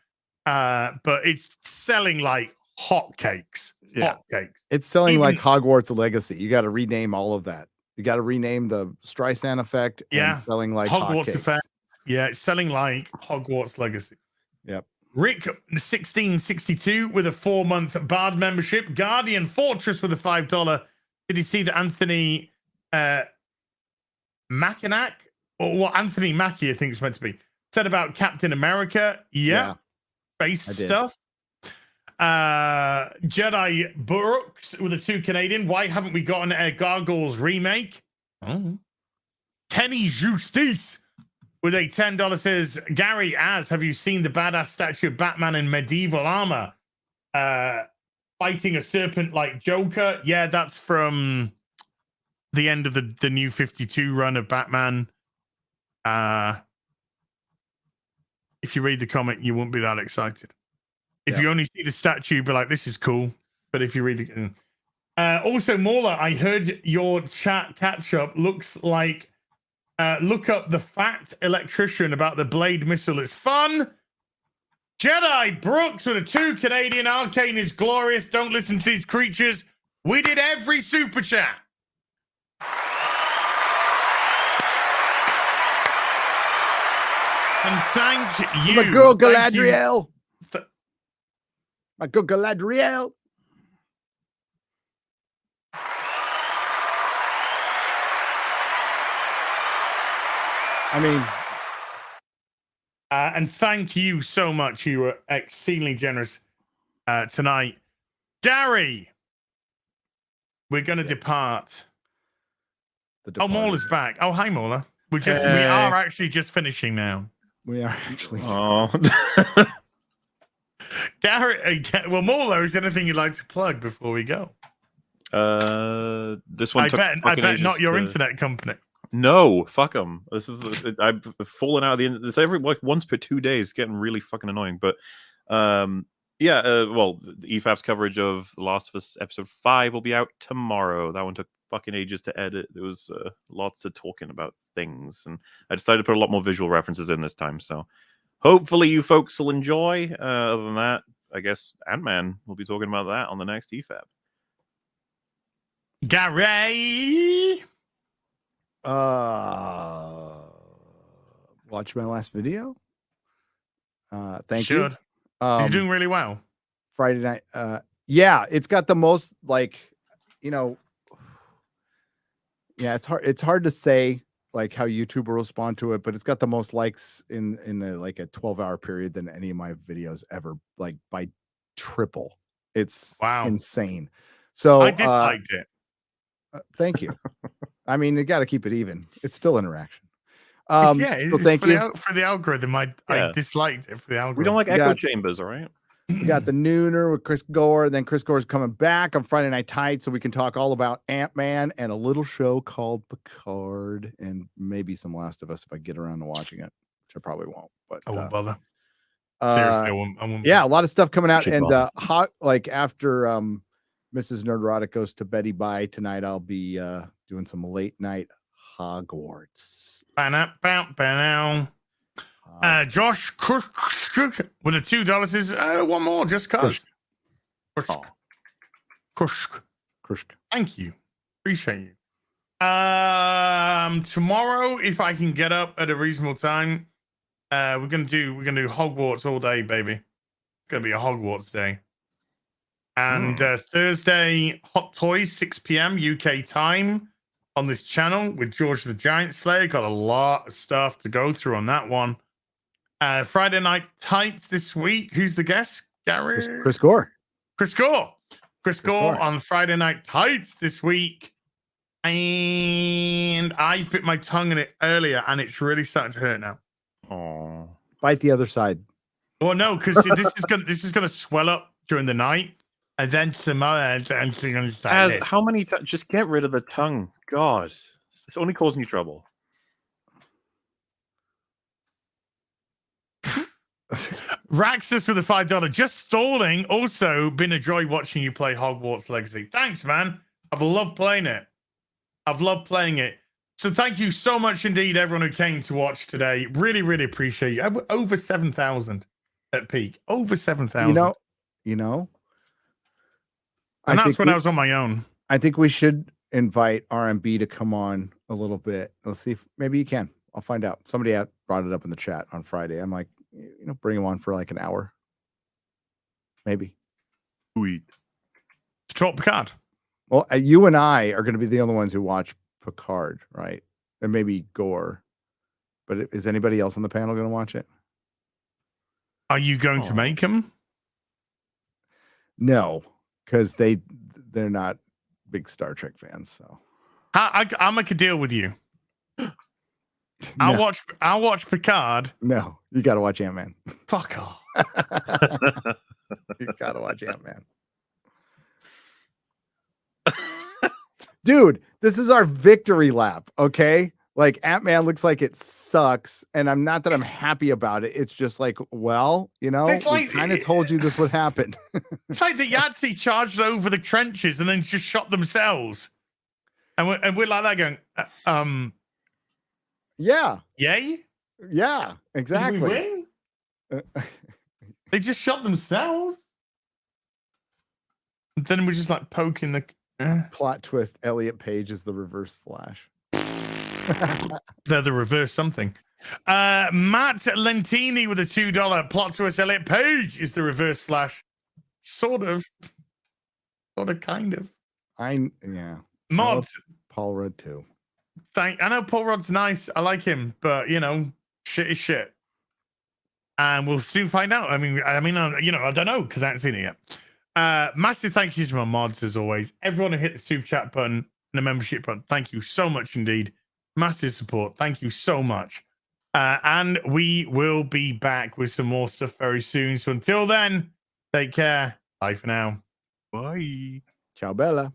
But it's selling like hotcakes. Yeah. Hotcakes. It's selling like Hogwarts Legacy. You got to rename all of that. You got to rename the Streisand effect. And selling like Hogwarts hotcakes. effect. Yeah, it's selling like Hogwarts Legacy. Yep. Rick 1662 with a 4-month Bard membership. Guardian Fortress with a $5. Did you see that Anthony Mackinac, or what Anthony Mackie I think it's meant to be, said about Captain America? Yeah. Space stuff. Jedi Brooks with a 2 Canadian. Why haven't we gotten a Gargoyles remake? Kenny Justice with a $10 says, Gary, have you seen the badass statue of Batman in medieval armor? Fighting a serpent like Joker? Yeah, that's from the end of the new 52 run of Batman. If you read the comic, you won't be that excited. If you only see the statue, you'll be like, this is cool. But if you read the... also, MauLer, I heard your chat catch-up looks like... look up the fact electrician about the blade missile. It's fun. Jedi Brooks with a 2 Canadian. Arcane is glorious. Don't listen to these creatures. We did every super chat. And thank you. My girl Galadriel. My girl Galadriel. I mean, and thank you so much. You were exceedingly generous tonight. Gary, we're going to depart. MauLer's back. Oh, hi, MauLer. We are actually just finishing now. We are actually. Oh. Garrett, well, MauLer, is there anything you'd like to plug before we go? This one I bet not your internet company. No, fuck them. I've fallen out of the internet. This every once per 2 days, getting really fucking annoying. But well, the EFAP's coverage of The Last of Us episode 5 will be out tomorrow. That one took fucking ages to edit. There was lots of talking about things, and I decided to put a lot more visual references in this time. So hopefully you folks will enjoy. Other than that, I guess Ant-Man will be talking about that on the next EFAP. Gary, watch my last video. Thank you. He's doing really well. Friday night. Yeah, it's got the most, like, yeah, it's hard to say like how YouTube will respond to it, but it's got the most likes in like a 12-hour period than any of my videos ever, like by triple. It's insane. So I disliked it. Thank you. I mean, you got to keep it even. It's still interaction. So thank you for the algorithm. I disliked it for the algorithm. We don't like echo chambers, all right? We got the Nooner with Chris Gore, and then Chris Gore's coming back on Friday Night Tight, so we can talk all about Ant-Man and a little show called Picard, and maybe some Last of Us if I get around to watching it, which I probably won't. But I won't bother. Seriously, I won't. Yeah, a lot of stuff coming out, and like after Mrs. Nerdrotic goes to Betty Bye tonight, I'll be doing some late night Hogwarts. Josh with the $2 is one more just cause. Krusk. Thank you. Appreciate you. Tomorrow, if I can get up at a reasonable time, we're gonna do Hogwarts all day, baby. It's gonna be a Hogwarts day. And Thursday, Hot Toys, 6 p.m. UK time on this channel with George the Giant Slayer. Got a lot of stuff to go through on that one. Friday Night Tights this week. Who's the guest? Gary? Chris Gore. Chris Gore on Friday Night Tights this week. And I bit my tongue in it earlier, and it's really starting to hurt now. Oh, bite the other side. Well, no, because this is gonna swell up during the night, and then tomorrow, how many times? Just get rid of the tongue. God, it's only causing you trouble. Raxus with a $5. Just stalling. Also, been a joy watching you play Hogwarts Legacy. Thanks, man. I've loved playing it. So thank you so much indeed, everyone who came to watch today. Really, really appreciate you. Over 7,000 at peak. Over 7,000. You know. And that's when I was on my own. I think we should invite RMB to come on a little bit. Let's see if maybe you can. I'll find out. Somebody brought it up in the chat on Friday. I'm like, bring him on for like an hour. Maybe. Sweet. To talk Picard. Well, you and I are going to be the only ones who watch Picard, right? And maybe Gore. But is anybody else on the panel going to watch it? Are you going to make him? No, because they're not big Star Trek fans. So I'll make a deal with you. I'll watch Picard. No, you got to watch Ant-Man. Fuck off. You got to watch Ant-Man. Dude, this is our victory lap, okay? Like, Ant-Man looks like it sucks, and I'm not that I'm happy about it. It's just like, well, we kind of told you this would happen. It's like the Yahtzee charged over the trenches and then just shot themselves. And we're like that going, yeah. Yay? Yeah, exactly. Did we win? They just shot themselves? And then we're just like poking the... Plot twist, Elliot Page is the reverse Flash. They're the reverse something. Matt Lentini with a $2 plot twist, Elliot Page is the reverse Flash. Sort of, kind of. Mods. Paul Rudd too. I know Paul Rudd's nice. I like him, but shit is shit. And we'll soon find out. I don't know because I haven't seen it yet. Massive thank you to my mods as always. Everyone who hit the super chat button and the membership button, thank you so much indeed. Massive support. Thank you so much. And we will be back with some more stuff very soon. So until then, Take care. Bye for now. Bye. Ciao, Bella.